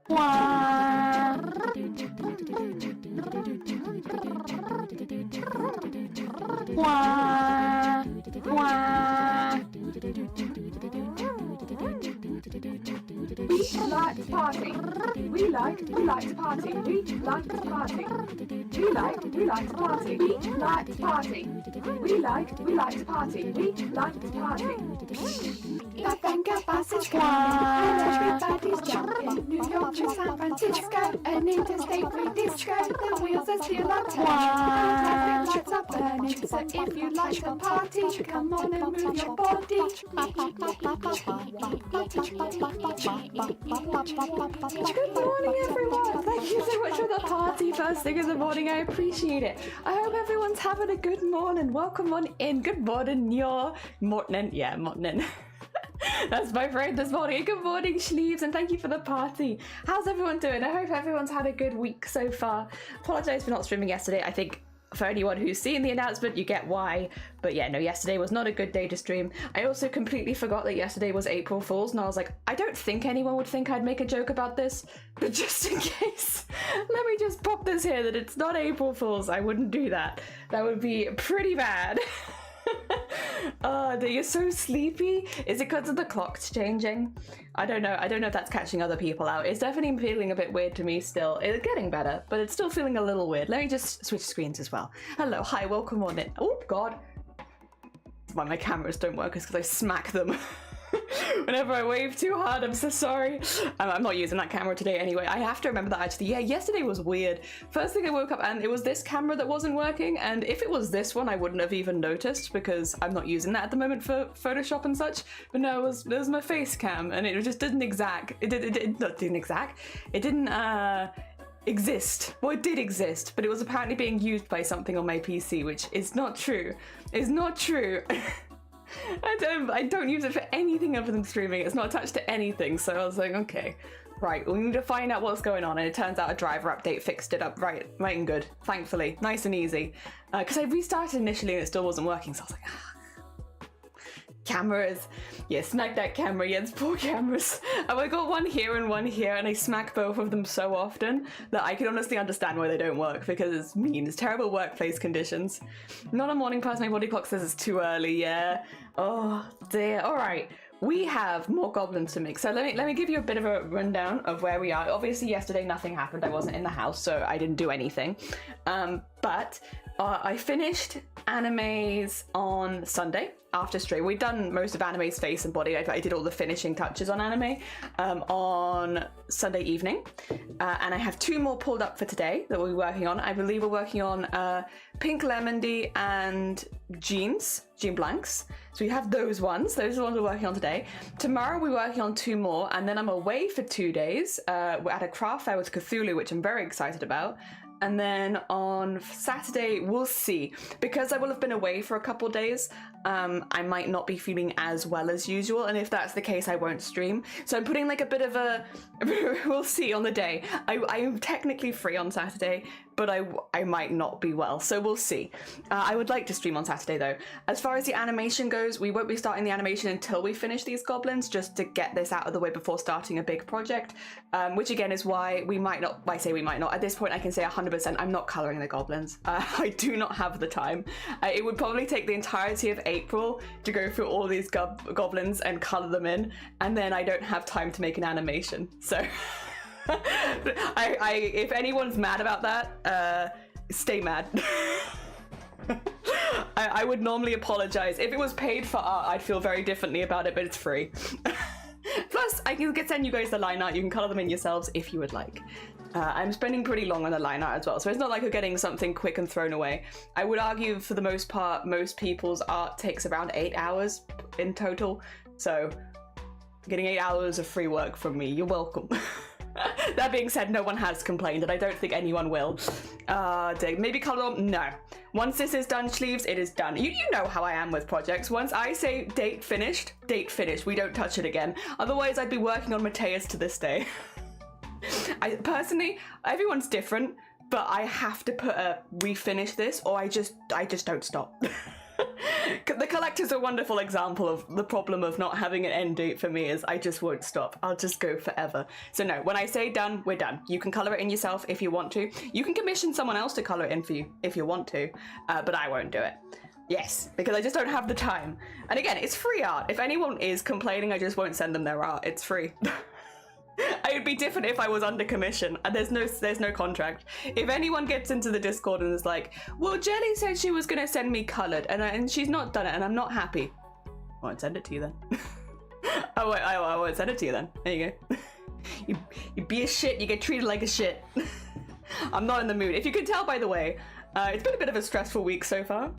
We like to party. We like to party. We like to party. We like to party. We like to party. We like to party. We like to party. That banger bus is coming, and everybody's jumping. New York to San Francisco, an interstate with disco. The wheels are still on turning, traffic lights are burning. So if you like to party, come on and move your body. Good morning, everyone. Thank you so much for the party first thing in the morning. I appreciate it. I hope everyone's having a good morning. Welcome on in. Good morning, morning. Yeah, morning. That's my friend this morning. Good morning, Schleeves, and thank you for the party. How's everyone doing? I hope everyone's had a good week so far. Apologise for not streaming yesterday. I think for anyone who's seen the announcement, you get why. But yeah, no, yesterday was not a good day to stream. I also completely forgot that yesterday was April Fool's, and I was like, I don't think anyone would think I'd make a joke about this, but just in case, let me just pop this here that it's not April Fool's. I wouldn't do that. That would be pretty bad. Oh, you're so sleepy. Is it because of the clocks changing? I don't know. I don't know if that's catching other people out. It's definitely feeling a bit weird to me still. It's getting better, but it's still feeling a little weird. Let me just switch screens as well. Hello, hi, welcome on in. Oh, God. That's why my cameras don't work, is because I smack them. Whenever I wave too hard, I'm so sorry. I'm not using that camera today anyway. I have to remember that actually. Yeah, yesterday was weird. First thing I woke up and it was this camera that wasn't working, and if it was this one I wouldn't have even noticed because I'm not using that at the moment for Photoshop and such. But no, it was my face cam, and it just didn't exist. Well, it did exist, but it was apparently being used by something on my PC, which is not true. It's not true. I don't use it for anything other than streaming. It's not attached to anything, so I was like, okay, right, we need to find out what's going on, and it turns out a driver update fixed it up right and good, thankfully, nice and easy, because I restarted initially and it still wasn't working, so I was like, cameras. Yeah, smack that camera. Yeah, it's poor cameras. Oh, I got one here, and I smack both of them so often that I can honestly understand why they don't work, because it's mean. It's terrible workplace conditions. Not a morning person. My body clock says it's too early. Yeah. Oh dear. All right. We have more goblins to make. So let me give you a bit of a rundown of where we are. Obviously, yesterday nothing happened. I wasn't in the house, so I didn't do anything. But I finished animes on Sunday after stream. We'd done most of anime's face and body. I did all the finishing touches on anime on Sunday evening. And I have 2 more pulled up for today that we'll be working on. I believe we're working on Pink Lemon and Jean Blanks. So we have those ones. Those are the ones we're working on today. Tomorrow we're working on 2 more, and then I'm away for 2 days. We're at a craft fair with Cthulhu, which I'm very excited about. And then on Saturday, we'll see. Because I will have been away for a couple days, I might not be feeling as well as usual. And if that's the case, I won't stream. So I'm putting like a bit of a, we'll see on the day. I am technically free on Saturday, but I might not be well. So we'll see. I would like to stream on Saturday though. As far as the animation goes, we won't be starting the animation until we finish these goblins, just to get this out of the way before starting a big project. Which again is why we might not, I say we might not. At this point I can say 100% I'm not colouring the goblins. I do not have the time. It would probably take the entirety of April to go through all these goblins and colour them in, and then I don't have time to make an animation. So if anyone's mad about that, stay mad. I would normally apologise. If it was paid for art, I'd feel very differently about it, but it's free. Plus, I can send you guys the line art. You can colour them in yourselves if you would like. I'm spending pretty long on the line art as well, so it's not like you're getting something quick and thrown away. I would argue, for the most part, most people's art takes around 8 hours in total, so getting 8 hours of free work from me, you're welcome. That being said, no one has complained, and I don't think anyone will. Maybe colour them? No. Once this is done, Sleeves, it is done. You know how I am with projects. Once I say date finished, we don't touch it again. Otherwise, I'd be working on Mateus to this day. Personally, everyone's different, but I have to put a we finish this, or I just don't stop. The collector's a wonderful example of the problem of not having an end date for me is I just won't stop. I'll just go forever. So no, when I say done, we're done. You can color it in yourself if you want to. You can commission someone else to color it in for you if you want to, but I won't do it. Yes, because I just don't have the time. And again, it's free art. If anyone is complaining, I just won't send them their art. It's free. It would be different if I was under commission and there's no contract. If anyone gets into the Discord and is like, well, Jelly said she was gonna send me colored and she's not done it and I'm not happy, I won't send it to you then. I won't send it to you then. There you go. You be a shit, you get treated like a shit. I'm not in the mood. If you can tell, by the way, it's been a bit of a stressful week so far.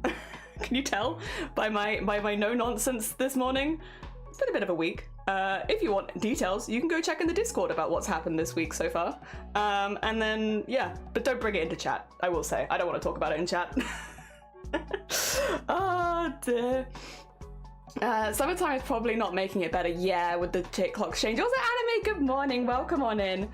Can you tell by my no nonsense this morning? It's been a bit of a week. If you want details, you can go check in the Discord about what's happened this week so far. And then, yeah, but don't bring it into chat, I will say. I don't want to talk about it in chat. Oh, dear. Summertime is probably not making it better. Yeah, with the tick clock change. Also, Anime, good morning. Welcome on in.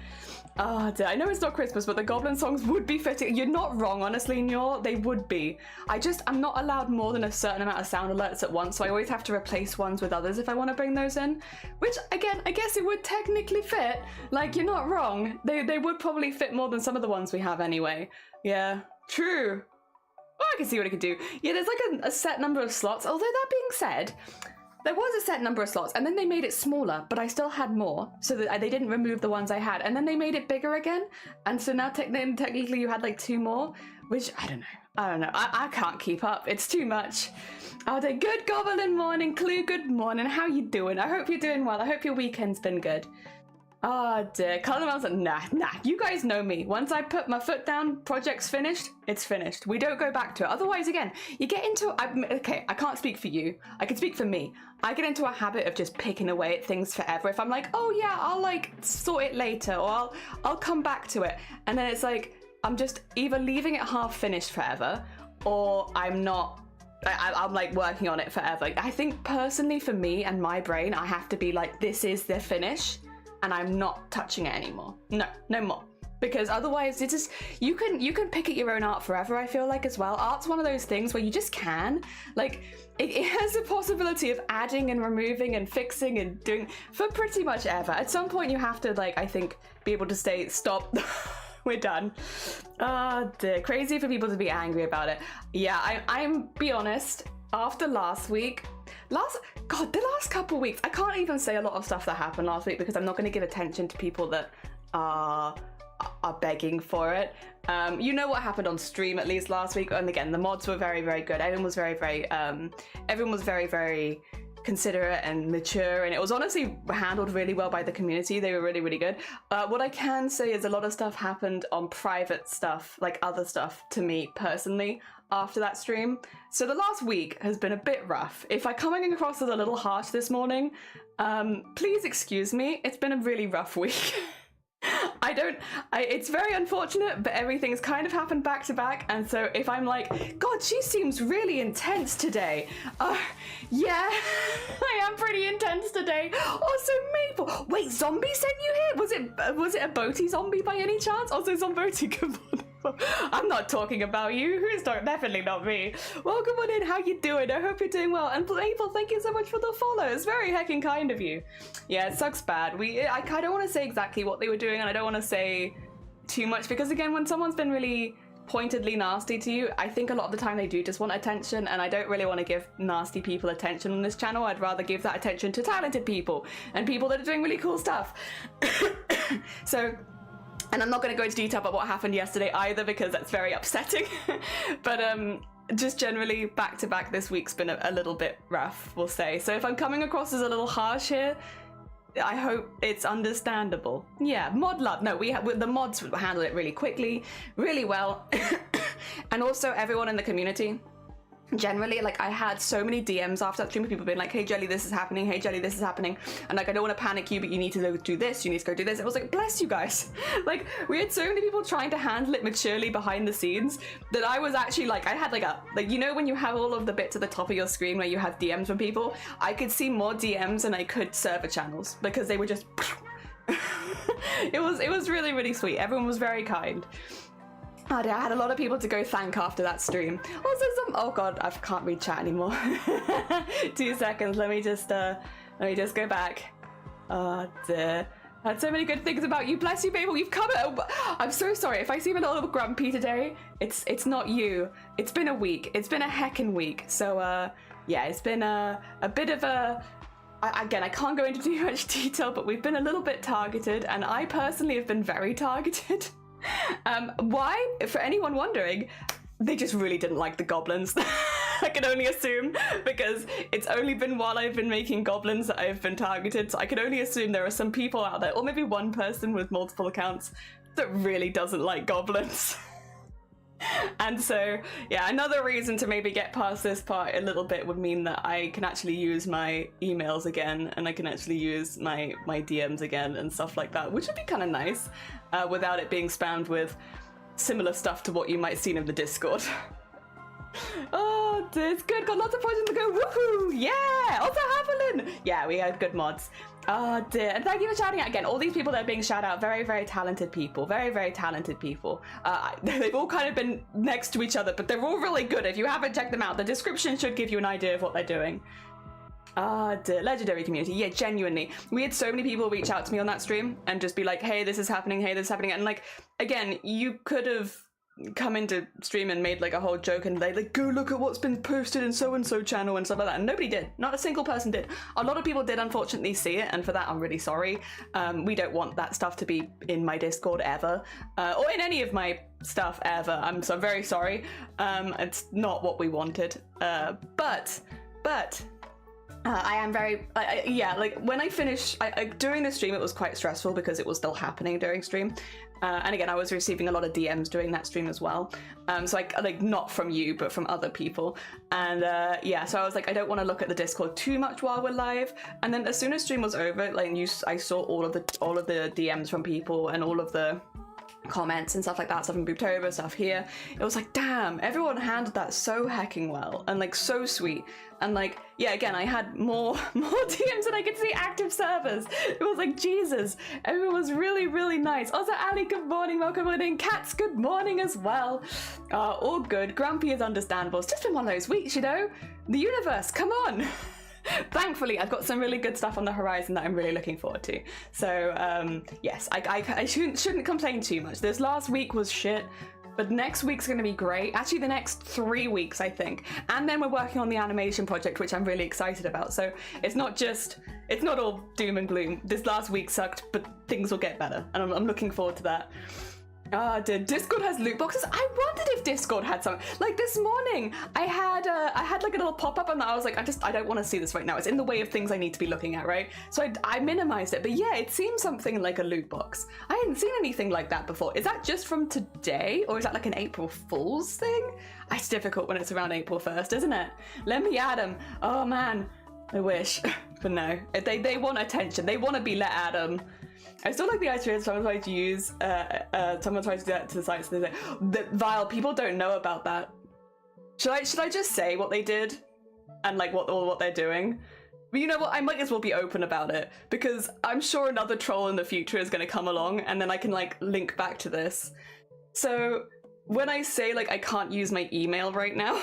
Oh, dear. I know it's not Christmas, but the Goblin songs would be fitting. You're not wrong, honestly, Nyor. They would be. I'm not allowed more than a certain amount of sound alerts at once, so I always have to replace ones with others if I want to bring those in. Which, again, I guess it would technically fit. Like, you're not wrong. They would probably fit more than some of the ones we have anyway. Yeah, true. Well, I can see what I could do. Yeah, there's like a set number of slots. Although that being said, there was a set number of slots and then they made it smaller, but I still had more. So that they didn't remove the ones I had. And then they made it bigger again. And so now technically you had like 2 more, which I don't know. I can't keep up. It's too much. Oh, day. Good Goblin morning. Clue, good morning. How you doing? I hope you're doing well. I hope your weekend's been good. Oh dear, Colin was like, nah, you guys know me. Once I put my foot down, project's finished, it's finished. We don't go back to it. Otherwise, again, you get into, okay, I can't speak for you. I can speak for me. I get into a habit of just picking away at things forever. If I'm like, oh yeah, I'll like sort it later, or I'll come back to it. And then it's like, I'm just either leaving it half finished forever, or I'm not, I'm like working on it forever. I think personally for me and my brain, I have to be like, this is the finish. And I'm not touching it anymore. No more. Because otherwise, it's just, you can pick at your own art forever, I feel like, as well. Art's one of those things where you just can. Like, it has a possibility of adding and removing and fixing and doing for pretty much ever. At some point, you have to, like, I think, be able to say, stop, we're done. Oh, dear. Crazy for people to be angry about it. Yeah, I'm be honest, after last week, the last couple weeks, I can't even say a lot of stuff that happened last week because I'm not going to give attention to people that are begging for it. You know what happened on stream at least last week, and again, the mods were very, very good. Everyone was very, very considerate and mature, and it was honestly handled really well by the community. They were really, really good. What I can say is a lot of stuff happened on private stuff, like other stuff to me personally, after that stream. So the last week has been a bit rough. If I'm coming across as a little harsh this morning, please excuse me. It's been a really rough week. It's very unfortunate, but everything's kind of happened back to back. And so if I'm like, God, she seems really intense today. Yeah, I am pretty intense today. Also, Maple. Wait, zombie sent you here? Was it a boaty zombie by any chance? Also, Zomboti, good morning. I'm not talking about you. Who's talking? Definitely not me. Welcome on in. How you doing? I hope you're doing well. And Maple, thank you so much for the follow. It's very heckin' kind of you. Yeah, it sucks bad. I don't want to say exactly what they were doing, and I don't want to say too much because again, when someone's been really pointedly nasty to you, I think a lot of the time they do just want attention, and I don't really want to give nasty people attention on this channel. I'd rather give that attention to talented people and people that are doing really cool stuff. So. And I'm not going to go into detail about what happened yesterday either because that's very upsetting. But just generally back to back this week's been a little bit rough, we'll say. So if I'm coming across as a little harsh here, I hope it's understandable. Yeah, mod love. No, the mods handle it really quickly, really well. And also everyone in the community. Generally, like, I had so many DMs after that stream of people being like, hey Jelly, this is happening, hey Jelly, this is happening, and like, I don't want to panic you, but you need to go do this, you need to go do this. It was like, bless you guys. Like, we had so many people trying to handle it maturely behind the scenes that I was actually like, I had like you know when you have all of the bits at the top of your screen where you have DMs from people, I could see more DMs than I could server channels because they were just it was really, really sweet. Everyone was very kind. I had a lot of people to go thank after that stream. Also oh god, I can't read chat anymore. 2 seconds, let me just go back. Oh dear. I had so many good things about you. Bless you, baby. You've come I'm so sorry if I seem a little grumpy today. It's not you. It's been a week. It's been a heckin' week. So yeah, it's been a bit of a again, I can't go into too much detail, but we've been a little bit targeted, and I personally have been very targeted. Why? For anyone wondering, they just really didn't like the goblins. I can only assume, because it's only been while I've been making goblins that I've been targeted, so I can only assume there are some people out there, or maybe one person with multiple accounts, that really doesn't like goblins. And so, yeah, another reason to maybe get past this part a little bit would mean that I can actually use my emails again, and I can actually use my DMs again and stuff like that, which would be kind of nice, without it being spammed with similar stuff to what you might have seen in the Discord. Oh, it's good. Got lots of points to go. Woohoo! Yeah! Also Haviland! Yeah, we had good mods. Oh dear. And thank you for shouting out again. All these people that are being shouted out, very, very talented people. Very, very talented people. They've all kind of been next to each other, but they're all really good. If you haven't checked them out, the description should give you an idea of what they're doing. Ah, dear. Legendary community. Yeah, genuinely. We had so many people reach out to me on that stream and just be like, hey, this is happening. Hey, this is happening. And like, again, you could have come into stream and made like a whole joke and they like, go look at what's been posted in so-and-so channel and stuff like that, and nobody did. Not a single person did. A lot of people did unfortunately see it, and for that I'm really sorry. We don't want that stuff to be in my Discord ever, or in any of my stuff ever. I'm so very sorry. It's not what we wanted, but I am very, yeah, like when I finished, during the stream it was quite stressful because it was still happening during stream. And again, I was receiving a lot of DMs during that stream as well. So like not from you, but from other people. And yeah, so I was like, I don't want to look at the Discord too much while we're live. And then as soon as stream was over, like I saw all of the DMs from people and all of the comments and stuff like that, stuff from Booptober, stuff here. It was like, damn, everyone handled that so hecking well and like so sweet. And like, yeah, again, I had more DMs than I could see active servers. It was like, Jesus, everyone was really, really nice. Also, Ali, good morning, welcome in. Cats, good morning as well. All good. Grumpy is understandable. It's just been one of those weeks, you know? The universe, come on. Thankfully, I've got some really good stuff on the horizon that I'm really looking forward to. So, yes, I shouldn't complain too much. This last week was shit, but next week's going to be great. Actually, the next 3 weeks, I think. And then we're working on the animation project, which I'm really excited about. So it's not all doom and gloom. This last week sucked, but things will get better. And I'm looking forward to that. Discord has loot boxes. I wondered if Discord had some. Like this morning, I had like a little pop-up and I was like, I don't want to see this right now. It's in the way of things I need to be looking at, right? So I minimized it. But yeah, it seems something like a loot box. I hadn't seen anything like that before. Is that just from today? Or is that like an April Fool's thing? It's difficult when it's around April 1st, isn't it? Let me add them. Oh man, I wish. But no, they want attention. They want to be let at them. I still like the idea of someone trying to use, someone tries to do that to the site, so they say, Vile, people don't know about that. Should I just say what they did? And like what they're doing? But you know what, I might as well be open about it, because I'm sure another troll in the future is going to come along, and then I can like link back to this. So, when I say like I can't use my email right now,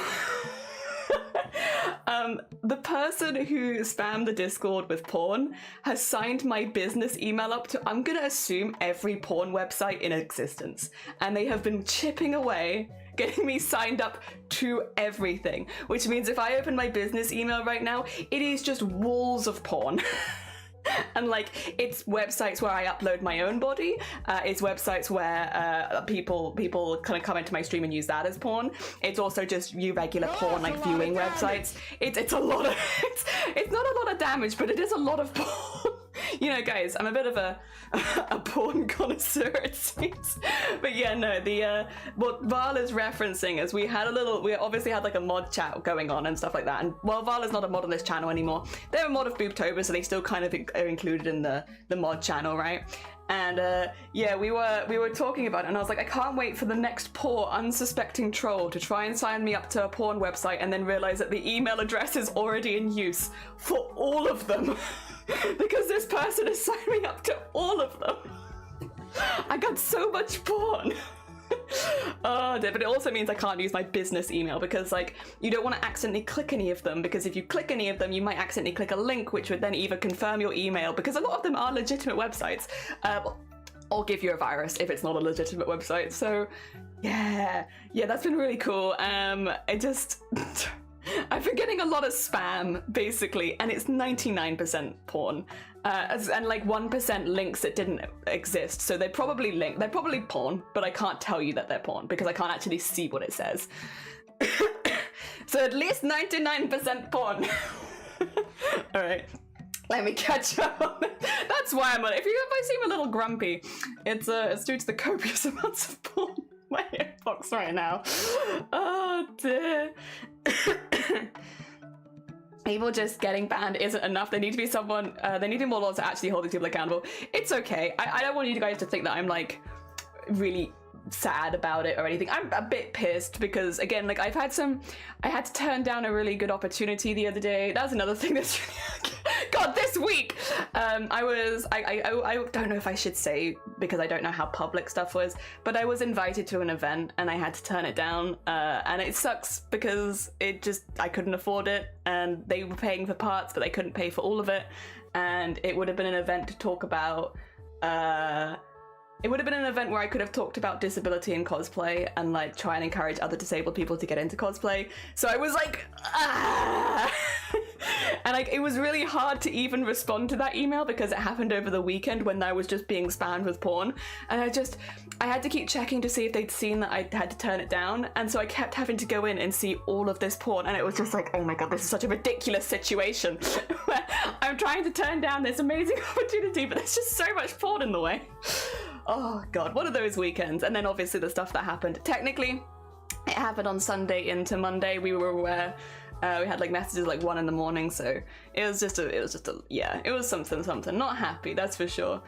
the person who spammed the Discord with porn has signed my business email up to, I'm gonna assume, every porn website in existence. And they have been chipping away, getting me signed up to everything. Which means if I open my business email right now, it is just walls of porn. And like, it's websites where I upload my own body, it's websites where people kind of come into my stream and use that as porn. It's also just regular porn, like viewing websites. It's a lot of it's not a lot of damage, but it is a lot of porn. You know, guys, I'm a bit of a porn connoisseur, it seems. But yeah, no, what Val is referencing is we obviously had like a mod chat going on and stuff like that. And while Val is not a mod on this channel anymore, they're a mod of Booptober, so they still kind of are included in the mod channel, right? And yeah, we were talking about it, and I was like, I can't wait for the next poor unsuspecting troll to try and sign me up to a porn website and then realize that the email address is already in use for all of them. Because this person has signed me up to all of them. I got so much porn. Oh dear, but it also means I can't use my business email because like you don't want to accidentally click any of them, because if you click any of them you might accidentally click a link which would then either confirm your email, because a lot of them are legitimate websites, or give you a virus if it's not a legitimate website. So yeah, that's been really cool. I've been getting a lot of spam basically, and it's 99% porn, and like 1% links that didn't exist. So they're probably porn, but I can't tell you that they're porn because I can't actually see what it says. So at least 99% porn. All right, let me catch up. That's why I'm on. If I seem a little grumpy, it's due to the copious amounts of porn in my inbox right now. Oh dear. People just getting banned isn't enough. They need to be someone. They need to be more laws to actually hold these people accountable. It's okay. I don't want you guys to think that I'm like really sad about it or anything. I'm a bit pissed because again, like I had to turn down a really good opportunity the other day. That was another thing that's God, this week I don't know if I should say because I don't know how public stuff was, but I was invited to an event and I had to turn it down, and it sucks because I couldn't afford it, and they were paying for parts but they couldn't pay for all of it, and it would have been an event to talk about it would have been an event where I could have talked about disability in cosplay and like try and encourage other disabled people to get into cosplay. So I was like, ah! And like it was really hard to even respond to that email because it happened over the weekend when I was just being spammed with porn, and I had to keep checking to see if they'd seen that I had to turn it down, and so I kept having to go in and see all of this porn, and it was just like, oh my god, this is such a ridiculous situation where I'm trying to turn down this amazing opportunity but there's just so much porn in the way. Oh god, one of those weekends. And then obviously the stuff that happened. Technically, it happened on Sunday into Monday. We were aware. We had like messages like 1 a.m, so it was something. Not happy, that's for sure.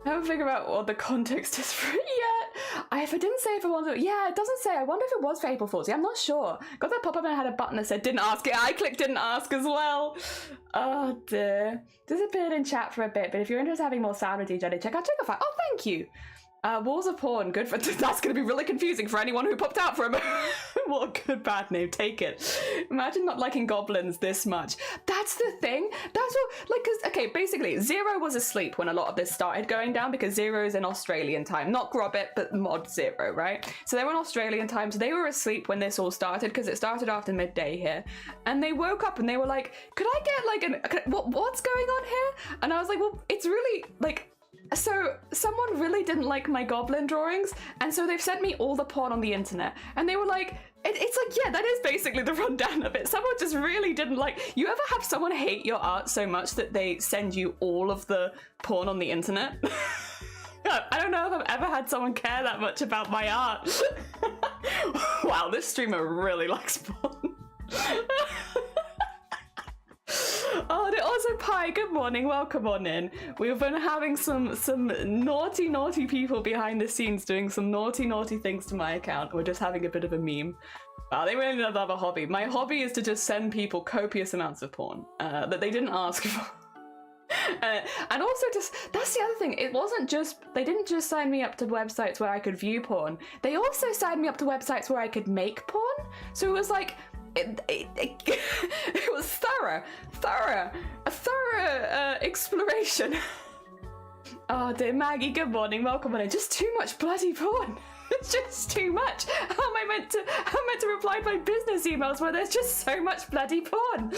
I haven't figured out what the context is for it yet. I didn't say if it was, yeah, it doesn't say. I wonder if it was for April Fool's. Yeah, I'm not sure. Got that pop-up and I had a button that said didn't ask. Yeah, I clicked didn't ask as well. Oh dear. Disappeared in chat for a bit, but if you're interested in having more sound with DJ, check out Check. Oh, thank you. Walls of Porn, good for, that's going to be really confusing for anyone who popped out for a moment. What a good bad name, take it. Imagine not liking Goblins this much. That's the thing, that's what, like, cause, okay, basically, Zero was asleep when a lot of this started going down because Zero is in Australian time, not Grobbit, but Mod Zero, right? So they were in Australian time, so they were asleep when this all started because it started after midday here. And they woke up and they were like, could I get like what's going on here? And I was like, well, it's really, like, so someone really didn't like my goblin drawings, and so they've sent me all the porn on the internet, and they were like, it's like, yeah, that is basically the rundown of it. Someone just really didn't like, you ever have someone hate your art so much that they send you all of the porn on the internet? I don't know if I've ever had someone care that much about my art. Wow, this streamer really likes porn. Oh, and also Pi, good morning, welcome on in. We've been having some naughty people behind the scenes doing some naughty things to my account. We're just having a bit of a meme. Wow, they really love a hobby. My hobby is to just send people copious amounts of porn that they didn't ask for. And also that's the other thing, it wasn't just, they didn't just sign me up to websites where I could view porn, they also signed me up to websites where I could make porn. So it was like, it was a thorough exploration. Oh dear, Maggie, good morning, welcome on in. Just too much bloody porn. It's just too much. How am I meant to reply to my business emails where there's just so much bloody porn?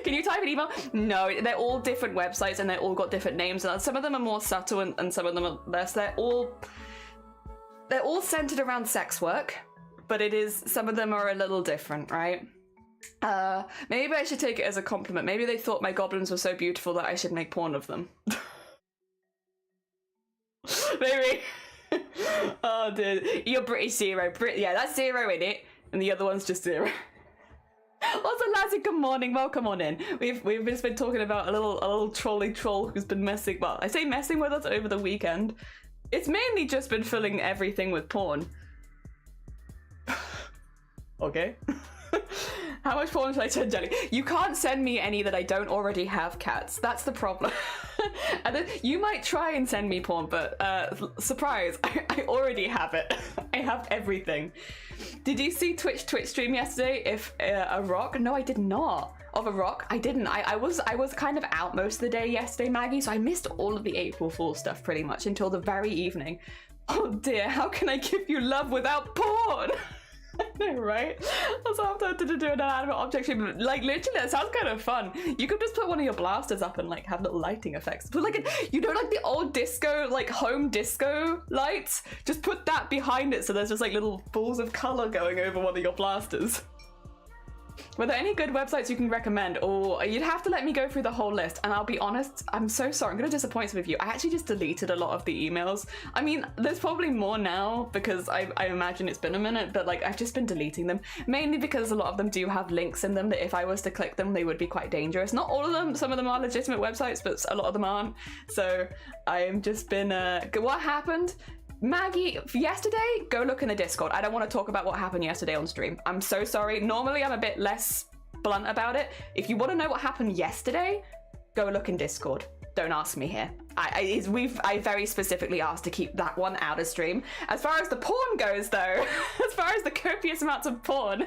Can you type an email? No, they're all different websites and they're all got different names, and some of them are more subtle and some of them are less. They're all centered around sex work, but some of them are a little different, right? Maybe I should take it as a compliment. Maybe they thought my goblins were so beautiful that I should make porn of them. Maybe. Oh dude, you're British Zero. Yeah, that's Zero in it, and the other one's just Zero. Also, Lazzy, good morning, welcome on in. We've just been talking about a little trolly troll who's been messing, well, I say messing with us over the weekend. It's mainly just been filling everything with porn. Okay. How much porn should I send Jelly? You can't send me any that I don't already have, cats. That's the problem. And then you might try and send me porn, but surprise, I already have it. I have everything. Did you see Twitch stream yesterday? If a rock? No, I did not. Of a rock? I didn't. I was kind of out most of the day yesterday, Maggie, so I missed all of the April Fool's stuff pretty much until the very evening. Oh dear, how can I give you love without porn? I know, right? That's what I'm tempted to do an inanimate object stream. Like, literally, that sounds kind of fun. You could just put one of your blasters up and, like, have little lighting effects. But, like, you know, like the old disco, like, home disco lights? Just put that behind it so there's just, like, little balls of color going over one of your blasters. Were there any good websites you can recommend? Or you'd have to let me go through the whole list. And I'll be honest, I'm so sorry. I'm going to disappoint some of you. I actually just deleted a lot of the emails. I mean, there's probably more now because I imagine it's been a minute, but like I've just been deleting them. Mainly because a lot of them do have links in them that if I was to click them, they would be quite dangerous. Not all of them. Some of them are legitimate websites, but a lot of them aren't. So I've just been, what happened? Maggie, yesterday, go look in the Discord. I don't want to talk about what happened yesterday on stream. I'm so sorry. Normally, I'm a bit less blunt about it. If you want to know what happened yesterday, go look in Discord. Don't ask me here. I very specifically asked to keep that one out of stream. As far as the porn goes, though, as far as the copious amounts of porn,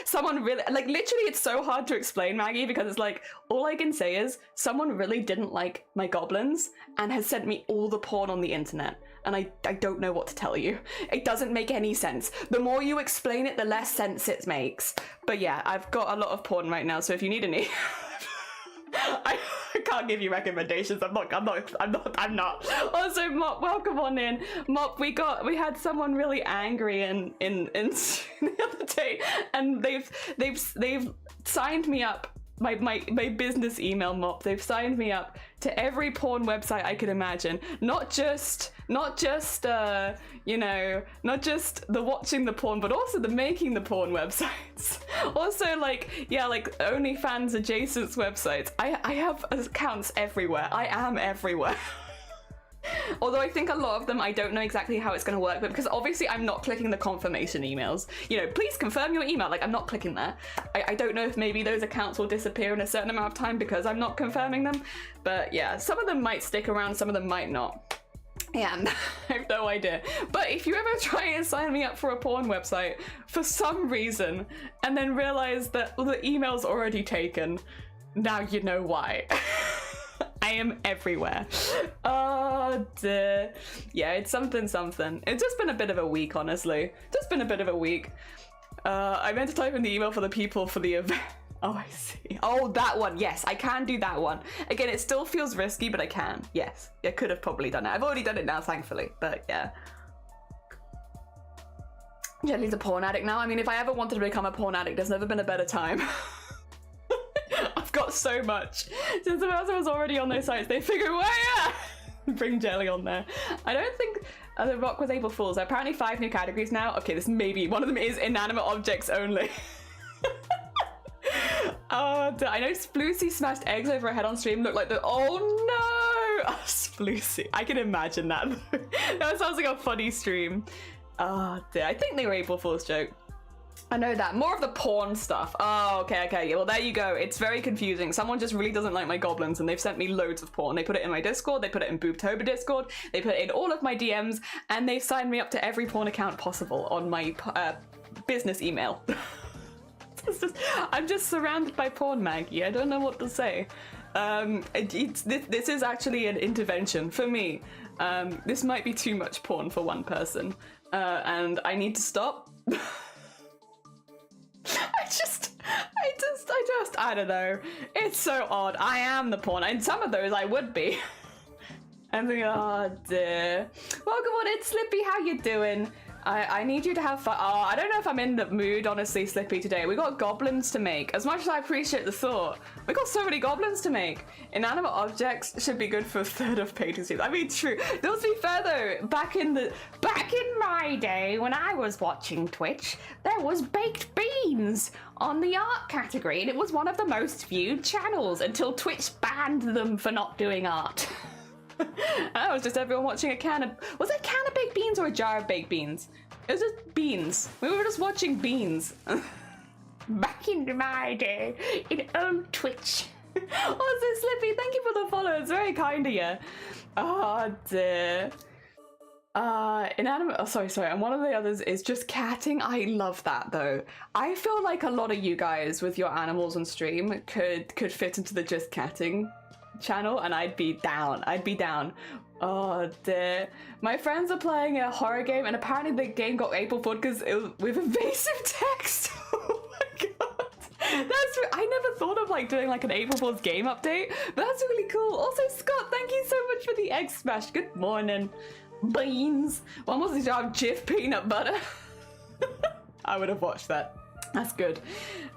someone really, like, literally, it's so hard to explain, Maggie, because it's like, all I can say is someone really didn't like my goblins and has sent me all the porn on the internet. And I don't know what to tell you. It doesn't make any sense. The more you explain it, the less sense it makes. But yeah, I've got a lot of porn right now, so if you need any, I can't give you recommendations. I'm not. Also, Mop, welcome on in. Mop, we had someone really angry in the other day, and they've signed me up. My business email, Mop, they've signed me up to every porn website I could imagine. Not just you know, not just the watching the porn, but also the making the porn websites. Also, like, yeah, like OnlyFans adjacent websites. I have accounts everywhere. I am everywhere. Although I think a lot of them, I don't know exactly how it's going to work, but because obviously I'm not clicking the confirmation emails. You know, please confirm your email. Like, I'm not clicking that. I don't know if maybe those accounts will disappear in a certain amount of time because I'm not confirming them. But yeah, some of them might stick around, some of them might not. Yeah, I have no idea. But if you ever try and sign me up for a porn website for some reason and then realize that the email's already taken, now you know why. I am everywhere. Oh dear. Yeah, it's something. It's just been a bit of a week, honestly. Just been a bit of a week. I meant to type in the email for the people for the event. Oh, I see. Oh, that one. Yes, I can do that one. Again, it still feels risky, but I can. Yes, I could have probably done it. I've already done it now, thankfully. But yeah. Jelly's a porn addict now. I mean, if I ever wanted to become a porn addict, there's never been a better time. I've got so much. Since the person was already on those sites, they figured, well, yeah, bring Jelly on there. I don't think the rock was April Fool's. There are apparently 5 new categories now. Okay, this maybe one of them is inanimate objects only. Oh, I know Sploosy smashed eggs over her head on stream. Looked like the, oh no, oh, Sploosy. I can imagine that. That sounds like a funny stream. Oh dear, I think they were April Fool's joke. I know that. More of the porn stuff. Oh, okay. Yeah, well, there you go. It's very confusing. Someone just really doesn't like my goblins, and they've sent me loads of porn. They put it in my Discord. They put it in Boobtober Discord. They put it in all of my DMs, and they've signed me up to every porn account possible on my business email. I'm just surrounded by porn, Maggie. I don't know what to say. This is actually an intervention for me. This might be too much porn for one person, and I need to stop. I don't know. It's so odd. I am the porn. And some of those I would be. I'm thinking, oh dear. Welcome on in, Slippy. How you doing? I need you to have fun. Oh, I don't know if I'm in the mood, honestly, Slippy, today. We got goblins to make. As much as I appreciate the thought, we got so many goblins to make. Inanimate objects should be good for a third of painting streams. I mean, true. Let's be fair though. Back in my day when I was watching Twitch, there was baked beans on the art category, and it was one of the most viewed channels until Twitch banned them for not doing art. That was just everyone watching a can of... Was it a can of baked beans or a jar of baked beans? It was just beans. We were just watching beans. Back in my day, in old Twitch. Also, Slippy, thank you for the follow. It's very kind of you. Oh dear. Inanimate. Oh, sorry. And one of the others is just catting. I love that though. I feel like a lot of you guys with your animals on stream could fit into the just catting channel, and I'd be down. Oh dear. My friends are playing a horror game, and apparently the game got April Fooled because it was with evasive text. Oh my god. I never thought of like doing like an April Fool's game update, but that's really cool. Also, Scott, thank you so much for the egg smash. Good morning. Beans. One was the jar of Jif peanut butter. I would have watched that. That's good.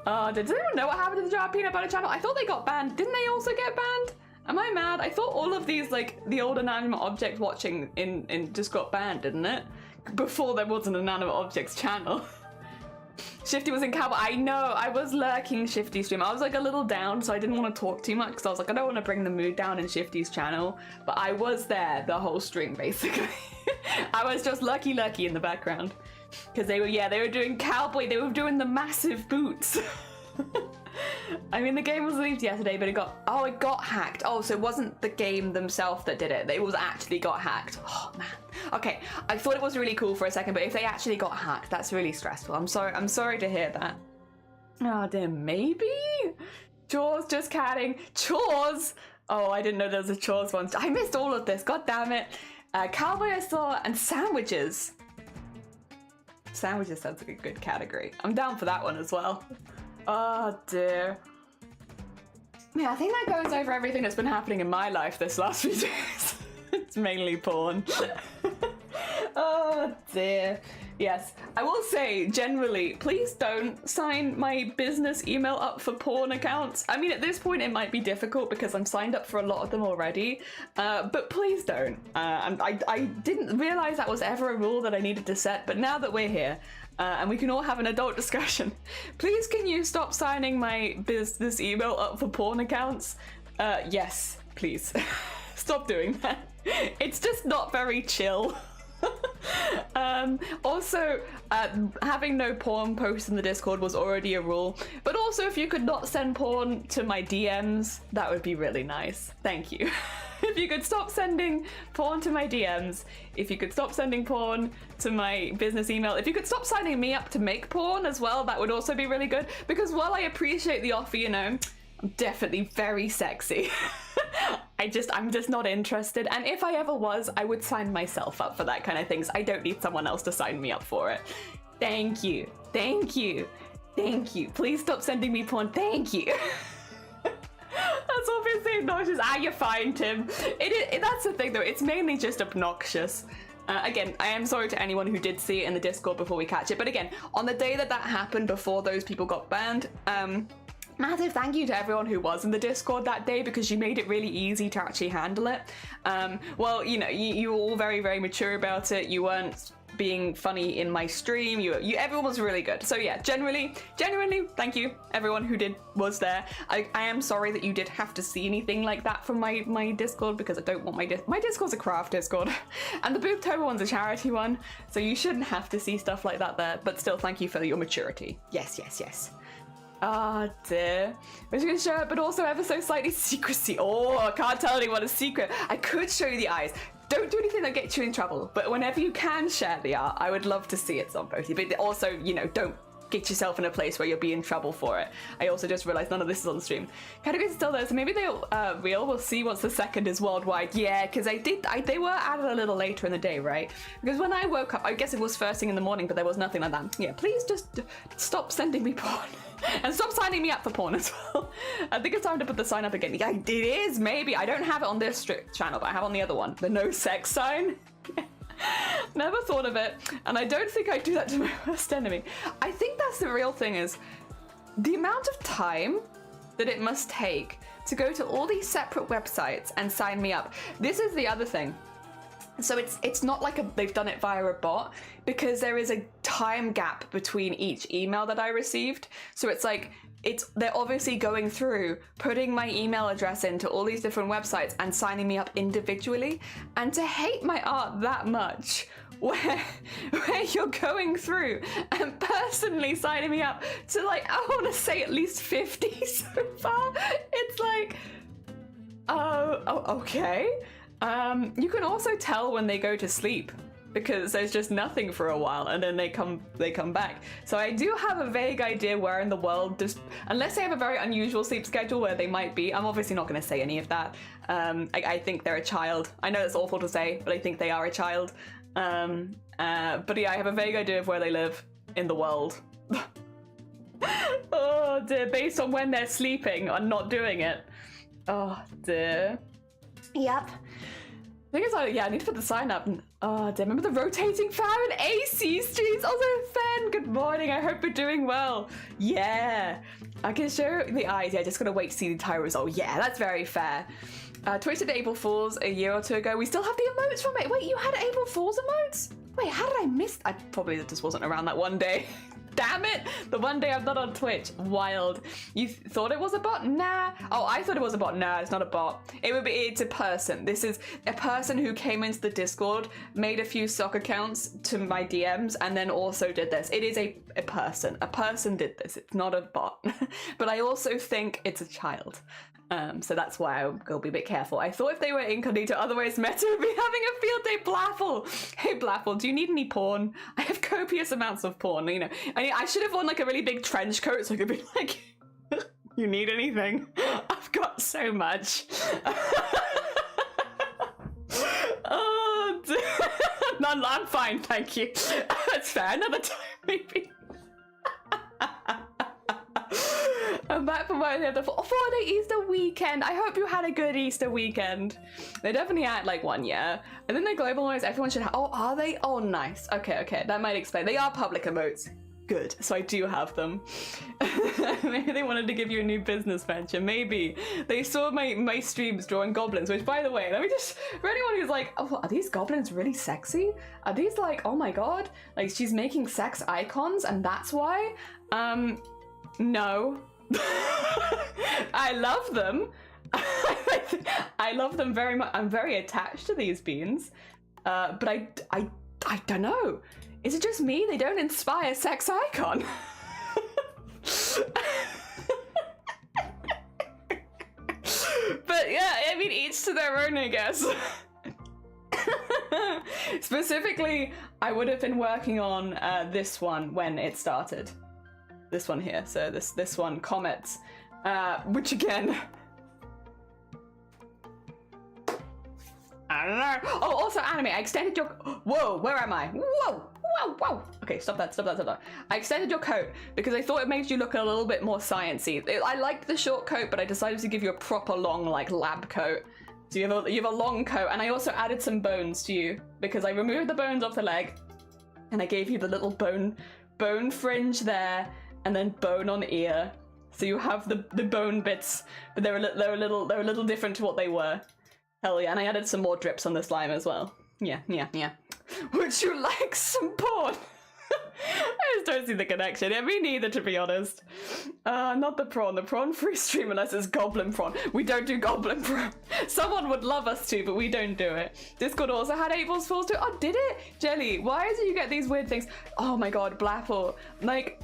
Does anyone know what happened to the jar of peanut butter channel? I thought they got banned. Didn't they also get banned? Am I mad? I thought all of these, like, the old inanimate object watching in just got banned, didn't it? Before there was an inanimate objects channel. Shifty was in Cowboy. I know, I was lurking Shifty's stream. I was like a little down, so I didn't want to talk too much because I was like, I don't want to bring the mood down in Shifty's channel. But I was there the whole stream, basically. I was just lucky in the background. Because they were doing Cowboy. They were doing the massive boots. I mean, the game was released yesterday, but it got hacked. Oh, so it wasn't the game themselves that did it. It was actually got hacked. Oh, man. Okay, I thought it was really cool for a second, but if they actually got hacked, that's really stressful. I'm sorry to hear that. Oh, dear, maybe? Chores, just catting. Chores? Oh, I didn't know there was a chores one. I missed all of this, god damn it. Cowboy I saw, and sandwiches. Sandwiches sounds like a good category. I'm down for that one as well. Oh dear. Yeah, I think that goes over everything that's been happening in my life this last few days. It's mainly porn. Oh dear. Yes, I will say, generally, please don't sign my business email up for porn accounts. I mean, at this point it might be difficult because I'm signed up for a lot of them already, but please don't. I didn't realize that was ever a rule that I needed to set, but now that we're here, and we can all have an adult discussion, please can you stop signing my business email up for porn accounts? Yes, please. Stop doing that. It's just not very chill. Also, having no porn posts in the Discord was already a rule, but also if you could not send porn to my DMs, that would be really nice. Thank you. If you could stop sending porn to my DMs, if you could stop sending porn to my business email, if you could stop signing me up to make porn as well, that would also be really good, because while I appreciate the offer, you know, I'm definitely very sexy. I'm just not interested, and if I ever was, I would sign myself up for that kind of things. I don't need someone else to sign me up for it. Thank you. Please stop sending me porn. Thank you. That's obviously obnoxious. You're fine, Tim. That's the thing though, it's mainly just obnoxious. Again, I am sorry to anyone who did see it in the Discord before we catch it, but again, on the day that happened, before those people got banned, massive thank you to everyone who was in the Discord that day, because you made it really easy to actually handle it. Well, you know, you were all very, very mature about it. You weren't being funny in my stream. Everyone was really good. So yeah, genuinely, thank you everyone who was there. I am sorry that you did have to see anything like that from my Discord, because I don't want my Discord's a craft Discord, and the Boobtober one's a charity one, so you shouldn't have to see stuff like that there. But still, thank you for your maturity. Yes. Ah, dear. Which can show it, but also ever so slightly secrecy. Oh, I can't tell anyone a secret. I could show you the eyes. Don't do anything that gets you in trouble, but whenever you can share the art, I would love to see it on both. But also, you know, don't get yourself in a place where you'll be in trouble for it. I also just realized none of this is on the stream. Categories are still there, so maybe they'll we'll see once the second is worldwide. Yeah, because they were added a little later in the day, right? Because when I woke up, I guess it was first thing in the morning, but there was nothing like that. Yeah, please just stop sending me porn. And stop signing me up for porn as well. I think it's time to put the sign up again. Yeah, it is, maybe. I don't have it on this strict channel, but I have on the other one. The no sex sign. Never thought of it. And I don't think I'd do that to my worst enemy. I think that's the real thing, is the amount of time that it must take to go to all these separate websites and sign me up. This is the other thing. So it's not like they've done it via a bot, because there is a time gap between each email that I received. So it's like, they're obviously going through, putting my email address into all these different websites and signing me up individually. And to hate my art that much, where you're going through and personally signing me up to, like, I want to say at least 50 so far, it's like, oh, okay. You can also tell when they go to sleep, because there's just nothing for a while and then they come back. So I do have a vague idea where in the world, just unless they have a very unusual sleep schedule where they might be. I'm obviously not going to say any of that. I think they're a child. I know it's awful to say, but I think they are a child. But yeah, I have a vague idea of where they live in the world. Oh dear, based on when they're sleeping and not doing it. Oh dear. Yep. The thing is, I need to put the sign up. Oh, dear. Remember the rotating fan and AC streams? Also, Fen, good morning. I hope you're doing well. Yeah. I can show the eyes. Yeah, just gotta wait to see the entire result. Yeah, that's very fair. Twitch did April Fools a year or two ago. We still have the emotes from it. Wait, you had April Fools emotes? Wait, how did I miss? I probably just wasn't around that one day. Damn it! The one day I'm not on Twitch. Wild. You thought it was a bot? Nah. Oh, I thought it was a bot. Nah, it's not a bot. It's a person. This is a person who came into the Discord, made a few sock accounts to my DMs, and then also did this. It is a person. A person did this. It's not a bot. But I also think it's a child. So that's why I'm gonna be a bit careful. I thought if they were incognito, otherwise Meta would be having a field day. Blaffle! Hey Blaffle, do you need any porn? I have copious amounts of porn, you know. I should have worn like a really big trench coat so I could be like, you need anything? I've got so much. Oh, no, I'm fine, thank you. That's fair, another time maybe. I'm back from work the other 4-day Easter weekend. I hope you had a good Easter weekend. They definitely had like one year. And then they globalized, everyone should have, oh, are they? Oh, nice. Okay, that might explain. They are public emotes. Good, so I do have them. Maybe they wanted to give you a new business venture, maybe. They saw my streams drawing goblins, which by the way, let me just, for anyone who's like, oh, are these goblins really sexy? Are these like, oh my god, like she's making sex icons and that's why? No. I love them. I love them very much. I'm very attached to these beans. But I don't know. Is it just me? They don't inspire sex icon. But yeah, I mean, each to their own, I guess. Specifically, I would have been working on this one when it started. This one here, so this one, Comets, which again, I don't know. Oh, also anime, I extended your, whoa, where am I? Whoa. Okay, stop that. I extended your coat because I thought it made you look a little bit more sciencey. I liked the short coat, but I decided to give you a proper long, like, lab coat. So you have a long coat, and I also added some bones to you because I removed the bones off the leg, and I gave you the little bone fringe there, and then bone on ear, so you have the bone bits, but they're a little different to what they were. Hell yeah, and I added some more drips on the slime as well. Yeah. Would you like some porn? I just don't see the connection. Yeah, me neither, to be honest. Not the prawn free stream unless it's goblin prawn. We don't do goblin prawn. Someone would love us to, but we don't do it. Discord also had April's Fools too. Oh, did it? Jelly, why is it you get these weird things? Oh my god, Blaffle. Like,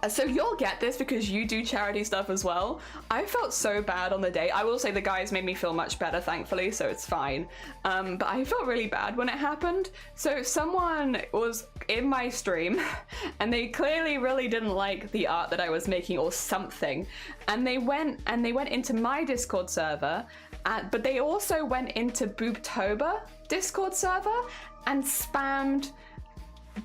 so you'll get this because you do charity stuff as well. I felt so bad on the day. I will say the guys made me feel much better, thankfully, so it's fine. But I felt really bad when it happened. So someone was in my stream and they clearly really didn't like the art that I was making or something. And they went into my Discord server, but they also went into Booptober Discord server and spammed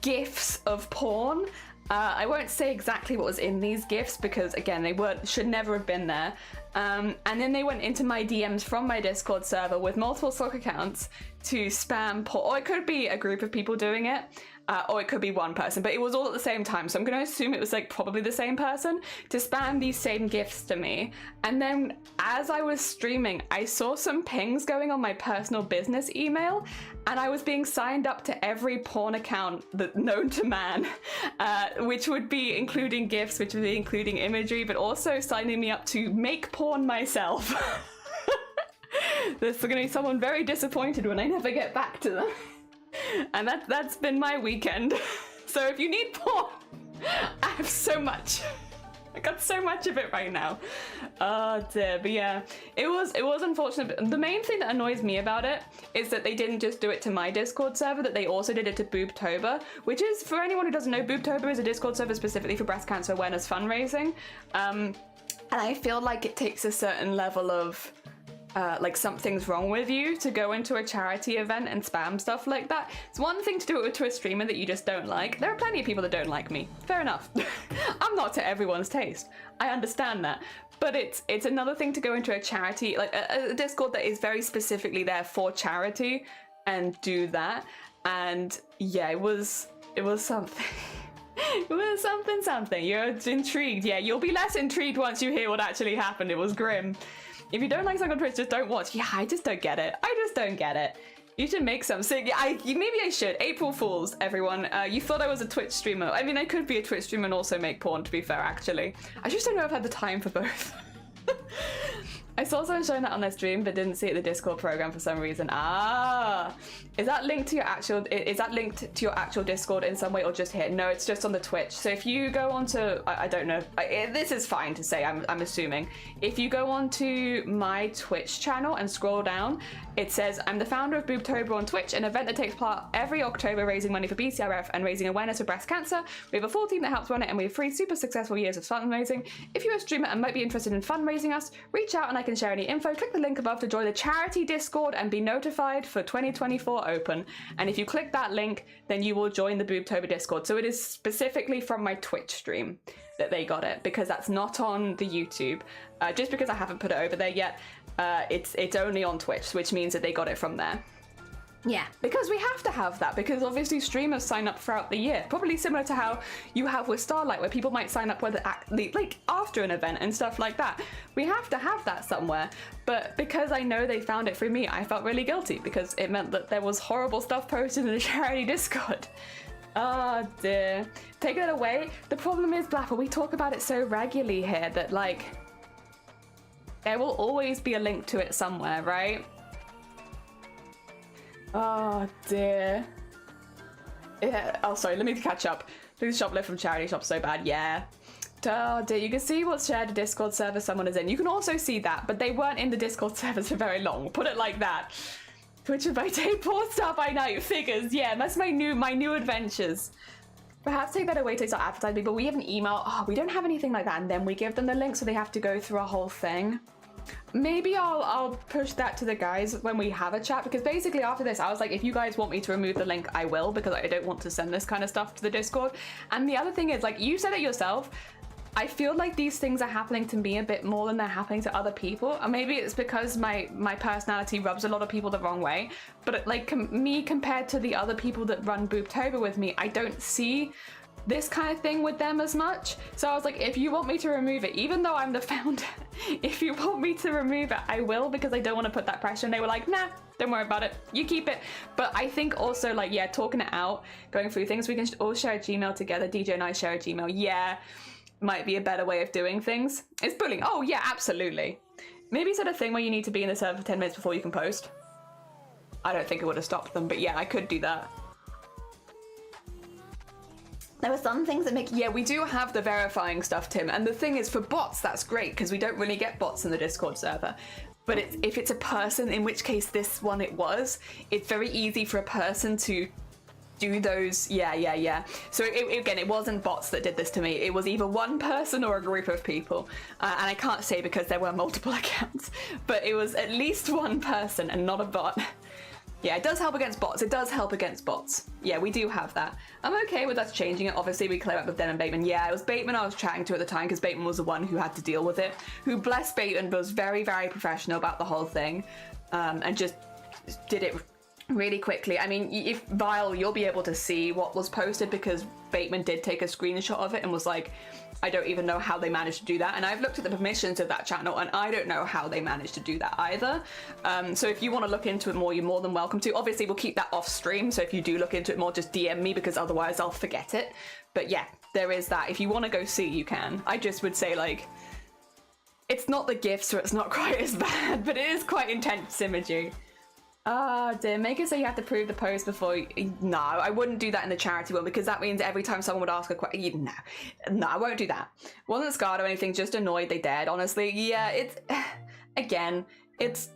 GIFs of porn. I won't say exactly what was in these GIFs because again, they should never have been there. And then they went into my DMs from my Discord server with multiple Slack accounts to spam porn. Or it could be a group of people doing it. Or it could be one person, but it was all at the same time. So I'm going to assume it was like probably the same person to spam these same GIFs to me. And then as I was streaming, I saw some pings going on my personal business email and I was being signed up to every porn account known to man, which would be including GIFs, which would be including imagery, but also signing me up to make porn myself. There's going to be someone very disappointed when I never get back to them. And that's been my weekend. So if you need porn, I have so much. I got so much of it right now. Oh dear, but yeah, it was unfortunate. The main thing that annoys me about it is that they didn't just do it to my Discord server, that they also did it to Boobtober, which is, for anyone who doesn't know, Boobtober is a Discord server specifically for breast cancer awareness fundraising. And I feel like it takes a certain level of like something's wrong with you to go into a charity event and spam stuff like that. It's one thing to do it to a streamer that you just don't like. There are plenty of people that don't like me. Fair enough. I'm not to everyone's taste. I understand that. But it's another thing to go into a charity, like a Discord that is very specifically there for charity, and do that. And yeah, it was something. It was something. You're intrigued. Yeah, you'll be less intrigued once you hear what actually happened. It was grim. If you don't like something on Twitch, just don't watch. Yeah, I just don't get it. You should make some. So yeah, maybe I should. April Fools, everyone. You thought I was a Twitch streamer. I mean, I could be a Twitch streamer and also make porn, to be fair, actually. I just don't know if I've had the time for both. I saw someone showing that on their stream, but didn't see it in the Discord program for some reason. Is that linked to your actual Discord in some way, or just here? No, it's just on the Twitch. So if you go on to, I don't know, this is fine to say, I'm assuming. If you go on to my Twitch channel and scroll down, it says, I'm the founder of Boobtober on Twitch, an event that takes part every October raising money for BCRF and raising awareness of breast cancer. We have a full team that helps run it, and we have 3 super successful years of fundraising. If you're a streamer and might be interested in fundraising us, reach out and I can share any info. Click the link above to join the charity Discord and be notified for 2024 open. And if you click that link, then you will join the Boobtober Discord. So it is specifically from my Twitch stream that they got it, because that's not on the YouTube. Just because I haven't put it over there yet, it's only on Twitch, which means that they got it from there. Yeah, because we have to have that, because obviously streamers sign up throughout the year, probably similar to how you have with Starlight, where people might sign up like after an event and stuff like that. We have to have that somewhere, but because I know they found it through me, I felt really guilty, because it meant that there was horrible stuff posted in the charity Discord. Oh dear. Take it away. The problem is, Blapper, we talk about it so regularly here that, like, there will always be a link to it somewhere, right? Oh dear. Yeah. Oh, sorry, let me catch up. Please shoplift from charity shop so bad. Yeah. Oh dear, you can see what's shared a Discord server someone is in. You can also see that, but they weren't in the Discord servers for very long. Put it like that. Twitch by day, Porn Star by night. Figures. Yeah, that's my new adventures. Perhaps take that away to start advertising people. We have an email. Oh, we don't have anything like that, and then we give them the link, so they have to go through a whole thing. Maybe I'll push that to the guys when we have a chat, because basically after this I was like, if you guys want me to remove the link, I will, because I don't want to send this kind of stuff to the Discord. And the other thing is, like you said it yourself, I feel like these things are happening to me a bit more than they're happening to other people, and maybe it's because my personality rubs a lot of people the wrong way, but like me compared to the other people that run Boobtober with me, I don't see this kind of thing with them as much. So I was like, if you want me to remove it, even though I'm the founder, if you want me to remove it, I will, because I don't want to put that pressure. And they were like, nah, don't worry about it, you keep it. But I think also, like, yeah, talking it out, going through things, we can all share a Gmail together. DJ and I share a Gmail. Yeah, might be a better way of doing things. It's bullying. Oh yeah, absolutely. Maybe set a thing where you need to be in the server for 10 minutes before you can post. I don't think it would have stopped them, but yeah, I could do that. There were some things that make... Yeah, we do have the verifying stuff, Tim. And the thing is, for bots, that's great, because we don't really get bots in the Discord server. But if it's a person, in which case this one it was, it's very easy for a person to do those... Yeah. So again, it wasn't bots that did this to me. It was either one person or a group of people. And I can't say because there were multiple accounts. But it was at least one person and not a bot. Yeah, it does help against bots. It does help against bots. Yeah, we do have that. I'm okay with us changing it. Obviously, we clear up with Den and Bateman. Yeah, it was Bateman I was chatting to at the time, because Bateman was the one who had to deal with it. Who, bless Bateman, was very, very professional about the whole thing. And just did it really quickly. I mean, if Vile, you'll be able to see what was posted, because Bateman did take a screenshot of it and was like, I don't even know how they managed to do that. And I've looked at the permissions of that channel and I don't know how they managed to do that either. So if you want to look into it more, you're more than welcome to. Obviously, we'll keep that off stream. So if you do look into it more, just DM me, because otherwise I'll forget it. But yeah, there is that. If you want to go see, you can. I just would say, like, it's not the GIF, so it's not quite as bad, but it is quite intense imagery. Dear, make it so you have to prove the post before no, I wouldn't do that in the charity one, because that means every time someone would ask a question, no, I won't do that. Wasn't scarred or anything, just annoyed they dared, honestly. Yeah, it's, again, it's,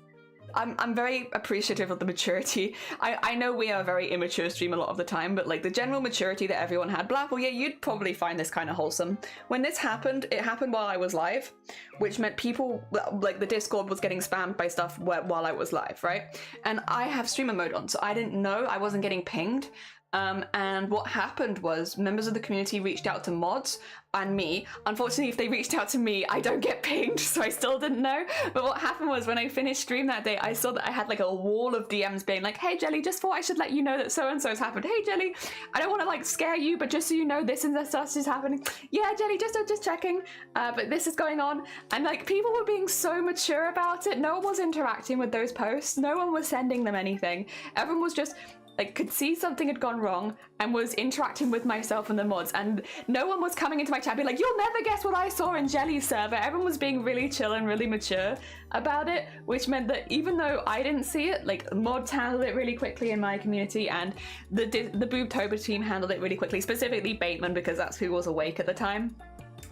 I'm very appreciative of the maturity. I know we are a very immature stream a lot of the time, but like the general maturity that everyone had, well, yeah, you'd probably find this kind of wholesome. When this happened, it happened while I was live, which meant people, like the Discord was getting spammed by stuff while I was live, right? And I have streamer mode on, so I didn't know, I wasn't getting pinged. And what happened was members of the community reached out to mods and me. Unfortunately, if they reached out to me, I don't get pinged, so I still didn't know. But what happened was when I finished stream that day, I saw that I had like a wall of DMs being like, hey Jelly, just thought I should let you know that so-and-so's happened. Hey Jelly, I don't want to like scare you, but just so you know, this and this stuff is happening. Yeah, Jelly, just checking, but this is going on. And like people were being so mature about it. No one was interacting with those posts. No one was sending them anything. Everyone was just like could see something had gone wrong and was interacting with myself and the mods, and no one was coming into my chat being like, you'll never guess what I saw in Jelly's server. Everyone was being really chill and really mature about it, which meant that even though I didn't see it, like mods handled it really quickly in my community, and the Boobtober team handled it really quickly, specifically Bateman, because that's who was awake at the time,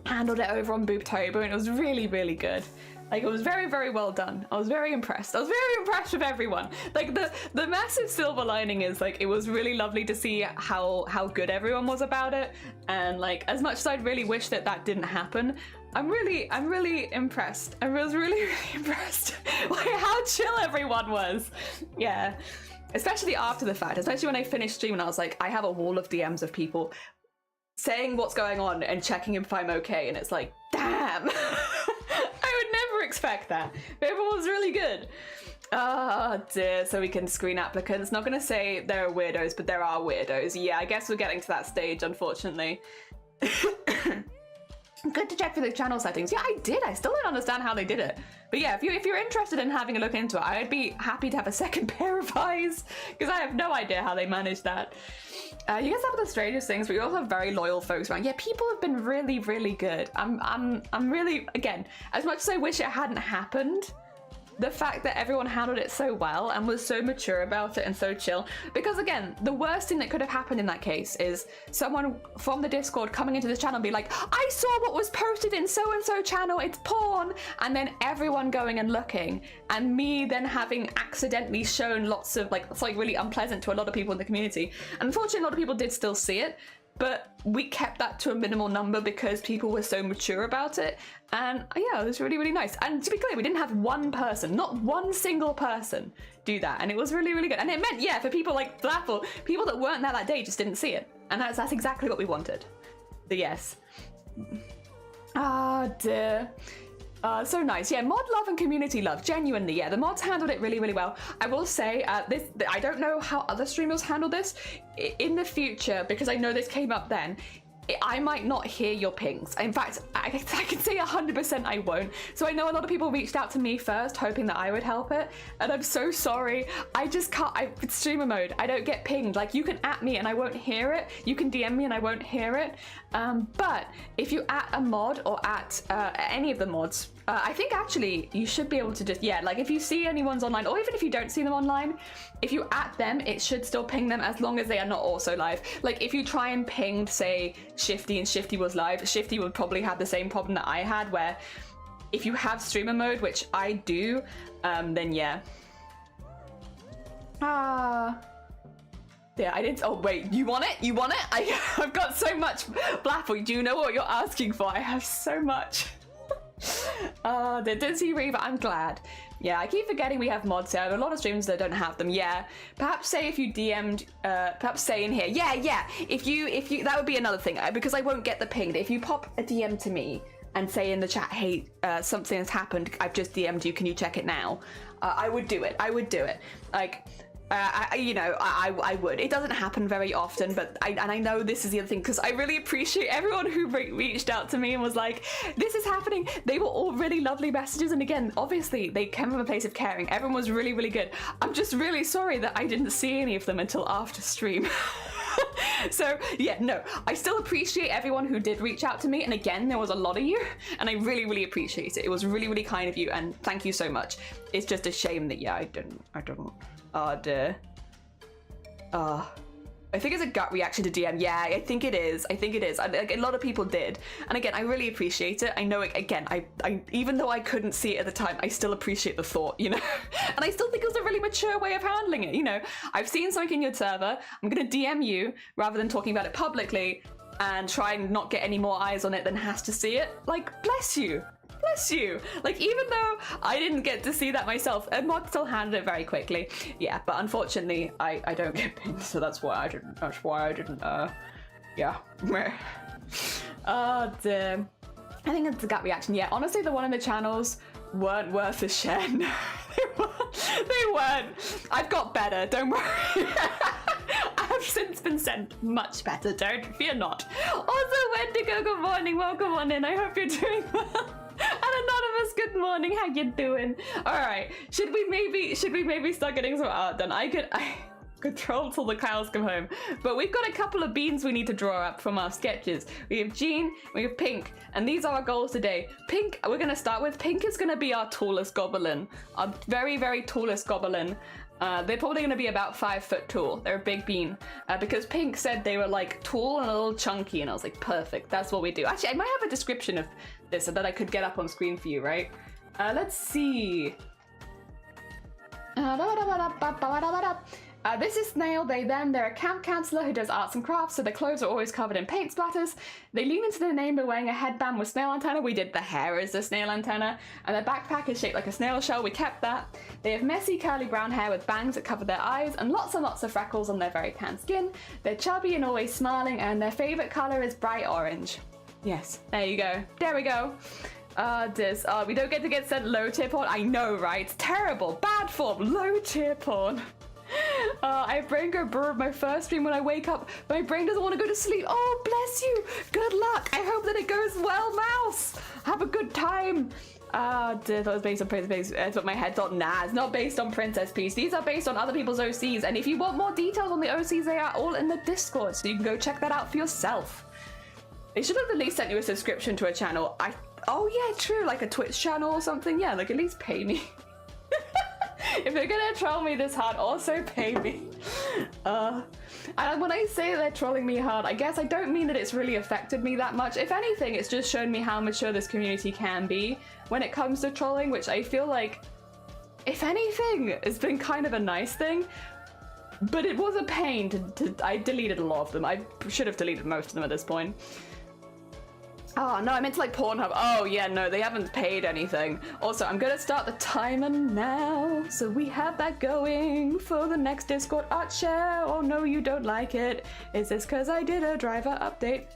handled it over on Boobtober, and it was really, really good. Like, it was very, very well done. I was very impressed. I was very impressed with everyone. Like, the massive silver lining is, like, it was really lovely to see how good everyone was about it. And, like, as much as I'd really wish that that didn't happen, I'm really impressed. I was really, really impressed by how chill everyone was. Yeah. Especially after the fact. Especially when I finished streaming, I was like, I have a wall of DMs of people saying what's going on and checking if I'm okay. And it's like, damn. I would never expect that. But everyone was really good. Oh dear, so we can screen applicants. Not gonna say there are weirdos, but there are weirdos. Yeah, I guess we're getting to that stage, unfortunately. Good to check for the channel settings. Yeah, I did. I still don't understand how they did it. But yeah, if you're interested in having a look into it, I'd be happy to have a second pair of eyes, because I have no idea how they managed that. You guys have the strangest things, but you also have very loyal folks around. Yeah, people have been really, really good. I'm really, again, as much as I wish it hadn't happened, the fact that everyone handled it so well and was so mature about it and so chill. Because again, the worst thing that could have happened in that case is someone from the Discord coming into this channel and be like, I saw what was posted in so-and-so channel, it's porn, and then everyone going and looking, and me then having accidentally shown lots of, like, it's like really unpleasant to a lot of people in the community. And unfortunately, a lot of people did still see it, but we kept that to a minimal number because people were so mature about it. And yeah, it was really, really nice. And to be clear, we didn't have one person, not one single person do that. And it was really, really good. And it meant, yeah, for people like Blackpool, people that weren't there that day just didn't see it. And that's exactly what we wanted. The yes. Ah, dear. So nice. Yeah, mod love and community love, genuinely. Yeah, the mods handled it really, really well. I will say, I don't know how other streamers handle this in the future, because I know this came up then. I might not hear your pings. In fact, I can say 100% I won't. So I know a lot of people reached out to me first, hoping that I would help it. And I'm so sorry. I just can't, it's streamer mode. I don't get pinged. Like, you can at me and I won't hear it. You can DM me and I won't hear it. But if you at a mod or at any of the mods, I think actually you should be able to just, yeah, like if you see anyone's online, or even if you don't see them online, if you at them, it should still ping them as long as they are not also live. Like if you try and ping, say, Shifty and Shifty was live, Shifty would probably have the same problem that I had, where if you have streamer mode, which I do, then yeah. Yeah, I didn't, oh wait, you want it? You want it? I've got so much Blapple, do you know what you're asking for? I have so much. The Dizzy Reaver, I'm glad. Yeah, I keep forgetting we have mods here. I have a lot of streamers that don't have them. Yeah, perhaps say if you DM'd, perhaps say in here. Yeah. If you, that would be another thing, because I won't get the ping. If you pop a DM to me and say in the chat, hey, something has happened, I've just DM'd you, can you check it now? I would do it. I would do it. Like, I would. It doesn't happen very often, but I know this is the other thing, because I really appreciate everyone who reached out to me and was like, this is happening. They were all really lovely messages, and again, obviously they came from a place of caring. Everyone was really, really good. I'm just really sorry that I didn't see any of them until after stream. So yeah, no, I still appreciate everyone who did reach out to me, and again, there was a lot of you, and I really, really appreciate it. It was really, really kind of you, and thank you so much. It's just a shame that, yeah, I don't, oh dear. I think it's a gut reaction to DM. Yeah, I think it is. Like, a lot of people did. And again, I really appreciate it. I know, again, I even though I couldn't see it at the time, I still appreciate the thought, you know? And I still think it was a really mature way of handling it, you know? I've seen something in your server. I'm going to DM you rather than talking about it publicly and try and not get any more eyes on it than has to see it. Like, bless you. Bless you. Like, even though I didn't get to see that myself, Mod still handled it very quickly. Yeah, but unfortunately, I don't get pinged, so that's why I didn't, yeah. Oh, dear. I think it's a gut reaction. Yeah, honestly, the one in the channels weren't worth a share. No, they weren't. I've got better, don't worry. I have since been sent much better, don't fear not. Also, Wendigo, good morning, welcome on in. I hope you're doing well. And Anonymous, good morning, how you doing? All right, should we maybe start getting some art done? I could troll till the cows come home, but we've got a couple of beans we need to draw up from our sketches. We have Jean, we have Pink, and these are our goals today. Pink, we're gonna start with, Pink is gonna be our tallest goblin, our very, very tallest goblin. They're probably going to be about 5 foot tall. They're a big bean. Because Pink said they were like tall and a little chunky, and I was like, perfect, that's what we do. Actually, I might have a description of this so that I could get up on screen for you, right? Let's see. This is Snail, they, them. They're a camp counselor who does arts and crafts, so their clothes are always covered in paint splatters. They lean into their name by wearing a headband with snail antenna. We did the hair as a snail antenna, and their backpack is shaped like a snail shell. We kept that. They have messy, curly brown hair with bangs that cover their eyes, and lots of freckles on their very tan skin. They're chubby and always smiling, and their favorite color is bright orange. Yes, there you go. There we go. We don't get to get sent low tier porn. I know, right? It's terrible. Bad form. Low tier porn. I have brain go brr my first stream when I wake up. My brain doesn't want to go to sleep. Oh, bless you. Good luck. I hope that it goes well, Mouse. Have a good time. I thought it was based on Princess Peace. But my head thought, nah, it's not based on Princess Peace. These are based on other people's OCs. And if you want more details on the OCs, they are all in the Discord. So you can go check that out for yourself. They should have at least sent you a subscription to a channel. Oh, yeah, true. Like a Twitch channel or something. Yeah, like at least pay me. If they're gonna troll me this hard, also pay me. And when I say they're trolling me hard, I guess I don't mean that it's really affected me that much. If anything, it's just shown me how mature this community can be when it comes to trolling, which I feel like, if anything, it's been kind of a nice thing. But it was a pain I deleted a lot of them. I should have deleted most of them at this point. Oh, no, I meant to like Pornhub. Oh, yeah, no, they haven't paid anything. Also, I'm gonna start the timer now. So we have that going for the next Discord art share. Oh, no, you don't like it. Is this because I did a driver update?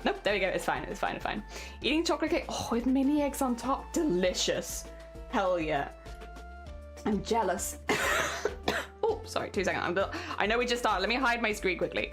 Nope, there we go. It's fine. It's fine. It's fine. Eating chocolate cake. Oh, with mini eggs on top. Delicious. Hell yeah. I'm jealous. Oh, sorry. 2 seconds. I know we just started. Let me hide my screen quickly.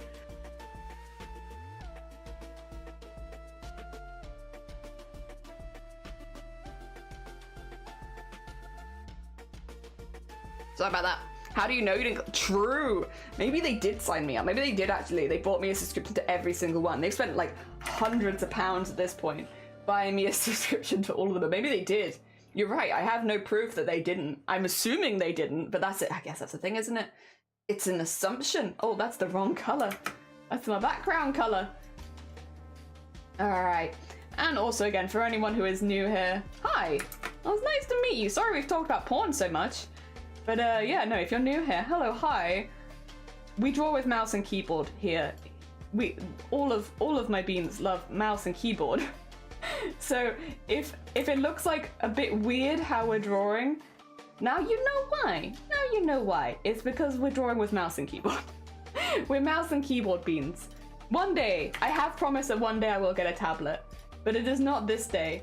Sorry about that. How do you know you didn't? True. Maybe they did sign me up. Maybe they did actually. They bought me a subscription to every single one. They've spent like hundreds of pounds at this point buying me a subscription to all of them. But maybe they did. You're right. I have no proof that they didn't. I'm assuming they didn't, but that's it. I guess that's the thing, isn't it? It's an assumption. Oh, that's the wrong color. That's my background color. All right. And also, again, for anyone who is new here, hi. Well, it's nice to meet you. Sorry we've talked about porn so much. But yeah, no, if you're new here, hello, hi. We draw with mouse and keyboard here. All of my beans love mouse and keyboard. So if it looks like a bit weird how we're drawing, now you know why. Now you know why. It's because we're drawing with mouse and keyboard. We're mouse and keyboard beans. One day, I have promised that one day I will get a tablet, but it is not this day.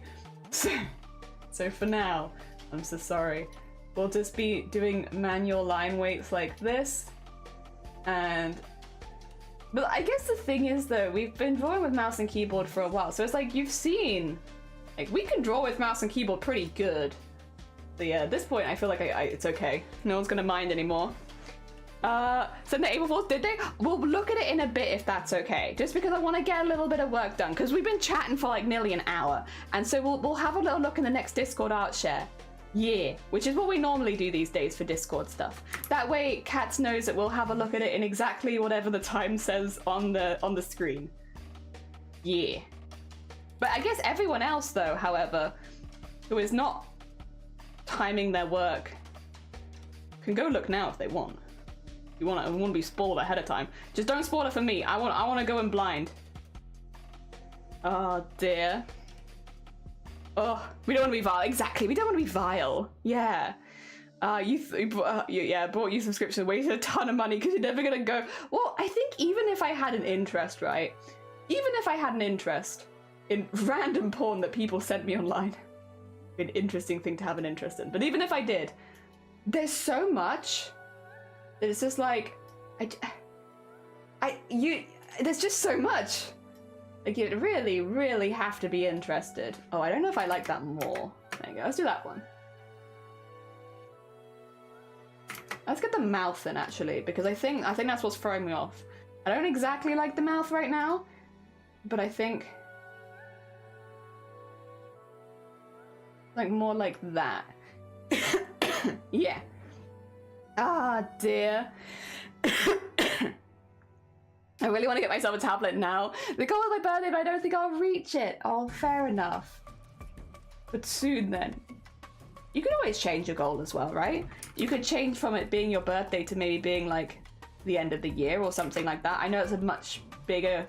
So for now, I'm so sorry. We'll just be doing manual line weights like this. But I guess the thing is though, we've been drawing with mouse and keyboard for a while. So it's like you've seen, like we can draw with mouse and keyboard pretty good. So yeah, at this point I feel like it's okay. No one's gonna mind anymore. Send the April Fools, did they? We'll look at it in a bit if that's okay. Just because I want to get a little bit of work done. Because we've been chatting for like nearly an hour. And so we'll have a little look in the next Discord art share. Yeah, which is what we normally do these days for Discord stuff. That way, Cats knows that we'll have a look at it in exactly whatever the time says on the screen. Yeah. But I guess everyone else, though, however, who is not timing their work, can go look now if they want. You want to be spoiled ahead of time. Just don't spoil it for me. I want to go in blind. Oh dear. Oh, we don't want to be vile. Exactly, we don't want to be vile. Yeah. Yeah, bought you subscription, wasted a ton of money because you're never gonna go. Well, I think even if I had an interest, right? Even if I had an interest in random porn that people sent me online, an interesting thing to have an interest in. But even if I did, there's so much. It's just like, there's just so much. Like, you really, really have to be interested. Oh, I don't know if I like that more. There you go, let's do that one. Let's get the mouth in, actually, because I think that's what's throwing me off. I don't exactly like the mouth right now, but I think, like, more like that. Yeah. Ah, dear. I really want to get myself a tablet now. The goal is my birthday, but I don't think I'll reach it. Oh, fair enough. But soon then. You can always change your goal as well, right? You could change from it being your birthday to maybe being like the end of the year or something like that. I know it's a much bigger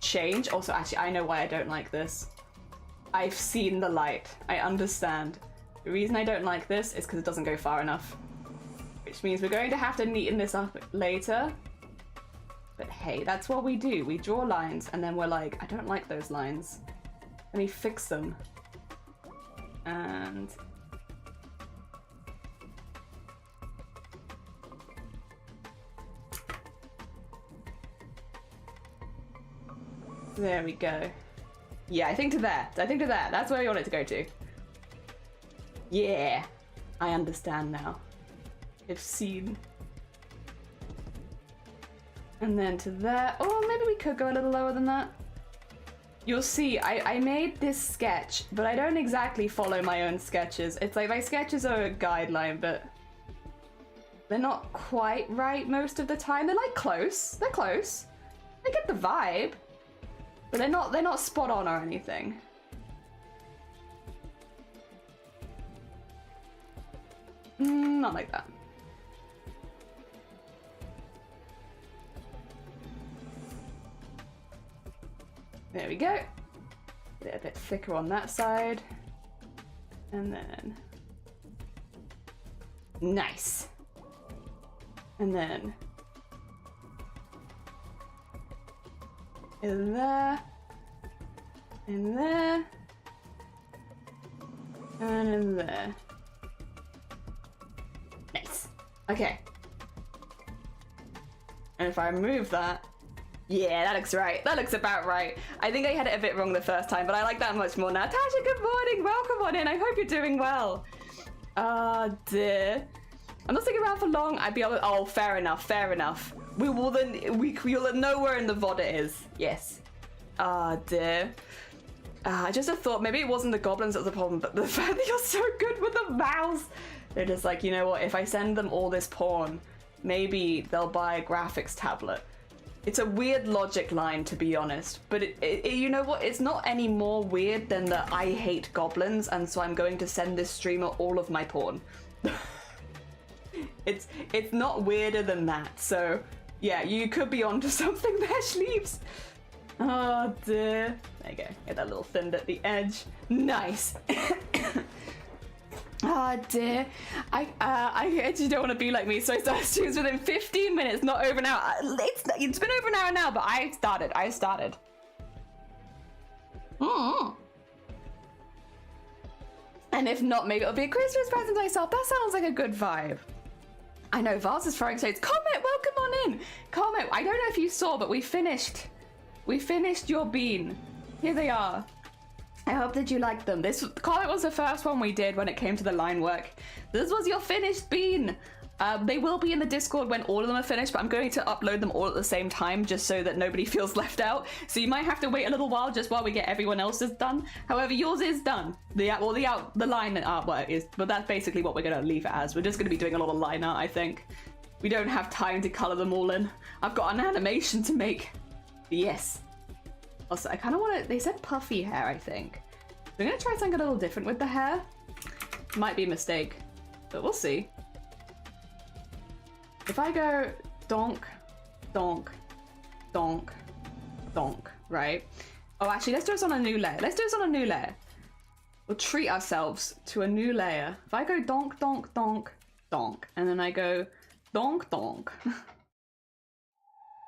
change. Also, actually, I know why I don't like this. I've seen the light. I understand. The reason I don't like this is because it doesn't go far enough. Which means we're going to have to neaten this up later. But hey, that's what we do. We draw lines and then we're like, I don't like those lines. Let me fix them. And there we go. Yeah, I think to there. That's where we want it to go to. Yeah, I understand now. I've seen. And then to there. Oh, maybe we could go a little lower than that. You'll see, I made this sketch, but I don't exactly follow my own sketches. It's like my sketches are a guideline, but they're not quite right most of the time. They're like close. They're close. I get the vibe, but they're not spot on or anything. Not like that. There we go. Get it a bit thicker on that side. And then... nice. And then... in there. In there. And in there. Nice. Okay. And if I remove that... yeah, that looks right. That looks about right. I think I had it a bit wrong the first time, but I like that much more now. Tasha, good morning. Welcome on in. I hope you're doing well. Ah, dear. I'm not sticking around for long. I'd be able to... oh, fair enough. Fair enough. We will then... you'll know where in the VOD it is. Yes. Ah, dear. I just have thought maybe it wasn't the goblins that was the problem, but the fact that you're so good with the mouse. They're just like, you know what? If I send them all this porn, maybe they'll buy a graphics tablet. It's a weird logic line, to be honest, but you know what? It's not any more weird than that I hate goblins, and so I'm going to send this streamer all of my porn. It's not weirder than that, so yeah, you could be onto something there, Sleeves. Oh dear. There you go. Get that little thinned at the edge. Nice. Oh dear. I actually don't want to be like me, so I started streams within 15 minutes, not over an hour. It's been over an hour now, but I started. And if not, maybe it'll be a Christmas present to myself. That sounds like a good vibe. I know, Vars is throwing shades. Comment, welcome on in. Comment, I don't know if you saw, but we finished your bean. Here they are. I hope that you liked them. This comment was the first one we did when it came to the line work. This was your finished bean. They will be in the Discord when all of them are finished, but I'm going to upload them all at the same time just so that nobody feels left out. So you might have to wait a little while just while we get everyone else's done. However, yours is done. The line artwork is, but that's basically what we're going to leave it as. We're just going to be doing a lot of line art, I think. We don't have time to color them all in. I've got an animation to make. Yes. Also, I kind of want to, they said puffy hair, I think. We're going to try something a little different with the hair. Might be a mistake, but we'll see. If I go donk, donk, donk, donk, right? Oh, actually, let's do this on a new layer. Let's do this on a new layer. We'll treat ourselves to a new layer. If I go donk, donk, donk, donk, and then I go donk, donk,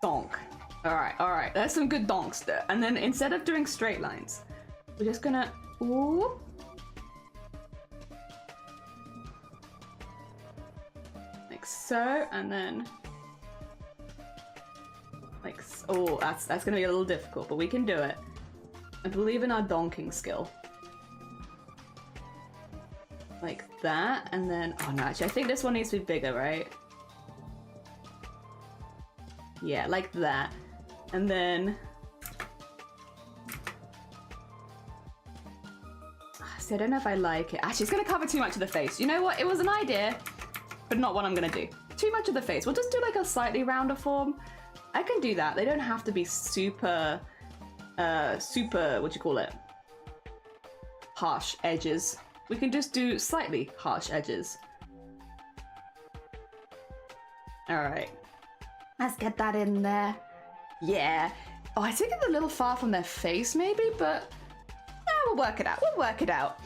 donk. All right. There's some good donks there. And then instead of doing straight lines, we're just gonna, ooh. Like so, and then like, oh, that's gonna be a little difficult, but we can do it. I believe in our donking skill. Like that, and then, oh no, actually, I think this one needs to be bigger, right? Yeah, like that. And then, see, I don't know if I like it. Actually, it's gonna cover too much of the face. You know what? It was an idea, but not what I'm gonna do. Too much of the face. We'll just do like a slightly rounder form. I can do that. They don't have to be super, what you call it? Harsh edges. We can just do slightly harsh edges. All right. Let's get that in there. Yeah. Oh, I think it's a little far from their face maybe, but we'll work it out. We'll work it out.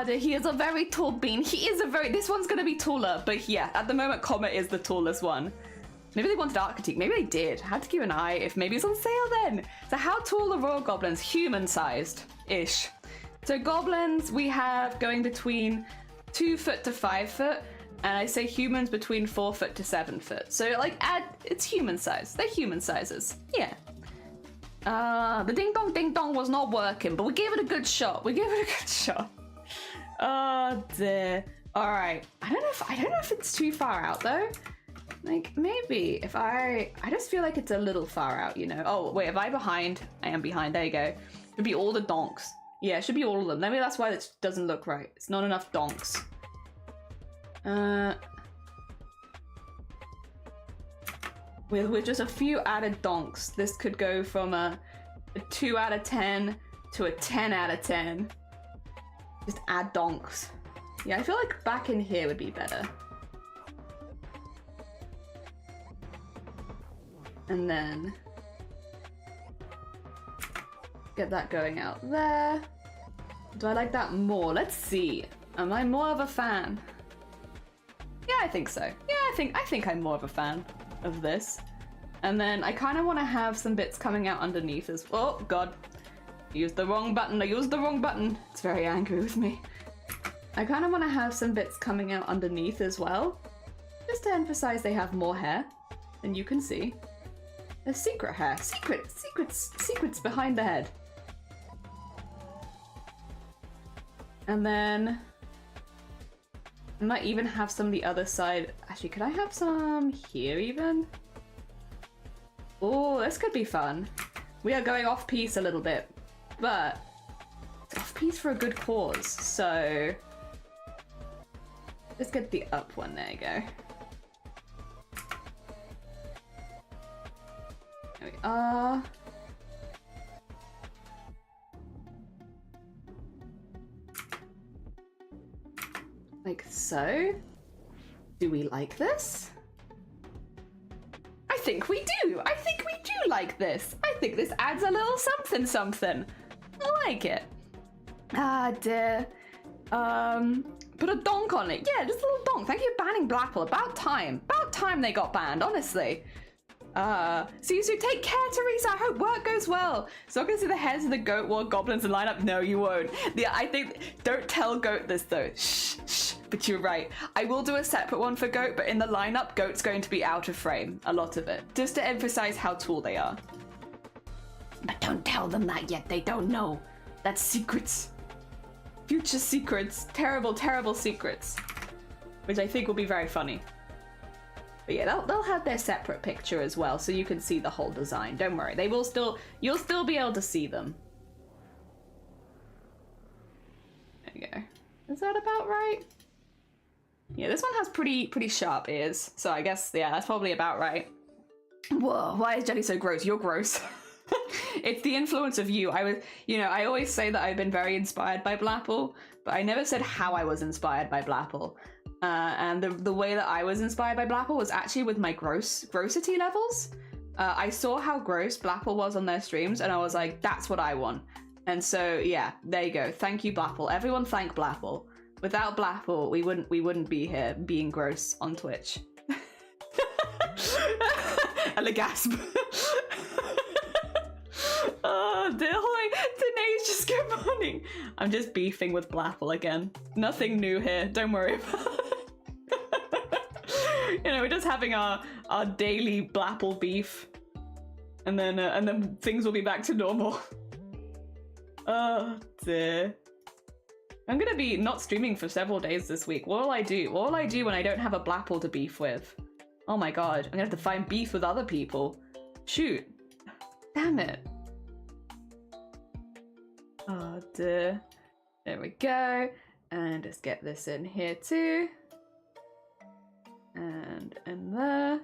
He is a very tall bean. He is a very, this one's gonna be taller, but yeah, at the moment Comet is the tallest one. Maybe they wanted Arctic. Maybe they did. I had to keep an eye if maybe it's on sale then. So how tall are royal goblins? Human-sized-ish. So goblins we have going between 2 foot to 5 foot, and I say humans between 4 foot to 7 foot. So like it's human size. They're human sizes. Yeah. The ding dong was not working, but we gave it a good shot. Oh dear. All right. I don't know if it's too far out though. Like maybe if I just feel like it's a little far out, you know. Oh wait, am I behind? I am behind. There you go. It'd be all the donks. Yeah, it should be all of them. Maybe that's why it doesn't look right. It's not enough donks. With just a few added donks, this could go from a 2 out of 10 to a 10 out of 10. Just add donks. Yeah, I feel like back in here would be better. And then get that going out there. Do I like that more? Let's see. Am I more of a fan? Yeah, I think so. Yeah, I think I'm more of a fan of this. And then I kind of want to have some bits coming out underneath as well. Oh god. I used the wrong button. It's very angry with me. I kind of want to have some bits coming out underneath as well. Just to emphasize they have more hair than you can see. There's secret hair. Secrets behind the head. And then I might even have some the other side. Actually, could I have some here even? Oh, this could be fun. We are going off piece a little bit, but it's off piece for a good cause. So let's get the up one. There you go. There we are. Like so. Do we like this? I think we do. I think we do like this. I think this adds a little something. I like it. Ah, dear. Put a donk on it. Yeah, just a little donk. Thank you for banning Blackpool. About time. About time they got banned, honestly. See you soon. Take care, Teresa. I hope work goes well. So I'm gonna see the heads of the goat war goblins in lineup. No, you won't. Yeah, I think don't tell goat this though. Shh. But you're right. I will do a separate one for goat, but in the lineup, goat's going to be out of frame. A lot of it, just to emphasize how tall they are. But don't tell them that yet. They don't know. That's secrets. Future secrets. Terrible, terrible secrets. Which I think will be very funny. But yeah, they'll have their separate picture as well, so you can see the whole design. Don't worry, they will still, you'll still be able to see them. There you go. Is that about right? Yeah, this one has pretty sharp ears, so I guess, yeah, that's probably about right. Whoa, why is Jelly so gross? You're gross. It's the influence of you. I always say that I've been very inspired by Blapple, but I never said how I was inspired by Blapple. And the way that I was inspired by Blapple was actually with my grossity levels. I saw how gross Blapple was on their streams, and I was like, that's what I want. And so, yeah, there you go. Thank you, Blapple. Everyone thank Blapple. Without Blapple, we wouldn't be here being gross on Twitch. And a gasp. Oh, Danae's just good morning. I'm just beefing with Blapple again. Nothing new here. Don't worry about it. You know, we're just having our daily Blapple beef, and then things will be back to normal. Oh dear. I'm gonna be not streaming for several days this week. What will I do? What will I do when I don't have a Blapple to beef with? Oh my god, I'm gonna have to find beef with other people. Shoot. Damn it. Oh dear. There we go. And just get this in here too. And in there.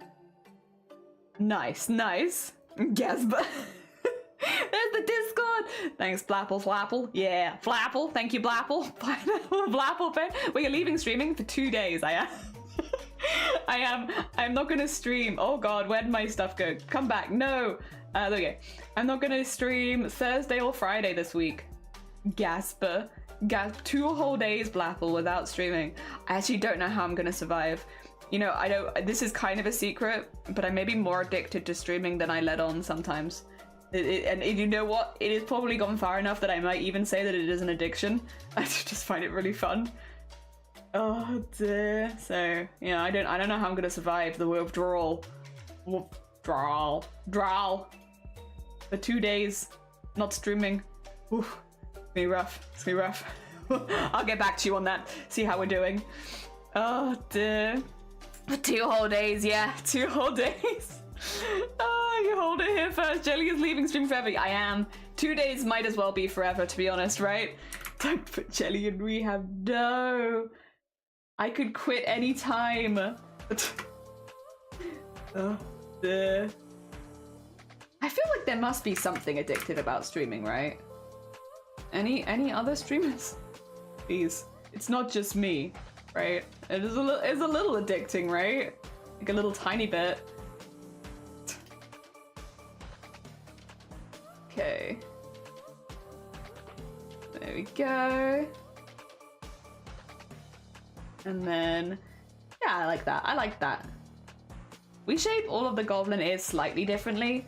Nice, nice. Gasp. There's the Discord. Thanks, Blapple, Flapple. Yeah, Flapple. Thank you, Blapple. Blapple, Ben. Well, you're leaving streaming for 2 days. I am. I'm not gonna stream. Oh God, where'd my stuff go? Come back. No. There we go. I'm not gonna stream Thursday or Friday this week. Gasper. 2 whole days, Blapple, without streaming. I actually don't know how I'm gonna survive. You know, I don't. This is kind of a secret, but I may be more addicted to streaming than I let on sometimes. And you know what? It has probably gone far enough that I might even say that it is an addiction. I just find it really fun. Oh dear. So yeah, I don't know how I'm gonna survive the withdrawal. Withdrawal. For 2 days, not streaming. Oof. It's gonna be rough. It's gonna be rough. I'll get back to you on that. See how we're doing. Oh dear. 2 whole days, yeah. 2 whole days. Oh, you hold it here first. Jelly is leaving stream forever. I am. 2 days might as well be forever, to be honest, right? Don't put Jelly in rehab. No. I could quit any time. Oh, dear. I feel like there must be something addictive about streaming, right? Any other streamers? Please. It's not just me, right? It's a little addicting, right? Like a little tiny bit. Okay. There we go. And then, yeah, I like that. I like that. We shape all of the goblin ears slightly differently,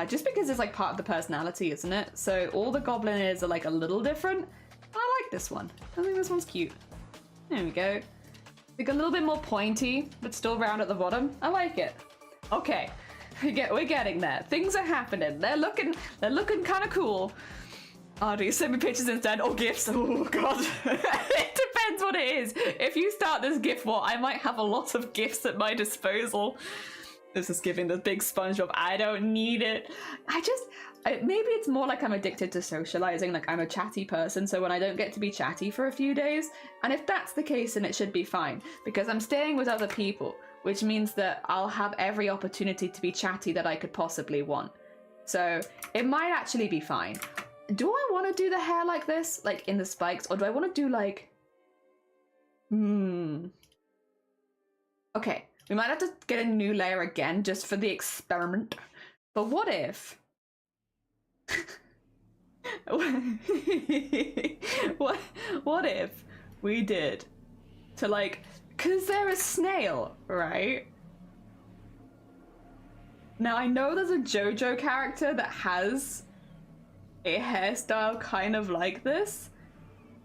just because it's like part of the personality, isn't it? So all the goblin ears are like a little different. I like this one. I think this one's cute. There we go. Like a little bit more pointy, but still round at the bottom. I like it. Okay. We're getting there. Things are happening. They're looking kind of cool. Arty, send me pictures instead or gifts. Oh god. It depends what it is. If you start this gift war, I might have a lot of gifts at my disposal. This is giving the big SpongeBob. I don't need it. Maybe it's more like I'm addicted to socializing. Like I'm a chatty person, so when I don't get to be chatty for a few days, and if that's the case, then it should be fine because I'm staying with other people, which means that I'll have every opportunity to be chatty that I could possibly want. So it might actually be fine. Do I want to do the hair like this, like in the spikes, or do I want to do like... Okay, we might have to get a new layer again just for the experiment. But what if... what if we did to like... Because they're a snail, right? Now I know there's a JoJo character that has a hairstyle kind of like this,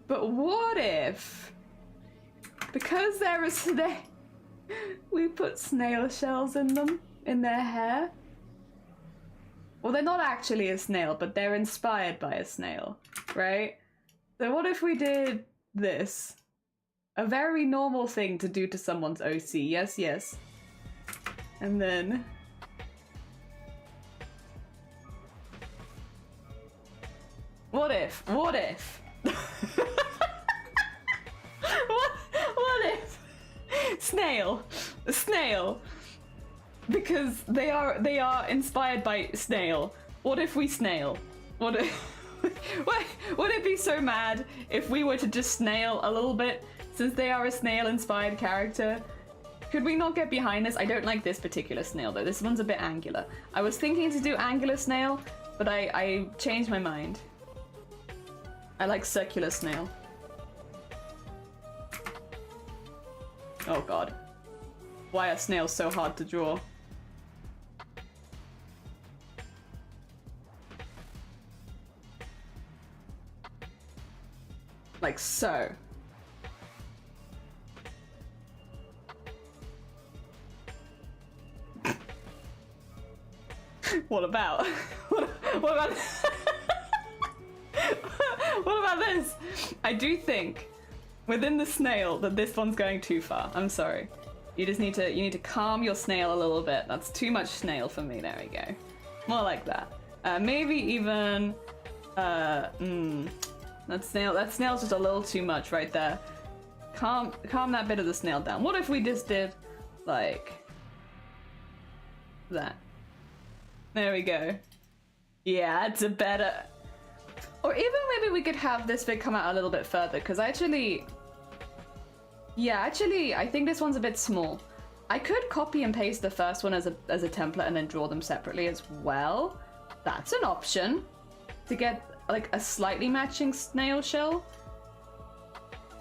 but what if, because they're a snail, we put snail shells in them, in their hair? Well, they're not actually a snail, but they're inspired by a snail, right? So what if we did this? A very normal thing to do to someone's OC, yes, yes. And then... What if? What if? Snail. Snail. Because they are inspired by snail. What if we snail? What if... Would it be so mad if we were to just snail a little bit, since they are a snail-inspired character? Could we not get behind this? I don't like this particular snail, though. This one's a bit angular. I was thinking to do angular snail, but I changed my mind. I like circular snail. Oh god. Why are snails so hard to draw? Like so. What about? What about? What about this? I do think within the snail that this one's going too far. I'm sorry. You need to calm your snail a little bit. That's too much snail for me. There we go. More like that. Maybe even that snail's just a little too much right there. Calm that bit of the snail down. What if we just did like that? There we go. Yeah, it's a better... Or even maybe we could have this bit come out a little bit further, because actually, I think this one's a bit small. I could copy and paste the first one as a template and then draw them separately as well. That's an option to get like a slightly matching snail shell.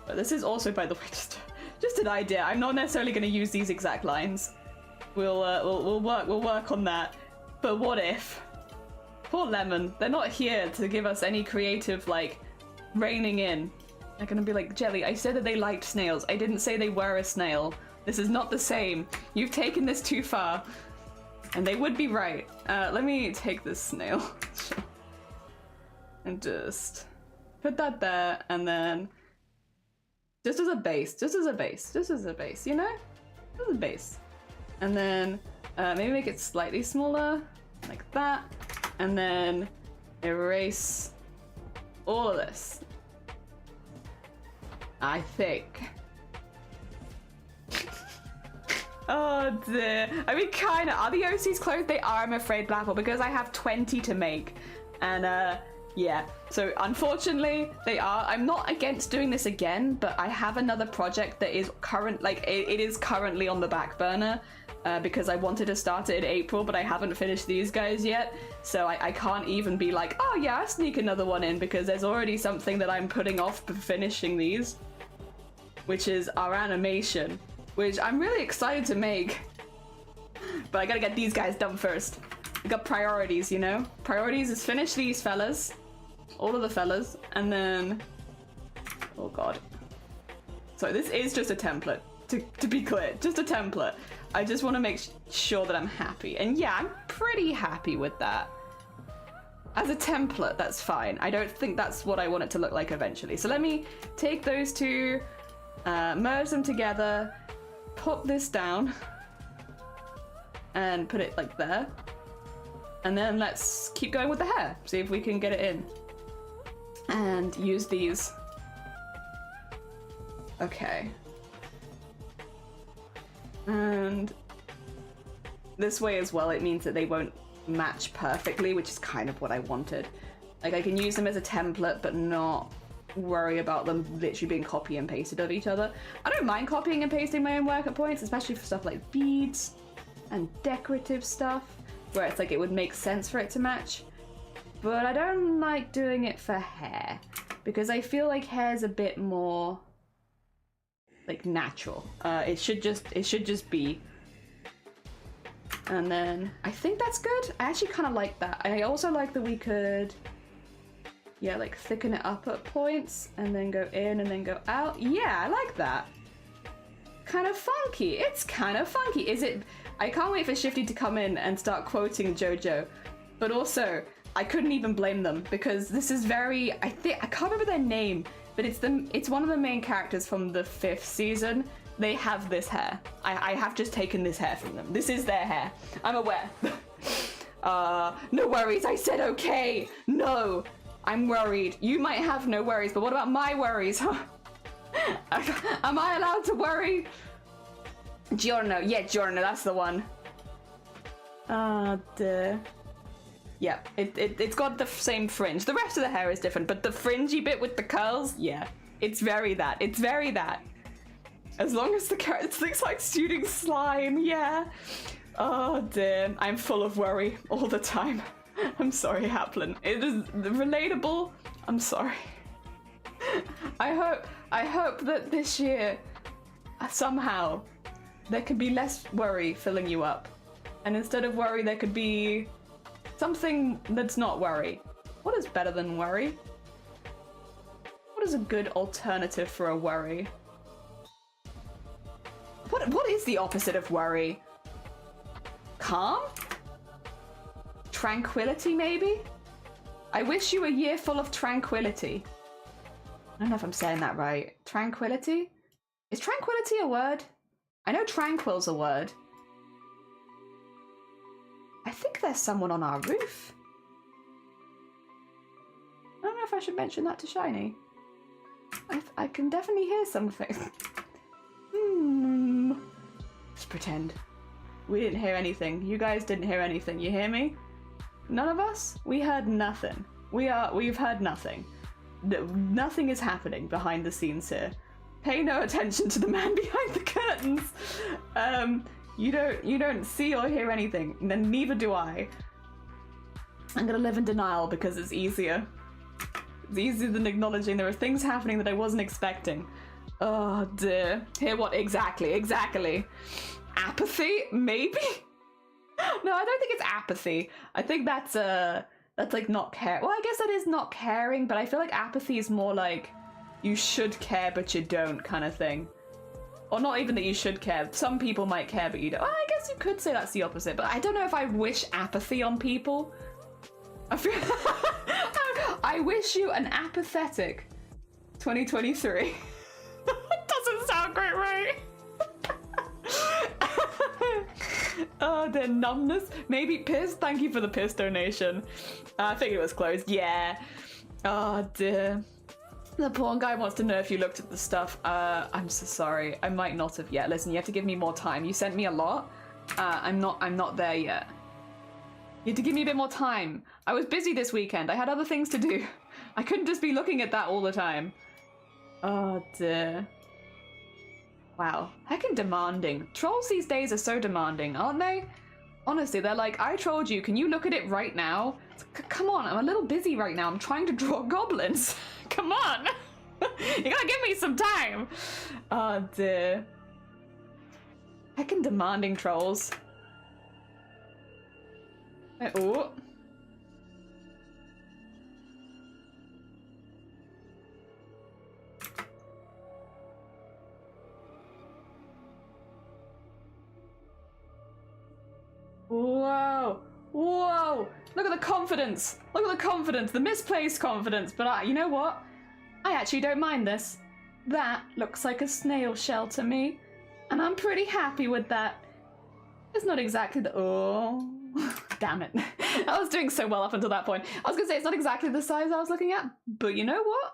But this is also, by the way, just an idea. I'm not necessarily going to use these exact lines. We'll work on that. But what if? Poor Lemon. They're not here to give us any creative, like, reining in. They're gonna be like, Jelly, I said that they liked snails. I didn't say they were a snail. This is not the same. You've taken this too far. And they would be right. Let me take this snail. And just put that there, and then just as a base, you know? Just a base. And then maybe make it slightly smaller, like that. And then erase all of this. I think. Oh dear. I mean, kinda. Are the OCs closed? They are, I'm afraid, Blapple, because I have 20 to make. And yeah. So unfortunately, they are. I'm not against doing this again, but I have another project that is it is currently on the back burner. Because I wanted to start it in April, but I haven't finished these guys yet. So I can't even be like, oh yeah, I'll sneak another one in, because there's already something that I'm putting off finishing these. Which is our animation, which I'm really excited to make. But I gotta get these guys done first. We got priorities, you know? Priorities is finish these fellas. All of the fellas. And then... Oh god. So this is just a template. To be clear, just a template. I just want to make sure that I'm happy. And yeah, I'm pretty happy with that. As a template, that's fine. I don't think that's what I want it to look like eventually. So let me take those two, merge them together, pop this down, and put it like there. And then let's keep going with the hair. See if we can get it in. And use these. Okay. And this way as well, it means that they won't match perfectly, which is kind of what I wanted. Like, I can use them as a template, but not worry about them literally being copy and pasted of each other. I don't mind copying and pasting my own work at points, especially for stuff like beads and decorative stuff, where it's like it would make sense for it to match. But I don't like doing it for hair, because I feel like hair's a bit more... like natural. It should just be. And then I think that's good. I actually kind of like that. I also like that we could, yeah, like thicken it up at points and then go in and then go out. Yeah, I like that. Kind of funky. It's kind of funky. Is it? I can't wait for Shifty to come in and start quoting JoJo. But also, I couldn't even blame them, because this is very, I can't remember their name, but it's one of the main characters from the 5th season, they have this hair. I have just taken this hair from them. This is their hair. I'm aware. No worries, I said okay. No, I'm worried. You might have no worries, but what about my worries? Am I allowed to worry? Giorno, yeah, Giorno, that's the one. Yeah, it's got the same fringe. The rest of the hair is different, but the fringy bit with the curls, yeah. It's very that. It's very that. As long as the carrot looks like shooting slime, yeah. Oh dear, I'm full of worry all the time. I'm sorry, Haplin. It is relatable. I'm sorry. I hope that this year, somehow, there could be less worry filling you up. And instead of worry, there could be something that's not worry. What is better than worry? What is a good alternative for a worry? What is the opposite of worry? Calm? Tranquility, maybe? I wish you a year full of tranquility. I don't know if I'm saying that right. Tranquility? Is tranquility a word? I know tranquil's a word. I think there's someone on our roof. I don't know if I should mention that to Shiny. I can definitely hear something. Just pretend. We didn't hear anything. You guys didn't hear anything. You hear me? None of us? We heard nothing. We've heard nothing. Nothing is happening behind the scenes here. Pay no attention to the man behind the curtains. You don't see or hear anything. Then neither do I. I'm gonna live in denial because it's easier. It's easier than acknowledging there are things happening that I wasn't expecting. Oh dear. Hear what exactly? Apathy? Maybe? No, I don't think it's apathy. I think that's like not care. Well, I guess that is not caring, but I feel like apathy is more like you should care but you don't kind of thing. Or not even that you should care. Some people might care but you don't. Well, I guess you could say that's the opposite, but I don't know if I wish apathy on people. I feel I wish you an apathetic 2023. Doesn't sound great, right? Oh, the numbness. Maybe piss. Thank you for the piss donation. I think it was closed. Yeah. Oh dear. The porn guy wants to know if you looked at the stuff. I'm so sorry. I might not have yet. Listen, you have to give me more time. You sent me a lot. I'm not there yet. You have to give me a bit more time. I was busy this weekend. I had other things to do. I couldn't just be looking at that all the time. Oh dear. Wow. Heckin' demanding. Trolls these days are so demanding, aren't they? Honestly, they're like, I trolled you. Can you look at it right now? Come on, I'm a little busy right now. I'm trying to draw goblins. Come on. You gotta give me some time. Oh dear. Heckin' demanding trolls. Oh. Whoa. Whoa. Look at the confidence. Look at the confidence. The misplaced confidence. But you know what? I actually don't mind this. That looks like a snail shell to me. And I'm pretty happy with that. It's not exactly the... Oh. Damn it. I was doing so well up until that point. I was going to say it's not exactly the size I was looking at. But you know what?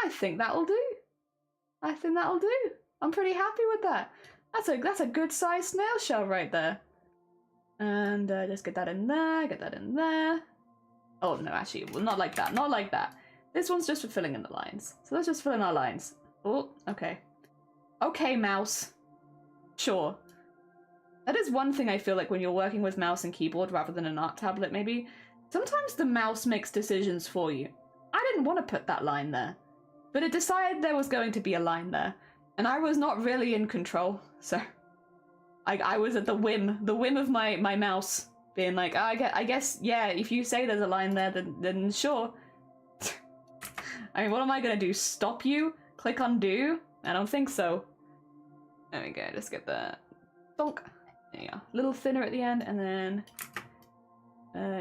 I think that'll do. I think that'll do. I'm pretty happy with that. That's a good size snail shell right there. And just get that in there, get that in there. Oh no, actually, well, not like that, not like that. This one's just for filling in the lines. So let's just fill in our lines. Oh, okay. Okay, mouse. Sure. That is one thing I feel like when you're working with mouse and keyboard rather than an art tablet, maybe. Sometimes the mouse makes decisions for you. I didn't want to put that line there, but it decided there was going to be a line there. And I was not really in control, so... I was at the whim of my mouse being like, oh, I guess, yeah, if you say there's a line there, then sure. I mean, what am I gonna do? Stop you? Click undo? I don't think so. There we go, just get the donk. There you go. A little thinner at the end, and then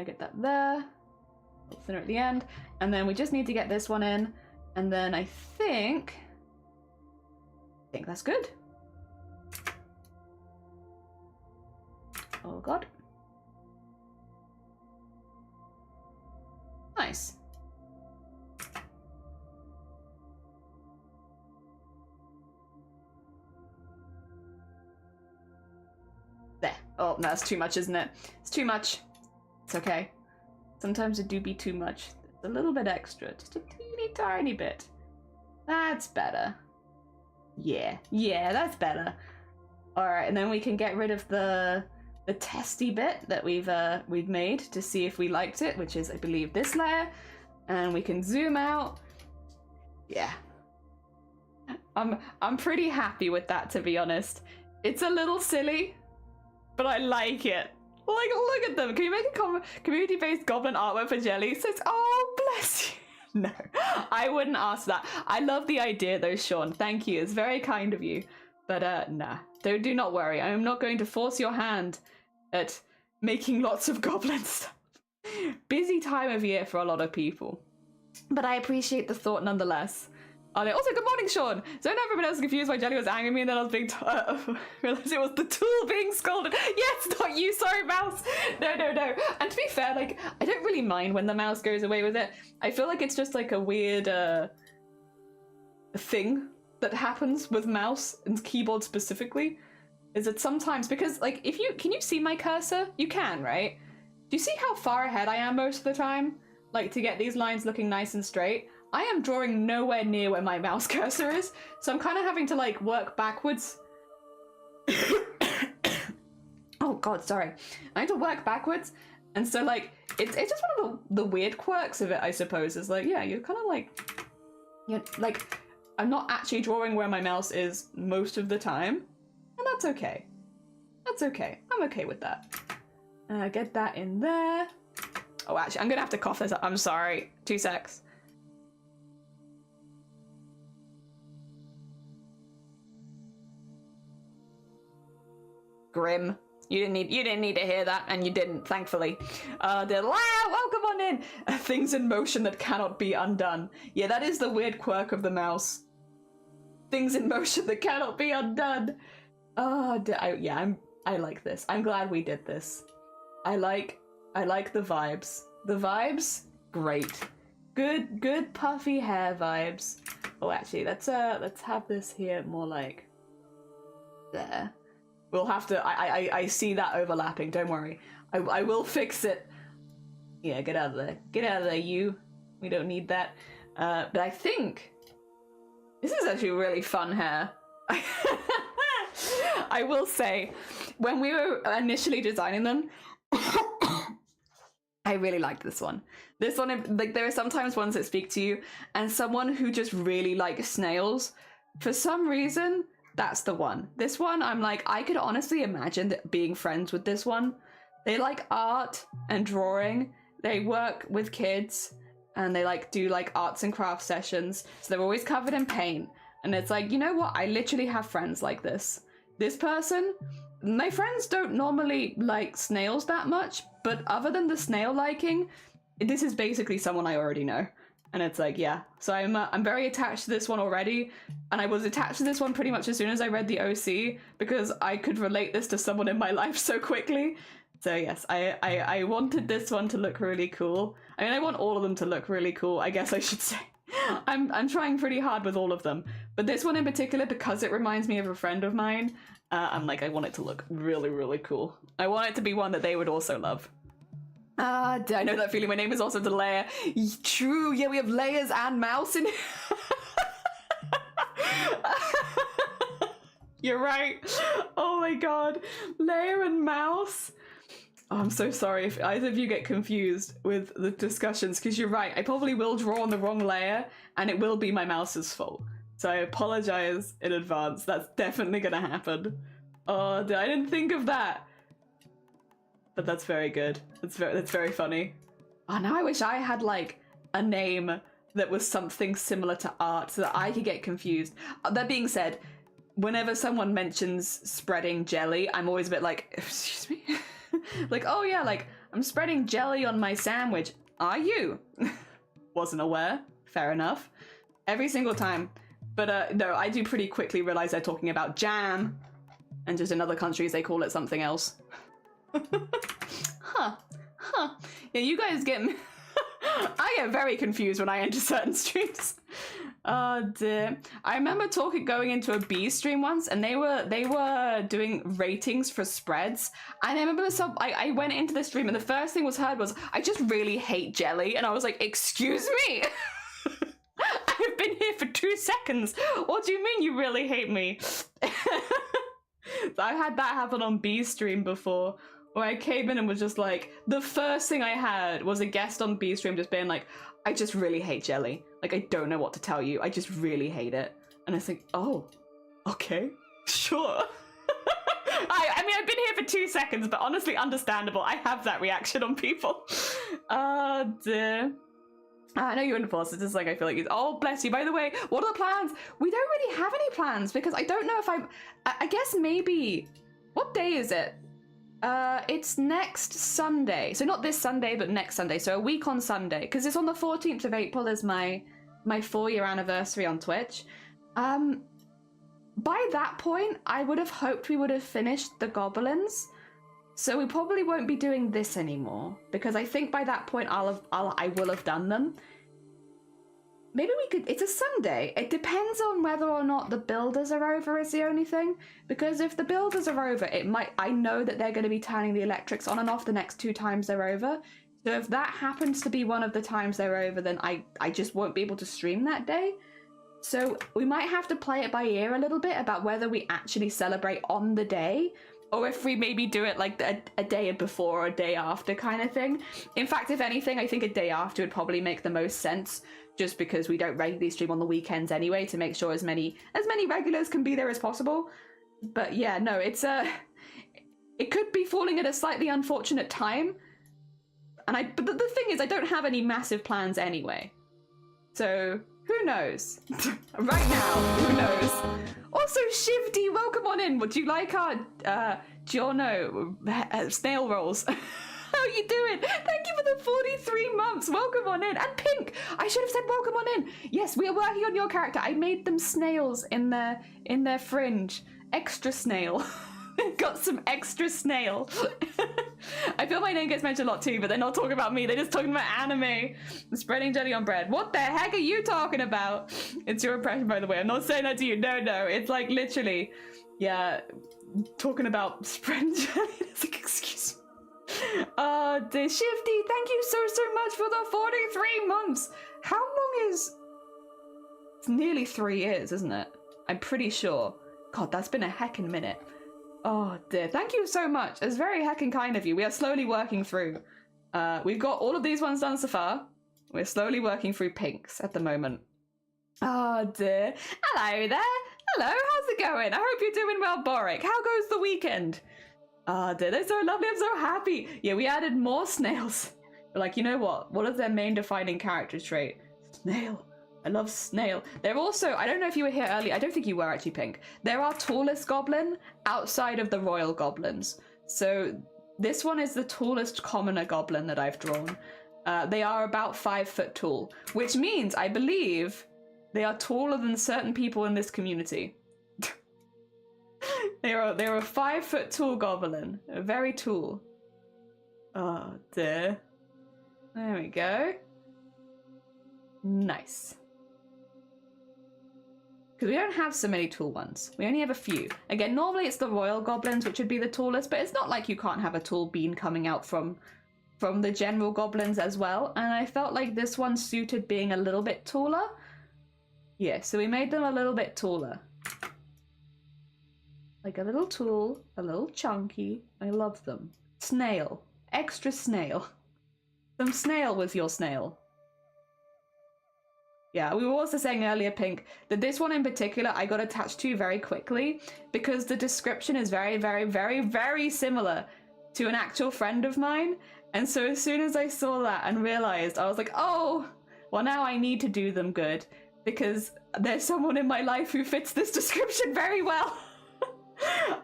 get that there. A little thinner at the end. And then we just need to get this one in. And then I think that's good. Oh god. Nice. There. Oh, no, that's too much, isn't it? It's too much. It's okay. Sometimes it do be too much. It's a little bit extra. Just a teeny tiny bit. That's better. Yeah. Yeah, that's better. Alright, and then we can get rid of the testy bit that we've made to see if we liked it, which is, I believe, this layer. And we can zoom out. Yeah. I'm pretty happy with that, to be honest. It's a little silly, but I like it. Like, look at them. Can you make a community-based goblin artwork for Jelly? It says, oh, bless you. No, I wouldn't ask that. I love the idea, though, Sean. Thank you. It's very kind of you. But, nah. Do not worry. I am not going to force your hand at making lots of goblin stuff. Busy time of year for a lot of people. But I appreciate the thought nonetheless. Also, good morning, Sean. So now everyone else was confused why Jelly was angry at me and then I was being realized it was the tool being scolded. Yes, not you, sorry, mouse. No. And to be fair, like, I don't really mind when the mouse goes away with it. I feel like it's just like a weird thing that happens with mouse and keyboard specifically. Is that sometimes, because like, can you see my cursor? You can, right? Do you see how far ahead I am most of the time? Like, to get these lines looking nice and straight? I am drawing nowhere near where my mouse cursor is, so I'm kind of having to, like, work backwards. Oh god, sorry. I have to work backwards, and so, like, it's just one of the weird quirks of it, I suppose, is like, yeah, you're kind of like, I'm not actually drawing where my mouse is most of the time, and that's okay. That's okay. I'm okay with that. Get that in there. Oh, actually, I'm gonna have to cough this up. I'm sorry. 2 secs. Grim. You didn't need to hear that, and you didn't, thankfully. Welcome on in! Things in motion that cannot be undone. Yeah, that is the weird quirk of the mouse. Things in motion that cannot be undone. I like this. I'm glad we did this. I like the vibes. The vibes, great. Good puffy hair vibes. Oh, actually, let's have this here more like there. We'll have to. I see that overlapping. Don't worry. I will fix it. Yeah, get out of there. Get out of there, you. We don't need that. But I think this is actually really fun hair. I will say, when we were initially designing them, I really liked this one. This one, like, there are sometimes ones that speak to you, and someone who just really likes snails, for some reason, that's the one. This one, I'm like, I could honestly imagine being friends with this one. They like art and drawing. They work with kids, and they like do like arts and crafts sessions. So they're always covered in paint. And it's like, you know what? I literally have friends like this. This person, my friends don't normally like snails that much, but other than the snail liking, this is basically someone I already know. And it's like, yeah. So I'm very attached to this one already, and I was attached to this one pretty much as soon as I read the OC, because I could relate this to someone in my life so quickly. So yes, I wanted this one to look really cool. I mean, I want all of them to look really cool, I guess I should say. I'm trying pretty hard with all of them, but this one in particular, because it reminds me of a friend of mine, I'm like, I want it to look really, really cool. I want it to be one that they would also love. I know that feeling. My name is also the layer. True, yeah, we have layers and mouse in You're right. Oh my god. Layer and mouse. Oh, I'm so sorry if either of you get confused with the discussions, because you're right. I probably will draw on the wrong layer, and it will be my mouse's fault. So I apologize in advance. That's definitely gonna happen. Oh, I didn't think of that. But that's very good. That's very funny. Oh, now I wish I had like a name that was something similar to art so that I could get confused. That being said, whenever someone mentions spreading jelly, I'm always a bit like, excuse me? Like, oh yeah, like, I'm spreading jelly on my sandwich. Are you? Wasn't aware. Fair enough. Every single time. But no, I do pretty quickly realize they're talking about jam. And just in other countries they call it something else. Huh. Yeah, you guys get me. I get very confused when I enter certain streams. Oh dear. I remember going into a B stream once, and they were doing ratings for spreads. And I remember I went into the stream, and the first thing was heard was, "I just really hate jelly," and I was like, "Excuse me." I've been here for 2 seconds. What do you mean you really hate me? I had that happen on B stream before, where I came in and was just like, the first thing I had was a guest on B stream just being like, "I just really hate jelly. Like, I don't know what to tell you. I just really hate it." And it's like, oh, okay, sure. I mean, I've been here for 2 seconds, but honestly, understandable. I have that reaction on people. Oh dear. I know you're in force. It's just like, I feel like oh, bless you. By the way, what are the plans? We don't really have any plans because I don't know if I guess maybe, what day is it? It's next Sunday. So not this Sunday, but next Sunday. So a week on Sunday, because it's on the 14th of April is my 4-year anniversary on Twitch. By that point, I would have hoped we would have finished the Goblins. So we probably won't be doing this anymore, because I think by that point I will have done them. Maybe we could, it's a Sunday. It depends on whether or not the builders are over is the only thing. Because if the builders are over, I know that they're going to be turning the electrics on and off the next 2 times they're over. So if that happens to be one of the times they're over, then I just won't be able to stream that day. So we might have to play it by ear a little bit about whether we actually celebrate on the day, or if we maybe do it like a day before or a day after kind of thing. In fact, if anything, I think a day after would probably make the most sense, just because we don't regularly stream on the weekends anyway, to make sure as many regulars can be there as possible. But yeah, no, it could be falling at a slightly unfortunate time. But the thing is, I don't have any massive plans anyway. So who knows? Right now, who knows? Also, Shivdi, welcome on in. Would you like our Giorno snail rolls? How you doing? Thank you for the 43 months. Welcome on in. And Pink, I should have said welcome on in. Yes, we are working on your character. I made them snails in their fringe. Extra snail. Got some extra snail. I feel my name gets mentioned a lot too, but they're not talking about me. They're just talking about anime. Spreading jelly on bread. What the heck are you talking about? It's your impression, by the way. I'm not saying that to you. No. It's like literally, yeah, talking about spreading jelly. It's like, excuse me. Dear Shifty, thank you so much for the 43 months. How long is... It's nearly 3 years, isn't it? I'm pretty sure. God, that's been a heckin' minute. Oh dear, thank you so much. It's very heckin' kind of you. We are slowly working through. We've got all of these ones done so far. We're slowly working through pinks at the moment. Oh dear. Hello there. Hello, how's it going? I hope you're doing well, Boric. How goes the weekend? Oh dear, they're so lovely. I'm so happy. Yeah, we added more snails. We're like, you know what? What is their main defining character trait? Snail. I love snail. They're also, I don't know if you were here earlier. I don't think you were actually, Pink. They're our tallest goblin outside of the royal goblins. So this one is the tallest commoner goblin that I've drawn. They are about 5 foot tall, which means I believe they are taller than certain people in this community. They're a 5 foot tall goblin. Very tall. Oh dear. There we go. Nice. Because we don't have so many tall ones. We only have a few. Again, normally it's the royal goblins which would be the tallest, but it's not like you can't have a tall bean coming out from the general goblins as well. And I felt like this one suited being a little bit taller. Yeah, so we made them a little bit taller. Like a little tall, a little chunky. I love them. Snail. Extra snail. Some snail with your snail. Yeah, we were also saying earlier, Pink, that this one in particular I got attached to very quickly because the description is very, very, very, very similar to an actual friend of mine. And so as soon as I saw that and realized, I was like, oh, well now I need to do them good because there's someone in my life who fits this description very well.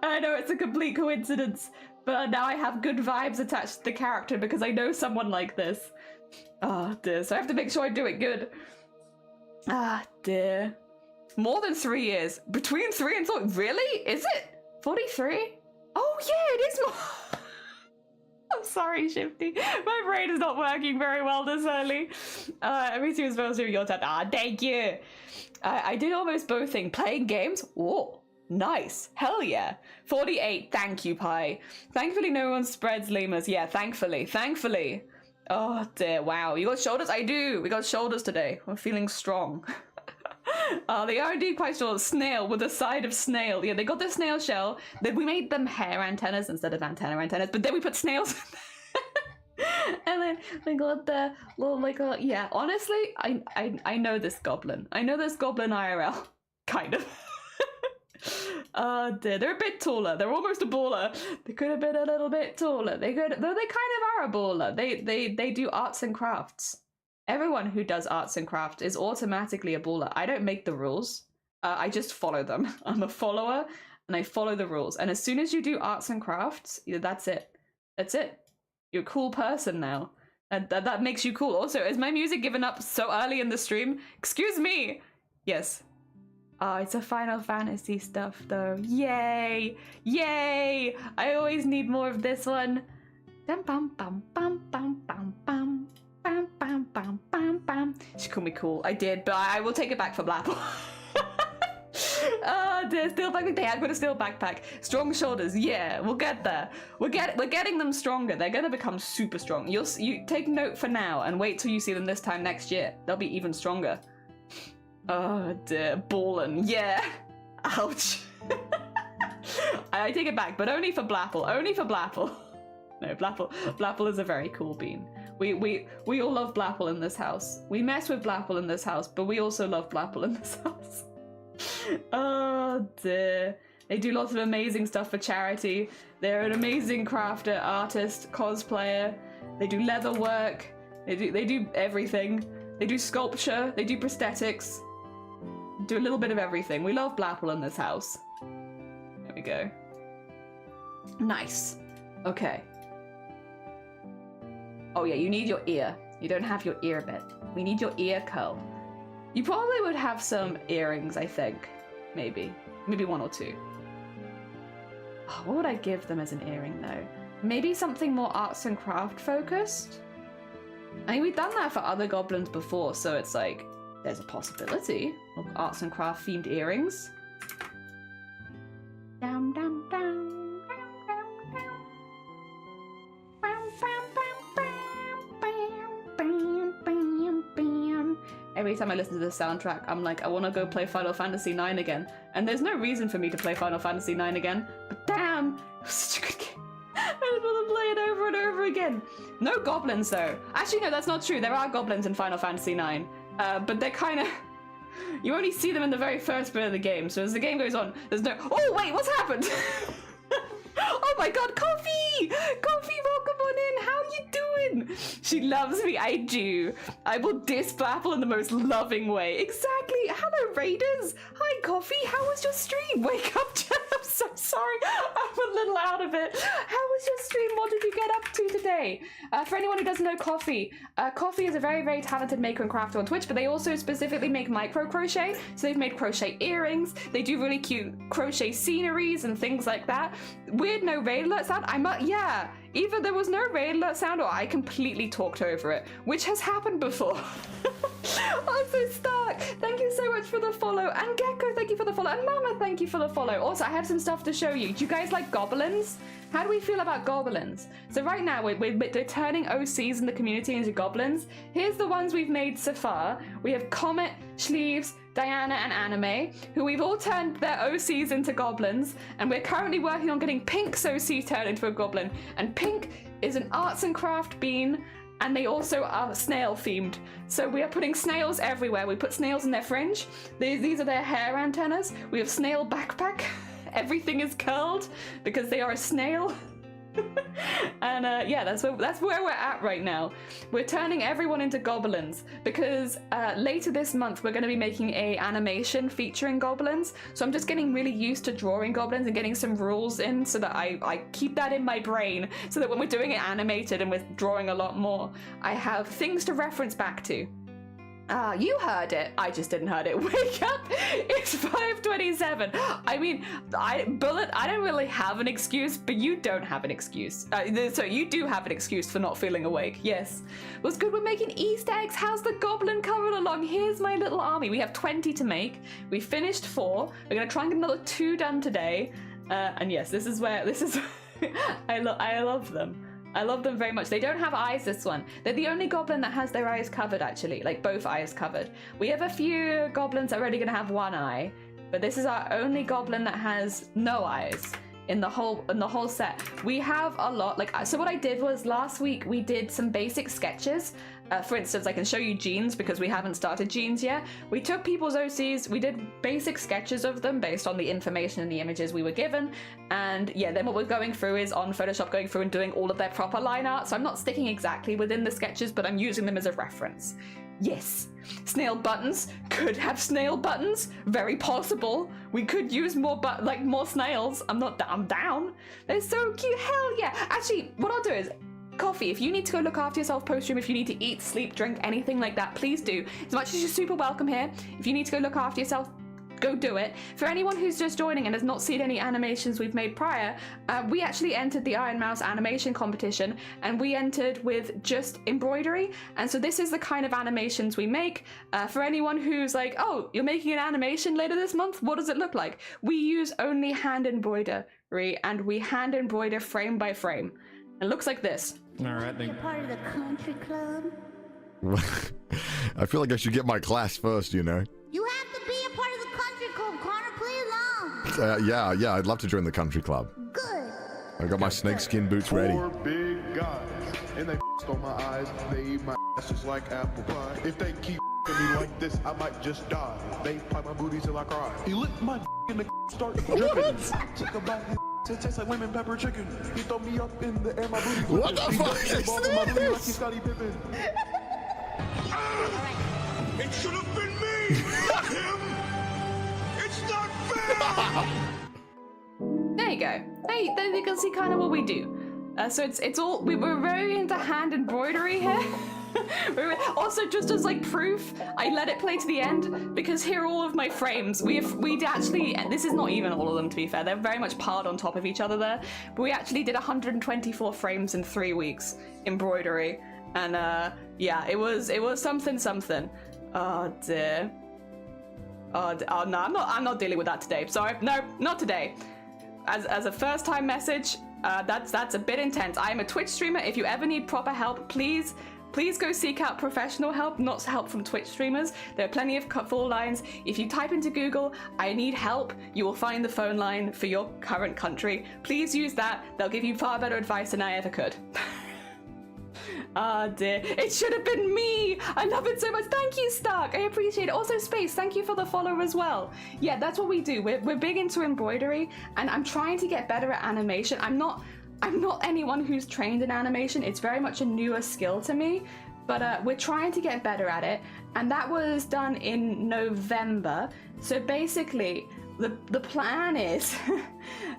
I know it's a complete coincidence, but now I have good vibes attached to the character because I know someone like this. Oh dear, so I have to make sure I do it good. Ah, dear. More than 3 years. Between 3 and 4. Really? Is it? 43? Oh, yeah, it is more. I'm sorry, Shifty. My brain is not working very well this early. Every two is supposed to be your turn. Ah, thank you. I did almost both things. Playing games? Oh, nice. Hell yeah. 48. Thank you, Pi. Thankfully, no one spreads lemurs. Yeah, thankfully. Thankfully. Oh, dear. Wow. You got shoulders? I do. We got shoulders today. We're feeling strong. They are indeed quite short. Snail with a side of snail. Yeah, they got their snail shell. Then we made them hair antennas instead of antennas, but then we put snails in there. And then we got the little, like, yeah, honestly, I know this goblin. I know this goblin IRL. Kind of. They're a bit taller. They're almost a baller. They could have been a little bit taller. Though they kind of are a baller. They do arts and crafts. Everyone who does arts and crafts is automatically a baller. I don't make the rules. I just follow them. I'm a follower and I follow the rules. And as soon as you do arts and crafts, that's it. That's it. You're a cool person now. And that makes you cool. Also, is my music given up so early in the stream? Excuse me. Yes. It's a Final Fantasy stuff though. Yay! Yay! I always need more of this one. Bam bam bam bam bam bam bam. Bam, bam, bam, bam, bam. She called me cool. I did, but I will take it back for Blapple. The steel backpack. They had got a steel backpack. Strong shoulders. Yeah, we'll get there. We're getting them stronger. They're gonna become super strong. You take note for now and wait till you see them this time next year. They'll be even stronger. Oh dear, ballin'. Yeah. Ouch. I take it back, but only for Blapple. Only for Blapple. No, Blapple is a very cool bean. We all love Blapple in this house. We mess with Blapple in this house, but we also love Blapple in this house. Oh dear. They do lots of amazing stuff for charity. They're an amazing crafter, artist, cosplayer. They do leather work. They do everything. They do sculpture. They do prosthetics. Do a little bit of everything. We love Blapple in this house. There we go. Nice. Okay. Oh yeah, you need your ear. You don't have your ear bit. We need your ear curl. You probably would have some earrings, I think. Maybe. Maybe one or two. Oh, what would I give them as an earring though? Maybe something more arts and craft focused? I mean, we've done that for other goblins before, so it's like, there's a possibility of arts and craft themed earrings. Dum dum dum. Every time I listen to the soundtrack, I'm like, I want to go play Final Fantasy IX again. And there's no reason for me to play Final Fantasy IX again. But damn, it was such a good game. I just want to play it over and over again. No goblins, though. Actually, no, that's not true. There are goblins in Final Fantasy IX. But they're kind of... You only see them in the very first bit of the game. So as the game goes on, there's no... Oh, wait, what's happened? Oh my god, Coffee! Coffee, welcome on in. How you doing? She loves me. I do. I will diss Blapple in the most loving way. Exactly. Hello, Raiders. Hi, Coffee. How was your stream? Wake up, Jen. I'm so sorry. I'm a little out of it. How was your stream? What did you get up to today? For anyone who doesn't know Coffee, Coffee is a very, very talented maker and crafter on Twitch, but they also specifically make micro crochet. So they've made crochet earrings. They do really cute crochet sceneries and things like that. Weird no raid alert sound. Yeah, either there was no raid alert sound or I completely talked over it, which has happened before. I'm so stuck. Thank you so much for the follow. And Gecko, thank you for the follow. And Mama, thank you for the follow. Also, I have some stuff to show you. Do you guys like goblins? How do we feel about goblins? So right now, we're turning OCs in the community into goblins. Here's the ones we've made so far. We have Comet, Sleeves, Diana, and Anime, who we've all turned their OCs into goblins, and we're currently working on getting Pink's OC turned into a goblin. And Pink is an arts and craft bean, and they also are snail themed. So we are putting snails everywhere. We put snails in their fringe. These are their hair antennas. We have snail backpack. Everything is curled because they are a snail. And yeah, that's where we're at right now. We're turning everyone into goblins because later this month we're going to be making a animation featuring goblins. So I'm just getting really used to drawing goblins and getting some rules in so that I keep that in my brain so that when we're doing it animated and we're drawing a lot more, I have things to reference back to. You heard it. I just didn't heard it. Wake up! It's 5:27. I mean, Bullet, I don't really have an excuse, but you don't have an excuse. So you do have an excuse for not feeling awake. Yes. What's good? We're making Easter eggs. How's the goblin coming along? Here's my little army. We have 20 to make. We finished 4. We're gonna try and get another 2 done today. And yes, this is. I love them. I love them very much. They don't have eyes, this one. They're the only goblin that has their eyes covered, actually. Like, both eyes covered. We have a few goblins that are only going to have one eye. But this is our only goblin that has no eyes in the whole set. We have a lot. So what I did was, last week, we did some basic sketches. For instance, I can show you Jeans because we haven't started Jeans yet. We took people's OCs, we did basic sketches of them based on the information and the images we were given. And yeah, then what we're going through is on Photoshop going through and doing all of their proper line art. So I'm not sticking exactly within the sketches, but I'm using them as a reference. Yes, snail buttons. Could have snail buttons. Very possible. We could use more more snails. I'm down. They're so cute. Hell yeah. Actually, what I'll do is, Coffee, if you need to go look after yourself post-stream, if you need to eat, sleep, drink, anything like that, please do. As much as you're super welcome here, if you need to go look after yourself, go do it. For anyone who's just joining and has not seen any animations we've made prior, we actually entered the Iron Mouse animation competition, and we entered with just embroidery. And so this is the kind of animations we make. For anyone who's like, oh, you're making an animation later this month? What does it look like? We use only hand embroidery, and we hand embroider frame by frame. It looks like this. All right, then. You're part of the country club? I feel like I should get my class first, you know. You have to be a part of the country club, Connor. Play along. Yeah, I'd love to join the country club. Good. I got my snakeskin boots ready. 4 big guys, and they on my eyes. They eat my ass just like apple pie. If they keep me like this, I might just die. They pipe my booty till I cry. He licked my and the start dripping. Took a bite. It tastes like lemon pepper chicken. He throw me up in the air, my booty flipping. What the fuck is this? My booty like he's Scottie Pippen. It should have been me, not him. It's not fair. There you go. Hey, there you can see kind of what we do. So it's all we're very into hand embroidery here. Also, just as like proof, I let it play to the end because here are all of my frames. We'd actually, this is not even all of them to be fair, they're very much piled on top of each other there, but we actually did 124 frames in 3 weeks embroidery, and yeah, it was something. Oh dear. Oh no, I'm not dealing with that today. Sorry, no, not today. As a first time message, that's a bit intense. I am a Twitch streamer. If you ever need proper help, please go seek out professional help, not help from Twitch streamers. There are plenty of full lines. If you type into Google, I need help, you will find the phone line for your current country. Please use that. They'll give you far better advice than I ever could. Ah dear, it should have been me. I love it so much. Thank you, Stark. I appreciate it. Also, Space, thank you for the follow as well. Yeah, that's what we do. We're big into embroidery, and I'm trying to get better at animation. I'm not anyone who's trained in animation. It's very much a newer skill to me, but we're trying to get better at it, and that was done in November. So basically, the plan is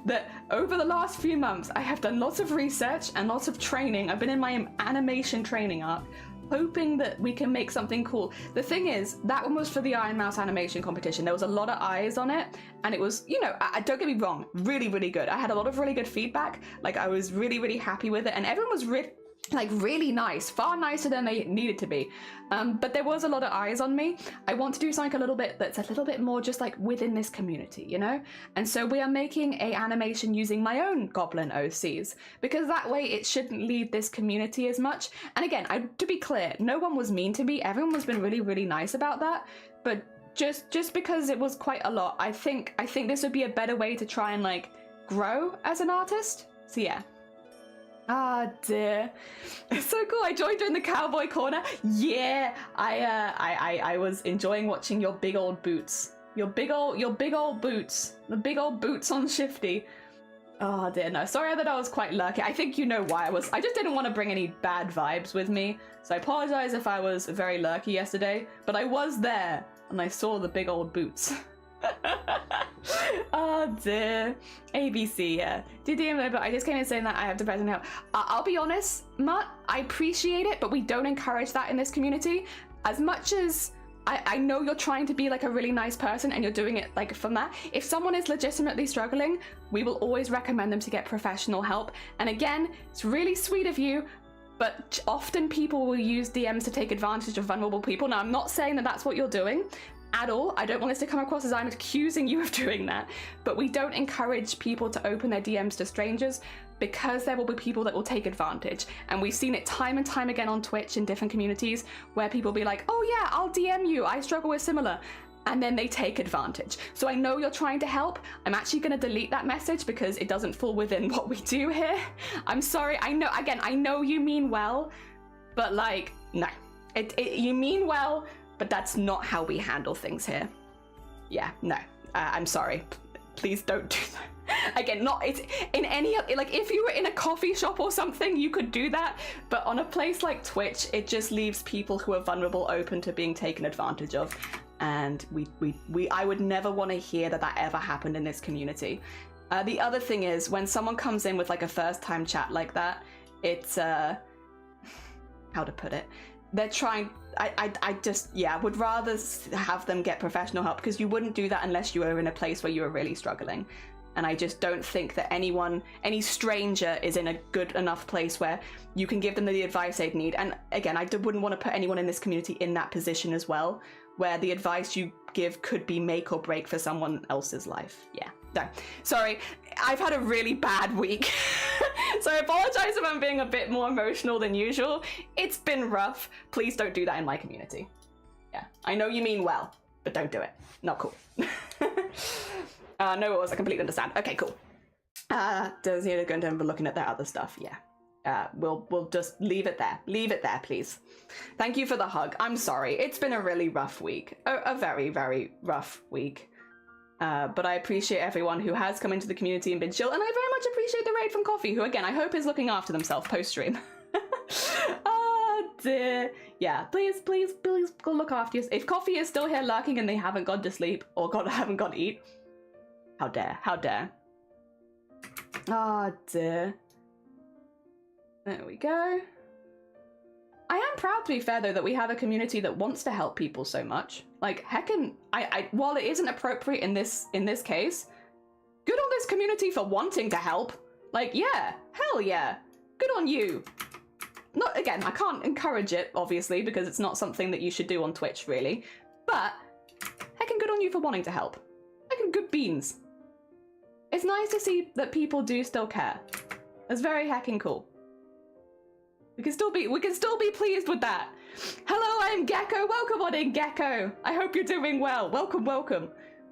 that over the last few months, I have done lots of research and lots of training. I've been in my animation training arc, hoping that we can make something cool. The thing is, that one was for the Iron Mouse animation competition. There was a lot of eyes on it, and it was, you know, don't get me wrong, really, really good. I had a lot of really good feedback. Like, I was really, really happy with it, and everyone was really nice, far nicer than they needed to be. But there was a lot of eyes on me. I want to do something a little bit that's a little bit more just like within this community, you know? And so we are making a animation using my own goblin OCs, because that way it shouldn't leave this community as much. And again, to be clear, no one was mean to me. Everyone has been really, really nice about that. But just because it was quite a lot, I think this would be a better way to try and like grow as an artist. So yeah. Ah dear, it's so cool. I joined in the cowboy corner. Yeah, I was enjoying watching your big old boots. Your big old boots. The big old boots on Shifty. Oh dear, no. Sorry that I was quite lurky. I think you know why I just didn't want to bring any bad vibes with me. So I apologize if I was very lurky yesterday, but I was there and I saw the big old boots. Oh dear. ABC, yeah. but I just came in saying that I have depression help. I'll be honest, Mutt, I appreciate it, but we don't encourage that in this community. As much as I know you're trying to be like a really nice person and you're doing it like from that. If someone is legitimately struggling, we will always recommend them to get professional help. And again, it's really sweet of you, but often people will use DMs to take advantage of vulnerable people. Now, I'm not saying that that's what you're doing at all. I don't want this to come across as I'm accusing you of doing that, but we don't encourage people to open their DMs to strangers because there will be people that will take advantage. And we've seen it time and time again on Twitch in different communities where people be like, oh yeah, I'll DM you, I struggle with similar. And then they take advantage. So I know you're trying to help. I'm actually gonna delete that message because it doesn't fall within what we do here. I'm sorry, I know you mean well, but like, no. You mean well, but that's not how we handle things here. Yeah, no, I'm sorry. Please don't do that. Again, it's in any, like if you were in a coffee shop or something, you could do that. But on a place like Twitch, it just leaves people who are vulnerable open to being taken advantage of. And I would never want to hear that ever happened in this community. The other thing is when someone comes in with like a first time chat like that, it's, how to put it? They're trying, I just, yeah, would rather have them get professional help because you wouldn't do that unless you were in a place where you were really struggling. And I just don't think that any stranger is in a good enough place where you can give them the advice they'd need. And again, I wouldn't want to put anyone in this community in that position as well, where the advice you give could be make or break for someone else's life. Yeah, no, sorry, I've had a really bad week. So I apologize if I'm being a bit more emotional than usual. It's been rough. Please don't do that in my community. Yeah, I know you mean well, but don't do it. Not cool. No, it was, I completely understand. Okay, cool. Does need to go into looking at that other stuff, yeah. We'll just leave it there. Leave it there, please. Thank you for the hug. I'm sorry. It's been a really rough week. A very, very rough week. But I appreciate everyone who has come into the community and been chill, and I very much appreciate the raid from Coffee, who again, I hope is looking after themselves post-stream. Oh dear. Yeah, please go look after yourself. If Coffee is still here lurking and they haven't gone to sleep or haven't gone to eat, how dare, how dare. Oh dear. There we go. I am proud, to be fair, though, that we have a community that wants to help people so much. Like, heckin', while it isn't appropriate in this case, good on this community for wanting to help. Like, yeah, hell yeah, good on you. Not, again, I can't encourage it, obviously, because it's not something that you should do on Twitch, really. But, heckin' good on you for wanting to help. Heckin' good beans. It's nice to see that people do still care. It's very heckin' cool. We can still be pleased with that. Hello, I'm Gecko. Welcome on in, Gecko. I hope you're doing well. Welcome.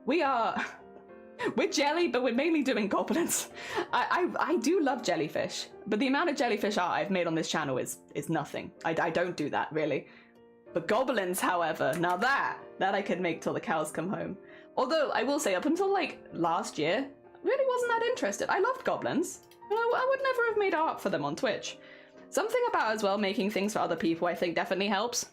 We're jelly, but we're mainly doing goblins. I do love jellyfish, but the amount of jellyfish art I've made on this channel is nothing. I don't do that, really. But goblins, however, now that I could make till the cows come home. Although, I will say, up until, like, last year, really wasn't that interested. I loved goblins, but I would never have made art for them on Twitch. Something about, as well, making things for other people, I think definitely helps.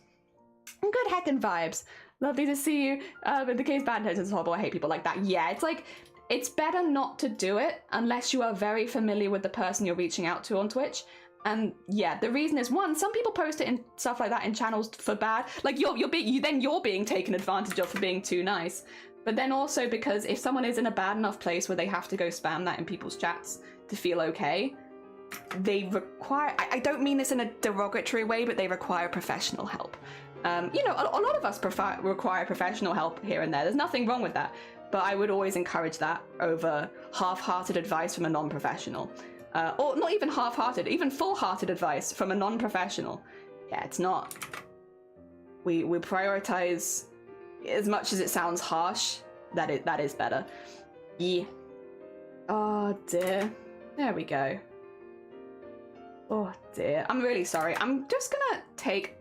And good heckin' vibes. Lovely to see you. In the case bad is horrible, I hate people like that. Yeah, it's like, it's better not to do it unless you are very familiar with the person you're reaching out to on Twitch. And yeah, the reason is, one, some people post it and stuff like that in channels for bad. Like, you're being taken advantage of for being too nice. But then also because if someone is in a bad enough place where they have to go spam that in people's chats to feel okay, they require, I don't mean this in a derogatory way, but they require professional help. You know, a lot of us require professional help here and there. There's nothing wrong with that. But I would always encourage that over half-hearted advice from a non-professional. Or not even half-hearted, even full-hearted advice from a non-professional. Yeah, it's not. We prioritize, as much as it sounds harsh, that is better. Yeah. Oh dear. There we go. Oh dear. I'm really sorry. I'm just gonna take...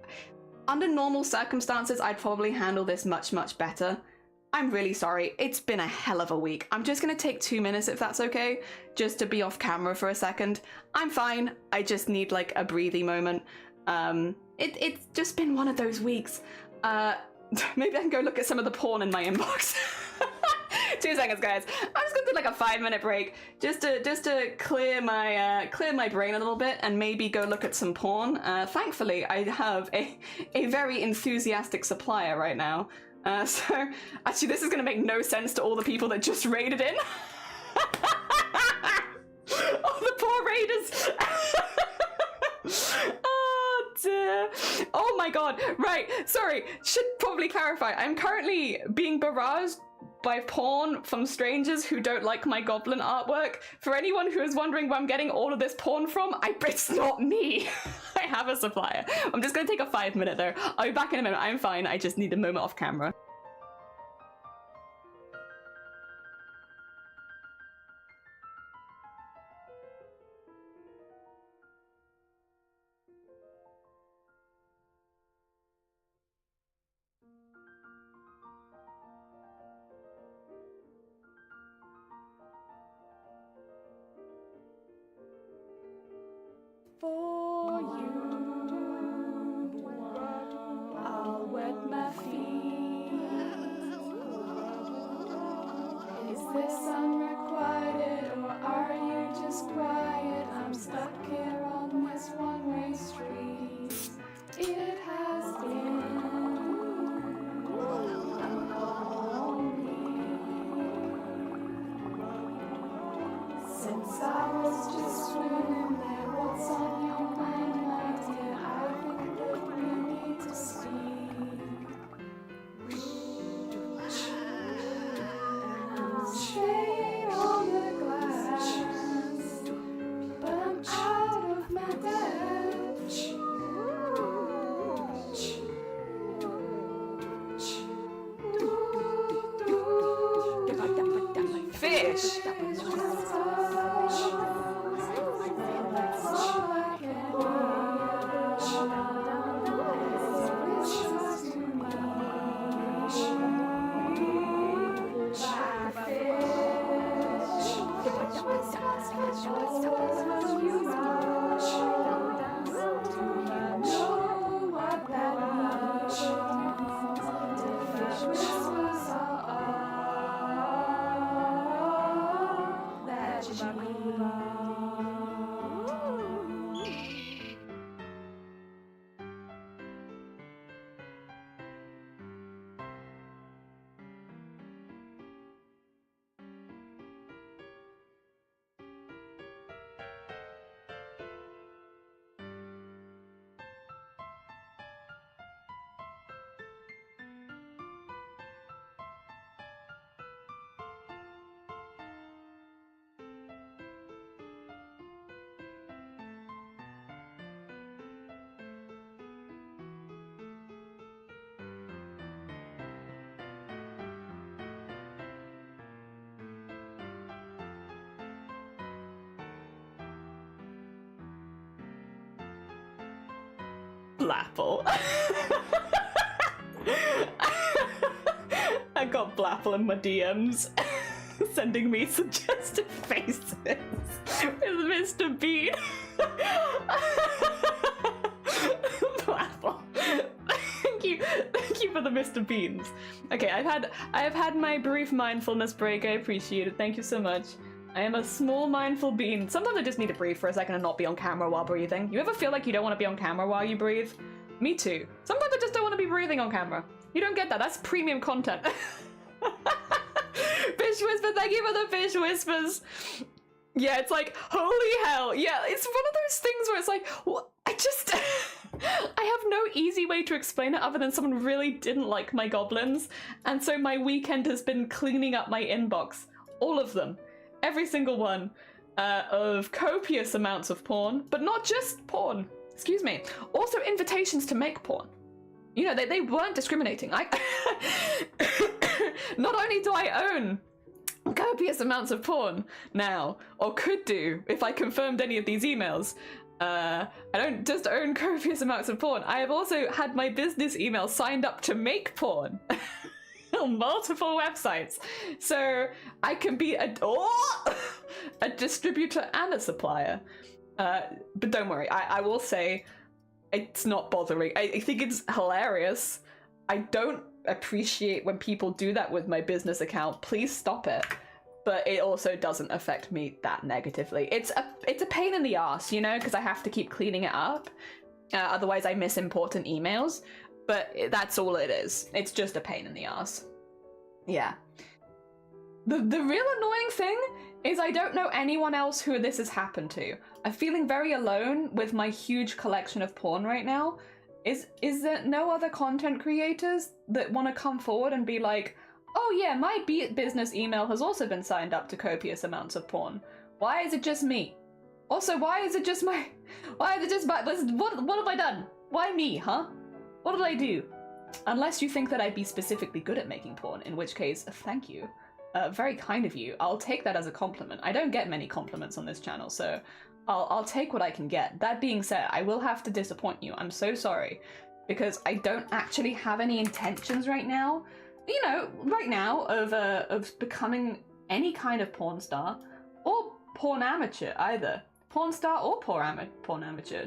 Under normal circumstances, I'd probably handle this much, much better. I'm really sorry. It's been a hell of a week. I'm just gonna take 2 minutes, if that's okay, just to be off camera for a second. I'm fine. I just need, like, a breathy moment. It's just been one of those weeks. Maybe I can go look at some of the porn in my inbox. 2 seconds, guys. I'm just gonna do like a 5-minute break, just to clear my brain a little bit, and maybe go look at some porn. Thankfully, I have a very enthusiastic supplier right now. So actually, this is gonna make no sense to all the people that just raided in. Oh, the poor raiders. Oh dear. Oh my god. Right. Sorry. Should probably clarify. I'm currently being barraged by porn from strangers who don't like my goblin artwork. For anyone who is wondering where I'm getting all of this porn from, it's not me. I have a supplier. I'm just gonna take a 5-minute though. I'll be back in a minute. I'm fine. I just need a moment off camera. For you, I'll wet my feet. Is this unrequited, or are you just quiet? I'm stuck here on this one-way street. It has been since I was just swimming there. What's on your mind, my dear? I think that we need to speak. Straight on the glass, but I'm out of my depth. Fish! Blapple. I got Blapple in my DMs sending me suggested faces with Mr. Bean. Blapple. Thank you for the Mr. Beans. Okay, I have had my brief mindfulness break. I appreciate it. Thank you so much. I am a small mindful bean. Sometimes I just need to breathe for a second and not be on camera while breathing. You ever feel like you don't want to be on camera while you breathe? Me too. Sometimes I just don't want to be breathing on camera. You don't get that. That's premium content. Fish Whisper, thank you for the fish whispers. Yeah, it's like, holy hell. Yeah, it's one of those things where it's like, well, I have no easy way to explain it other than someone really didn't like my goblins. And so my weekend has been cleaning up my inbox. All of them. Every single one of copious amounts of porn, but not just porn, excuse me, also invitations to make porn. You know, they weren't discriminating. Not only do I own copious amounts of porn now, or could do if I confirmed any of these emails, I don't just own copious amounts of porn, I have also had my business email signed up to make porn. Multiple websites, so I can be a distributor and a supplier. But don't worry, I will say it's not bothering. I think it's hilarious. I don't appreciate when people do that with my business account. Please stop it. But it also doesn't affect me that negatively. It's a pain in the ass, you know, because I have to keep cleaning it up. Otherwise I miss important emails. But that's all it is. It's just a pain in the ass. Yeah. The real annoying thing is I don't know anyone else who this has happened to. I'm feeling very alone with my huge collection of porn right now. Is there no other content creators that want to come forward and be like, oh yeah, my business email has also been signed up to copious amounts of porn. Why is it just me? Also, why is it just my... what have I done? Why me, huh? What did I do? Unless you think that I'd be specifically good at making porn, in which case, thank you. Very kind of you. I'll take that as a compliment. I don't get many compliments on this channel, so I'll take what I can get. That being said, I will have to disappoint you. I'm so sorry. Because I don't actually have any intentions right now, you know, right now, of becoming any kind of porn star, or porn amateur either. Porn star or porn amateur.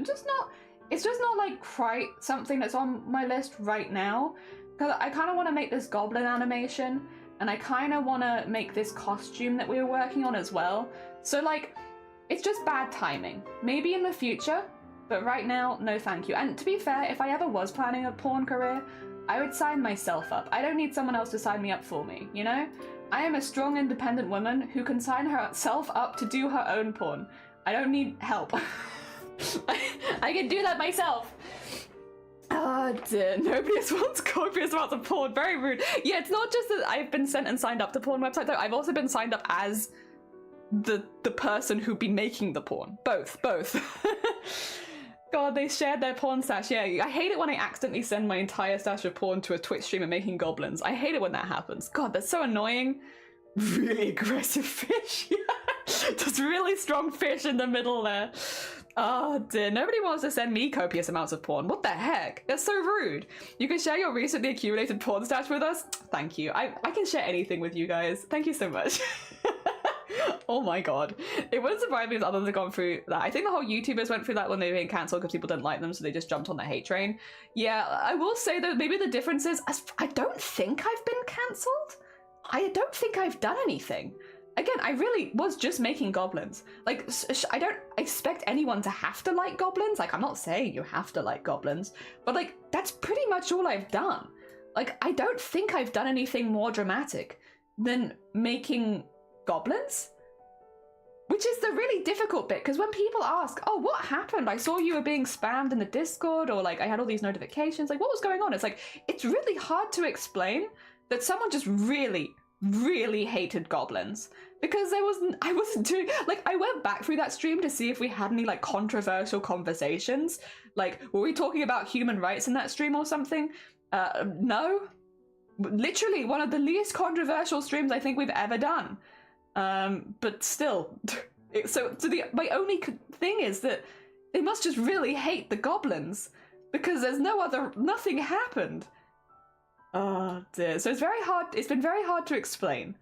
It's just not like quite something that's on my list right now. Because I kind of want to make this goblin animation, and I kind of want to make this costume that we were working on as well. So like, it's just bad timing. Maybe in the future, but right now, no thank you. And to be fair, if I ever was planning a porn career, I would sign myself up. I don't need someone else to sign me up for me, you know? I am a strong, independent woman who can sign herself up to do her own porn. I don't need help. I can do that myself. Oh dear, nobody else wants copious amounts of porn. Very rude. Yeah, it's not just that I've been sent and signed up to porn websites, though. I've also been signed up as the person who'd be making the porn. Both. God, they shared their porn stash. Yeah, I hate it when I accidentally send my entire stash of porn to a Twitch streamer making goblins. I hate it when that happens. God, that's so annoying. Really aggressive fish. Yeah. Just really strong fish in the middle there. Oh dear, nobody wants to send me copious amounts of porn. What the heck? That's so rude. You can share your recently accumulated porn stash with us? Thank you. I can share anything with you guys. Thank you so much. Oh my god. It wouldn't surprise me if others have gone through that. I think the whole YouTubers went through that when they were being cancelled because people didn't like them, so they just jumped on the hate train. Yeah, I will say though, maybe the difference is, I don't think I've been cancelled. I don't think I've done anything. Again, I really was just making goblins. Like, I don't expect anyone to have to like goblins. Like, I'm not saying you have to like goblins, but like, that's pretty much all I've done. Like, I don't think I've done anything more dramatic than making goblins. Which is the really difficult bit, because when people ask, oh, what happened? I saw you were being spammed in the Discord, or like, I had all these notifications, like, what was going on? It's like, it's really hard to explain that someone just really hated goblins, because I wasn't doing, like, I went back through that stream to see if we had any like controversial conversations. Like, were we talking about human rights in that stream or something? No. Literally one of the least controversial streams I think we've ever done. But still, my only thing is that they must just really hate the goblins, because there's nothing happened. Oh dear. So it's been very hard to explain.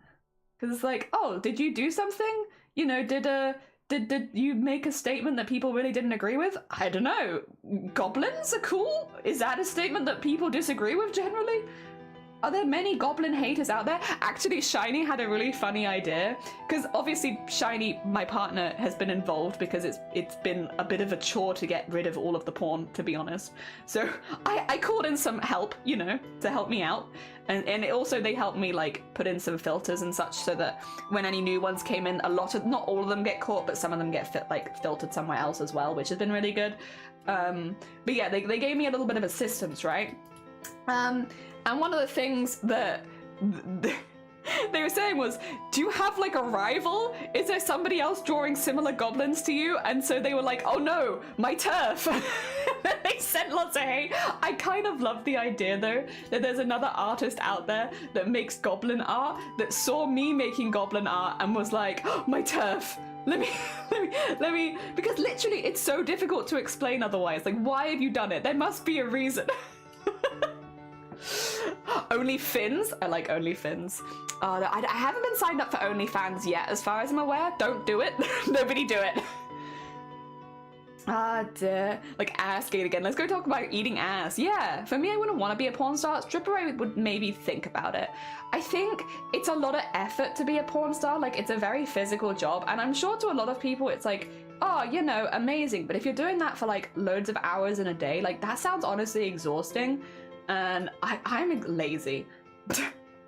Because it's like, oh, did you do something? You know, did you make a statement that people really didn't agree with? I don't know. Goblins are cool? Is that a statement that people disagree with generally? Are there many goblin haters out there? Actually, Shiny had a really funny idea, because obviously Shiny, my partner, has been involved because it's been a bit of a chore to get rid of all of the porn, to be honest. So I called in some help, you know, to help me out. And they helped me like put in some filters and such, so that when any new ones came in, not all of them get caught, but some of them get filtered somewhere else as well, which has been really good. But yeah, they gave me a little bit of assistance, right? And one of the things that they were saying was, do you have like a rival? Is there somebody else drawing similar goblins to you? And so they were like, oh no, my turf. They sent lots of hate. I kind of love the idea though, that there's another artist out there that makes goblin art, that saw me making goblin art and was like, oh, my turf. Let me, because literally it's so difficult to explain otherwise. Like, why have you done it? There must be a reason. OnlyFins? I like OnlyFins. I haven't been signed up for OnlyFans yet, as far as I'm aware. Don't do it. Nobody do it. Ah, dear. Like ass gate again. Let's go talk about eating ass. Yeah, for me, I wouldn't want to be a porn star. Stripper, I would maybe think about it. I think it's a lot of effort to be a porn star. Like, it's a very physical job. And I'm sure to a lot of people, it's like, oh, you know, amazing. But if you're doing that for like loads of hours in a day, like that sounds honestly exhausting. And I'm lazy.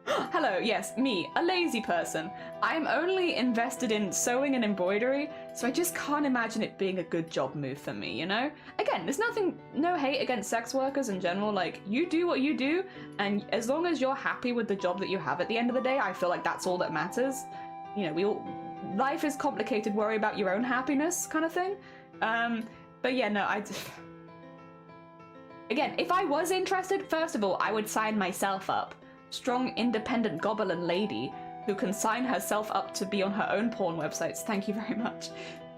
Hello, yes, me, a lazy person. I'm only invested in sewing and embroidery, so I just can't imagine it being a good job move for me, you know? Again, there's no hate against sex workers in general, like, you do what you do, and as long as you're happy with the job that you have at the end of the day, I feel like that's all that matters. You know, life is complicated, worry about your own happiness kind of thing. But yeah, no, again, if I was interested, first of all, I would sign myself up. Strong, independent goblin lady who can sign herself up to be on her own porn websites. Thank you very much.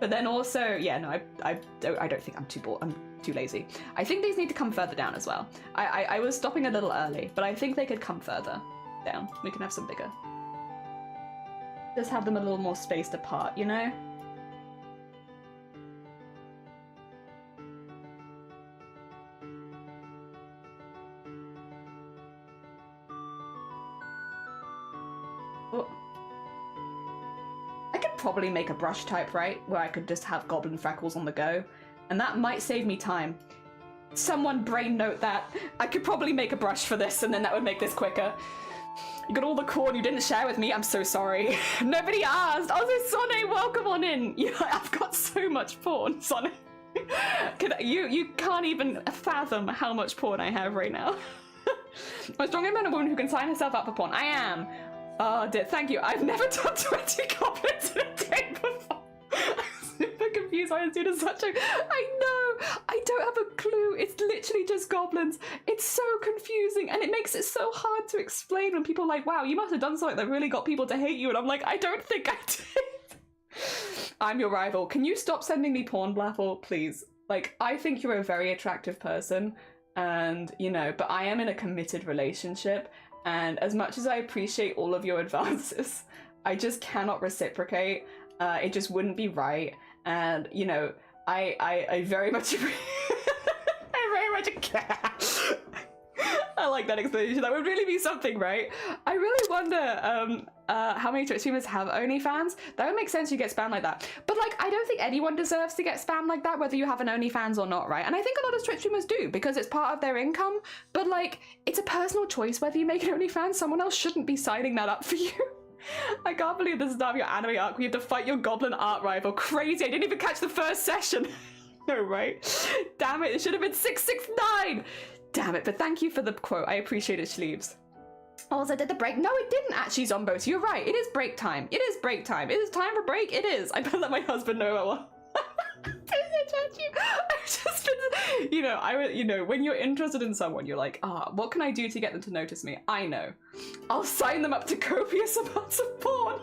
But then also, yeah, no, I don't think I'm too bored. I'm too lazy. I think these need to come further down as well. I was stopping a little early, but I think they could come further down. We can have some bigger. Just have them a little more spaced apart, you know? I could probably make a brush type, right? Where I could just have goblin freckles on the go. And that might save me time. Someone brain note that. I could probably make a brush for this and then that would make this quicker. You got all the corn you didn't share with me. I'm so sorry. Nobody asked. Oh, so Sonny, welcome on in. Yeah, I've got so much porn, Sonny. You can't even fathom how much porn I have right now. I'm a strong independent woman who can sign herself up for porn. I am. Oh, dear, thank you. I've never done 20 goblins in a day before. I'm super confused why I was doing such a... I know! I don't have a clue. It's literally just goblins. It's so confusing, and it makes it so hard to explain when people are like, wow, you must have done something that really got people to hate you, and I'm like, I don't think I did. I'm your rival. Can you stop sending me porn, Blaffle, please? Like, I think you're a very attractive person, and, you know, but I am in a committed relationship, and as much as I appreciate all of your advances, I just cannot reciprocate. It just wouldn't be right. And, you know, I very much I very much I like that explanation. That would really be something, right? I really wonder how many Twitch streamers have OnlyFans. That would make sense you get spammed like that. But like, I don't think anyone deserves to get spammed like that, whether you have an OnlyFans or not, right? And I think a lot of Twitch streamers do, because it's part of their income. But like, it's a personal choice whether you make an OnlyFans. Someone else shouldn't be signing that up for you. I can't believe this is now your anime arc. We have to fight your goblin art rival. Crazy, I didn't even catch the first session. No, right? Damn it should have been 669. Damn it, but thank you for the quote. I appreciate it, Schleeves. Also, did the break? No, it didn't actually, Zombos. You're right. It is break time. It is break time. It is time for break. It is. I better let my husband know about what. I've just been, you know, when you're interested in someone, you're like, what can I do to get them to notice me? I know. I'll sign them up to copious amounts of porn.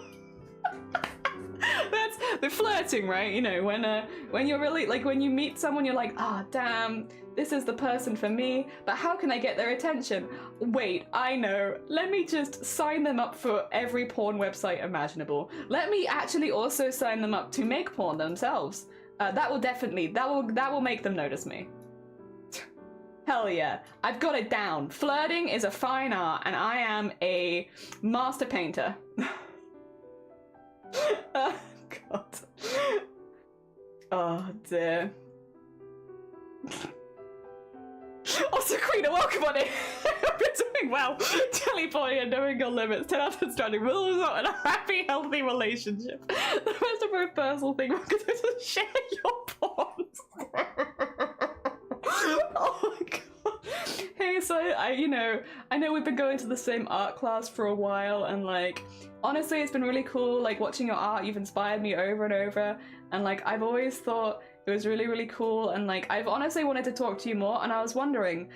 That's the flirting, right? You know, when you're really, like, when you meet someone, you're like, damn, this is the person for me, but how can I get their attention? Wait, I know. Let me just sign them up for every porn website imaginable. Let me actually also sign them up to make porn themselves. That will make them notice me. Hell yeah. I've got it down. Flirting is a fine art, and I am a master painter. Oh, God. Oh, dear. Also, Queen, welcome on in. We're doing well. Teleporting and knowing your limits. 10 out of 20 will result in a happy, healthy relationship. The most important personal thing because I just share your porn. Oh my God. Hey, so I know we've been going to the same art class for a while, and like, honestly, it's been really cool. Like, watching your art, you've inspired me over and over, and like, I've always thought it was really, really cool, and like, I've honestly wanted to talk to you more, and I was wondering,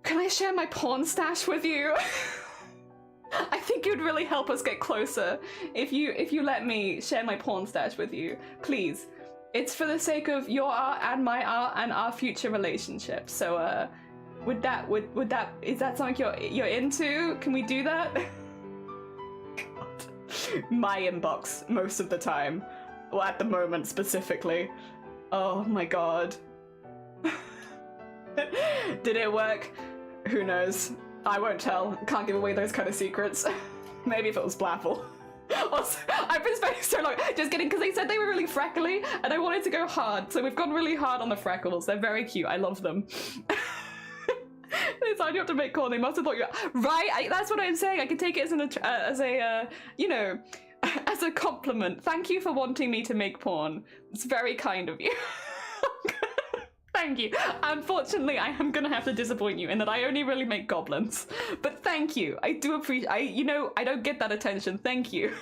can I share my porn stash with you? I think it would really help us get closer if you let me share my porn stash with you, please. It's for the sake of your art and my art and our future relationship. So, would that is that something you're into? Can we do that? God. My inbox most of the time, well, at the moment specifically. Oh my god. Did it work? Who knows? I won't tell. Can't give away those kind of secrets. Maybe if it was Blaffle. Also, I've been spending so long just kidding, because they said they were really freckly and I wanted to go hard, so we've gone really hard on the freckles. They're very cute. I love them. They signed you up to make corn. They must have thought you right. That's what I'm saying. I can take it as you know, as a compliment. Thank you for wanting me to make porn. It's very kind of you. Thank you. Unfortunately, I am gonna have to disappoint you in that I only really make goblins. But thank you. I do appreciate. You know, I don't get that attention. Thank you.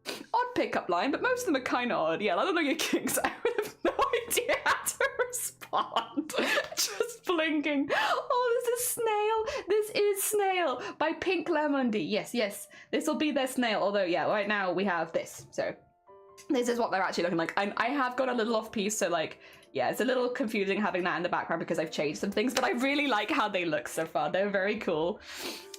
Odd pickup line, but most of them are kind of odd. Yeah, I don't know your kinks. I would have no idea how to respond. Just blinking. Oh, this is Snail. This is Snail by Pink Lemondy. Yes, yes. This will be their Snail. Although, yeah, right now we have this. So this is what they're actually looking like. I have got a little off piece, so like, yeah, it's a little confusing having that in the background because I've changed some things, but I really like how they look so far. They're very cool.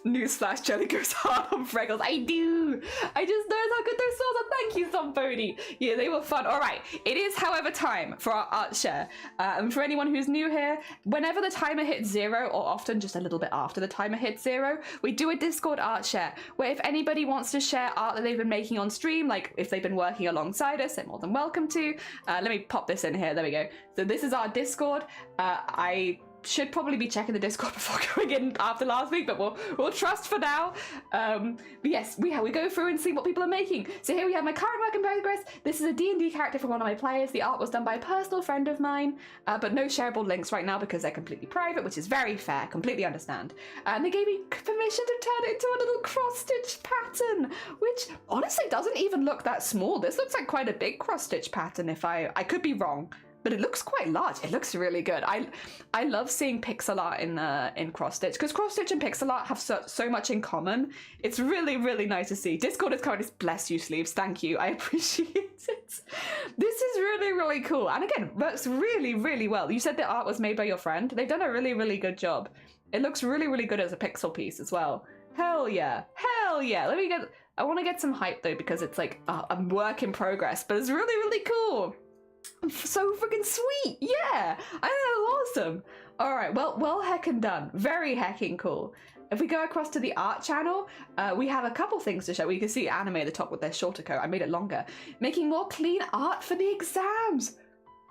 Newsflash, Jelly goes hard on freckles. I do. I just noticed how good those sauce are. Thank you, Somebody. Yeah, they were fun. All right. It is, however, time for our art share. And for anyone who's new here, whenever the timer hits 0, or often just a little bit after the timer hits 0, we do a Discord art share where if anybody wants to share art that they've been making on stream, like if they've been working alongside us, they're more than welcome to. Let me pop this in here. There we go. So this is our Discord. I should probably be checking the Discord before going in after last week, but we'll trust for now. But yes, we go through and see what people are making. So here we have my current work in progress. This is a D&D character for one of my players. The art was done by a personal friend of mine, but no shareable links right now because they're completely private, which is very fair, completely understand. And they gave me permission to turn it into a little cross-stitch pattern, which honestly doesn't even look that small. This looks like quite a big cross-stitch pattern if I could be wrong. But it looks quite large. It looks really good. I love seeing pixel art in cross stitch because cross stitch and pixel art have so much in common. It's really, really nice to see. Discord is currently, bless you, sleeves. Thank you. I appreciate it. This is really, really cool. And again, works really, really well. You said the art was made by your friend. They've done a really, really good job. It looks really, really good as a pixel piece as well. Hell yeah. Hell yeah. I want to get some hype though because it's like a work in progress, but it's really, really cool. So freaking sweet. Yeah, I think that's awesome. All right, well heckin' done. Very heckin' cool. If we go across to the art channel, we have a couple things to show. You can see anime at the top with their shorter coat. I made it longer. Making more clean art for the exams.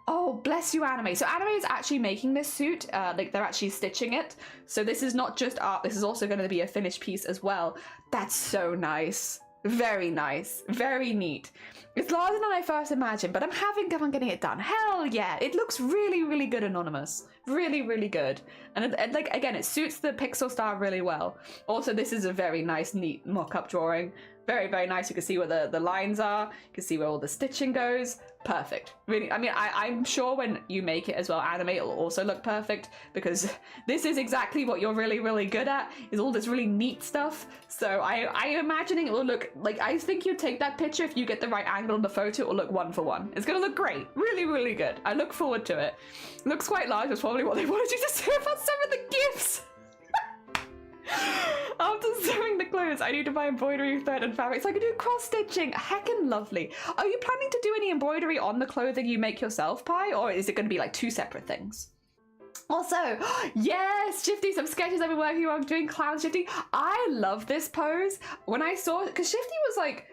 Oh, bless you, anime. So anime is actually making this suit. Like they're actually stitching it. So this is not just art. This is also going to be a finished piece as well. That's so nice. Very nice. Very neat. It's larger than I first imagined, but I'm having fun getting it done. Hell yeah. It looks really, really good, Anonymous. Really, really good. And like, again, it suits the pixel style really well. Also, this is a very nice, neat mock-up drawing. Very, very nice. You can see where the lines are. You can see where all the stitching goes. Perfect. Really, I mean, I'm sure when you make it as well, anime, it'll also look perfect because this is exactly what you're really, really good at, is all this really neat stuff. So I'm imagining it will look like, I think you take that picture, if you get the right angle on the photo, it will look 1 for 1. It's going to look great. Really, really good. I look forward to it. It looks quite large. That's probably what they wanted you to say about some of the gifts. After sewing the clothes, I need to buy embroidery thread and fabric so I can do cross-stitching. Heckin' lovely. Are you planning to do any embroidery on the clothing you make yourself, Pi? Or is it going to be like 2 separate things? Also, yes, Shifty, some sketches I've been working on doing clown Shifty. I love this pose. When I saw it, because Shifty was like,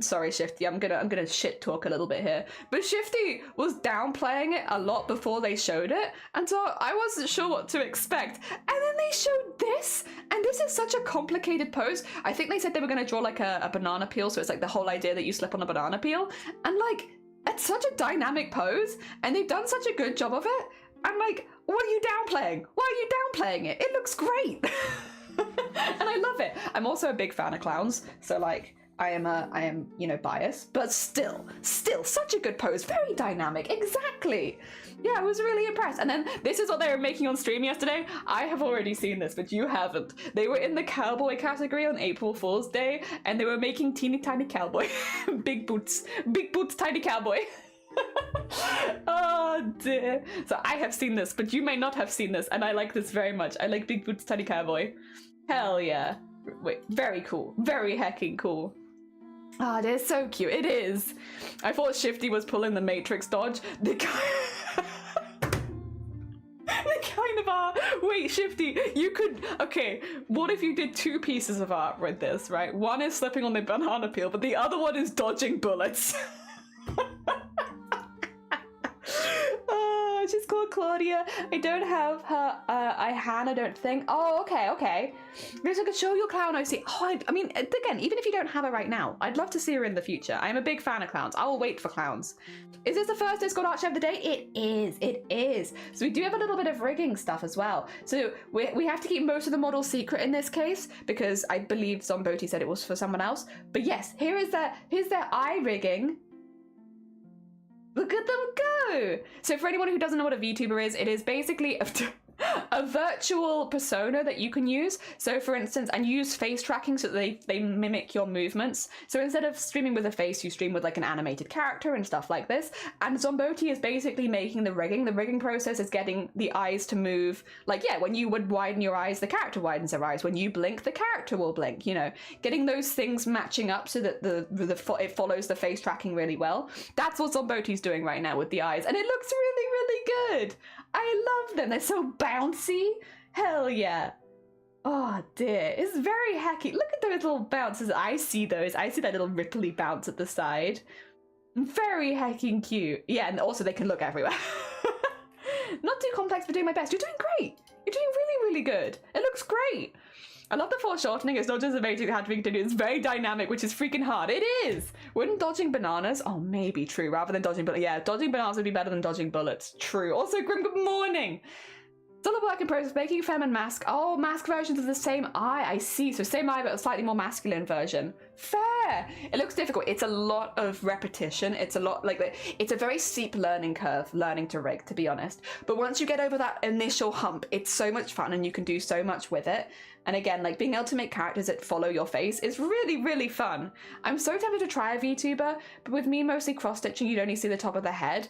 sorry, Shifty, I'm gonna shit talk a little bit here, but Shifty was downplaying it a lot before they showed it, and so I wasn't sure what to expect. And then they showed this, and this is such a complicated pose. I think they said they were gonna draw like a banana peel, so it's like the whole idea that you slip on a banana peel, and like, it's such a dynamic pose, and they've done such a good job of it. I'm like, what are you downplaying? Why are you downplaying it? It looks great. And I love it. I'm also a big fan of clowns, so like, I am, you know, biased, but still such a good pose, very dynamic, exactly. Yeah, I was really impressed. And then this is what they were making on stream yesterday. I have already seen this, but you haven't. They were in the cowboy category on April Fool's Day, and they were making teeny tiny cowboy, big boots, tiny cowboy. Oh dear. So I have seen this, but you may not have seen this, and I like this very much. I like big boots, tiny cowboy. Hell yeah. Wait, very cool. Very hecking cool. Oh, it is so cute. It is. I thought Shifty was pulling the Matrix dodge. The kind of art. Wait, Shifty, you could. Okay, what if you did two pieces of art with this, right? One is slipping on the banana peel, but the other one is dodging bullets. She's called Claudia. I don't have her Ihan, I don't think. Oh, okay. Maybe I could show your clown OC. Oh, I mean, again, even if you don't have her right now, I'd love to see her in the future. I'm a big fan of clowns. I will wait for clowns. Is this the first Discord art show of the day? It is. So we do have a little bit of rigging stuff as well. So we have to keep most of the models secret in this case, because I believe Zomboti said it was for someone else. But yes, here's their eye rigging. Look at them go! So for anyone who doesn't know what a VTuber is, it is basically a virtual persona that you can use. So for instance, and use face tracking so that they mimic your movements. So instead of streaming with a face, you stream with like an animated character and stuff like this. And Zomboti is basically making the rigging. The rigging process is getting the eyes to move. Like, yeah, when you would widen your eyes, the character widens their eyes. When you blink, the character will blink, you know. Getting those things matching up so that it follows the face tracking really well. That's what Zomboti's doing right now with the eyes. And it looks really, really good. I love them. They're so bouncy. Hell yeah. Oh dear. It's very hacky. Look at those little bounces. I see those. I see that little ripply bounce at the side. Very hecking cute. Yeah, and also they can look everywhere. Not too complex, but doing my best. You're doing great. You're doing really, really good. It looks great. I love the foreshortening. It's not just amazing how to be continued. It's very dynamic, which is freaking hard. It is. Wouldn't dodging bananas? Oh, maybe true. Rather than dodging bullets. Yeah, dodging bananas would be better than dodging bullets. True. Also, Grim, good morning. Still a work in process. Making femme and mask. Oh, mask versions of the same eye. I see. So same eye, but a slightly more masculine version. Fair. It looks difficult. It's a lot of repetition. It's a lot like it's a very steep learning curve, learning to rig, to be honest. But once you get over that initial hump, it's so much fun and you can do so much with it. And again, like being able to make characters that follow your face is really, really fun. I'm so tempted to try a VTuber, but with me mostly cross-stitching, you'd only see the top of the head.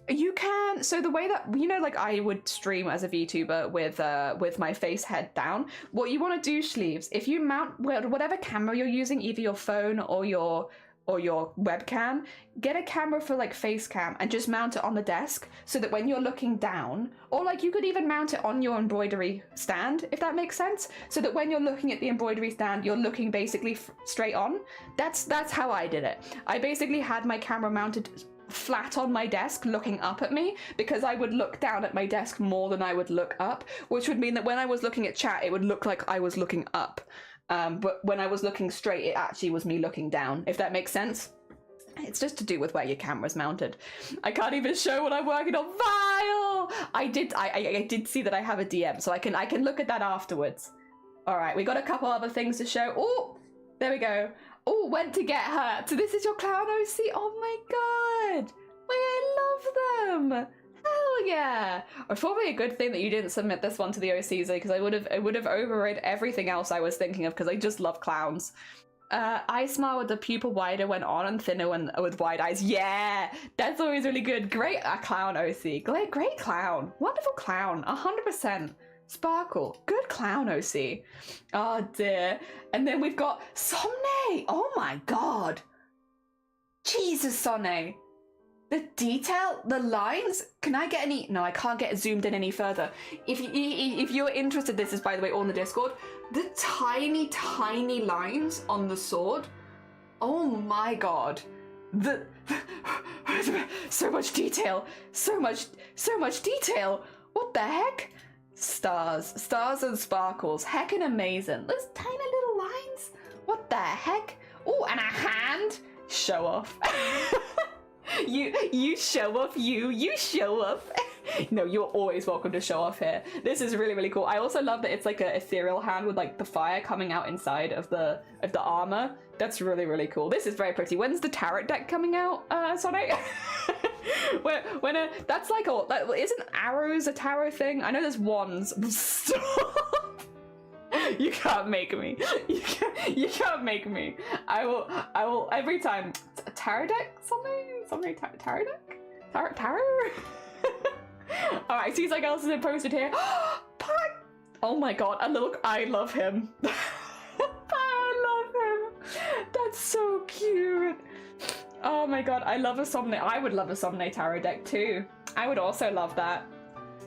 You can, so the way that, you know, like I would stream as a VTuber with my face head down, what you want to do, Sleeves, if you mount whatever camera you're using, either your phone or your webcam, get a camera for like face cam and just mount it on the desk so that when you're looking down, or like you could even mount it on your embroidery stand, if that makes sense, so that when you're looking at the embroidery stand, you're looking basically straight on. That's how I did it. I basically had my camera mounted flat on my desk looking up at me because I would look down at my desk more than I would look up, which would mean that when I was looking at chat, it would look like I was looking up. But when I was looking straight, it actually was me looking down, if that makes sense. It's just to do with where your camera's mounted. I can't even show what I'm working on. Vile! I did see that I have a DM, so I can look at that afterwards. All right, we got a couple other things to show. Oh, there we go. Oh, went to get her. So this is your clown OC. Oh my god. Wait, I love them. Hell yeah! It's probably a good thing that you didn't submit this one to the OCZ because I would have overrid everything else I was thinking of because I just love clowns. Eye smile with the pupil wider when on and thinner when with wide eyes. Yeah, that's always really good. Great clown OC. Great clown. Wonderful clown. 100%. Sparkle. Good clown OC. Oh dear. And then we've got Sonne. Oh my god. Jesus, Sonne. The detail, the lines, can I get any? No, I can't get zoomed in any further. If you're interested, this is, by the way, on the Discord, the tiny, tiny lines on the sword. Oh my god. So much detail. So much detail. What the heck? Stars and sparkles. Heckin' amazing. Those tiny little lines. What the heck? Oh, and a hand. Show off. You show off, you show off. No, you're always welcome to show off here. This is really, really cool. I also love that it's like an ethereal hand with like the fire coming out inside of the armor. That's really, really cool. This is very pretty. When's the tarot deck coming out, Sonic? That's like isn't arrows a tarot thing? I know there's wands. Stop. You can't make me. You can't make me. I will every time. Tarot deck? Something tarot deck? Tarot? Alright, see something else has been posted here. Oh my god, I love him. I love him. That's so cute. Oh my god, I love a Somne. I would love a Somne tarot deck too. I would also love that.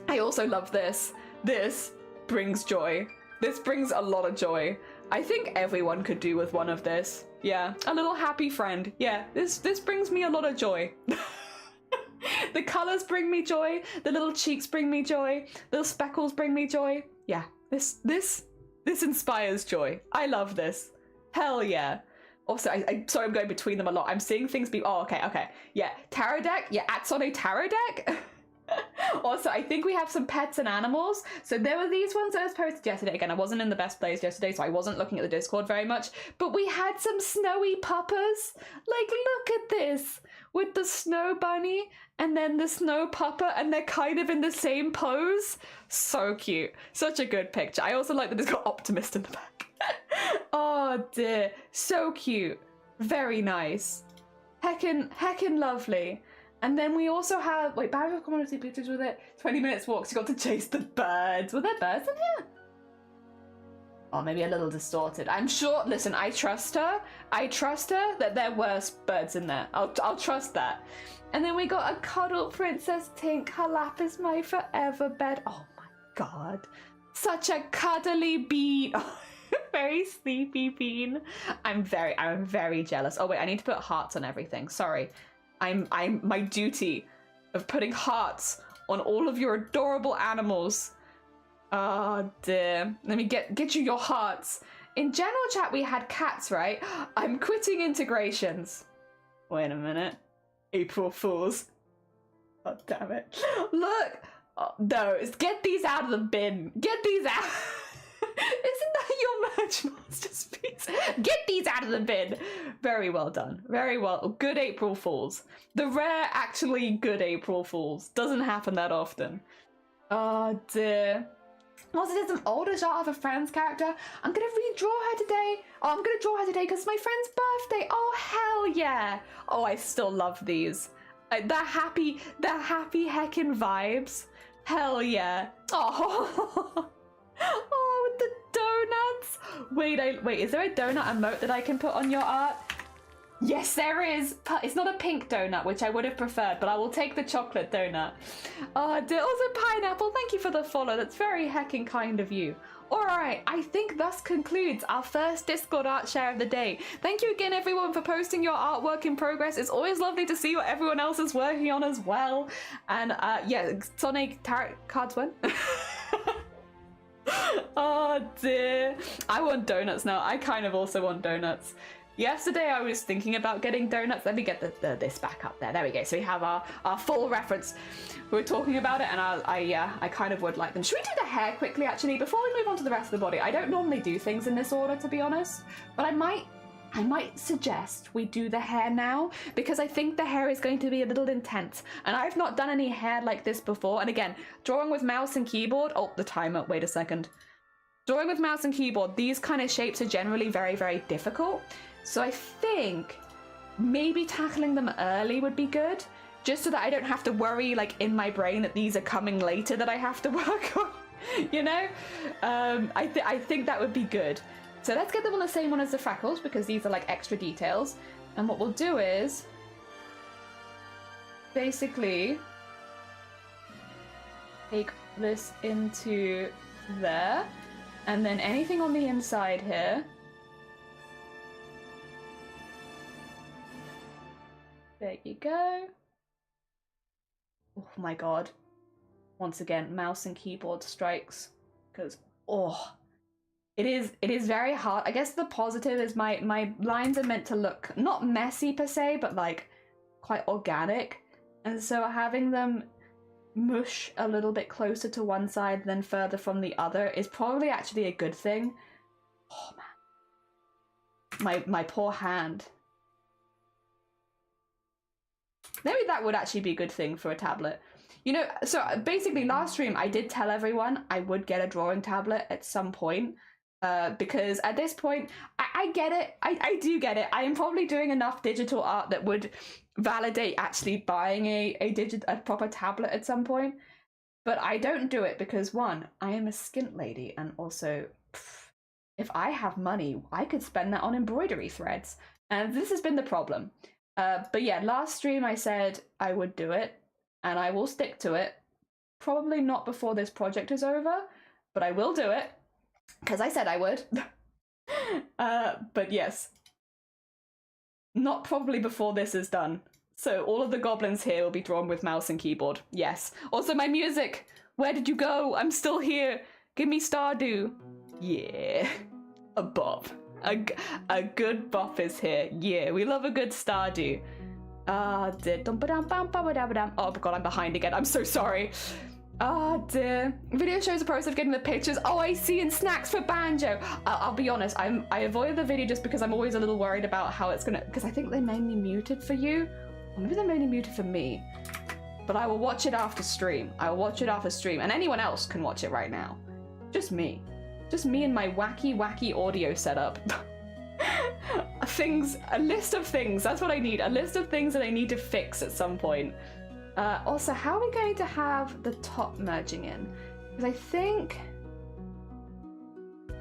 I also love this. This brings joy. This brings a lot of joy. I think everyone could do with one of this. Yeah, a little happy friend. Yeah, this brings me a lot of joy. The colors bring me joy. The little cheeks bring me joy. Little speckles bring me joy. Yeah, this inspires joy. I love this. Hell yeah. Also, sorry, I'm going between them a lot. I'm seeing things be. Oh, okay. Yeah, tarot deck. Yeah, Atsone tarot deck. Also, I think we have some pets and animals. So there were these ones that I was posted yesterday. Again, I wasn't in the best place yesterday, so I wasn't looking at the Discord very much. But we had some snowy puppers. Like, look at this. With the snow bunny and then the snow pupper, and they're kind of in the same pose. So cute. Such a good picture. I also like that it's got Optimist in the back. Oh dear. So cute. Very nice. Heckin' lovely. And then we also have, wait, Barry of community pictures with it. 20 minutes walks, you got to chase the birds. Were there birds in here? Oh, maybe a little distorted. I'm sure, listen, I trust her. I trust her that there were birds in there. I'll trust that. And then we got a cuddle Princess Tink. Her lap is my forever bed. Oh my God. Such a cuddly bean. Very sleepy bean. I'm very jealous. Oh wait, I need to put hearts on everything. Sorry. I'm my duty of putting hearts on all of your adorable animals. Oh dear. Let me get you your hearts. In general chat we had cats, right? I'm quitting integrations. Wait a minute. April Fools. God damn it. Look. Oh, no, get these out of the bin. Get these out. Isn't that your merch masterpiece? Get these out of the bin. Very well done. Very well. Good April Fools. The rare, actually good April Fools. Doesn't happen that often. Oh dear. Also, there's an older shot of a friend's character. I'm gonna redraw her today. Oh, I'm gonna draw her today because it's my friend's birthday. Oh, hell yeah. Oh, I still love these. The happy heckin' vibes. Hell yeah. Oh. Oh, with the donuts. Wait, is there a donut emote that I can put on your art? Yes, there is. It's not a pink donut, which I would have preferred, but I will take the chocolate donut. Oh, also Pineapple, thank you for the follow. That's very heckin' kind of you. Alright, I think thus concludes our first Discord art share of the day. Thank you again everyone for posting your artwork in progress. It's always lovely to see what everyone else is working on as well. And yeah, Sonic Tarot cards win. Oh dear. I want donuts now. I kind of also want donuts. Yesterday I was thinking about getting donuts. Let me get this back up there. There we go. So we have our full reference. We were talking about it and I kind of would like them. Should we do the hair quickly actually before we move on to the rest of the body? I don't normally do things in this order, to be honest, but I might suggest we do the hair now because I think the hair is going to be a little intense and I've not done any hair like this before. And again, drawing with mouse and keyboard. Oh, the timer. Wait a second. Drawing with mouse and keyboard, these kind of shapes are generally very, very difficult. So I think maybe tackling them early would be good, just so that I don't have to worry like in my brain that these are coming later that I have to work on, you know? I think that would be good. So let's get them on the same one as the freckles because these are like extra details. And what we'll do is basically take this into there and then anything on the inside here. There you go. Oh my god. Once again, mouse and keyboard strikes. Because, oh. It is very hard. I guess the positive is my lines are meant to look not messy per se, but like quite organic. And so having them mush a little bit closer to one side than further from the other is probably actually a good thing. Oh man. My poor hand. Maybe that would actually be a good thing for a tablet. You know, so basically last stream I did tell everyone I would get a drawing tablet at some point. Because at this point, I get it. I do get it. I am probably doing enough digital art that would validate actually buying a proper tablet at some point. But I don't do it because, one, I am a skint lady, and also, if I have money, I could spend that on embroidery threads. And this has been the problem. But yeah, last stream I said I would do it, and I will stick to it. Probably not before this project is over, but I will do it, because I said I would. But yes, not probably before this is done. So all of the goblins here will be drawn with mouse and keyboard. Yes. Also my music! Where did you go? I'm still here! Give me Stardew! Yeah. A bop. A good bop is here. Yeah, we love a good Stardew. Oh god, I'm behind again. I'm so sorry. Oh dear. Video shows the process of getting the pictures. Oh, I see, and snacks for Banjo. I'll be honest, I avoided the video just because I'm always a little worried about how it's gonna, because I think they mainly muted for you. Or maybe they're mainly muted for me. But I will watch it after stream. I will watch it after stream, and anyone else can watch it right now. Just me. Just me and my wacky audio setup. A list of things, that's what I need. A list of things that I need to fix at some point. Also, how are we going to have the top merging in? Because I think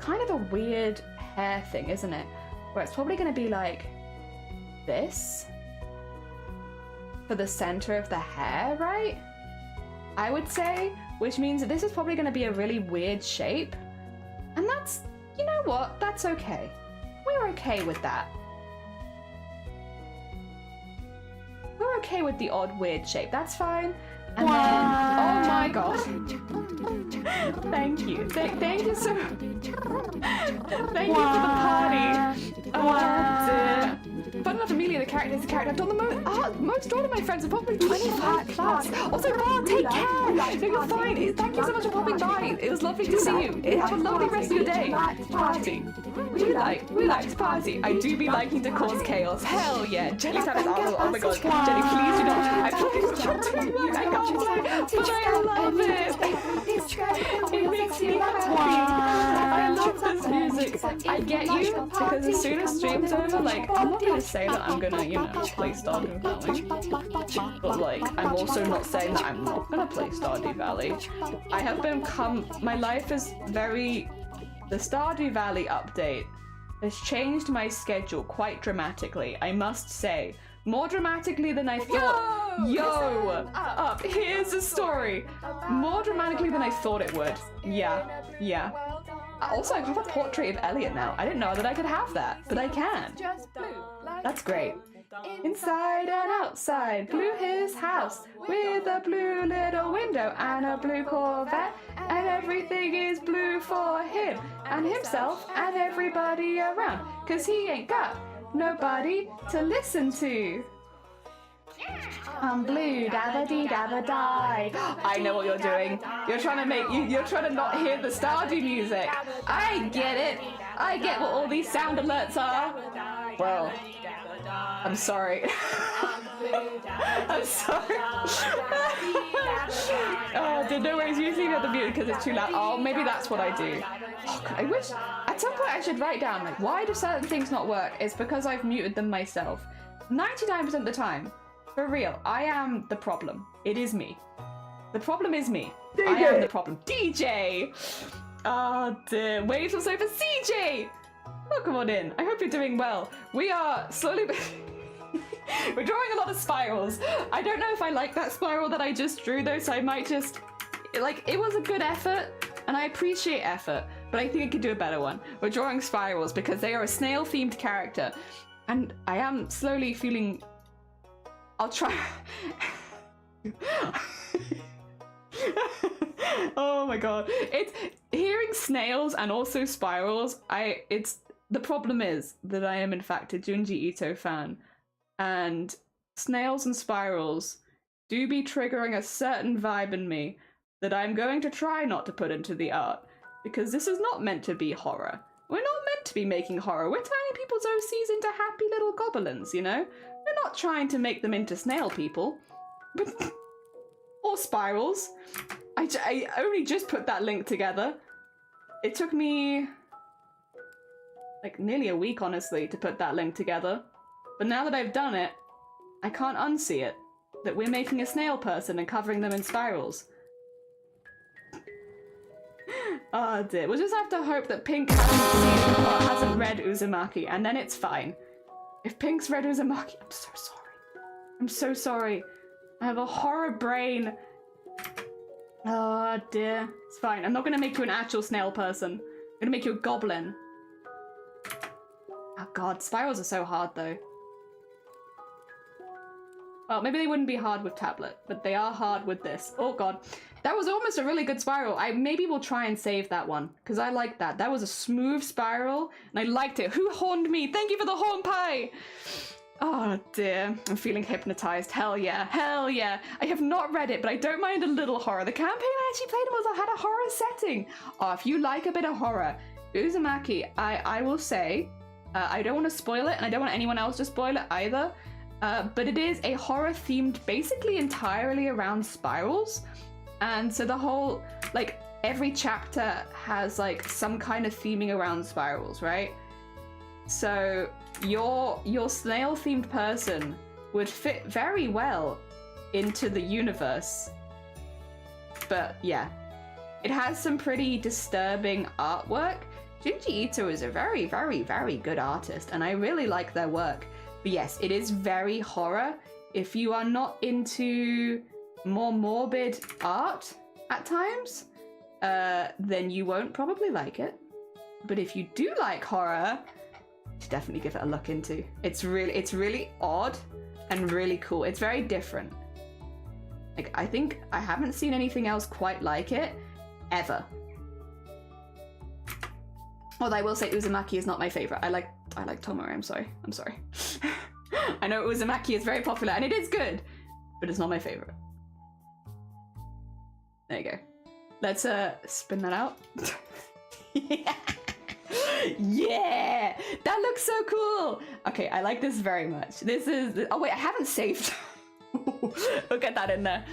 kind of a weird hair thing, isn't it? Where it's probably going to be like this for the center of the hair, right? I would say, which means that this is probably going to be a really weird shape. And that's, you know what? That's okay. We're okay with that. We're okay with the odd weird shape. That's fine. And then, oh my god. Thank you. Thank you so much. Thank you for the party. Oh dear. Fun enough, Amelia, the character is the character I've done the most all of my friends are probably 25 plus. Also, Ron, take care. No, you're fine. Thank you so much for popping by. It was lovely to see you. Have a lovely rest of your day. Party. We like to party. I do be liking to cause chaos. Hell yeah. Jelly Sanders. Oh my god. Jenny, please do not. I promise not to work. I got you. But I love it. It makes me happy. I love this music. I get you, because as soon as stream's over, like, I'm not gonna say that I'm gonna, you know, play Stardew Valley. But like, I'm also not saying that I'm not gonna play Stardew Valley. I have become, my life is very, the Stardew Valley update has changed my schedule quite dramatically, I must say. More dramatically than I thought. Yo! Up, here's a story. More dramatically than I thought it would. Yeah. Also, I have a portrait of Elliot now. I didn't know that I could have that, but I can. That's great. Inside and outside, Blue his house, with a blue little window and a blue Corvette, and everything is blue for him, and himself, and everybody around, 'cause he ain't got nobody to listen to. I'm blue, dabba-dee, dabba-die. I know what you're doing. You're trying to not hear the Stardew music. I get it. I get what all these sound alerts are. Well, I'm sorry. I'm sorry. Oh, no worries. Usually you have the mute because it's too loud. Oh, maybe that's what I do. Oh, God, I wish at some point I should write down, like, why do certain things not work? It's because I've muted them myself. 99% of the time. For real, I am the problem. It is me. The problem is me. DJ. I am the problem. DJ! Oh dear. Waves also for CJ! Welcome on in. I hope you're doing well. We are slowly... We're drawing a lot of spirals. I don't know if I like that spiral that I just drew though, so I might just... Like, it was a good effort, and I appreciate effort, but I think I could do a better one. We're drawing spirals because they are a snail-themed character, and I am slowly feeling... I'll try. Oh my god. It's hearing snails and also spirals. The problem is that I am in fact a Junji Ito fan, and snails and spirals do be triggering a certain vibe in me that I'm going to try not to put into the art, because this is not meant to be horror. We're not meant to be making horror. We're turning people's OCs into happy little goblins, you know? We're not trying to make them into snail people. Or spirals. I only just put that link together. It took me like nearly a week, honestly, to put that link together. But now that I've done it, I can't unsee it. That we're making a snail person and covering them in spirals. Oh dear. We'll just have to hope that Pink hasn't read Uzumaki, and then it's fine. If Pink's read Uzumaki, I'm so sorry. I'm so sorry. I have a horror brain. Oh dear. It's fine. I'm not gonna make you an actual snail person. I'm gonna make you a goblin. Oh god, spirals are so hard though. Well, maybe they wouldn't be hard with tablet, but they are hard with this. Oh god. That was almost a really good spiral. I maybe will try and save that one, because I liked that. That was a smooth spiral, and I liked it. Who horned me? Thank you for the horn pie! Oh dear, I'm feeling hypnotized. Hell yeah, hell yeah. I have not read it, but I don't mind a little horror. The campaign I actually played was I had a horror setting. Oh, if you like a bit of horror, Uzumaki, I will say, I don't want to spoil it, and I don't want anyone else to spoil it either, but it is a horror themed basically entirely around spirals. And so the whole, like, every chapter has, like, some kind of theming around spirals, right? So your snail-themed person would fit very well into the universe. But, yeah. It has some pretty disturbing artwork. Junji Ito is a very, very, very good artist, and I really like their work. But yes, it is very horror. If you are not into more morbid art at times, then you won't probably like it. But if you do like horror, you should definitely give it a look into. It's really odd and really cool. It's very different. Like, I think I haven't seen anything else quite like it ever. Although I will say Uzumaki is not my favorite. I like Tomura. I'm sorry. I know Uzumaki is very popular and it is good, but it's not my favorite. There you go. Let's spin that out. Yeah. Yeah, that looks so cool. Okay, I like this very much. This is, oh wait, I haven't saved. We'll get that in there.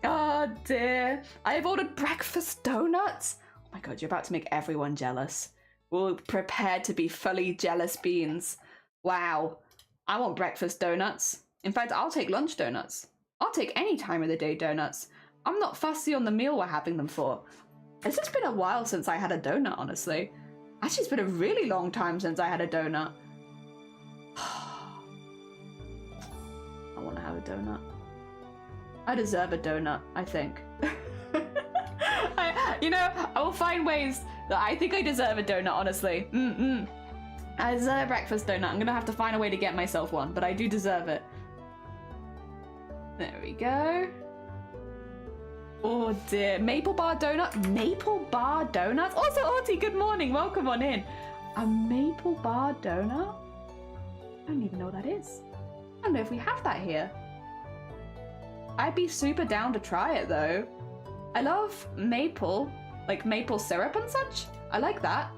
Oh dear. I have ordered breakfast donuts. Oh my god, you're about to make everyone jealous. We'll prepare to be fully jealous beans. Wow. I want breakfast donuts. In fact, I'll take lunch donuts. I'll take any time of the day donuts. I'm not fussy on the meal we're having them for. It's just been a while since I had a donut, honestly. Actually, it's been a really long time since I had a donut. I want to have a donut. I deserve a donut, I think. I will find ways that I think I deserve a donut, honestly. I deserve a breakfast donut. I'm gonna have to find a way to get myself one, but I do deserve it. There we go. Oh dear. Maple bar donut? Maple bar donuts? Also, Arty, good morning. Welcome on in. A maple bar donut? I don't even know what that is. I don't know if we have that here. I'd be super down to try it though. I love maple, like maple syrup and such. I like that.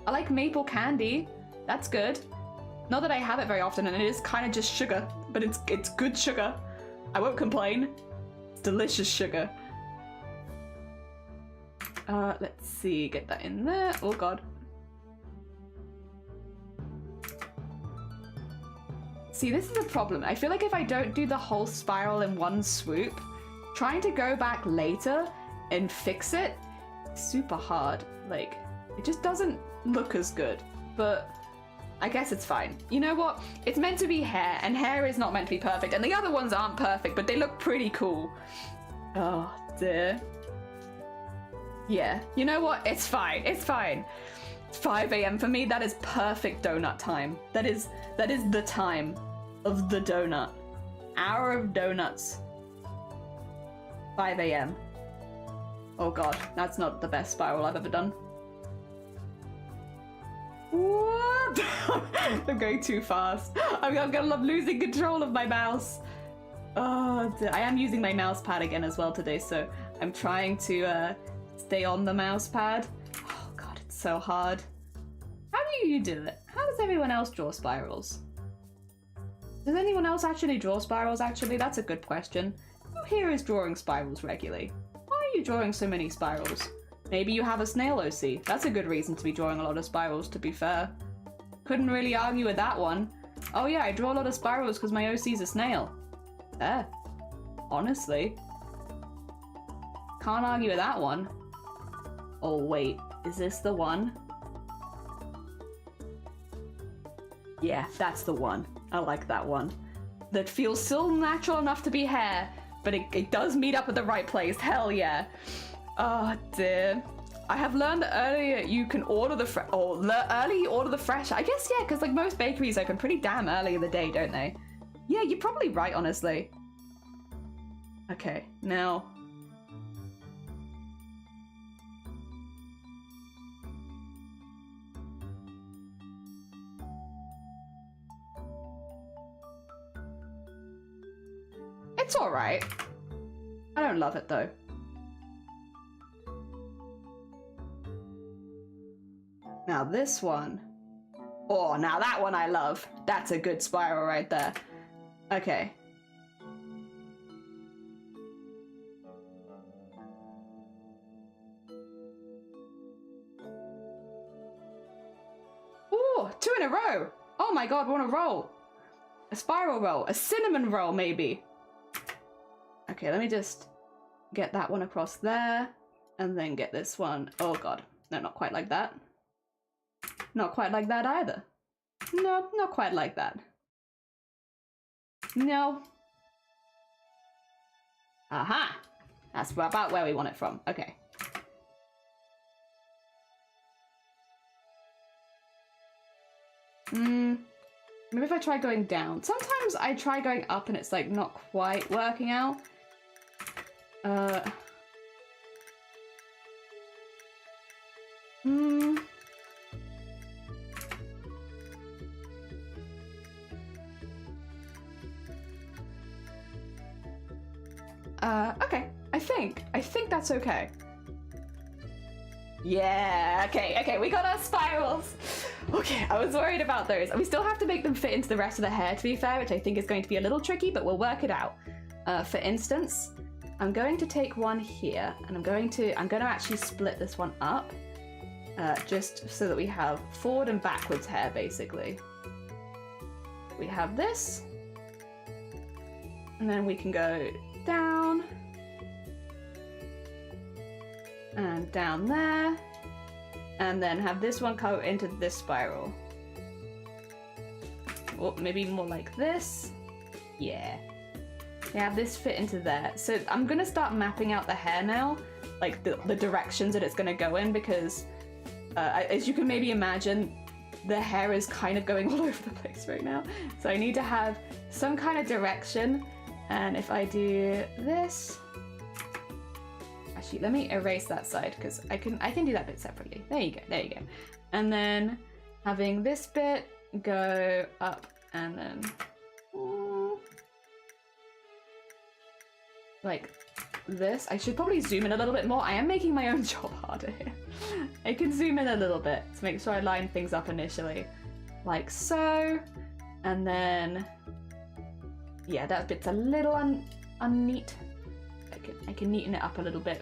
I like maple candy. That's good. Not that I have it very often, and it is kind of just sugar, but it's good sugar. I won't complain. It's delicious sugar. Let's see, get that in there. Oh god. See, this is a problem. I feel like if I don't do the whole spiral in one swoop, trying to go back later and fix it is super hard. Like, it just doesn't look as good, but I guess it's fine. You know what? It's meant to be hair, and hair is not meant to be perfect, and the other ones aren't perfect, but they look pretty cool. Oh dear. Yeah, you know what? It's fine. It's fine. It's 5 a.m. for me. That is perfect donut time. That is the time of the donut. Hour of donuts. 5 a.m. Oh god, that's not the best spiral I've ever done. What? I'm going too fast. I'm gonna love losing control of my mouse. Oh, I am using my mouse pad again as well today, so I'm trying to stay on the mouse pad. Oh god, it's so hard. How do you do it? How does everyone else draw spirals? Does anyone else actually draw spirals, actually? That's a good question. Who here is drawing spirals regularly? Why are you drawing so many spirals? Maybe you have a snail OC. That's a good reason to be drawing a lot of spirals, to be fair. Couldn't really argue with that one. Oh yeah, I draw a lot of spirals because my OC's a snail. There. Honestly. Can't argue with that one. Oh wait, is this the one? Yeah, that's the one. I like that one. that feels still natural enough to be hair, but it does meet up at the right place. Hell yeah. Oh dear. I have learned that earlier you can order the early you order the fresh. I guess, yeah, because like most bakeries open pretty damn early in the day, don't they? Yeah, you're probably right, honestly. Okay, now. It's alright. I don't love it though. Now this one. Oh, now that one I love. That's a good spiral right there. Okay. Ooh, 2 in a row. Oh my god, we're on a roll. A spiral roll. A cinnamon roll, maybe. Okay, let me just get that one across there. And then get this one. Oh god. No, not quite like that. Not quite like that either. No, not quite like that. No. Aha! That's about where we want it from. Okay. Maybe if I try going down. Sometimes I try going up and it's like not quite working out. Okay. I think that's okay. Yeah, okay, we got our spirals. Okay, I was worried about those. We still have to make them fit into the rest of the hair, to be fair, which I think is going to be a little tricky, but we'll work it out. For instance, I'm going to take one here, and I'm going to actually split this one up, just so that we have forward and backwards hair, basically. We have this, and then we can go down, and down there, and then have this one go into this spiral. Or maybe more like this. Yeah. Have this fit into there. So I'm gonna start mapping out the hair now, like the directions that it's gonna go in, because as you can maybe imagine, the hair is kind of going all over the place right now. So I need to have some kind of direction. And if I do this, actually, let me erase that side because I can do that bit separately. There you go. And then having this bit go up and then like this. I should probably zoom in a little bit more. I am making my own job harder here. I can zoom in a little bit to make sure I line things up initially, like so, and then yeah, that bit's a little unneat. I can neaten it up a little bit,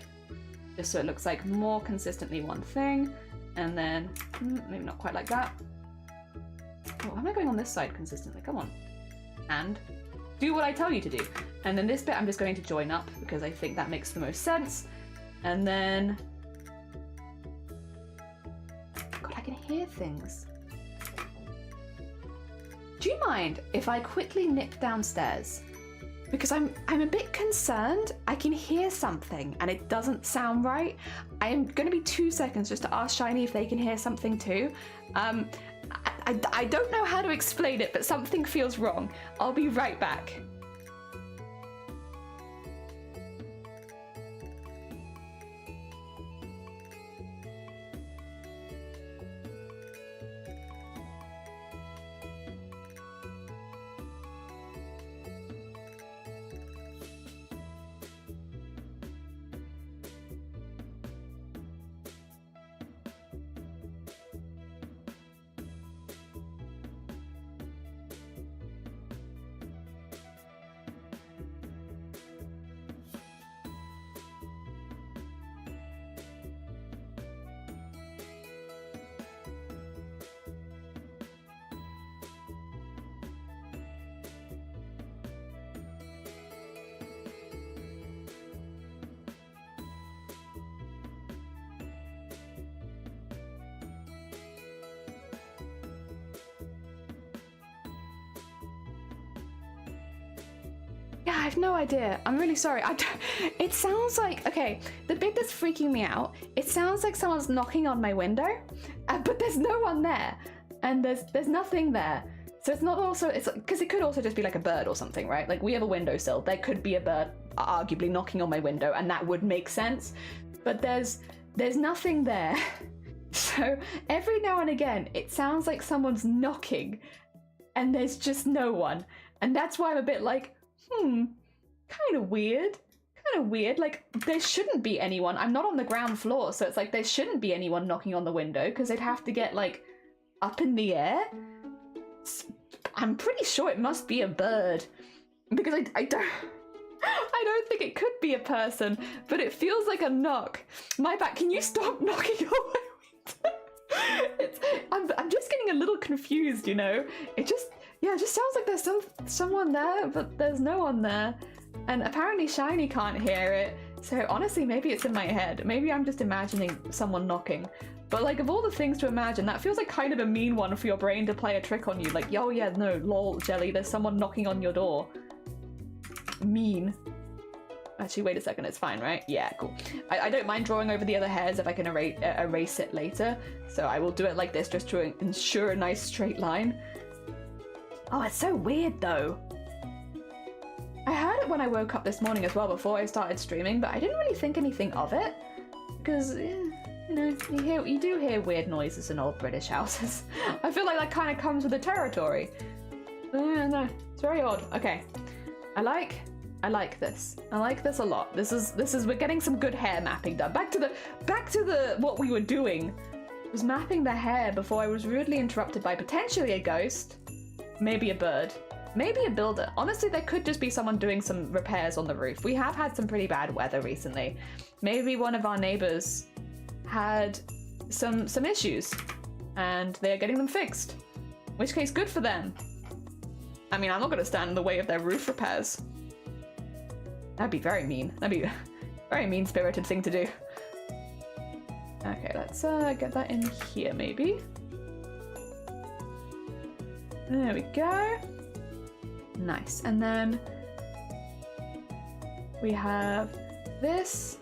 just so it looks like more consistently one thing, and then maybe not quite like that. Oh, why am I going on this side consistently? Come on, and do what I tell you to do. And then this bit I'm just going to join up because I think that makes the most sense. And then, God, I can hear things. Do you mind if I quickly nip downstairs? Because I'm a bit concerned. I can hear something and it doesn't sound right. I am going to be 2 seconds just to ask Shiny if they can hear something too. I don't know how to explain it, but something feels wrong. I'll be right back. Yeah, I have no idea. I'm really sorry. It sounds like, okay, the bit that's freaking me out, it sounds like someone's knocking on my window, but there's no one there, and there's nothing there. So it's not also, it's because it could also just be like a bird or something, right? Like we have a windowsill. There could be a bird arguably knocking on my window, and that would make sense. But there's nothing there. So every now and again, it sounds like someone's knocking, and there's just no one. And that's why I'm a bit like, kind of weird. Like, there shouldn't be anyone. I'm not on the ground floor, so it's like there shouldn't be anyone knocking on the window, because they'd have to get, like, up in the air. I'm pretty sure it must be a bird, because I don't think it could be a person, but it feels like a knock. My bad. Can you stop knocking on my window? I'm just getting a little confused, you know? It just sounds like there's someone there, but there's no one there. And apparently Shiny can't hear it. So honestly, maybe it's in my head. Maybe I'm just imagining someone knocking. But like, of all the things to imagine, that feels like kind of a mean one for your brain to play a trick on you. Like, oh yeah, no, lol, Jelly, there's someone knocking on your door. Mean. Actually, wait a second, it's fine, right? Yeah, cool. I don't mind drawing over the other hairs if I can erase it later. So I will do it like this just to ensure a nice straight line. Oh, it's so weird though. I heard it when I woke up this morning as well before I started streaming, but I didn't really think anything of it. Because, you know, you do hear weird noises in old British houses. I feel like that kind of comes with the territory. No, it's very odd. Okay, I like this. I like this a lot. This is we're getting some good hair mapping done. Back to the what we were doing was mapping the hair before I was rudely interrupted by potentially a ghost, maybe a bird, maybe a builder. Honestly, there could just be someone doing some repairs on the roof. We have had some pretty bad weather recently. Maybe one of our neighbors had some issues and they're getting them fixed. In which case, good for them. I mean, I'm not going to stand in the way of their roof repairs. That'd be very mean. That'd be a very mean-spirited thing to do. Okay, let's get that in here, maybe. There we go. Nice. And then we have this.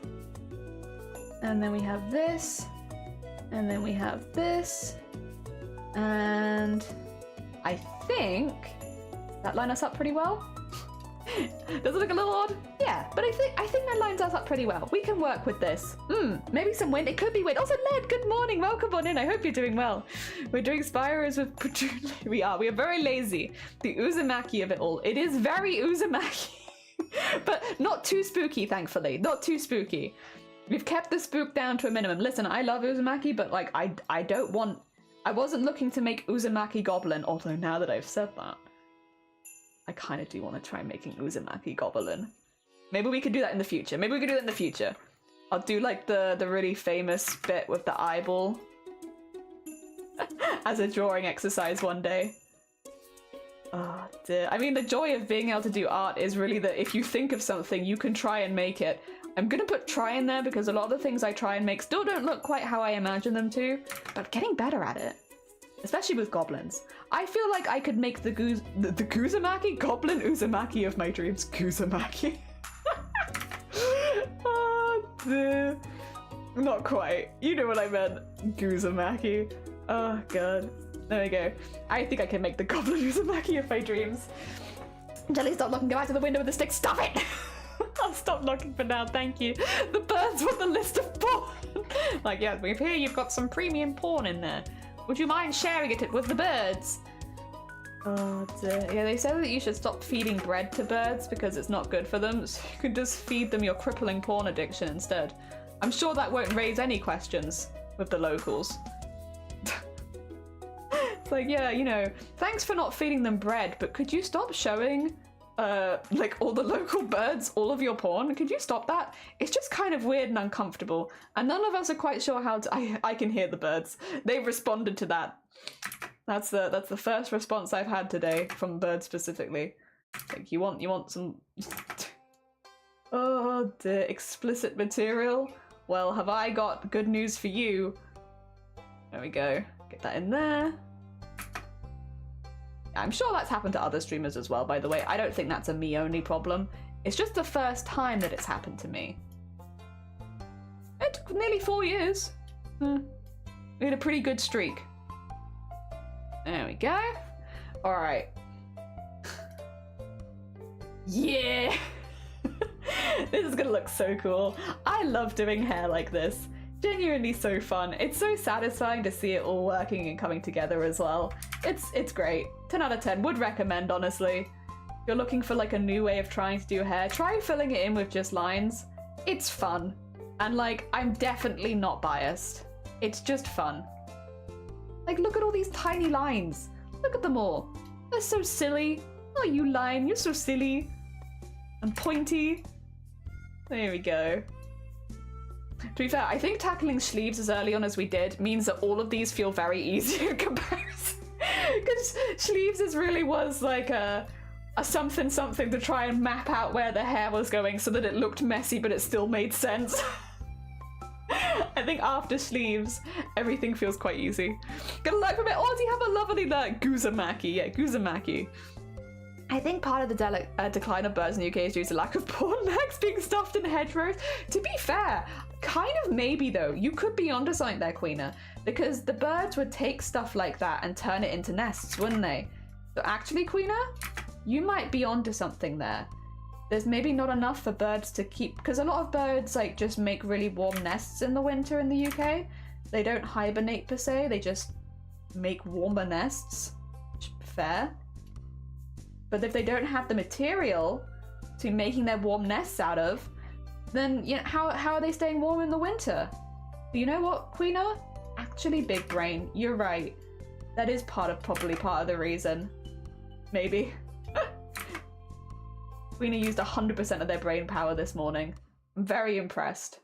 And then we have this. And then we have this. And I think that line us up pretty well. Does it look a little odd? Yeah, but I think that lines us up pretty well. We can work with this. Maybe some wind. It could be wind. Also, Led, good morning. Welcome on in. I hope you're doing well. We're doing spirals with... We are very lazy. The Uzumaki of it all. It is very Uzumaki. But not too spooky, thankfully. Not too spooky. We've kept the spook down to a minimum. Listen, I love Uzumaki, but like, I don't want... I wasn't looking to make Uzumaki Goblin, although now that I've said that, I kind of do want to try making Uzumaki Goblin. Maybe we could do that in the future. I'll do like the really famous bit with the eyeball as a drawing exercise one day. Oh dear. I mean, the joy of being able to do art is really that if you think of something, you can try and make it. I'm gonna put try in there because a lot of the things I try and make still don't look quite how I imagine them to, but getting better at it. Especially with goblins. I feel like I could make the Guzumaki? Goblin Uzumaki of my dreams. Guzumaki. Oh dear. Not quite. You know what I meant. Guzumaki. Oh god. There we go. I think I can make the Goblin Uzumaki of my dreams. Jelly, stop looking. Go back to the window with the stick. Stop it! I'll stop knocking for now, thank you. The birds want the list of porn. Like, yeah, we hear you've got some premium porn in there. Would you mind sharing it with the birds? Oh dear. Yeah, they said that you should stop feeding bread to birds because it's not good for them, so you could just feed them your crippling porn addiction instead. I'm sure that won't raise any questions with the locals. It's like, yeah, you know, thanks for not feeding them bread, but could you stop showing like all the local birds all of your porn? Could you stop that? It's just kind of weird and uncomfortable, and none of us are quite sure how to... I can hear the birds. They've responded to that. That's the first response I've had today from birds specifically. Like, you want some... Oh dear, explicit material? Well, have I got good news for you. There we go. Get that in there. I'm sure that's happened to other streamers as well, by the way. I don't think that's a me only problem. It's just the first time that it's happened to me. It took nearly 4 years. We had a pretty good streak. There we go. Alright. Yeah! This is gonna look so cool. I love doing hair like this. Genuinely so fun. It's so satisfying to see it all working and coming together as well. It's great. 10 out of 10. Would recommend, honestly. If you're looking for like a new way of trying to do hair, try filling it in with just lines. It's fun. And like, I'm definitely not biased. It's just fun. Like, look at all these tiny lines. Look at them all. They're so silly. Oh, you line, you're so silly. And pointy. There we go. To be fair, I think tackling sleeves as early on as we did means that all of these feel very easy in comparison. Because sleeves really was like a something to try and map out where the hair was going so that it looked messy but it still made sense. I think after sleeves, everything feels quite easy. Good luck with it. Oh, do you have a lovely Guzamaki? Yeah, Guzamaki. I think part of the decline of birds in the UK is due to lack of pawn necks being stuffed in hedgerows. To be fair, kind of maybe though. You could be onto something there, Queena, because the birds would take stuff like that and turn it into nests, wouldn't they? So actually, Queena, you might be onto something there. There's maybe not enough for birds to keep, because a lot of birds like just make really warm nests in the winter in the UK. They don't hibernate per se, they just make warmer nests. Fair. But if they don't have the material to making their warm nests out of, then you know how are they staying warm in the winter? You know what, Queena? Actually, big brain. You're right. That is probably part of the reason. Maybe. Queena used 100% of their brain power this morning. I'm very impressed.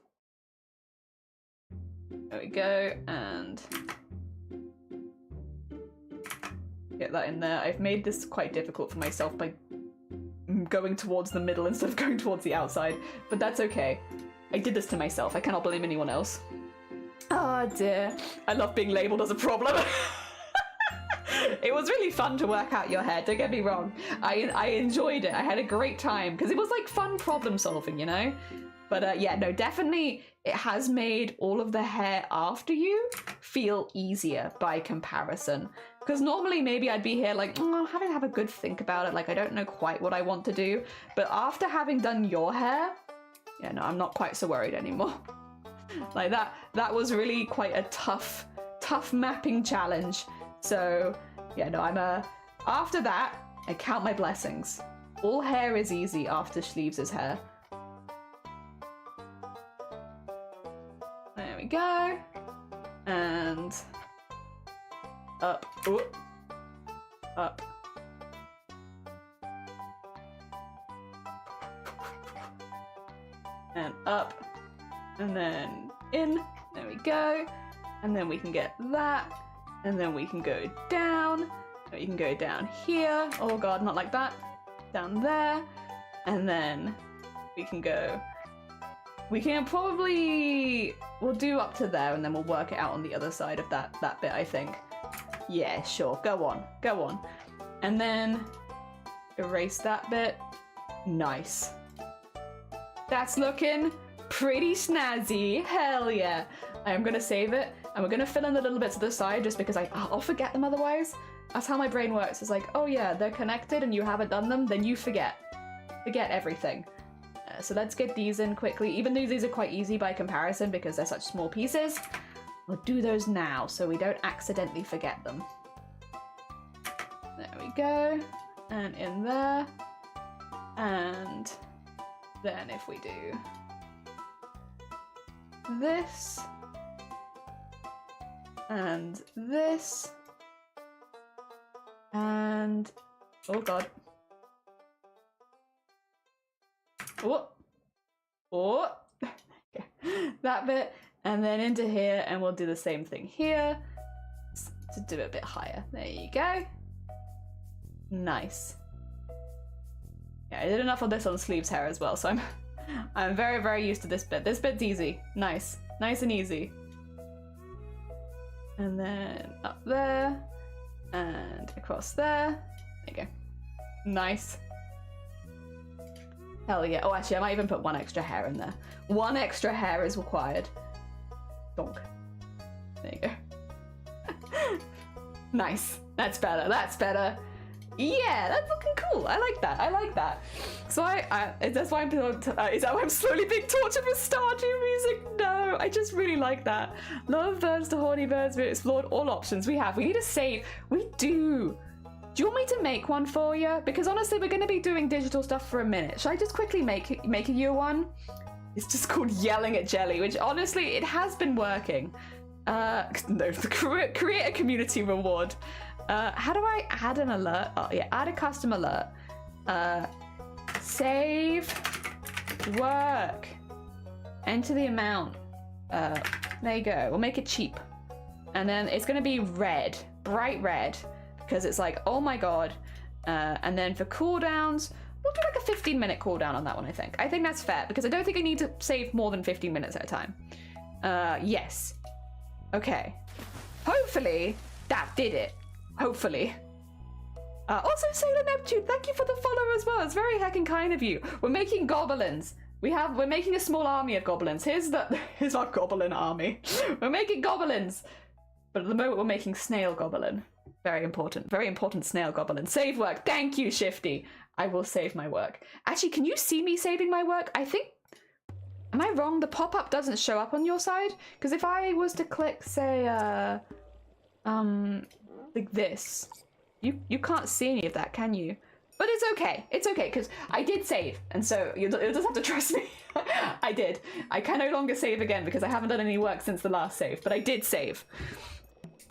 There we go, and get that in there. I've made this quite difficult for myself by going towards the middle instead of going towards the outside, but that's okay. I did this to myself. I cannot blame anyone else. Oh dear. I love being labelled as a problem. It was really fun to work out your hair, don't get me wrong. I enjoyed it. I had a great time because it was like fun problem solving, you know? But yeah, no, definitely it has made all of the hair after you feel easier by comparison. Because normally maybe I'd be here like, having to have a good think about it, like I don't know quite what I want to do. But after having done your hair, yeah, no, I'm not quite so worried anymore. Like that was really quite a tough mapping challenge. So yeah, no, after that, I count my blessings. All hair is easy after Sleeves' hair. There we go. And up. Ooh. Up. And up. And then in. There we go. And then we can get that. And then we can go down. You can go down here. Oh god, not like that. Down there. And then we can go. We can probably, we'll do up to there and then we'll work it out on the other side of that bit, I think. Yeah, sure. Go on. And then erase that bit. Nice. That's looking pretty snazzy. Hell yeah. I'm gonna save it and we're gonna fill in the little bits to the side just because I'll forget them otherwise. That's how my brain works. It's like, oh yeah, they're connected and you haven't done them, then you forget. Forget everything. So let's get these in quickly. Even though these are quite easy by comparison because they're such small pieces, we'll do those now so we don't accidentally forget them. There we go. And in there. And then if we do this and this and oh god. Oh, that bit, and then into here, and we'll do the same thing here to do it a bit higher. There you go. Nice. Yeah, I did enough of this on Sleeves hair as well, so I'm very, very used to this bit. This bit's easy. Nice and easy. And then up there, And across there. There you go. Nice. Hell yeah. Oh, actually, I might even put one extra hair in there. One extra hair is required. Donk. There you go. Nice. That's better. That's better. Yeah, that's looking cool. I like that. I like that. So that's why is that why I'm slowly being tortured with Stardew music? No, I just really like that. Love birds to horny birds. We explored all options we have. We need a save. We do. Do you want me to make one for you? Because honestly, we're going to be doing digital stuff for a minute. Should I just quickly make you one? It's just called Yelling at Jelly, which honestly, it has been working. No, create a community reward. How do I add an alert? Oh yeah, add a custom alert. Save work. Enter the amount. There you go. We'll make it cheap. And then it's going to be red, bright red, because it's like, oh my god. And then for cooldowns, we'll do like a 15-minute cooldown on that one, I think. I think that's fair, because I don't think I need to save more than 15 minutes at a time. Yes. Okay. Hopefully, that did it. Hopefully. Also, Sailor Neptune, thank you for the follow as well. It's very heckin' kind of you. We're making goblins. We're making a small army of goblins. Here's our goblin army. We're making goblins. But at the moment, we're making snail goblin. Very important snail goblin. Save work. Thank you, Shifty. I will save my work. Actually, can you see me saving my work? I think... Am I wrong? The pop-up doesn't show up on your side? Because if I was to click, say, like this, you can't see any of that, can you? But it's okay. It's okay, because I did save, and so you'll just have to trust me. I did. I can no longer save again because I haven't done any work since the last save, but I did save.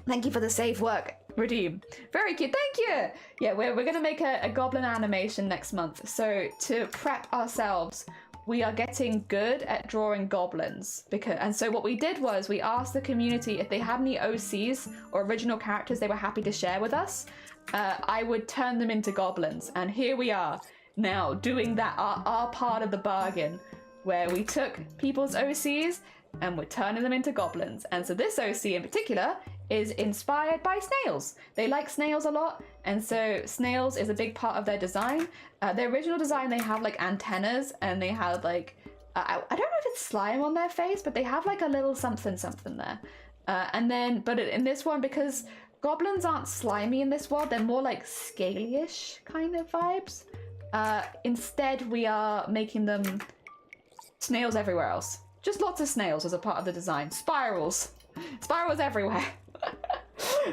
Thank you for the save work. Redeem. Very cute. Thank you. Yeah, we're going to make a goblin animation next month. So to prep ourselves, we are getting good at drawing goblins. And so what we did was we asked the community if they had any OCs or original characters they were happy to share with us. I would turn them into goblins. And here we are now doing that, our part of the bargain, where we took people's OCs and we're turning them into goblins. And so this OC in particular is inspired by snails. They like snails a lot, and so snails is a big part of their design. Their original design, they have like antennas, and they have like, I don't know if it's slime on their face, but they have like a little something there. But in this one, because goblins aren't slimy in this world, they're more like scaly-ish kind of vibes. Instead, we are making them snails everywhere else. Just lots of snails as a part of the design. Spirals everywhere.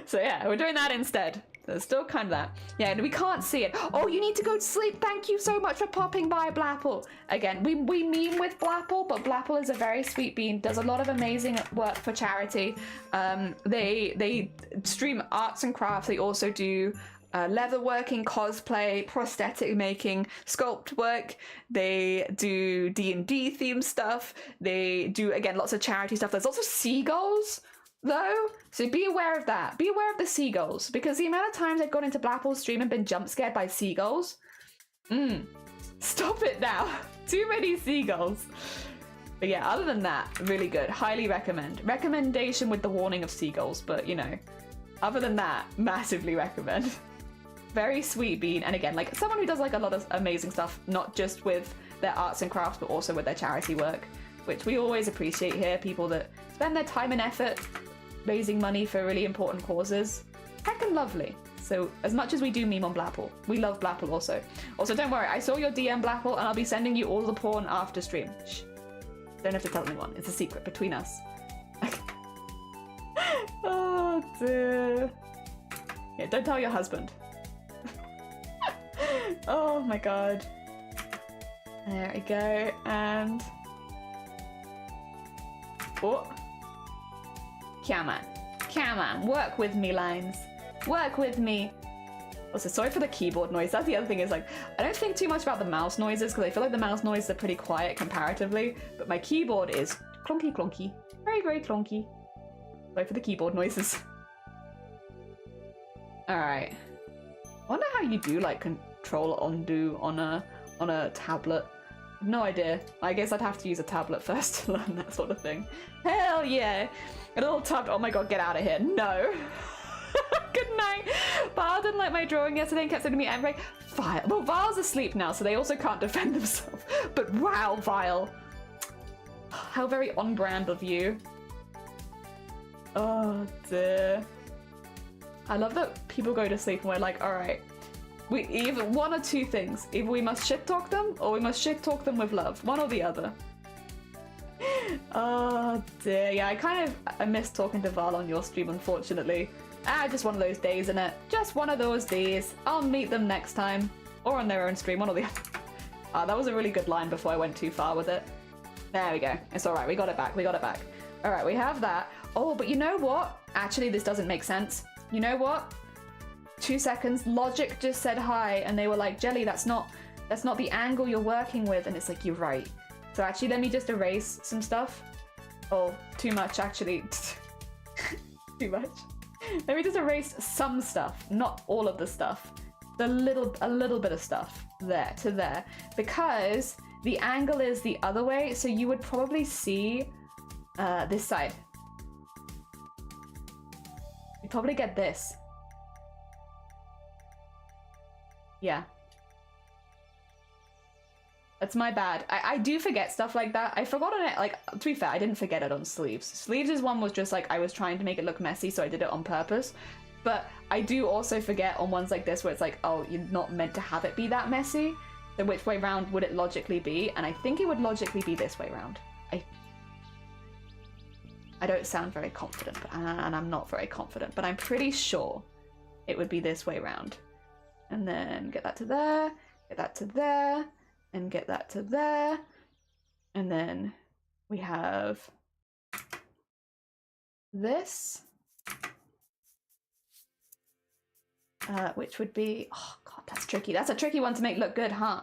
So yeah, we're doing that instead. There's still kind of that. Yeah, we can't see it. Oh, you need to go to sleep. Thank you so much for popping by, Blapple. Again, we meme with Blapple, but Blapple is a very sweet bean. Does a lot of amazing work for charity. They stream arts and crafts. They also do leatherworking, cosplay, prosthetic making, sculpt work. They do D&D themed stuff. They do, again, lots of charity stuff. There's also seagulls, though, so be aware of that. Be aware of the seagulls, because the amount of times I've gone into Blapple's stream and been jump scared by seagulls. Stop it now. Too many seagulls. But yeah, other than that, really good. Highly recommend. Recommendation with the warning of seagulls, but you know, other than that, massively recommend. Very sweet bean, and again, like someone who does like a lot of amazing stuff, not just with their arts and crafts, but also with their charity work, which we always appreciate here. People that spend their time and effort raising money for really important causes. Heckin' lovely. So as much as we do meme on Blapple, we love Blapple also. Also, don't worry, I saw your DM, Blapple, and I'll be sending you all the porn after stream. Shh. Don't have to tell anyone. It's a secret between us. Oh dear. Yeah, don't tell your husband. Oh my god. There we go, and... Oh. Come on, work with me, lines. Work with me. Also, sorry for the keyboard noise. That's the other thing, is like, I don't think too much about the mouse noises, because I feel like the mouse noises are pretty quiet comparatively, but my keyboard is clunky clunky. Very, very clunky. Sorry for the keyboard noises. Alright. I wonder how you do like control undo on a tablet. No idea. I guess I'd have to use a tablet first to learn that sort of thing. Hell yeah! A little tab. Oh my god, get out of here. No! Good night! Vile didn't like my drawing yesterday and kept saying to me, Emre, Vile. Well, Vile's asleep now, so they also can't defend themselves. But wow, Vile. How very on brand of you. Oh dear. I love that people go to sleep and we're like, alright. We either one or two things. Either we must shit talk them or we must shit talk them with love. One or the other. Oh dear. Yeah, I miss talking to Val on your stream, unfortunately. Just one of those days, innit? Just one of those days. I'll meet them next time. Or on their own stream, one or the other. That was a really good line before I went too far with it. There we go. It's alright, we got it back, we got it back. Alright, we have that. Oh, but you know what? Actually, this doesn't make sense. You know what? 2 seconds. Logic just said hi, and they were like, Jelly, that's not the angle you're working with. And it's like, you're right. So actually, let me just erase some stuff. Oh, too much, actually. Too much. Let me just erase some stuff, not all of the stuff. A little bit of stuff there to there, because the angle is the other way, so you would probably see this side. You'd probably get this. Yeah. That's my bad. I do forget stuff like that. I forgot on it, like, to be fair, I didn't forget it on sleeves. Sleeves is one was just like, I was trying to make it look messy, so I did it on purpose. But I do also forget on ones like this where it's like, oh, you're not meant to have it be that messy. So which way round would it logically be? And I think it would logically be this way round. I don't sound very confident, and I'm not very confident, but I'm pretty sure it would be this way round. And then get that to there, get that to there, and get that to there. And then we have this. Which would be, oh god, that's tricky. That's a tricky one to make look good, huh?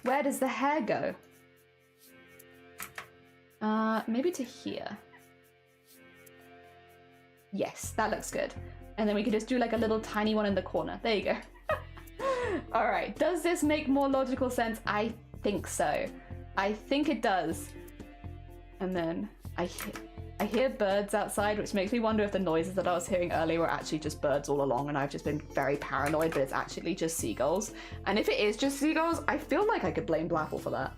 Where does the hair go? Maybe to here. Yes, that looks good. And then we could just do like a little tiny one in the corner. There you go. All right, does this make more logical sense? I think so. I think it does. And then I hear birds outside, which makes me wonder if the noises that I was hearing earlier were actually just birds all along and I've just been very paranoid, but it's actually just seagulls. And if it is just seagulls, I feel like I could blame Blapple for that.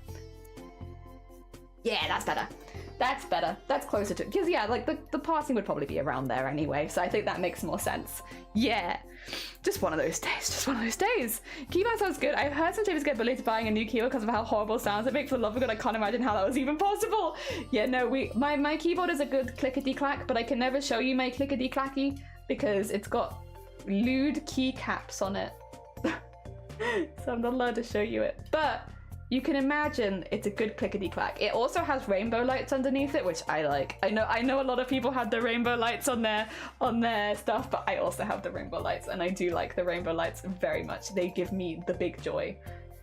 Yeah, that's better. That's better. That's closer to, because yeah, like the passing would probably be around there anyway, so I think that makes more sense. Yeah, just one of those days, just one of those days. Keyboard sounds good. I've heard some tapers get bullied to buying a new keyboard because of how horrible it sounds. It makes for the love of God, I can't imagine how that was even possible. Yeah, no, my keyboard is a good clickety-clack, but I can never show you my clickety-clacky because it's got lewd keycaps on it. So I'm not allowed to show you it, but you can imagine it's a good clickety-clack. It also has rainbow lights underneath it, which I like. I know a lot of people have the rainbow lights on their stuff, but I also have the rainbow lights, and I do like the rainbow lights very much. They give me the big joy.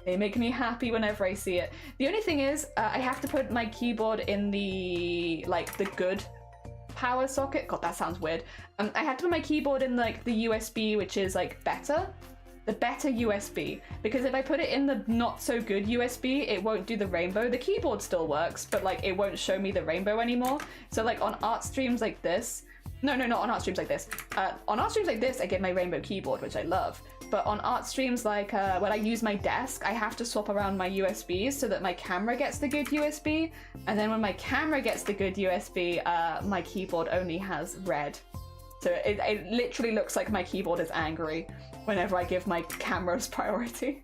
They make me happy whenever I see it. The only thing is, I have to put my keyboard in the good power socket. God, that sounds weird. I have to put my keyboard in like the USB, which is like better. The better USB, because if I put it in the not so good USB, it won't do the rainbow. The keyboard still works, but like it won't show me the rainbow anymore. So like on art streams like this, no, not on art streams like this. On art streams like this, I get my rainbow keyboard, which I love. But on art streams like when I use my desk, I have to swap around my USBs so that my camera gets the good USB. And then when my camera gets the good USB, my keyboard only has red. So it literally looks like my keyboard is angry whenever I give my cameras priority.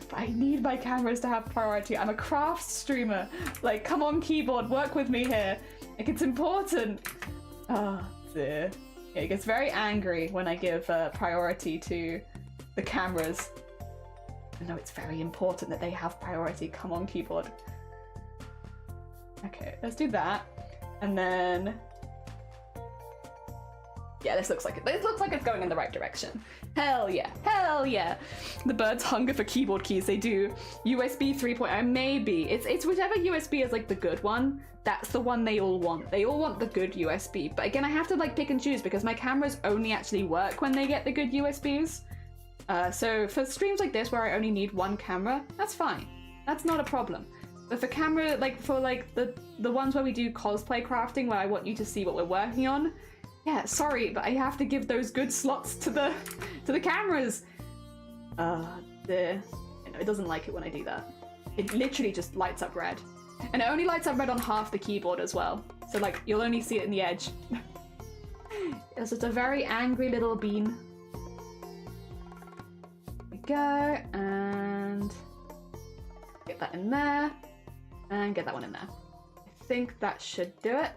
But I need my cameras to have priority. I'm a craft streamer. Like, come on, keyboard, work with me here. Like, it's important. Oh, dear. Yeah, it gets very angry when I give priority to the cameras. I know it's very important that they have priority. Come on, keyboard. Okay, let's do that. And then... yeah, this looks like it's going in the right direction. Hell yeah, hell yeah. The birds hunger for keyboard keys. They do. USB 3.0, maybe. It's whichever USB is like the good one. That's the one they all want. They all want the good USB. But again, I have to like pick and choose because my cameras only actually work when they get the good USBs. So for streams like this where I only need one camera, that's fine. That's not a problem. But for camera, like for like the ones where we do cosplay crafting where I want you to see what we're working on, Yeah, sorry, but I have to give those good slots to the cameras. It doesn't like it when I do that. It literally just lights up red. And it only lights up red on half the keyboard as well. So like, you'll only see it in the edge. It's just a very angry little bean. There we go, and get that in there, and get that one in there. I think that should do it.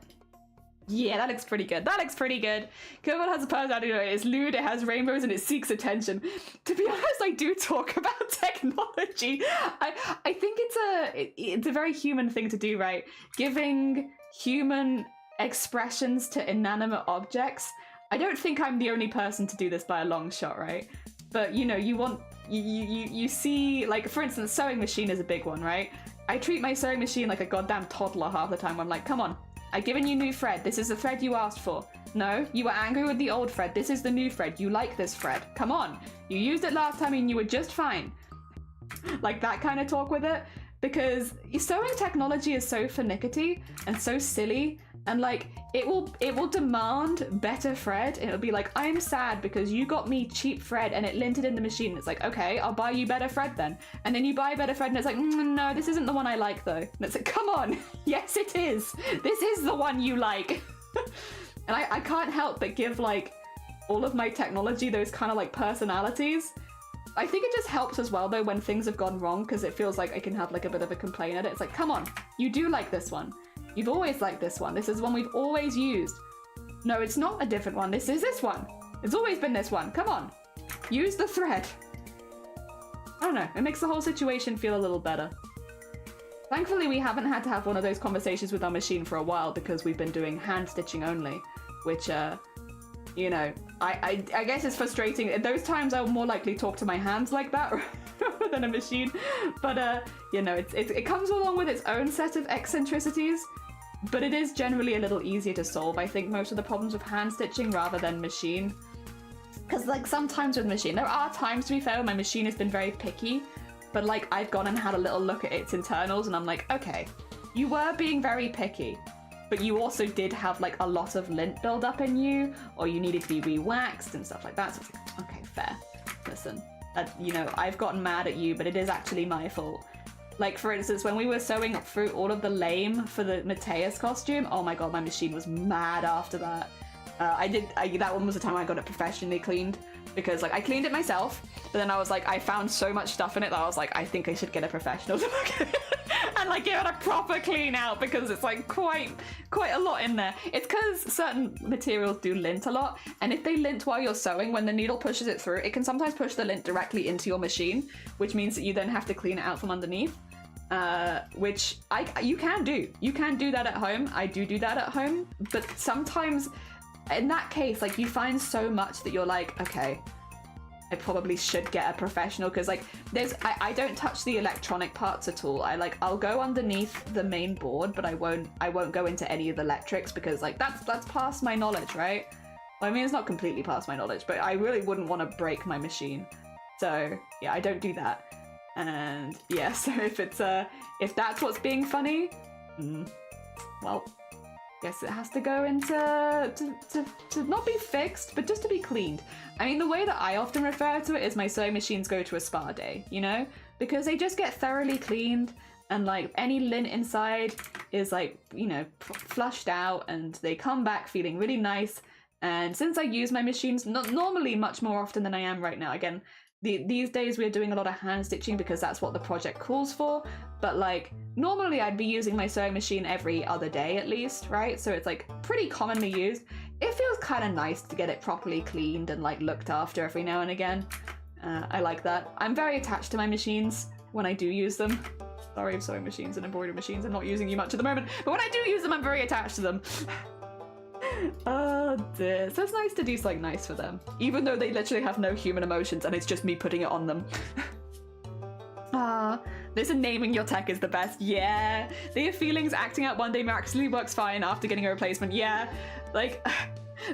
Yeah, that looks pretty good. That looks pretty good. Goblin has a personality. It's lewd, it has rainbows, and it seeks attention. To be honest, I do talk about technology. I think it's a very human thing to do, right? Giving human expressions to inanimate objects. I don't think I'm the only person to do this by a long shot, right? But you know, you see, like, for instance, sewing machine is a big one, right? I treat my sewing machine like a goddamn toddler half the time. I'm like, come on, I've given you new thread. This is the thread you asked for. No, you were angry with the old thread. This is the new thread. You like this thread. Come on. You used it last time and you were just fine. Like that kind of talk with it. Because sewing technology is so finicky and so silly, and like it will demand better thread. It'll be like, I'm sad because you got me cheap thread and it linted in the machine. It's like, okay, I'll buy you better thread then. And then you buy better thread and it's like, no, this isn't the one I like though. And it's like, come on, yes it is. This is the one you like. And I can't help but give like all of my technology those kind of like personalities. I think it just helps as well though when things have gone wrong, because it feels like I can have like a bit of a complaint at it. It's like, come on, you do like this one. You've always liked this one. This is one we've always used. No, it's not a different one. This is this one. It's always been this one. Come on, use the thread. I don't know, it makes the whole situation feel a little better. Thankfully, we haven't had to have one of those conversations with our machine for a while because we've been doing hand stitching only, which, you know, I guess it's frustrating. At those times, I will more likely talk to my hands like that rather than a machine. But, you know, it comes along with its own set of eccentricities, but it is generally a little easier to solve, I think, most of the problems with hand stitching rather than machine. Because, like, sometimes with machine, there are times, to be fair, my machine has been very picky, but, like, I've gone and had a little look at its internals, and I'm like, okay, you were being very picky, but you also did have, like, a lot of lint buildup in you, or you needed to be re-waxed and stuff like that. So it's like, okay, fair. Listen, you know, I've gotten mad at you, but it is actually my fault. Like, for instance, when we were sewing up through all of the lame for the Mateus costume, oh my god, my machine was mad after that. That one was the time I got it professionally cleaned, because like I cleaned it myself, but then I was like, I found so much stuff in it that I was like, I think I should get a professional to look at it and like give it a proper clean out, because it's like quite a lot in there. It's because certain materials do lint a lot, and if they lint while you're sewing, when the needle pushes it through, it can sometimes push the lint directly into your machine, which means that you then have to clean it out from underneath. Which you can do. You can do that at home. I do that at home, but sometimes in that case, like, you find so much that you're like, okay, I probably should get a professional, because like I don't touch the electronic parts at all. I'll go underneath the main board, but I won't go into any of the electrics, because like that's past my knowledge, right? Well, I mean, it's not completely past my knowledge, but I really wouldn't want to break my machine. So yeah, I don't do that. And yeah, so if that's what's being funny, well, guess it has to go into to not be fixed, but just to be cleaned. I mean, the way that I often refer to it is my sewing machines go to a spa day, you know, because they just get thoroughly cleaned, and like any lint inside is like, you know, flushed out, and they come back feeling really nice. And since I use my machines not normally much more often than I am right now, again, these days we're doing a lot of hand stitching because that's what the project calls for, but like normally I'd be using my sewing machine every other day at least, right? So it's like pretty commonly used. It feels kind of nice to get it properly cleaned and like looked after every now and again. I like that. I'm very attached to my machines when I do use them. Sorry, sewing machines and embroidery machines, I'm not using you much at the moment, but when I do use them, I'm very attached to them. Oh dear. So it's nice to do something nice for them, even though they literally have no human emotions and it's just me putting it on them. Listen, naming your tech is the best. Yeah. They have feelings acting out one day miraculously works fine after getting a replacement. Yeah. Like,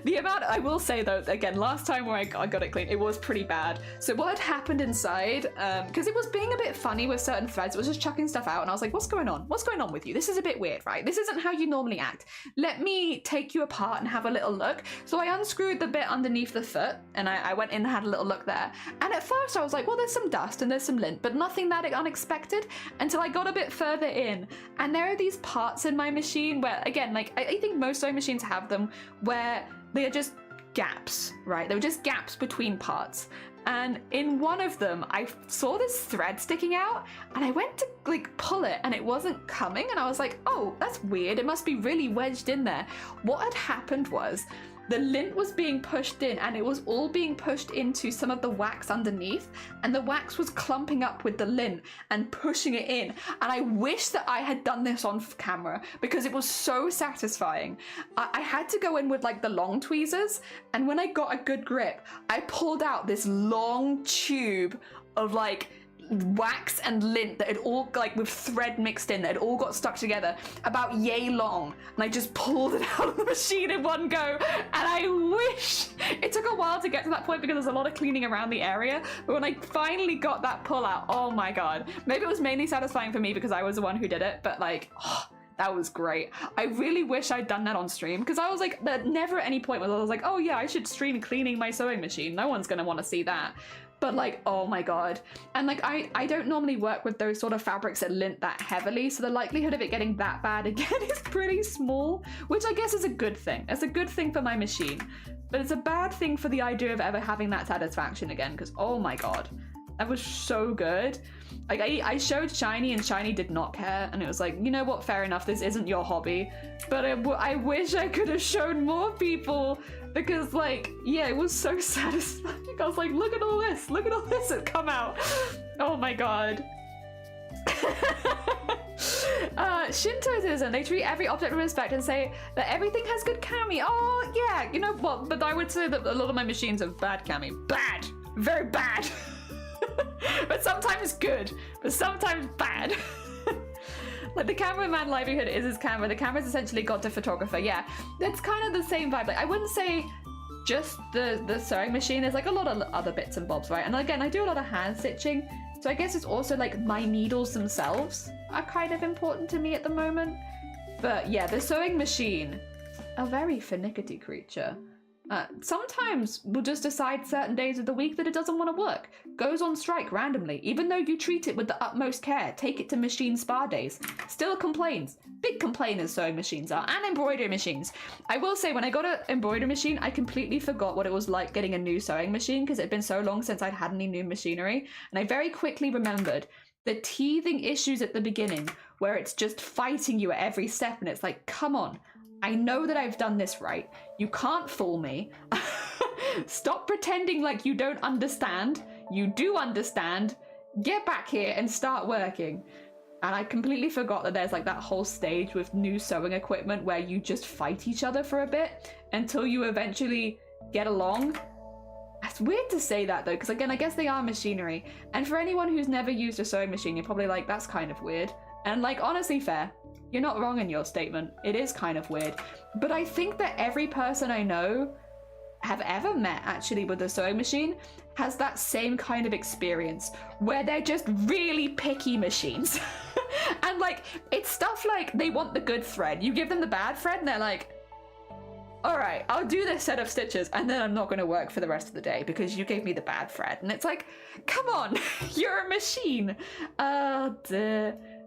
The amount, I will say though, again, last time where I got it clean, it was pretty bad. So what had happened inside, because it was being a bit funny with certain threads, it was just chucking stuff out, and I was like, what's going on? What's going on with you? This is a bit weird, right? This isn't how you normally act. Let me take you apart and have a little look. So I unscrewed the bit underneath the foot, and I went in and had a little look there. And at first I was like, well, there's some dust and there's some lint, but nothing that unexpected, until I got a bit further in. And there are these parts in my machine where, again, like, I think most sewing machines have them, where they are just gaps, right? They were just gaps between parts. And in one of them, I saw this thread sticking out, and I went to like pull it, and it wasn't coming, and I was like, oh, that's weird. It must be really wedged in there. What had happened was the lint was being pushed in, and it was all being pushed into some of the wax underneath, and the wax was clumping up with the lint and pushing it in. And I wish that I had done this on camera, because it was so satisfying. I had to go in with like the long tweezers, and when I got a good grip, I pulled out this long tube of like wax and lint that had all, like, with thread mixed in, that had all got stuck together, about yay long, and I just pulled it out of the machine in one go. And I wish it took a while to get to that point, because there's a lot of cleaning around the area, but when I finally got that pull out, oh my god, maybe it was mainly satisfying for me because I was the one who did it, but like, oh, that was great. I really wish I'd done that on stream, because I was like, never at any point was I was like, oh yeah, I should stream cleaning my sewing machine. No one's gonna want to see that. But like, oh my god. And like, I don't normally work with those sort of fabrics that lint that heavily, so the likelihood of it getting that bad again is pretty small, which I guess is a good thing. It's a good thing for my machine, but it's a bad thing for the idea of ever having that satisfaction again, because oh my god, that was so good. Like, I showed Shiny, and Shiny did not care, and it was like, you know what, fair enough, this isn't your hobby. But I wish I could have shown more people, because like, yeah, it was so satisfying. I was like, look at all this that come out. Oh my god. Shintoism, they treat every object with respect and say that everything has good kami. Oh yeah, you know what, but I would say that a lot of my machines have bad kami. Bad, very bad. But sometimes good, but sometimes bad. Like, the cameraman livelihood is his camera. The camera's essentially god to photographer. Yeah, that's kind of the same vibe. Like, I wouldn't say just the sewing machine. There's like a lot of other bits and bobs, right? And again, I do a lot of hand stitching, so I guess it's also like my needles themselves are kind of important to me at the moment. But yeah, the sewing machine, a very finicky creature. Sometimes we'll just decide certain days of the week that it doesn't want to work. Goes on strike randomly, even though you treat it with the utmost care. Take it to machine spa days. Still complains. Big complainers sewing machines are, and embroidery machines. I will say, when I got an embroidery machine, I completely forgot what it was like getting a new sewing machine, because it had been so long since I'd had any new machinery. And I very quickly remembered the teething issues at the beginning, where it's just fighting you at every step, and it's like, come on. I know that I've done this right. You can't fool me. Stop pretending like you don't understand. You do understand. Get back here and start working. And I completely forgot that there's like that whole stage with new sewing equipment where you just fight each other for a bit until you eventually get along. It's weird to say that though, because again, I guess they are machinery. And for anyone who's never used a sewing machine, you're probably like, that's kind of weird. And like, honestly, fair. You're not wrong in your statement. It is kind of weird. But I think that every person I know have ever met actually with a sewing machine has that same kind of experience where they're just really picky machines. And like, it's stuff like they want the good thread. You give them the bad thread and they're like, all right, I'll do this set of stitches and then I'm not going to work for the rest of the day because you gave me the bad thread. And it's like, come on, you're a machine.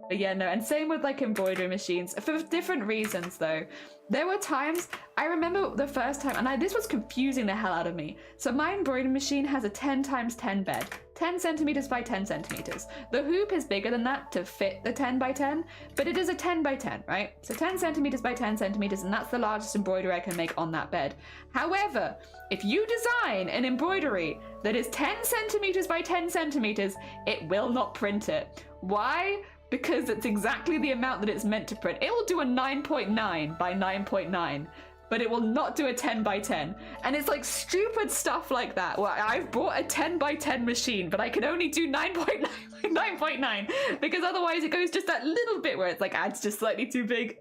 But yeah, no, and same with like embroidery machines for different reasons though. There were times, I remember the first time, and this was confusing the hell out of me. So my embroidery machine has a 10x10 bed, 10 centimeters by 10 centimeters. The hoop is bigger than that to fit the 10 by 10, but it is a 10 by 10, right? So 10 centimeters by 10 centimeters, and that's the largest embroidery I can make on that bed. However, if you design an embroidery that is 10 centimeters by 10 centimeters, it will not print it. Why? Because it's exactly the amount that it's meant to print. It will do a 9.9 by 9.9, but it will not do a 10 by 10. And it's like stupid stuff like that. Well, I've bought a 10 by 10 machine, but I can only do 9.9 by 9.9 because otherwise it goes just that little bit where it's like, it's just slightly too big.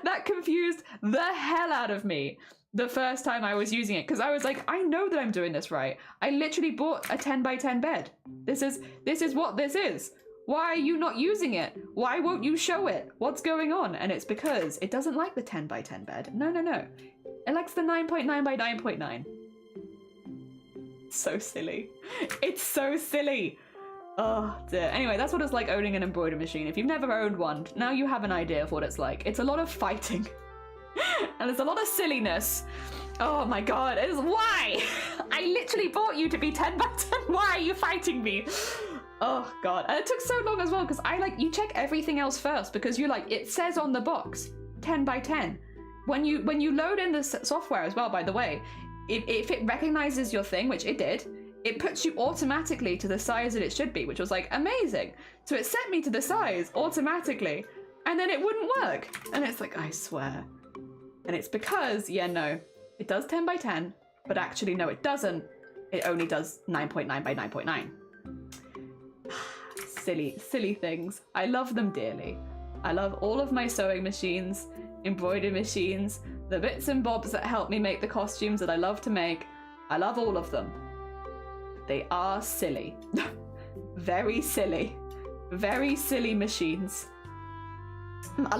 That confused the hell out of me the first time I was using it, because I was like, I know that I'm doing this right. I literally bought a 10 by 10 bed. This is what this is. Why are you not using it? Why won't you show it? What's going on? And it's because it doesn't like the 10 by 10 bed. No. It likes the 9.9 by 9.9. So silly. It's so silly. Oh dear. Anyway, that's what it's like owning an embroidery machine. If you've never owned one, now you have an idea of what it's like. It's a lot of fighting. And there's a lot of silliness. Oh my god, it is why? I literally bought you to be 10 by 10. Why are you fighting me? Oh god. And it took so long as well, because you check everything else first, because you're like, it says on the box 10 by 10. When you load in the software as well, by the way, if it recognizes your thing, which it did, it puts you automatically to the size that it should be, which was like amazing. So it set me to the size automatically, and then it wouldn't work. And it's like, I swear. And it's because, yeah, no, it does 10 by 10, but actually, no, it doesn't. It only does 9.9 by 9.9. Silly things. I love them dearly. I love all of my sewing machines, embroidery machines, the bits and bobs that help me make the costumes that I love to make. I love all of them. They are silly. Very silly. Very silly machines.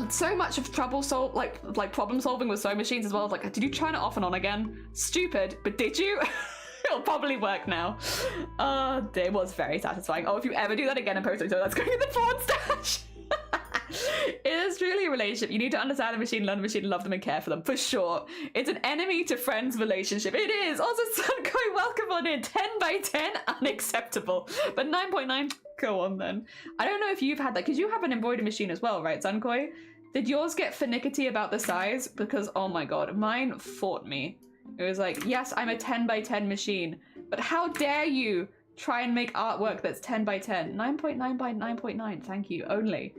So much of problem solving with sewing machines as well. Like, did you turn it off and on again? Stupid, but did you? It'll probably work now. It was very satisfying. Oh, if you ever do that again and post it, so that's going in the porn stash. It is truly a relationship. You need to understand the machine, learn the machine, love them, and care for them, for sure. It's an enemy to friends relationship. It is. Also, Sunkoi, welcome on in. 10 by 10, unacceptable. But 9.9, go on then. I don't know if you've had that, because you have an embroidery machine as well, right, Sunkoi? Did yours get finicky about the size? Because, oh my god, mine fought me. It was like, yes, I'm a 10 by 10 machine, but how dare you try and make artwork that's 10 by 10? 9.9 by 9.9, thank you, only.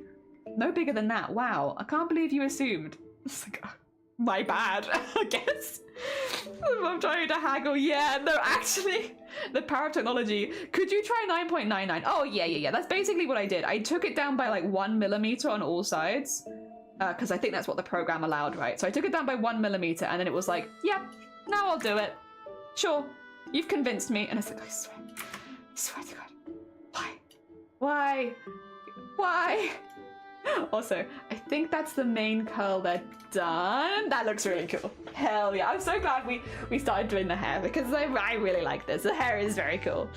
No bigger than that. Wow, I can't believe you assumed. It's like, oh, my bad, I guess. I'm trying to haggle. Yeah, no, actually, the power of technology. Could you try 9.99? Oh, yeah. That's basically what I did. I took it down by like 1 millimeter on all sides, because I think that's what the program allowed, right? So I took it down by 1 millimeter, and then it was like, yep, now I'll do it. Sure, you've convinced me. And it's like, I swear to God. Why? Also, I think that's the main curl they're done. That looks really cool. Hell yeah. I'm so glad we started doing the hair, because I really like this. The hair is very cool.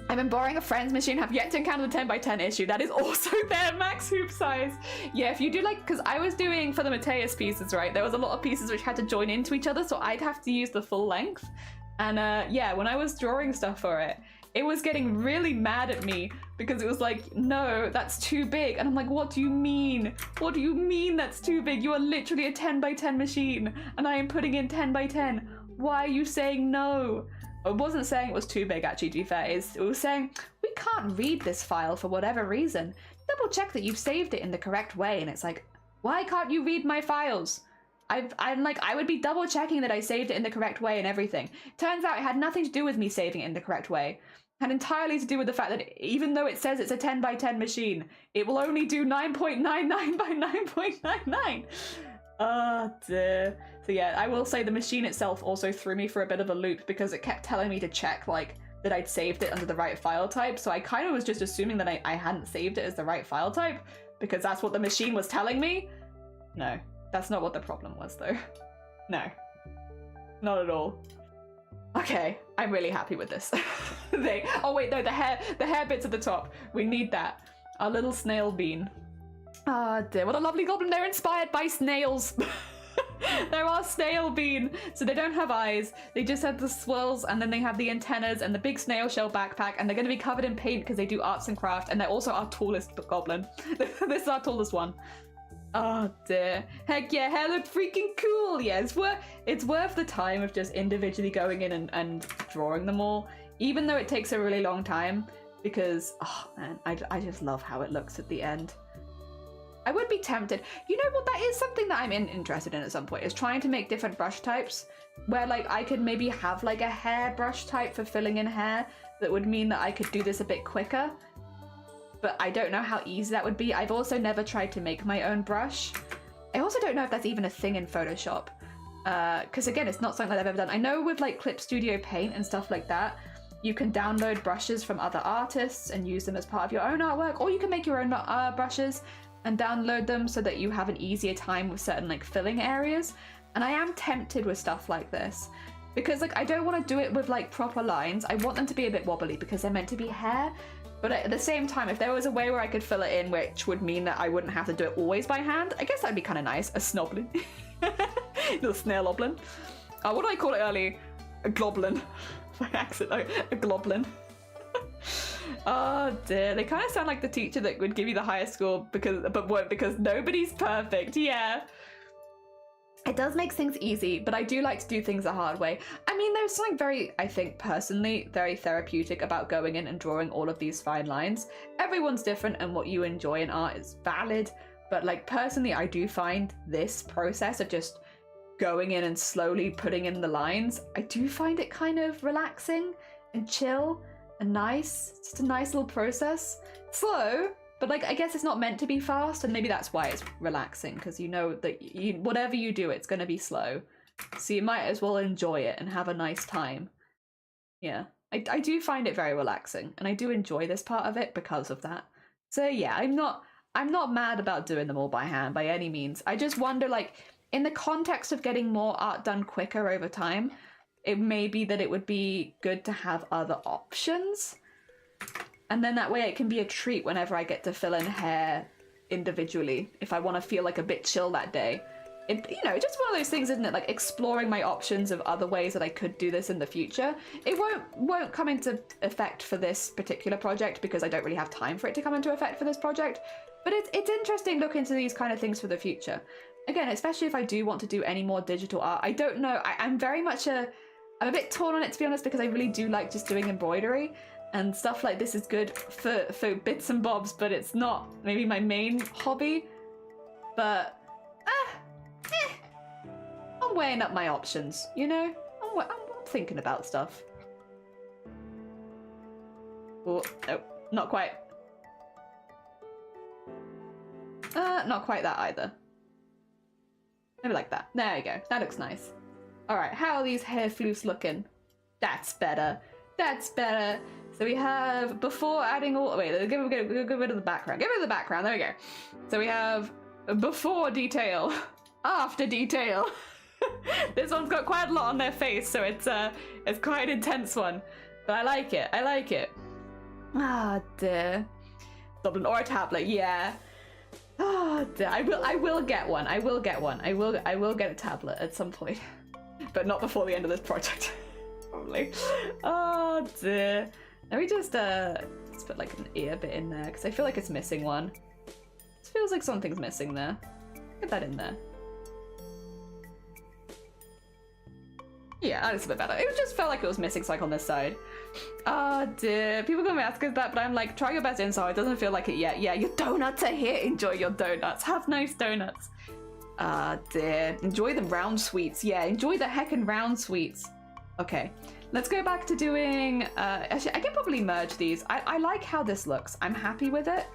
I've been borrowing a friend's machine, have yet to encounter the 10 by 10 issue. That is also their max hoop size. Yeah, if you do like, because I was doing for the Mateus pieces, right? There was a lot of pieces which had to join into each other, so I'd have to use the full length. And yeah, when I was drawing stuff for it, it was getting really mad at me because it was like, no, that's too big. And I'm like, what do you mean? What do you mean that's too big? You are literally a 10 by 10 machine and I am putting in 10 by 10. Why are you saying no? It wasn't saying it was too big, actually, to be fair. It was saying, we can't read this file for whatever reason. Double check that you've saved it in the correct way. And it's like, why can't you read my files? I'm like, I would be double checking that I saved it in the correct way and everything. Turns out it had nothing to do with me saving it in the correct way. Had entirely to do with the fact that even though it says it's a 10 by 10 machine, it will only do 9.99 by 9.99. Oh dear. So yeah, I will say the machine itself also threw me for a bit of a loop because it kept telling me to check like that I'd saved it under the right file type. So I kind of was just assuming that I hadn't saved it as the right file type because that's what the machine was telling me. No, that's not what the problem was though. No, not at all. Okay, I'm really happy with this. Oh wait, no, the hair bits at the top. We need that. Our little snail bean. Ah, dear, what a lovely goblin. They're inspired by snails. They're our snail bean. So they don't have eyes. They just have the swirls and then they have the antennas and the big snail shell backpack and they're going to be covered in paint because they do arts and craft and they're also our tallest goblin. This is our tallest one. Oh dear. Heck yeah, hair looked freaking cool. Yeah, it's worth the time of just individually going in and drawing them all, even though it takes a really long time because, oh man, I just love how it looks at the end. I would be tempted. You know what, that is something that I'm interested in at some point, is trying to make different brush types where like I could maybe have like a hair brush type for filling in hair that would mean that I could do this a bit quicker. But I don't know how easy that would be. I've also never tried to make my own brush. I also don't know if that's even a thing in Photoshop. Because again, it's not something that I've ever done. I know with like Clip Studio Paint and stuff like that, you can download brushes from other artists and use them as part of your own artwork, or you can make your own brushes and download them so that you have an easier time with certain like filling areas. And I am tempted with stuff like this because like I don't want to do it with like proper lines. I want them to be a bit wobbly because they're meant to be hair. But at the same time, if there was a way where I could fill it in, which would mean that I wouldn't have to do it always by hand, I guess that'd be kind of nice. A snoblin. Little snail oblin. What did I call it earlier? A globlin. By accident. A globlin. Oh dear. They kind of sound like the teacher that would give you the highest score but won't because nobody's perfect. Yeah. It does make things easy, but I do like to do things the hard way. I mean, there's something very, I think, personally, very therapeutic about going in and drawing all of these fine lines. Everyone's different and what you enjoy in art is valid, but like personally, I do find this process of just going in and slowly putting in the lines, I do find it kind of relaxing and chill and nice. It's just a nice little process. Slow, but like I guess it's not meant to be fast, and maybe that's why it's relaxing, because you know that whatever you do, it's going to be slow. So you might as well enjoy it and have a nice time. Yeah, I do find it very relaxing, and I do enjoy this part of it because of that. So yeah, I'm not mad about doing them all by hand by any means. I just wonder, like, in the context of getting more art done quicker over time, it may be that it would be good to have other options. And then that way it can be a treat whenever I get to fill in hair individually, if I want to feel like a bit chill that day. You know, just one of those things, isn't it? Like exploring my options of other ways that I could do this in the future. It won't come into effect for this particular project because I don't really have time for it to come into effect for this project. But it's interesting looking into these kind of things for the future. Again, especially if I do want to do any more digital art. I don't know. I'm very much I'm a bit torn on it, to be honest, because I really do like just doing embroidery. And stuff like this is good for bits and bobs, but it's not maybe my main hobby. But, I'm weighing up my options, you know? I'm thinking about stuff. Oh, no, not quite. Not quite that either. Maybe like that. There you go. That looks nice. Alright, how are these hair floofs looking? That's better. That's better. So we have before adding all. Wait, get rid of the background. Get rid of the background. There we go. So we have before detail, after detail. This one's got quite a lot on their face, so it's quite an intense one. But I like it. I like it. Ah dear. Goblin or a tablet. Yeah. Ah dear. I will get one. I will get one. I will get a tablet at some point, but not before the end of this project. Probably. Oh dear. Let me just let's put like an ear bit in there because I feel like it's missing one. It feels like something's missing there. Get that in there. Yeah, that looks a bit better. It just felt like it was missing like on this side. Oh dear. People are gonna ask us that, but I'm like, try your best inside. It doesn't feel like it yet. Yeah, your donuts are here. Enjoy your donuts. Have nice donuts. Ah dear. Enjoy the round sweets. Yeah, enjoy the heckin' round sweets. Okay. Let's go back to doing, actually, I can probably merge these. I like how this looks. I'm happy with it.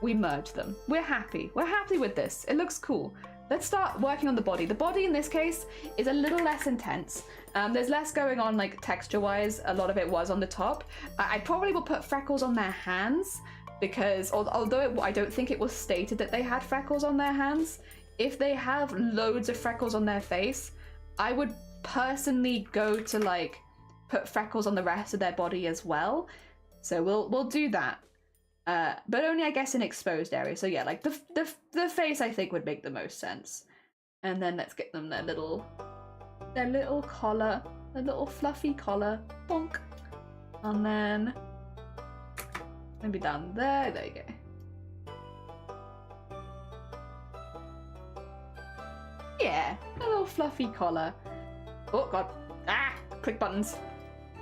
We merge them. We're happy. We're happy with this. It looks cool. Let's start working on the body. The body in this case is a little less intense. There's less going on like texture-wise. A lot of it was on the top. I probably will put freckles on their hands because although I don't think it was stated that they had freckles on their hands, if they have loads of freckles on their face, I would personally go to like put freckles on the rest of their body as well. So we'll do that. But only I guess in exposed areas. So yeah, like the face I think would make the most sense. And then let's get them their little collar, their little fluffy collar. Bonk. And then maybe down there. There you go. Yeah, a little fluffy collar. Oh god. Ah! Click buttons.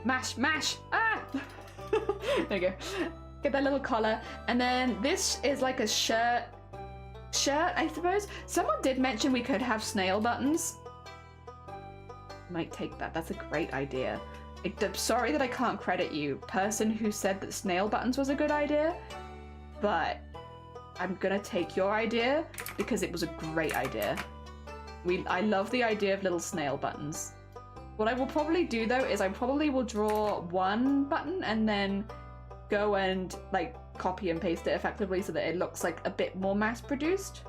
Mash, mash! Ah! There you go. Get that little collar. And then this is like a shirt, I suppose. Someone did mention we could have snail buttons. Might take that. That's a great idea. I'm sorry that I can't credit you, person who said that snail buttons was a good idea, but I'm gonna take your idea because it was a great idea. I love the idea of little snail buttons. What I will probably do though is I probably will draw one button and then go and like copy and paste it effectively so that it looks like a bit more mass produced.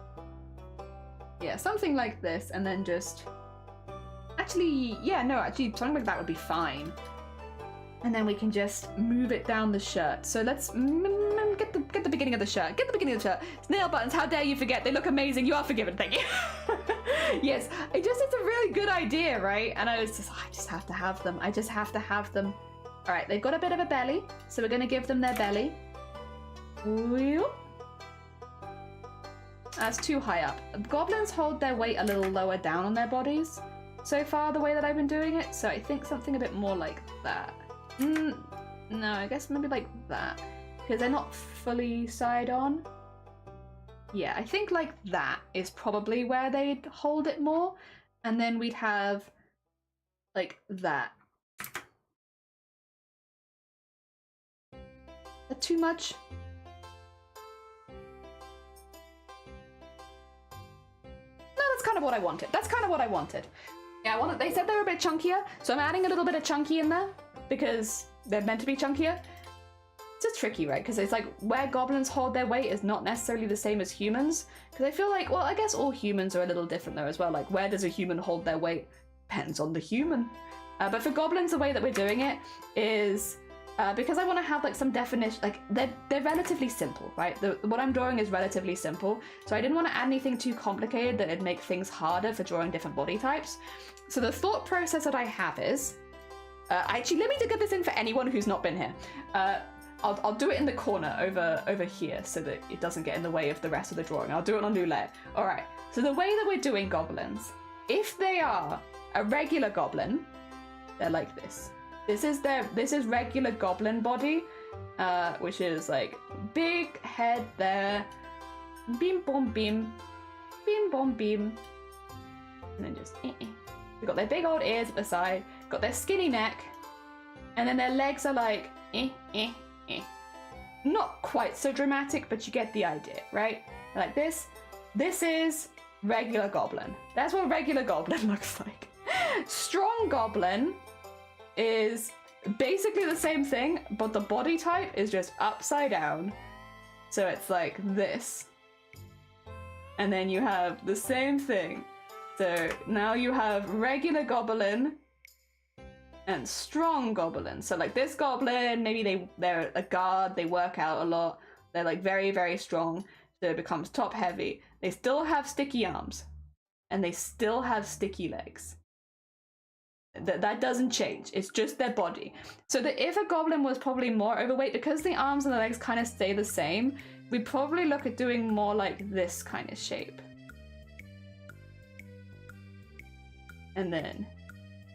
Yeah, something like this, and then just actually something like that would be fine. And then we can just move it down the shirt. So let's get the beginning of the shirt. Get the beginning of the shirt. Snail buttons, how dare you forget? They look amazing. You are forgiven. Thank you. Yes, it's a really good idea, right? And I was just, I just have to have them. I just have to have them. All right, they've got a bit of a belly, so we're going to give them their belly. Whoop. That's too high up. Goblins hold their weight a little lower down on their bodies so far, the way that I've been doing it. So I think something a bit more like that. No, I guess maybe like that. Because they're not fully side on. Yeah, I think like that is probably where they'd hold it more. And then we'd have like that. Is that too much? No, that's kind of what I wanted. That's kind of what I wanted. Yeah, they said they were a bit chunkier, so I'm adding a little bit of chunky in there because they're meant to be chunkier. It's just tricky, right? Because it's like where goblins hold their weight is not necessarily the same as humans. Because I feel like, well, I guess all humans are a little different though as well. Like where does a human hold their weight? Depends on the human. But for goblins, the way that we're doing it is because I want to have like some definition. Like they're relatively simple, right? What I'm drawing is relatively simple, so I didn't want to add anything too complicated that would make things harder for drawing different body types. So the thought process that I have is, actually, let me get this in for anyone who's not been here. I'll do it in the corner over here so that it doesn't get in the way of the rest of the drawing. I'll do it on a new layer. All right. So the way that we're doing goblins, if they are a regular goblin, they're like this. This is regular goblin body, which is like big head there, beam bom beam, beam bom beam, and then just They've got their big old ears at the side, got their skinny neck, and then their legs are like Not quite so dramatic, but you get the idea, right? Like this. This is regular goblin. That's what regular goblin looks like. Strong goblin is basically the same thing, but the body type is just upside down. So it's like this. And then you have the same thing. So now you have regular goblin and strong goblin. So like this goblin, maybe they're a guard, they work out a lot. They're like very, very strong. So it becomes top heavy. They still have sticky arms. And they still have sticky legs. That doesn't change. It's just their body. So that if a goblin was probably more overweight, because the arms and the legs kind of stay the same, we'd probably look at doing more like this kind of shape. And then,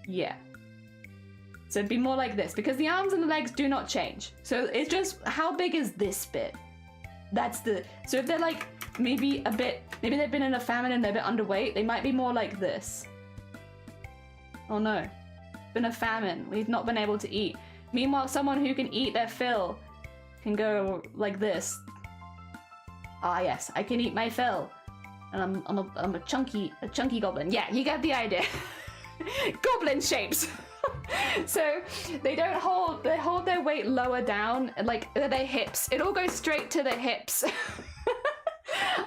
yeah. So it'd be more like this, because the arms and the legs do not change. So it's just, how big is this bit? That's the, so if they're like, maybe they've been in a famine and they're a bit underweight, they might be more like this. Oh no, been a famine, we've not been able to eat. Meanwhile, someone who can eat their fill can go like this. Ah yes, I can eat my fill. And I'm a chunky goblin. Yeah, you get the idea. Goblin shapes. So they hold their weight lower down, like their hips. It all goes straight to the hips.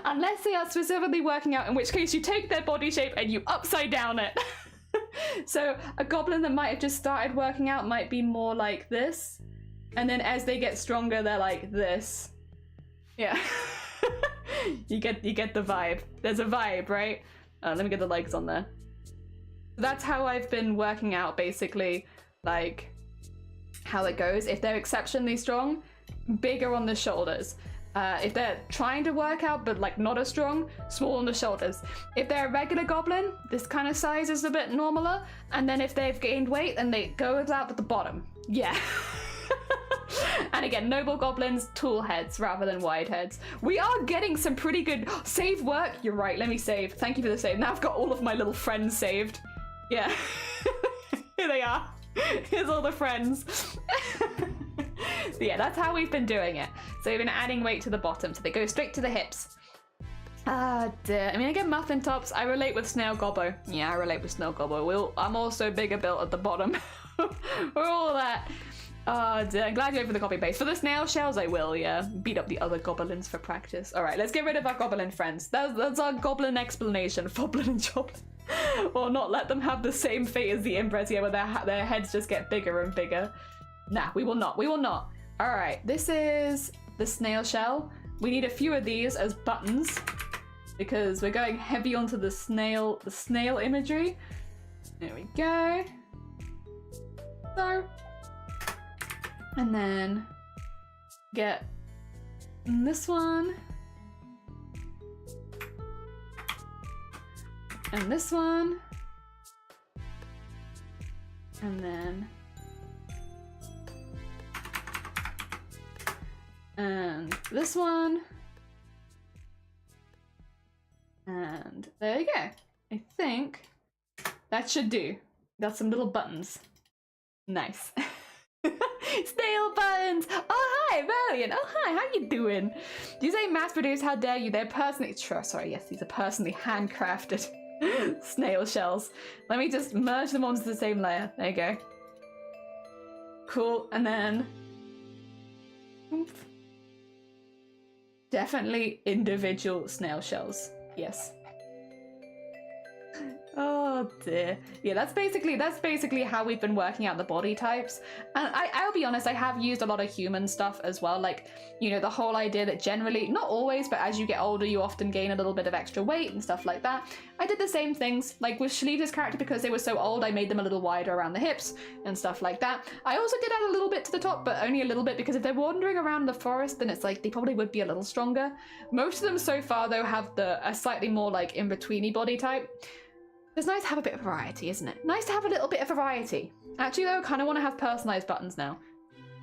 Unless they are specifically working out, in which case you take their body shape and you upside down it. So a goblin that might have just started working out might be more like this. And then as they get stronger, they're like this. Yeah. You get the vibe. There's a vibe, right? Let me get the legs on there. That's how I've been working out, basically, like, how it goes. If they're exceptionally strong, bigger on the shoulders. If they're trying to work out, but like not as strong, small on the shoulders. If they're a regular goblin, this kind of size is a bit normaler. And then if they've gained weight, then they go out at the bottom. Yeah. And again, noble goblins, tool heads rather than wide heads. We are getting some pretty good save work. You're right, let me save. Thank you for the save. Now I've got all of my little friends saved. Yeah. Here they are. Here's all the friends. Yeah, that's how we've been doing it. So we've been adding weight to the bottom, so they go straight to the hips. Ah, dear. I mean, again, muffin tops, I relate with snail gobbo. Yeah, I relate with snail gobbo. I'm also bigger built at the bottom. We're all that. Oh, dear. I'm glad you went for the copy paste. For the snail shells, I will, yeah. Beat up the other goblins for practice. All right, let's get rid of our goblin friends. That's our goblin explanation. Foblin and Joblin. Or not let them have the same fate as the inbreds, yeah, where their heads just get bigger and bigger. Nah, we will not. We will not. All right, this is the snail shell. We need a few of these as buttons because we're going heavy onto the snail imagery. There we go. So, and then get this one. And this one. And then. And this one. And there you go. I think that should do. Got some little buttons. Nice. Snail buttons! Oh, hi, Valiant! Oh, hi, how you doing? Do you say mass-produced? How dare you? They're personally... Sorry, yes, these are personally handcrafted snail shells. Let me just merge them onto the same layer. There you go. Cool, and then... Oomph. Definitely individual snail shells. Yes. Oh dear. Yeah, that's basically how we've been working out the body types. And I'll be honest, I have used a lot of human stuff as well. Like, you know, the whole idea that generally, not always, but as you get older, you often gain a little bit of extra weight and stuff like that. I did the same things, like with Shalida's character, because they were so old, I made them a little wider around the hips and stuff like that. I also did add a little bit to the top, but only a little bit, because if they're wandering around the forest, then it's like, they probably would be a little stronger. Most of them so far, though, have a slightly more like in-betweeny body type. It's nice to have a bit of variety, isn't it? Nice to have a little bit of variety. Actually, though, I kind of want to have personalized buttons now.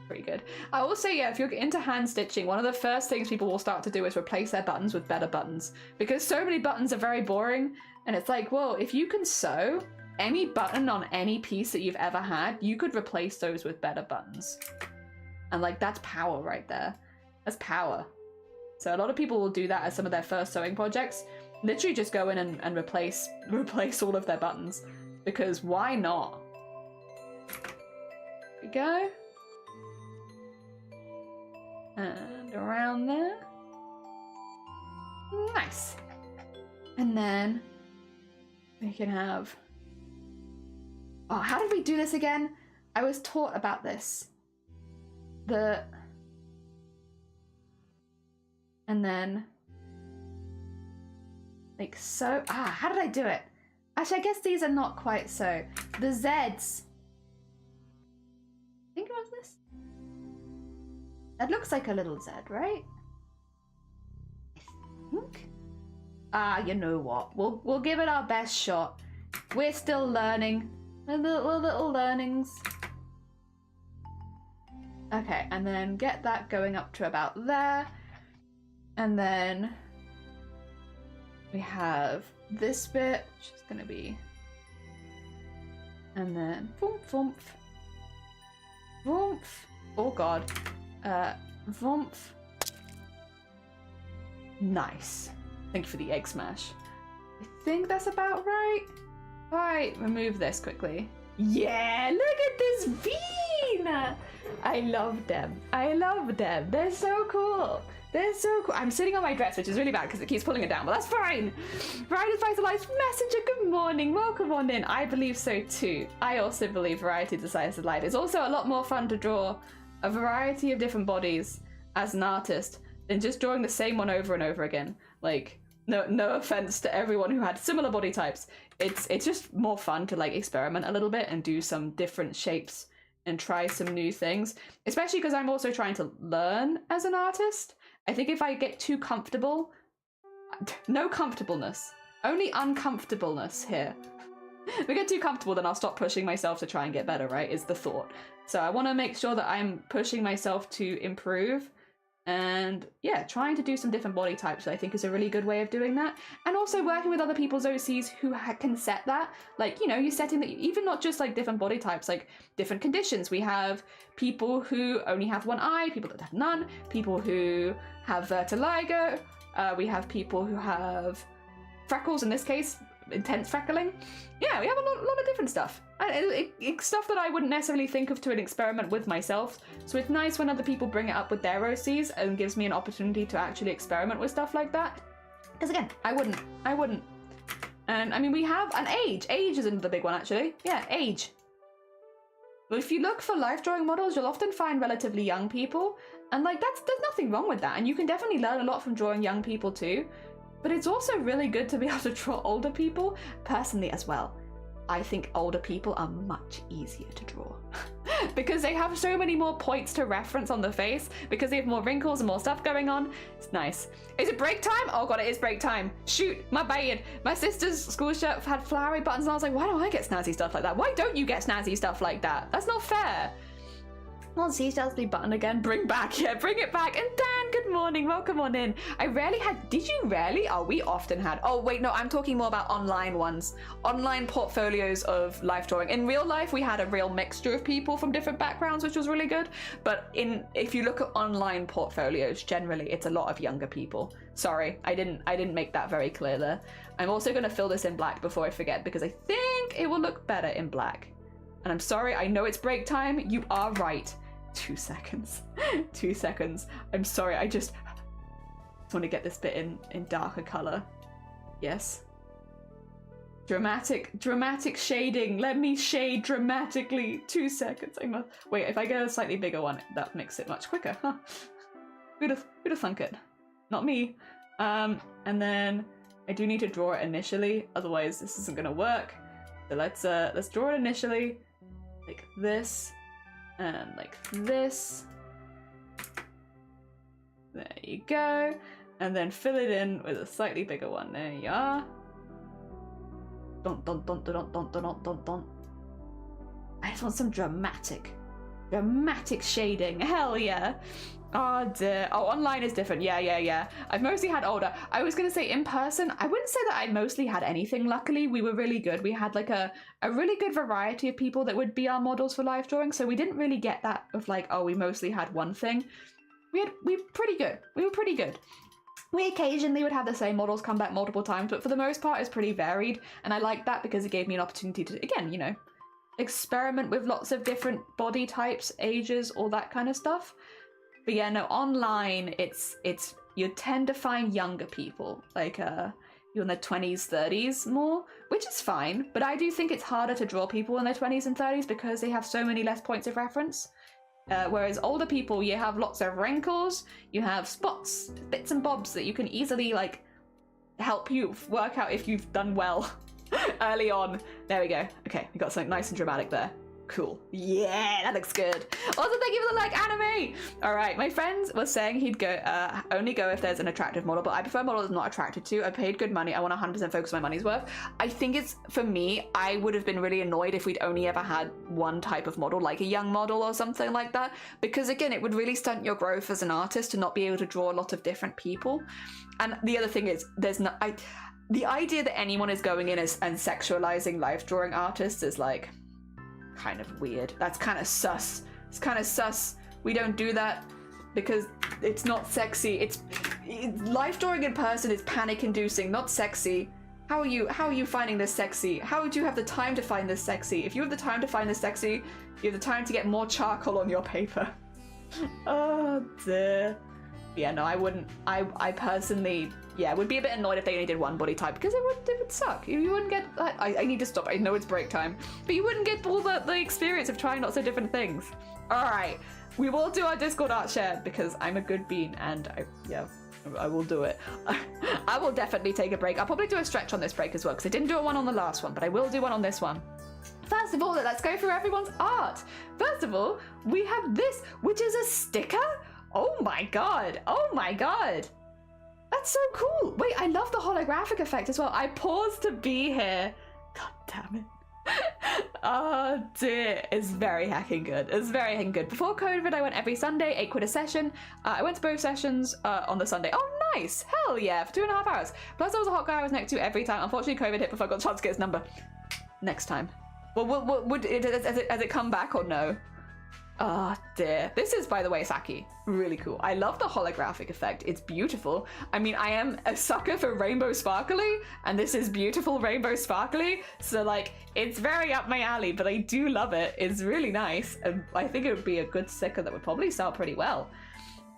Pretty good. I will say, yeah, if you're into hand stitching, one of the first things people will start to do is replace their buttons with better buttons. Because so many buttons are very boring, and it's like, well, if you can sew any button on any piece that you've ever had, you could replace those with better buttons. And, like, that's power right there. That's power. So a lot of people will do that as some of their first sewing projects. Literally just go in and replace all of their buttons, because why not? There we go. And around there. Nice. And then we can have... Oh, how did we do this again? I was taught about this. And then... Like so. How did I do it? Actually, I guess these are not quite so. The Zs. I think it was this. That looks like a little Z, right? I think. You know what? We'll give it our best shot. We're still learning. Little learnings. Okay, and then get that going up to about there. And then we have this bit, which is going to be, and then voomp, voomp, voomp. Oh god, voomp. Nice. Thank you for the egg smash. I think that's about right. All right, remove this quickly. Yeah, look at this bean. I love them. I love them. They're so cool. They're so cool. I'm sitting on my dress, which is really bad because it keeps pulling it down, but that's fine. Variety Vitalized Messenger, good morning. Welcome on in. I believe so too. I also believe Variety Decides to Light. It's also a lot more fun to draw a variety of different bodies as an artist than just drawing the same one over and over again. Like, no offense to everyone who had similar body types. It's just more fun to like experiment a little bit and do some different shapes and try some new things, especially because I'm also trying to learn as an artist. I think if I get too comfortable, no comfortableness, only uncomfortableness here. If I get too comfortable, then I'll stop pushing myself to try and get better, right, is the thought. So I want to make sure that I'm pushing myself to improve And yeah, trying to do some different body types I think is a really good way of doing that. And also working with other people's OCs who can set that. Like, you know, you're setting that, even not just like different body types, like different conditions. We have people who only have one eye, people that have none, people who have vertigo, we have people who have freckles, in this case, intense freckling. Yeah, we have a lot of different stuff. It's stuff that I wouldn't necessarily think of to an experiment with myself. So it's nice when other people bring it up with their OCs and gives me an opportunity to actually experiment with stuff like that. Because again, I wouldn't. And I mean, we have an age. Age is another big one, actually. Yeah, age. But if you look for life drawing models, you'll often find relatively young people. And like, there's nothing wrong with that. And you can definitely learn a lot from drawing young people too. But it's also really good to be able to draw older people, personally as well. I think older people are much easier to draw because they have so many more points to reference on the face, because they have more wrinkles and more stuff going on. It's nice. Is it break time? Oh god, it is break time. Shoot, my bad. My sister's school shirt had flowery buttons and I was like, why don't I get snazzy stuff like that? Why don't you get snazzy stuff like that? That's not fair. Well, see, Chelsea button again. Bring back, yeah, bring it back. And Dan, good morning, welcome on in. I rarely had, did you rarely? Oh, we often had. Oh, wait, no, I'm talking more about online ones. Online portfolios of life drawing. In real life, we had a real mixture of people from different backgrounds, which was really good. But if you look at online portfolios, generally, it's a lot of younger people. Sorry, I didn't make that very clear there. I'm also gonna fill this in black before I forget, because I think it will look better in black. And I'm sorry, I know it's break time. You are right. 2 seconds. 2 seconds. I'm sorry, I just want to get this bit in darker color. Yes. Dramatic shading. Let me shade dramatically. 2 seconds. I must wait. If I get a slightly bigger one, that makes it much quicker. Huh? Who'd have thunk it? Not me. And then I do need to draw it initially, otherwise this isn't gonna work. So let's draw it initially, like this. And like this. There you go. And then fill it in with a slightly bigger one. There you are. Dun dun dun dun dun dun dun dun dun. I just want some dramatic shading. Hell yeah. Oh dear. Oh, online is different. Yeah. I've mostly had older. I was gonna say in person, I wouldn't say that I mostly had anything. Luckily, we were really good. We had like a really good variety of people that would be our models for live drawing. So we didn't really get that of like, oh, we mostly had one thing. We were pretty good. We were pretty good. We occasionally would have the same models come back multiple times, but for the most part, it's pretty varied. And I liked that because it gave me an opportunity to, again, you know, experiment with lots of different body types, ages, all that kind of stuff. But yeah, no, online, it's you tend to find younger people, like you're in their 20s, 30s more, which is fine. But I do think it's harder to draw people in their 20s and 30s because they have so many less points of reference. Whereas older people, you have lots of wrinkles, you have spots, bits and bobs that you can easily like help you work out if you've done well early on. There we go. Okay, we got something nice and dramatic there. Cool. Yeah, that looks good. Also, thank you for the like, anime. All right, my friend was saying he'd go only go if there's an attractive model, but I prefer models I'm not attracted to. I paid good money. I want 100% focus on my money's worth. I think it's, for me, I would have been really annoyed if we'd only ever had one type of model, like a young model or something like that, because again, it would really stunt your growth as an artist to not be able to draw a lot of different people. And the other thing is, the idea that anyone is going in and sexualizing life drawing artists is like kind of weird. That's kind of sus. It's kind of sus. We don't do that because it's not sexy. It's life drawing in person is panic inducing, not sexy. How are you finding this sexy? How would you have the time to find this sexy? If you have the time to find this sexy, you have the time to get more charcoal on your paper. Oh dear. Yeah, no, I wouldn't. I personally, yeah, would be a bit annoyed if they only did one body type because it would suck. You wouldn't get. I need to stop. I know it's break time, but you wouldn't get all the experience of trying lots of different things. All right, we will do our Discord art share because I'm a good bean and I will do it. I will definitely take a break. I'll probably do a stretch on this break as well because I didn't do one on the last one, but I will do one on this one. First of all, let's go through everyone's art. First of all, we have this, which is a sticker. Oh my god. Oh my god. That's so cool. Wait, I love the holographic effect as well. I paused to be here. God damn it. Oh dear, it's very hecking good. It's very hecking good. Before COVID, I went every Sunday, 8 quid a session. I went to both sessions on the Sunday. Oh, nice. Hell yeah, for 2.5 hours. Plus, there was a hot guy I was next to every time. Unfortunately, COVID hit before I got a chance to get his number. Next time. Well, has it come back or no? Oh dear. This is, by the way, Saki. Really cool. I love the holographic effect. It's beautiful. I mean, I am a sucker for rainbow sparkly, and this is beautiful rainbow sparkly. So, like, it's very up my alley, but I do love it. It's really nice. And I think it would be a good sticker that would probably sell pretty well.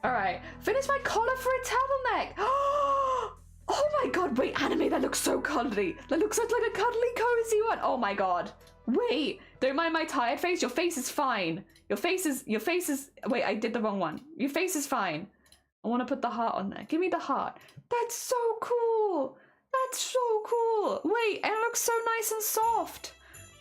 All right. Finish my collar for a turtleneck. Oh my god, wait, anime, that looks so cuddly. That looks like a cuddly, cozy one. Oh my god. Wait, don't mind my tired face. Your face is fine. Your face is, wait, I did the wrong one. Your face is fine. I want to put the heart on there. Give me the heart. That's so cool. That's so cool. Wait, and it looks so nice and soft.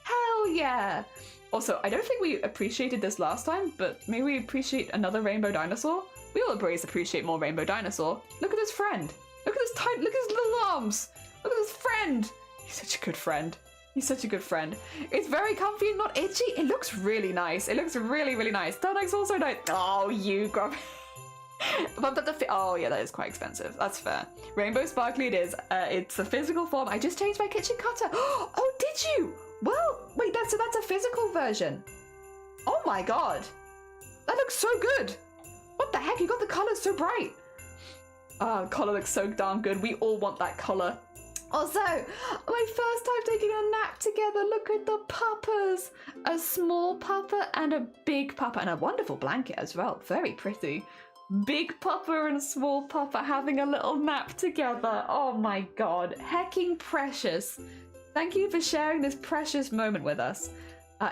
Hell yeah. Also, I don't think we appreciated this last time, but maybe we appreciate another rainbow dinosaur. We all always appreciate more rainbow dinosaur. Look at his friend. Look at his tight, look at his little arms. Look at his friend. He's such a good friend. He's such a good friend. It's very comfy and not itchy. It looks really nice. It looks really, really nice. Turtleneck's also nice. Oh, you grab. Oh yeah, that is quite expensive. That's fair. Rainbow sparkly it is. It's a physical form. I just changed my kitchen cutter. Oh, did you? Well, wait, that's a physical version. Oh my god. That looks so good. What the heck? You got the colors so bright. Oh, color looks so darn good. We all want that color. Also, my first time taking a nap together. Look at the puppers. A small pupper and a big pupper and a wonderful blanket as well. Very pretty. Big pupper and small pupper having a little nap together. Oh my god. Hecking precious. Thank you for sharing this precious moment with us.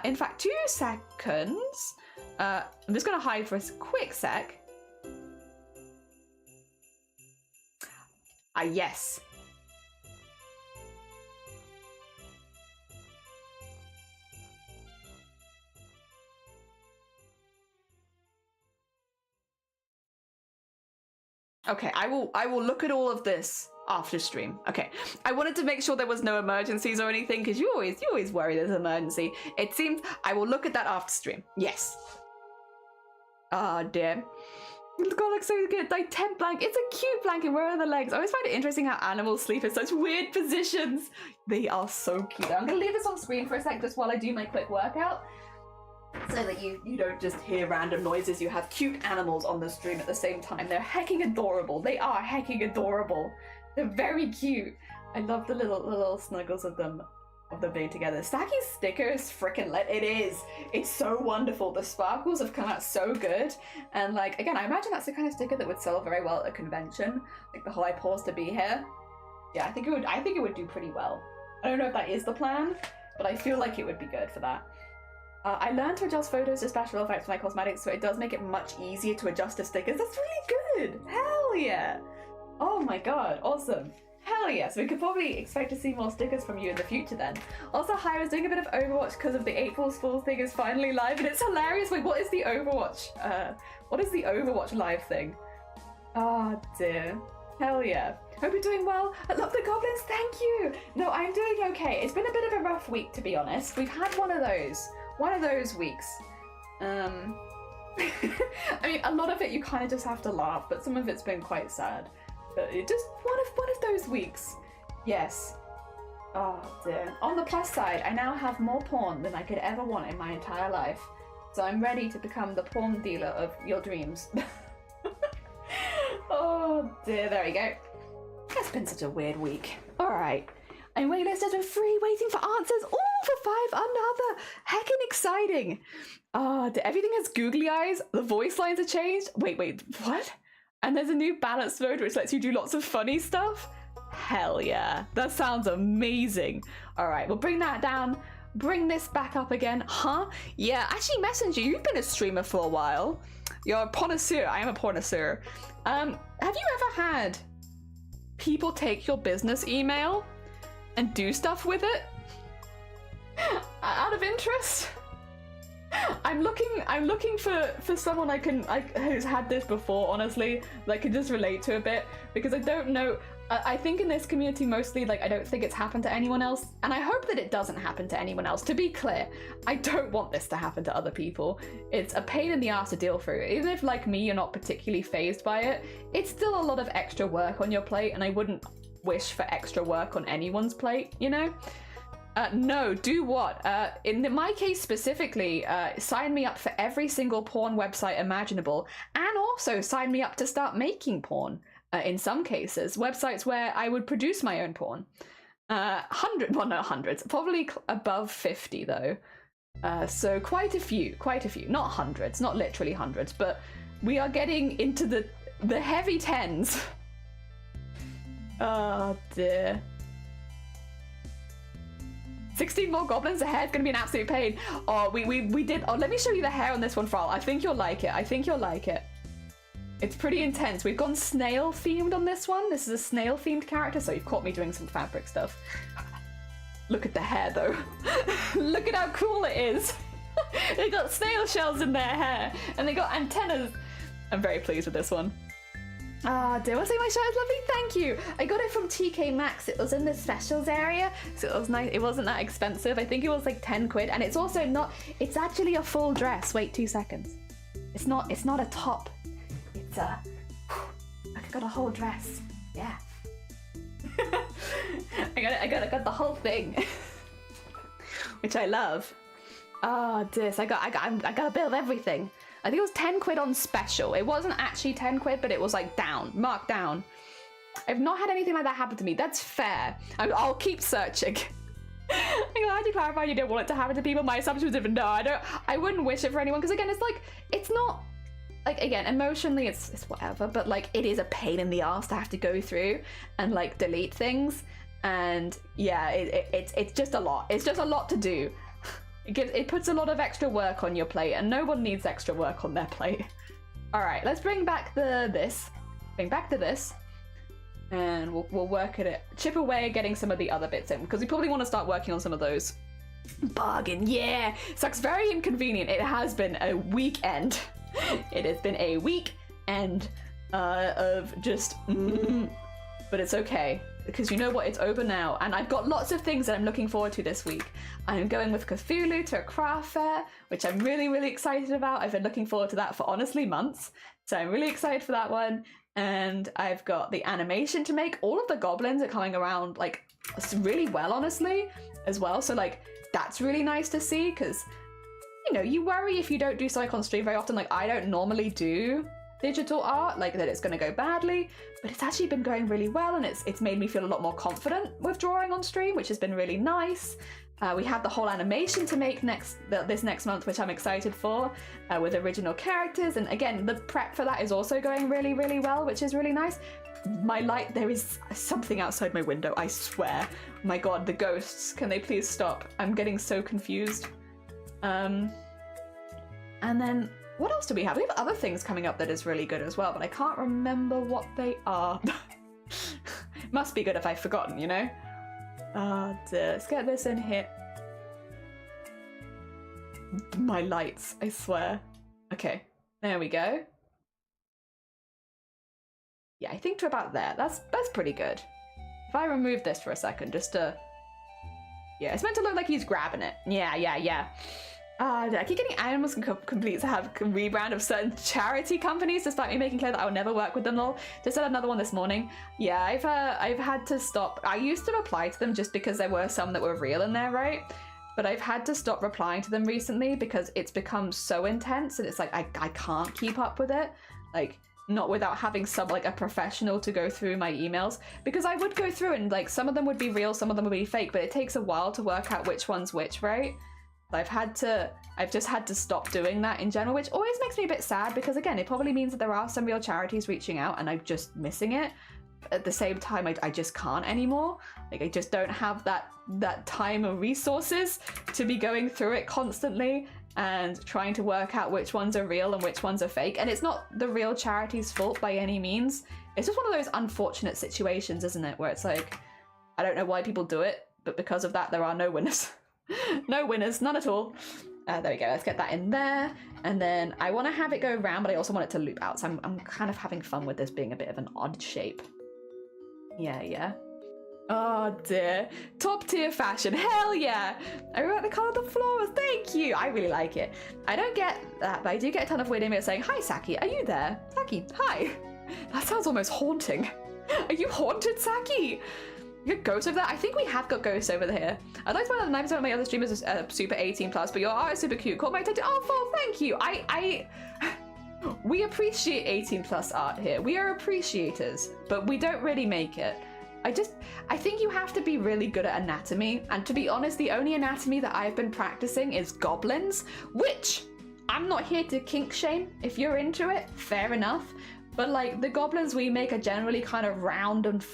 In fact, 2 seconds. I'm just going to hide for a quick sec. Yes. Okay, I will look at all of this after stream. Okay, I wanted to make sure there was no emergencies or anything because you always worry there's an emergency. It seems I will look at that after stream. Yes. Ah, dear. God, looks so good. Like tent blanket. It's a cute blanket. Where are the legs? I always find it interesting how animals sleep in such weird positions. They are so cute. I'm gonna leave this on screen for a sec just while I do my quick workout, so that you don't just hear random noises. You have cute animals on the stream at the same time. They're hecking adorable. They are hecking adorable. They're very cute. I love the little snuggles of them being together. Stackie's stickers frickin' lit. It is. It's so wonderful. The sparkles have come out so good. And like, again, I imagine that's the kind of sticker that would sell very well at a convention. Like the whole I pause to be here. Yeah, I think it would do pretty well. I don't know if that is the plan, but I feel like it would be good for that. I learned to adjust photos to special effects for my cosmetics, so it does make it much easier to adjust the stickers. That's really good. Hell yeah. Oh my god, awesome. Hell yeah, so we could probably expect to see more stickers from you in the future then. Also, hi, I was doing a bit of Overwatch because of the April Fool's thing is finally live and it's hilarious. Wait, what is the Overwatch? What is the Overwatch live thing? Oh dear. Hell yeah. Hope you're doing well. I love the Goblins, thank you. No, I'm doing okay. It's been a bit of a rough week, to be honest. We've had one of those weeks. I mean, a lot of it you kind of just have to laugh, but some of it's been quite sad. Just one of those weeks. Yes. Oh dear. On the plus side, I now have more porn than I could ever want in my entire life. So I'm ready to become the porn dealer of your dreams. Oh dear, there we go. That's been such a weird week. Alright. I'm waitlisted for free, waiting for answers. All for 5 another. Heckin' exciting. Everything has googly eyes. The voice lines are changed. Wait, what? And there's a new balance mode which lets you do lots of funny stuff. Hell yeah. That sounds amazing. All right, we'll bring that down. Bring this back up again. Huh? Yeah, actually, Messenger, you've been a streamer for a while. You're a pornosaur. I am a pornosaur. Have you ever had people take your business email and do stuff with it? Out of interest? I'm looking for someone who's had this before, honestly, that I can just relate to a bit, because I don't know. I think in this community mostly, like, I don't think it's happened to anyone else, and I hope that it doesn't happen to anyone else. To be clear, I don't want this to happen to other people. It's a pain in the ass to deal through. Even if, like me, you're not particularly fazed by it, it's still a lot of extra work on your plate, and I wouldn't wish for extra work on anyone's plate, you know? No, do what? In my case specifically, sign me up for every single porn website imaginable, and also sign me up to start making porn. In some cases, websites where I would produce my own porn. Hundreds, probably above 50 though. So quite a few, not hundreds, not literally hundreds, but we are getting into the heavy tens. Oh dear. 16 more goblins ahead, gonna be an absolute pain. Oh, we did, let me show you the hair on this one, Frol. I think you'll like it. It's pretty intense. We've gone snail themed on this one. This is a snail themed character, so you've caught me doing some fabric stuff. Look at the hair though. Look at how cool it is. They got snail shells in their hair and they got antennas. I'm very pleased with this one. Ah, dare I say my shirt is lovely? Thank you. I got it from TK Maxx. It was in the specials area, so it was nice. It wasn't that expensive. I think it was like 10 quid, and it's also not. It's actually a full dress. Wait 2 seconds. It's not a top. It's I got a whole dress. Yeah. I got the whole thing, which I love. Oh, this I got a bit of everything. I think it was 10 quid on special. It wasn't actually 10 quid, but it was like marked down. I've not had anything like that happen to me. That's fair. I'll keep searching. I'm glad you clarified you don't want it to happen to people. My assumption was even no, I wouldn't wish it for anyone, because again, it's not, like, again, emotionally it's whatever, but like it is a pain in the ass to have to go through and like delete things, and yeah, it's just a lot. It's just a lot to do. It puts a lot of extra work on your plate, and no one needs extra work on their plate. All right, let's bring back this. Bring back to this, and we'll work at it. Chip away at getting some of the other bits in, because we probably want to start working on some of those. Bargain, yeah. Sucks, very inconvenient. It has been a weekend. It has been a weekend of just, but it's okay, because you know what, it's over now, and I've got lots of things that I'm looking forward to this week. I'm going with Cthulhu to a craft fair, which I'm really, really excited about. I've been looking forward to that for honestly months, so I'm really excited for that one. And I've got the animation to make. All of the goblins are coming around like really well, honestly, as well, so like that's really nice to see, because you know, you worry if you don't do something on stream very often. Like, I don't normally do digital art, like that it's going to go badly, but it's actually been going really well, and it's made me feel a lot more confident with drawing on stream, which has been really nice. We have the whole animation to make this next month, which I'm excited for, with original characters, and again, the prep for that is also going really, really well, which is really nice. My light, there is something outside my window, I swear. My god, the ghosts, can they please stop? I'm getting so confused. And then what else do we have? We have other things coming up that is really good as well, but I can't remember what they are. Must be good if I've forgotten, you know? Let's get this in here. My lights, I swear. Okay, there we go. Yeah, I think to about there. That's pretty good. If I remove this for a second, just to... Yeah, it's meant to look like he's grabbing it. Yeah. I keep getting animals complete to have a rebrand of certain charity companies, despite me making clear that I would never work with them all. Just had another one this morning. Yeah, I've had to stop. I used to reply to them just because there were some that were real in there, right? But I've had to stop replying to them recently because it's become so intense, and it's like I can't keep up with it. Like, not without having a professional to go through my emails, because I would go through and like some of them would be real, some of them would be fake, but it takes a while to work out which one's which, right? I've just had to stop doing that in general, which always makes me a bit sad, because again, it probably means that there are some real charities reaching out and I'm just missing it. At the same time, I just can't anymore. Like, I just don't have that time or resources to be going through it constantly and trying to work out which ones are real and which ones are fake. And it's not the real charity's fault by any means. It's just one of those unfortunate situations, isn't it? Where it's like, I don't know why people do it, but because of that, there are no winners. No winners, none at all. There we go. Let's get that in there. And then I want to have it go around, but I also want it to loop out. So I'm kind of having fun with this being a bit of an odd shape. Yeah. Oh dear. Top tier fashion. Hell yeah. I wrote the colour of the flowers. Thank you. I really like it. I don't get that, but I do get a ton of weird emails saying, hi, Saki. Are you there? Saki, hi. That sounds almost haunting. Are you haunted, Saki? You got ghosts over there? I think we have got ghosts over here. I'd like to point out that 9% of my other streamers are super 18+, but your art is super cute. Caught my attention. Oh, Paul, thank you. We appreciate 18+ art here. We are appreciators, but we don't really make it. I think you have to be really good at anatomy, and to be honest, the only anatomy that I've been practicing is Goblins, which I'm not here to kink shame. If you're into it, fair enough. But like the Goblins we make are generally kind of round and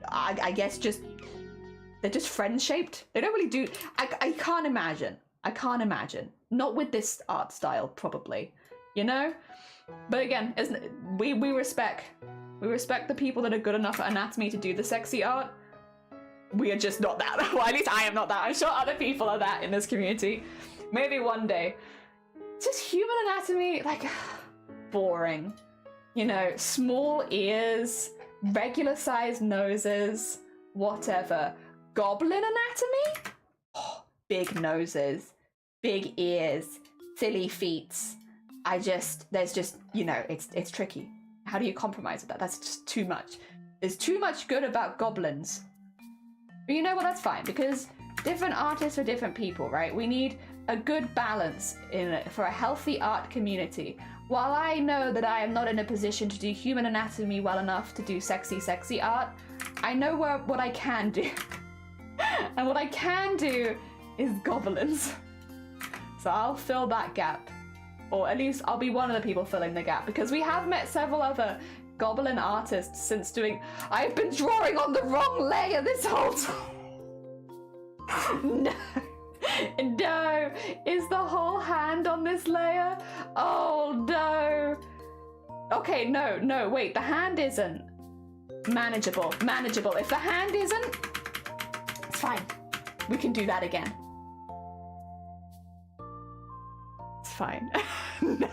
I guess they're just friend shaped. They don't really do. I can't imagine. Not with this art style, probably. You know. But again, we respect the people that are good enough at anatomy to do the sexy art. We are just not that. Well, at least I am not that. I'm sure other people are that in this community. Maybe one day. Just human anatomy, like boring. You know, small ears, regular sized noses, whatever. Goblin anatomy? Oh, big noses, big ears, silly feet. There's just, you know, it's tricky. How do you compromise with that? That's just too much. There's too much good about Goblins. But you know what, that's fine, because different artists are different people, right? We need a good balance for a healthy art community. While I know that I am not in a position to do human anatomy well enough to do sexy art, I know what I can do. And what I can do is Goblins. So I'll fill that gap. Or at least I'll be one of the people filling the gap, because we have met several other Goblin artists since doing... I've been drawing on the wrong layer this whole time! No! Is the whole hand on this layer? Oh no! Okay, no, wait, the hand isn't. Manageable. If the hand isn't, it's fine. We can do that again. It's fine. No.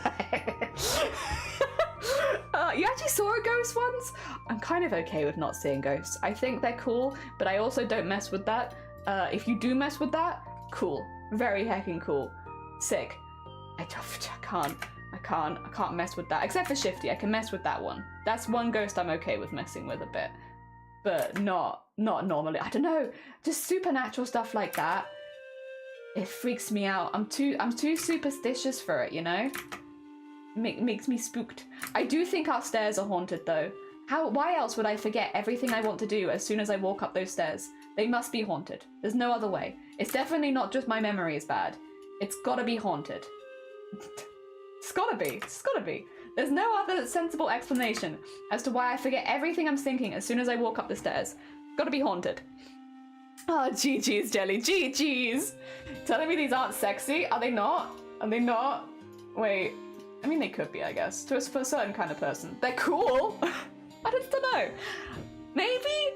You actually saw a ghost once? I'm kind of okay with not seeing ghosts. I think they're cool, but I also don't mess with that. If you do mess with that, cool. Very heckin' cool. Sick. I can't mess with that. Except for Shifty, I can mess with that one. That's one ghost I'm okay with messing with a bit. But not normally. I don't know. Just supernatural stuff like that. It freaks me out. I'm too superstitious for it, you know? Makes me spooked. I do think our stairs are haunted though. Why else would I forget everything I want to do as soon as I walk up those stairs? They must be haunted. There's no other way. It's definitely not just my memory is bad. It's gotta be haunted. It's gotta be. There's no other sensible explanation as to why I forget everything I'm thinking as soon as I walk up the stairs. Gotta be haunted. Oh, GG's, Jelly. GG's. Telling me these aren't sexy? Are they not? Wait. I mean, they could be, I guess. For a certain kind of person. They're cool. I just don't know. Maybe?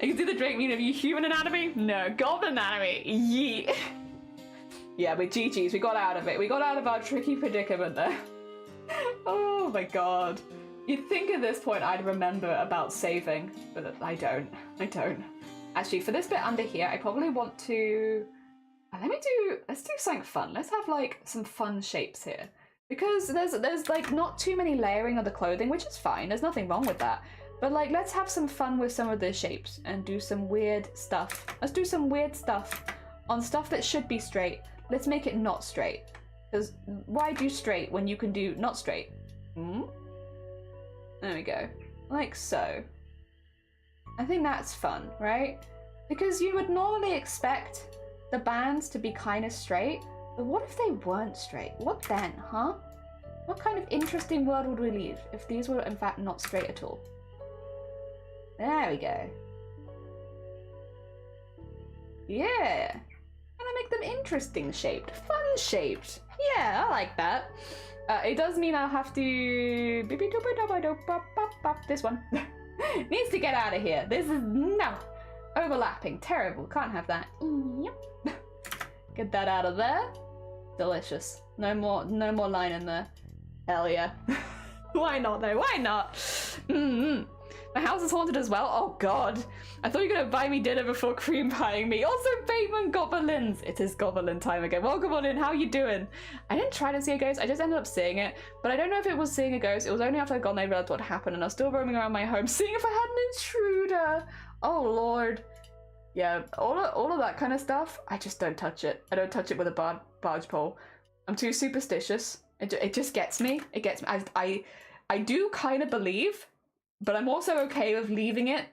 I can do the Drake meme of you human anatomy? No. Goblin anatomy? Yee. Yeah, with GG's, we got out of it. We got out of our tricky predicament there. Oh my god. You'd think at this point I'd remember about saving, but I don't. Actually, for this bit under here, I probably want to... Let's do something fun. Let's have, like, some fun shapes here. Because there's like, not too many layering of the clothing, which is fine. There's nothing wrong with that. But, like, let's have some fun with some of the shapes and do some weird stuff. Let's do some weird stuff on stuff that should be straight. Let's make it not straight. Because why do straight when you can do not straight? There we go. Like so. I think that's fun, right? Because you would normally expect the bands to be kind of straight, but what if they weren't straight? What then, huh? What kind of interesting world would we leave if these were in fact not straight at all? There we go. Yeah. Gonna make them interesting shaped, fun shaped. Yeah, I like that. It does mean I'll have to... This one. Needs to get out of here. This is... No. Overlapping. Terrible. Can't have that. Yep. Get that out of there. Delicious. No more line in there. Hell yeah. Why not though? Why not? Mm-hmm. My house is haunted as well. Oh god. I thought you were gonna buy me dinner before cream pieing me. Also, Bateman Goblins. It is Goblin time again. Welcome on in. How you doing? I didn't try to see a ghost. I just ended up seeing it. But I don't know if it was seeing a ghost. It was only after I'd gone I realized what happened, and I was still roaming around my home, seeing if I had an intruder. Oh lord. Yeah, all of that kind of stuff. I just don't touch it. I don't touch it with a barge pole. I'm too superstitious. It just gets me. It gets me. I do kind of believe, but I'm also okay with leaving it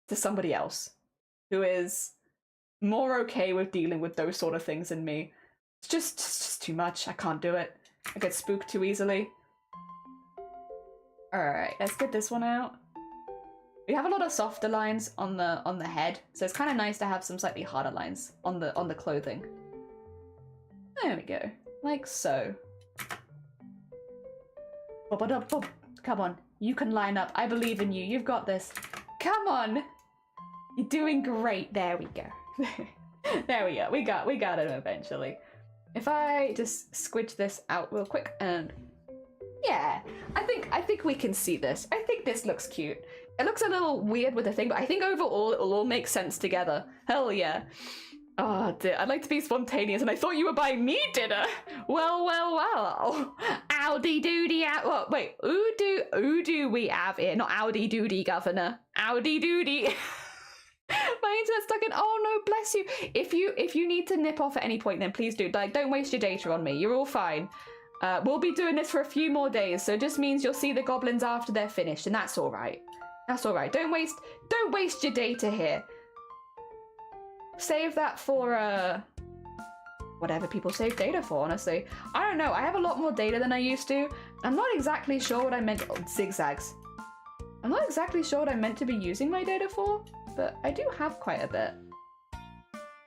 to somebody else who is more okay with dealing with those sort of things than me. It's just too much. I can't do it. I get spooked too easily. Alright, let's get this one out. We have a lot of softer lines on the head, so it's kind of nice to have some slightly harder lines on the clothing. There we go. Like so. Come on, you can line up. I believe in you. You've got this. Come on. You're doing great. There we go. There we go. We got it eventually. If I just squidge this out real quick and yeah, I think we can see this. I think this looks cute. It looks a little weird with the thing, but I think overall it'll all make sense together. Hell yeah. Oh dear, I'd like to be spontaneous, and I thought you were buying me dinner. Well. Howdy doody. What? Wait, who do we have here? Not howdy doody, governor. Howdy doody. My internet's stuck in. Oh no, bless you. If you need to nip off at any point, then please do. Like, don't waste your data on me. You're all fine. We'll be doing this for a few more days, so it just means you'll see the goblins after they're finished, and that's all right. That's all right. Don't waste your data here. Save that for whatever people save data for, honestly. I don't know. I have a lot more data than I used to. I'm not exactly sure what I meant. Oh, zigzags. I'm not exactly sure what I meant to be using my data for, but I do have quite a bit.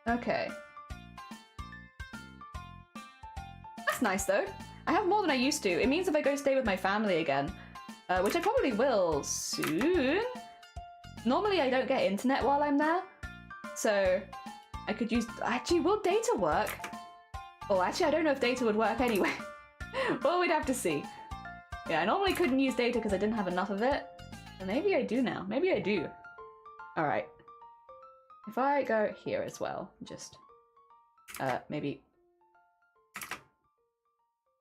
Okay. That's nice though. I have more than I used to. It means if I go stay with my family again, which I probably will soon. Normally I don't get internet while I'm there, so I could use... Actually, will data work? Oh, actually, I don't know if data would work anyway. Well, we'd have to see. Yeah, I normally couldn't use data because I didn't have enough of it. And maybe I do now. Maybe I do. Alright. If I go here as well, just... maybe...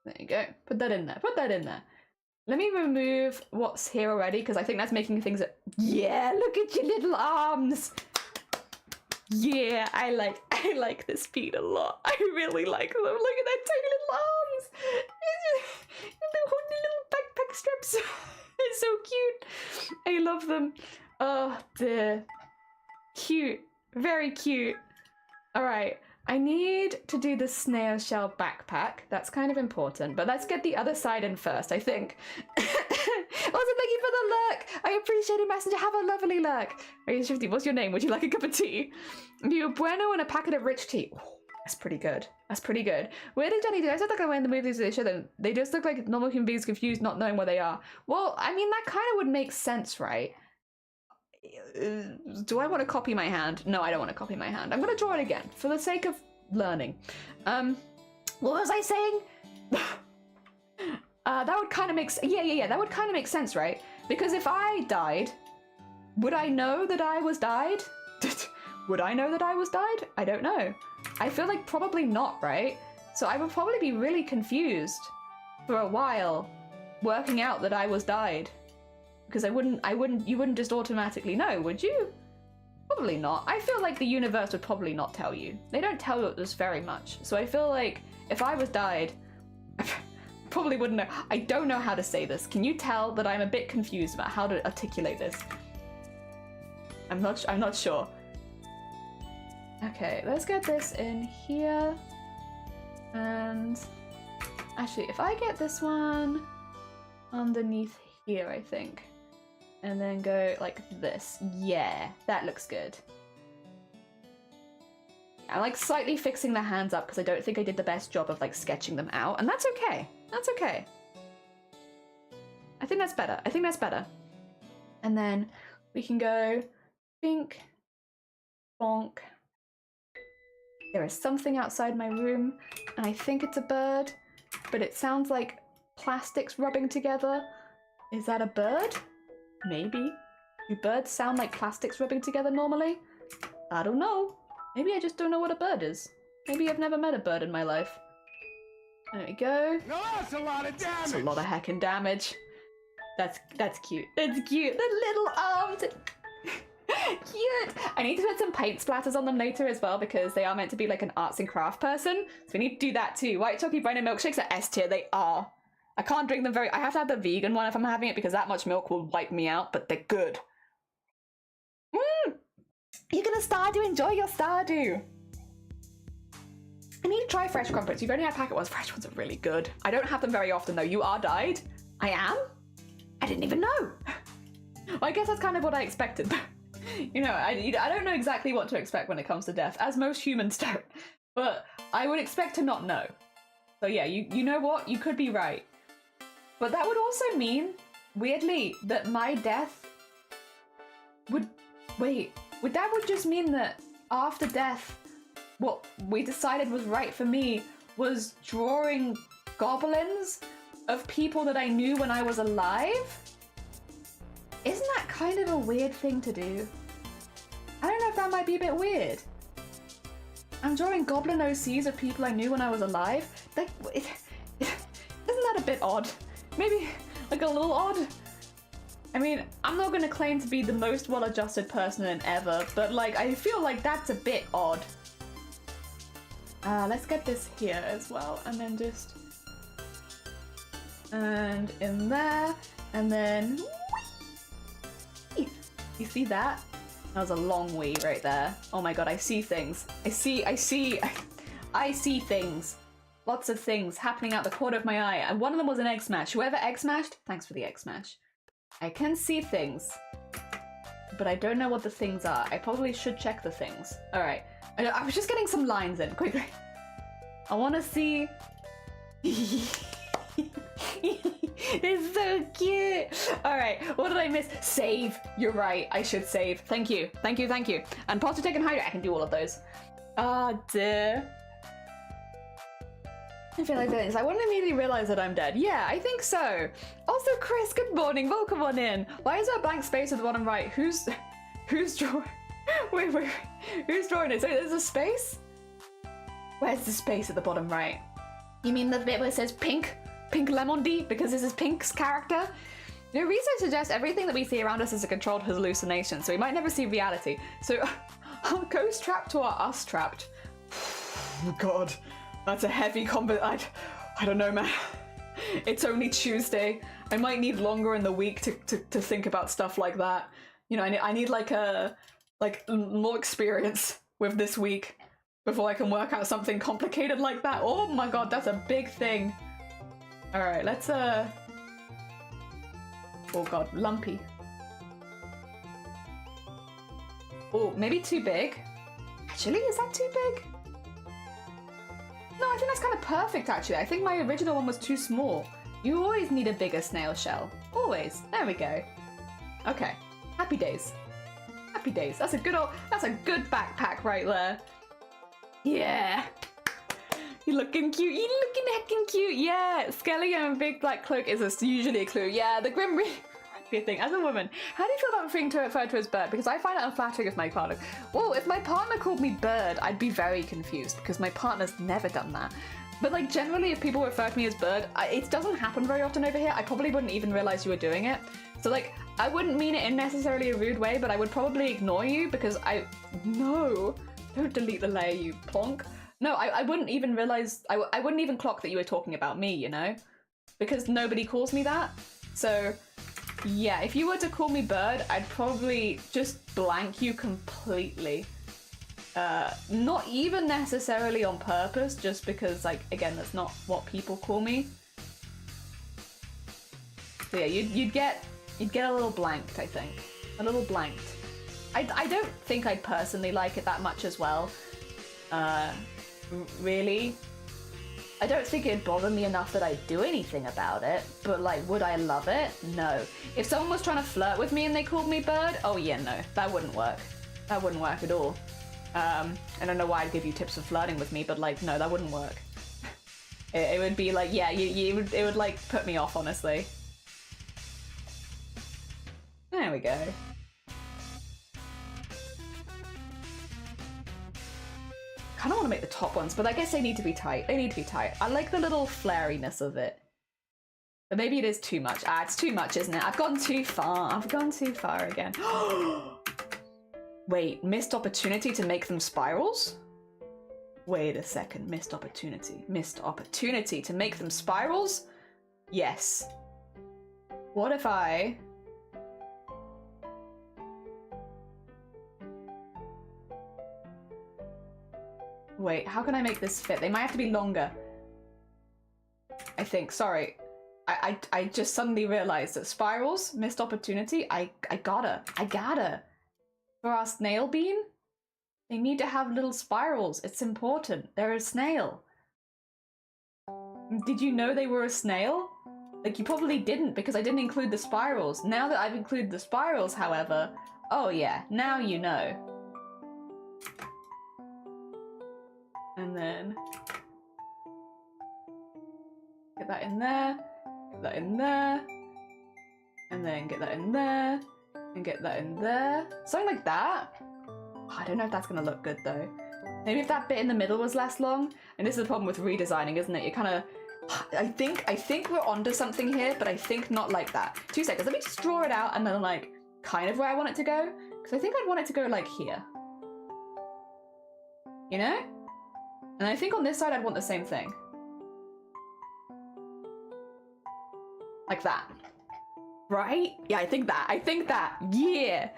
There you go. Put that in there. Put that in there. Let me remove what's here already, because I think that's making things... Yeah, look at your little arms! Yeah, I like this bead a lot. I really like them. Look at that tiny little arms! Little backpack straps. It's so cute. I love them. Oh, dear. Cute. Very cute. Alright. I need to do the snail shell backpack. That's kind of important, but let's get the other side in first, I think. Wasn't looking for the lurk. I appreciate it, messenger. Have a lovely lurk. Are you 50? What's your name? Would you like a cup of tea? You bueno and a packet of rich tea. Ooh, that's pretty good. That's pretty good. Where did Jenny do? I said like I went in the movies they show them. They just look like normal human beings confused, not knowing where they are. Well, I mean, that kind of would make sense, right? Do I want to copy my hand? No, I don't want to copy my hand. I'm going to draw it again for the sake of learning. What was I saying? That would kind of make yeah. That would kind of make sense, right? Because if I died, would I know that I was died? Would I know that I was died? I don't know. I feel like probably not, right? So I would probably be really confused for a while, working out that I was died. Because you wouldn't just automatically know, would you? Probably not. I feel like the universe would probably not tell you. They don't tell us very much. So I feel like if I was died, I probably wouldn't know. I don't know how to say this. Can you tell that I'm a bit confused about how to articulate this? I'm not sure. Okay, let's get this in here. And actually, if I get this one underneath here, I think. And then go like this. Yeah, that looks good. I'm like slightly fixing the hands up because I don't think I did the best job of like sketching them out. And that's okay. That's okay. I think that's better. I think that's better. And then we can go pink, bonk, There is something outside my room, and I think it's a bird, but it sounds like plastics rubbing together. Is that a bird? Maybe. Do birds sound like plastics rubbing together normally? I don't know. Maybe I just don't know what a bird is. Maybe I've never met a bird in my life. There we go. No, that's a lot of damage. That's a lot of heckin' damage. That's cute. That's cute. The little arms. Cute. I need to put some paint splatters on them later as well because they are meant to be like an arts and craft person. So we need to do that too. White chocolate brownie milkshakes are S tier. They are. I can't drink them I have to have the vegan one if I'm having it because that much milk will wipe me out, but they're good. You're gonna Stardew, enjoy your Stardew. I need to try fresh crumpets. You've only had packet ones. Fresh ones are really good. I don't have them very often though. You are died? I am? I didn't even know. Well, I guess that's kind of what I expected. You know, I don't know exactly what to expect when it comes to death, as most humans don't. But I would expect to not know. So yeah, you know what? You could be right. But that would also mean, weirdly, that my death would... Wait, that would just mean that after death, what we decided was right for me was drawing goblins of people that I knew when I was alive? Isn't that kind of a weird thing to do? I don't know if that might be a bit weird. I'm drawing goblin OCs of people I knew when I was alive? Isn't that a bit odd? Maybe like a little odd? I mean, I'm not going to claim to be the most well-adjusted person in ever, but like, I feel like that's a bit odd. Let's get this here as well, and then just... And in there, and then... Whee! You see that? That was a long wee right there. Oh my god, I see things. I see things. Lots of things happening out the corner of my eye, and one of them was an egg smash. Whoever egg smashed, thanks for the egg smash. I can see things, but I don't know what the things are. I probably should check the things. Alright, I was just getting some lines in, quickly. I want to see... It's so cute! Alright, what did I miss? Save! You're right, I should save. Thank you, thank you, thank you. And posture take and hydrate, I can do all of those. Ah, dear. I feel like this. I wouldn't immediately realize that I'm dead. Yeah, I think so. Also, Chris, good morning. Welcome on in. Why is there a blank space at the bottom right? Who's drawing? Wait. Who's drawing it? So there's a space? Where's the space at the bottom right? You mean the bit where it says pink? Pink Lemon D? Because this is Pink's character? You know, research suggests everything that we see around us is a controlled hallucination, so we might never see reality. So, our ghost trapped to our us trapped. Oh god. That's a heavy combo. I don't know, man. It's only Tuesday. I might need longer in the week to think about stuff like that. You know, I need like more experience with this week before I can work out something complicated like that. Oh my god, that's a big thing. All right, let's oh god, lumpy. Oh, maybe too big. Actually, is that too big? No, I think that's kind of perfect, actually. I think my original one was too small. You always need a bigger snail shell. Always. There we go. Okay. Happy days. Happy days. That's a good backpack right there. Yeah. You're looking cute. You're looking heckin' cute. Yeah. Skelly and big black cloak is usually a clue. Yeah, the Grim Reaper. Thing. As a woman, how do you feel about being referred to as bird? Because I find it unflattering if my partner... Well, if my partner called me bird, I'd be very confused because my partner's never done that. But like generally, if people refer to me as bird, it doesn't happen very often over here. I probably wouldn't even realize you were doing it. So like, I wouldn't mean it in necessarily a rude way, but I would probably ignore you because No, don't delete the layer, you plonk. No, I wouldn't even realize... I wouldn't even clock that you were talking about me, you know? Because nobody calls me that. So... yeah, if you were to call me bird, I'd probably just blank you completely. Not even necessarily on purpose, just because, like, again, that's not what people call me. So yeah, you'd get a little blanked, I think. A little blanked. I don't think I'd personally like it that much as well. Really. I don't think it'd bother me enough that I'd do anything about it, but like, would I love it? No. If someone was trying to flirt with me and they called me bird, oh yeah, no, that wouldn't work. That wouldn't work at all. I don't know why I'd give you tips for flirting with me, but like, no, that wouldn't work. It would be like, yeah, it would like put me off, honestly. There we go. Kind of want to make the top ones, but I guess they need to be tight. They need to be tight. I like the little flariness of it. But maybe it is too much. Ah, it's too much, isn't it? I've gone too far. I've gone too far again. Wait, missed opportunity to make them spirals? Wait a second, missed opportunity. Missed opportunity to make them spirals? Yes. What if I... Wait, how can I make this fit? They might have to be longer. I think, sorry. I just suddenly realized that spirals, missed opportunity, I gotta. For our snail bean, they need to have little spirals. It's important. They're a snail. Did you know they were a snail? Like, you probably didn't because I didn't include the spirals. Now that I've included the spirals, however, oh yeah, now you know. And then get that in there, get that in there, and then get that in there, and get that in there. Something like that. I don't know if that's gonna look good though. Maybe if that bit in the middle was less long. And this is the problem with redesigning, isn't it? You kind of, I think we're onto something here, but I think not like that. 2 seconds. Let me just draw it out and then like kind of where I want it to go, because I think I'd want it to go like here. You know? And I think on this side I'd want the same thing. Like that. Right? Yeah, I think that. Yeah.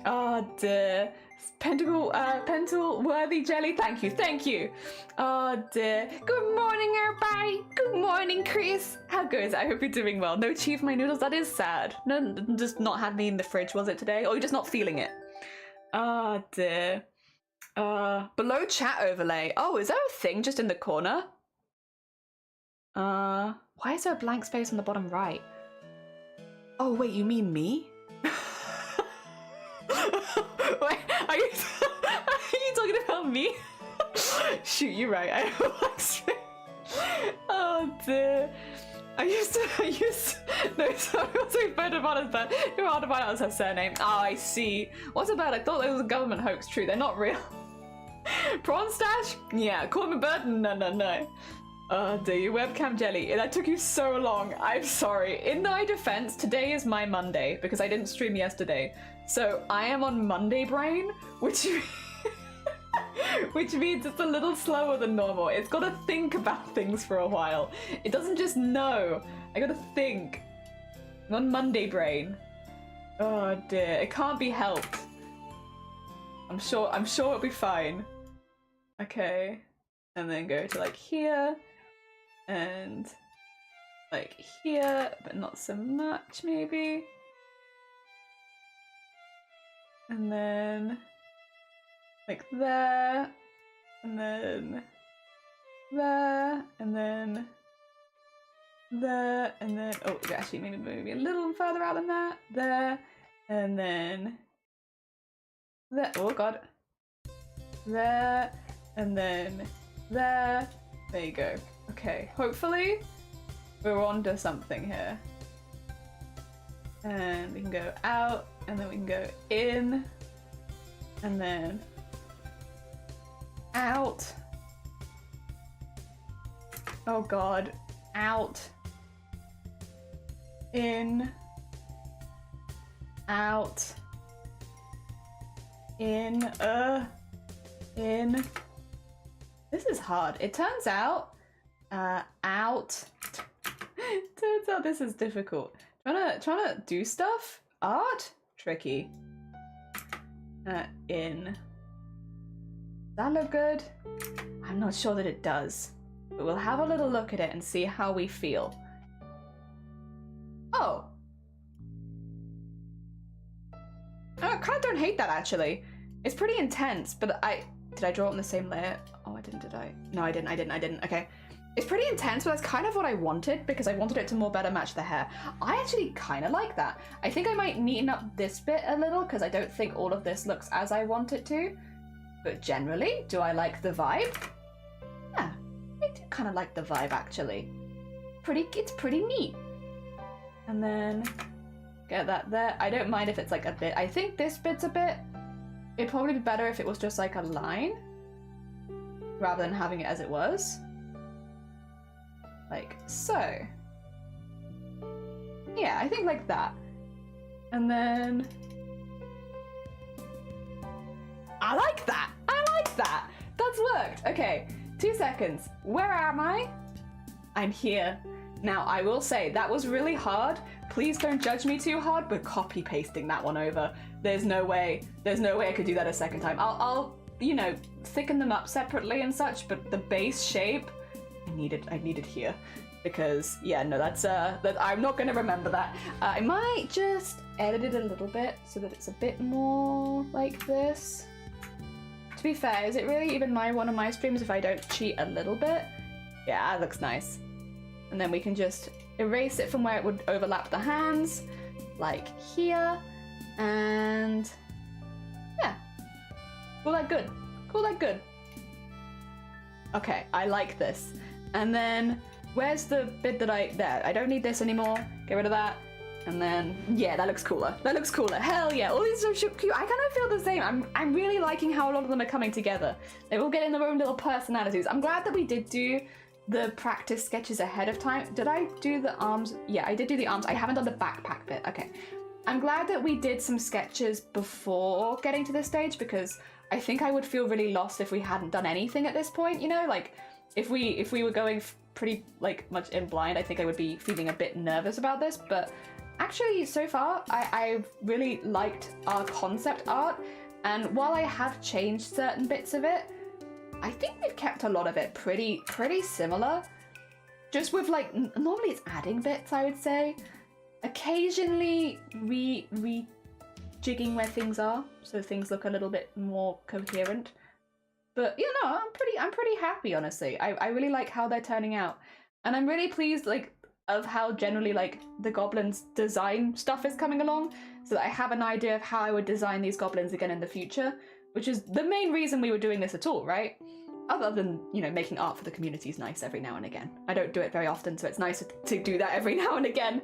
Oh, dear. Pental worthy jelly. Thank you. Oh, dear. Good morning, everybody. Good morning, Chris. How goes it? I hope you're doing well. No cheese for my noodles. That is sad. No, just not had me in the fridge, was it today? Or you're just not feeling it? Oh, dear. Below chat overlay. Oh, is there a thing just in the corner? Why is there a blank space on the bottom right? Oh, wait, you mean me? Wait, are you talking about me? Shoot, you're right. I have a blank space. Oh, dear. No, sorry, what's a bird about us bad? You're hard to find out her surname. Oh, I see. What's about? I thought it was a government hoax. True, they're not real. Prawn stash? Yeah, call me bird? No. Oh, dear, you webcam jelly. That took you so long. I'm sorry. In my defense, today is my Monday because I didn't stream yesterday. So I am on Monday brain, which means it's a little slower than normal. It's got to think about things for a while. It doesn't just know. I got to think. I'm on Monday brain. Oh dear, it can't be helped. I'm sure it'll be fine. Okay, and then go to like here, and like here, but not so much maybe. And then like there, and then there, and then there, and then oh, actually maybe a little further out than that. There, and then there. Oh god. There, and then there. There you go. Okay, hopefully we're onto something here. And we can go out, and then we can go in, and then out. Oh god. Out. In. Out. In. In. This is hard. It turns out, out. Turns out this is difficult. Trying to do stuff? Art? Tricky. In. Does that look good? I'm not sure that it does. But we'll have a little look at it and see how we feel. Oh. I kind of don't hate that, actually. It's pretty intense, but did I draw it on the same layer? Oh, I didn't, did I? No, I didn't. Okay. It's pretty intense, but that's kind of what I wanted because I wanted it to more better match the hair. I actually kind of like that. I think I might neaten up this bit a little because I don't think all of this looks as I want it to. But generally, do I like the vibe? Yeah, I do kind of like the vibe actually. It's pretty neat. And then get that there. I don't mind if it's like a bit. I think this bit's a bit. It'd probably be better if it was just like a line rather than having it as it was. Like so. Yeah, I think like that. And then I like that. I like that. That's worked. Okay, 2 seconds. Where am I? I'm here. Now, I will say, that was really hard. Please don't judge me too hard, but copy pasting that one over. There's no way I could do that a second time. I'll you know, thicken them up separately and such, but the base shape, I need it here. Because, yeah, no, that I'm not gonna remember that. I might just edit it a little bit so that it's a bit more like this. To be fair, is it really even one of my streams if I don't cheat a little bit? Yeah, that looks nice. And then we can just erase it from where it would overlap the hands, like here, and yeah. Call that good. Call that good. Okay, I like this. And then, where's the bit that there, I don't need this anymore. Get rid of that. And then, yeah, that looks cooler. That looks cooler. Hell yeah, all these are so cute. I kind of feel the same. I'm really liking how a lot of them are coming together. They all get in their own little personalities. I'm glad that we did do the practice sketches ahead of time. Did I do the arms? Yeah, I did do the arms. I haven't done the backpack bit. Okay. I'm glad that we did some sketches before getting to this stage because I think I would feel really lost if we hadn't done anything at this point, you know? Like, if we were going pretty, like, much in blind, I think I would be feeling a bit nervous about this, but actually, so far, I've really liked our concept art, and while I have changed certain bits of it, I think we've kept a lot of it pretty similar. Just with like, normally it's adding bits, I would say. Occasionally rejigging where things are, so things look a little bit more coherent. But you know, I'm pretty happy, honestly. I really like how they're turning out. And I'm really pleased like of how generally like the goblins design stuff is coming along, so that I have an idea of how I would design these goblins again in the future. Which is the main reason we were doing this at all, right? Other than, you know, making art for the community is nice every now and again. I don't do it very often, so it's nice to do that every now and again.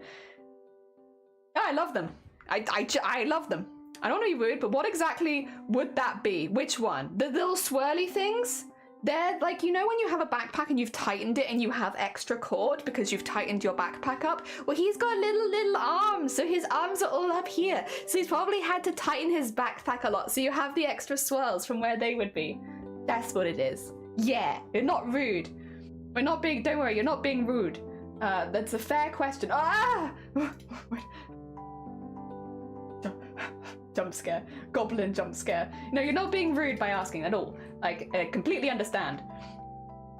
Yeah, I love them. I love them. I don't want to be rude, but what exactly would that be? Which one? The little swirly things? They're like, you know when you have a backpack and you've tightened it and you have extra cord because you've tightened your backpack up? Well, he's got little arms, so his arms are all up here. So he's probably had to tighten his backpack a lot, so you have the extra swirls from where they would be. That's what it is. Yeah, you're not rude. We're not being, don't worry, you're not being rude. That's a fair question. Ah! Jump scare. Goblin jump scare. No, you're not being rude by asking at all. Like, I completely understand.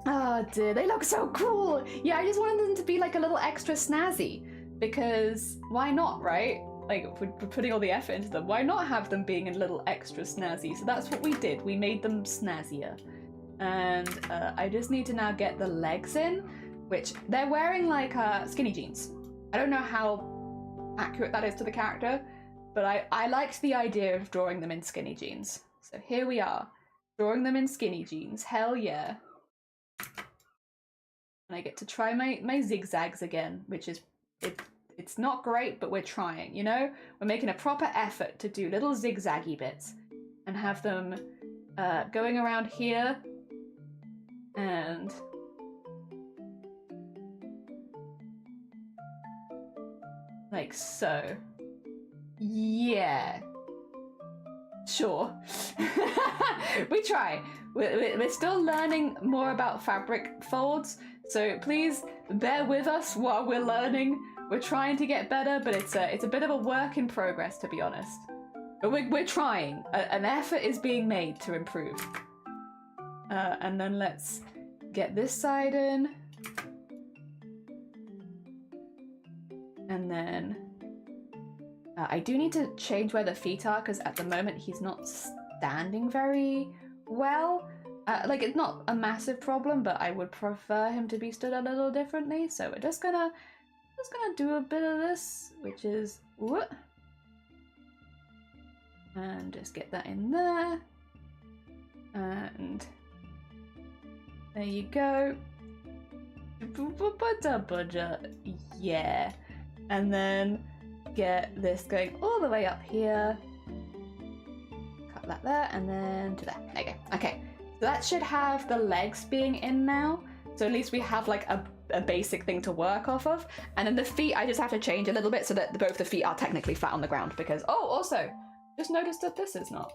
Oh dear, they look so cool! Yeah, I just wanted them to be like a little extra snazzy. Because why not, right? Like, we're putting all the effort into them. Why not have them being a little extra snazzy? So that's what we did. We made them snazzier. And I just need to now get the legs in, which they're wearing like skinny jeans. I don't know how accurate that is to the character, but I liked the idea of drawing them in skinny jeans. So here we are, drawing them in skinny jeans. Hell yeah. And I get to try my zigzags again, which is, it's not great, but we're trying, you know? We're making a proper effort to do little zigzaggy bits and have them going around here and like so. Yeah. Sure. We try. We're still learning more about fabric folds, so please bear with us while we're learning. We're trying to get better, but it's a bit of a work in progress, to be honest. But we're trying. An effort is being made to improve. And then let's get this side in. And then I do need to change where the feet are, because at the moment he's not standing very well. Like, it's not a massive problem, but I would prefer him to be stood a little differently. So we're just gonna do a bit of this, which is whoop, and just get that in there. And there you go. Yeah. And then get this going all the way up here. Cut that there, and then to there. There you go. Okay. So that should have the legs being in now. So at least we have like a basic thing to work off of. And then the feet, I just have to change a little bit so that both the feet are technically flat on the ground because, oh, also, just noticed that this is not.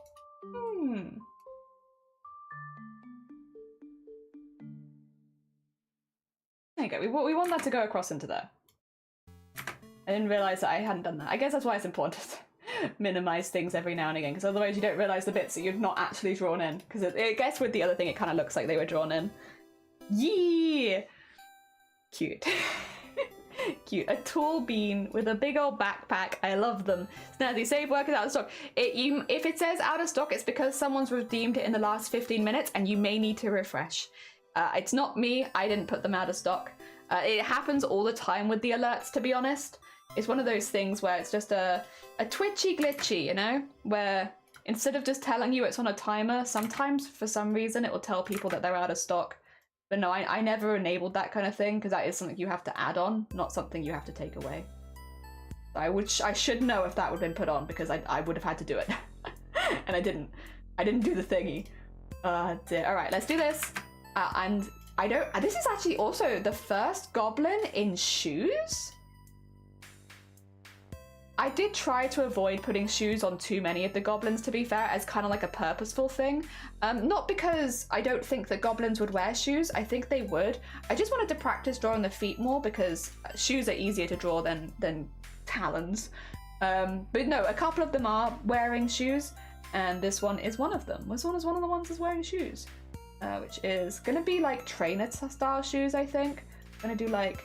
There you go, we want that to go across into there. I didn't realise that I hadn't done that. I guess that's why it's important to minimize things every now and again, because otherwise you don't realise the bits that you've not actually drawn in. Because it gets with the other thing, it kind of looks like they were drawn in. Yeah! Cute. Cute. A tall bean with a big old backpack. I love them. Snazzy, save work is out of stock. If it says out of stock, it's because someone's redeemed it in the last 15 minutes and you may need to refresh. It's not me. I didn't put them out of stock. It happens all the time with the alerts, to be honest. It's one of those things where it's just a twitchy glitchy, you know? Where instead of just telling you it's on a timer, sometimes for some reason it will tell people that they're out of stock. But no, I never enabled that kind of thing because that is something you have to add on, not something you have to take away. I should know if that would have been put on because I would have had to do it. And I didn't do the thingy. Dear. All right, let's do this. And this is actually also the first goblin in shoes? I did try to avoid putting shoes on too many of the goblins, to be fair, as kind of like a purposeful thing. Not because I don't think that goblins would wear shoes, I think they would. I just wanted to practice drawing the feet more because shoes are easier to draw than talons. But no, a couple of them are wearing shoes, and this one is one of them. This one is one of the ones that's wearing shoes. Which is gonna be like trainer style shoes, I think. I'm gonna do like,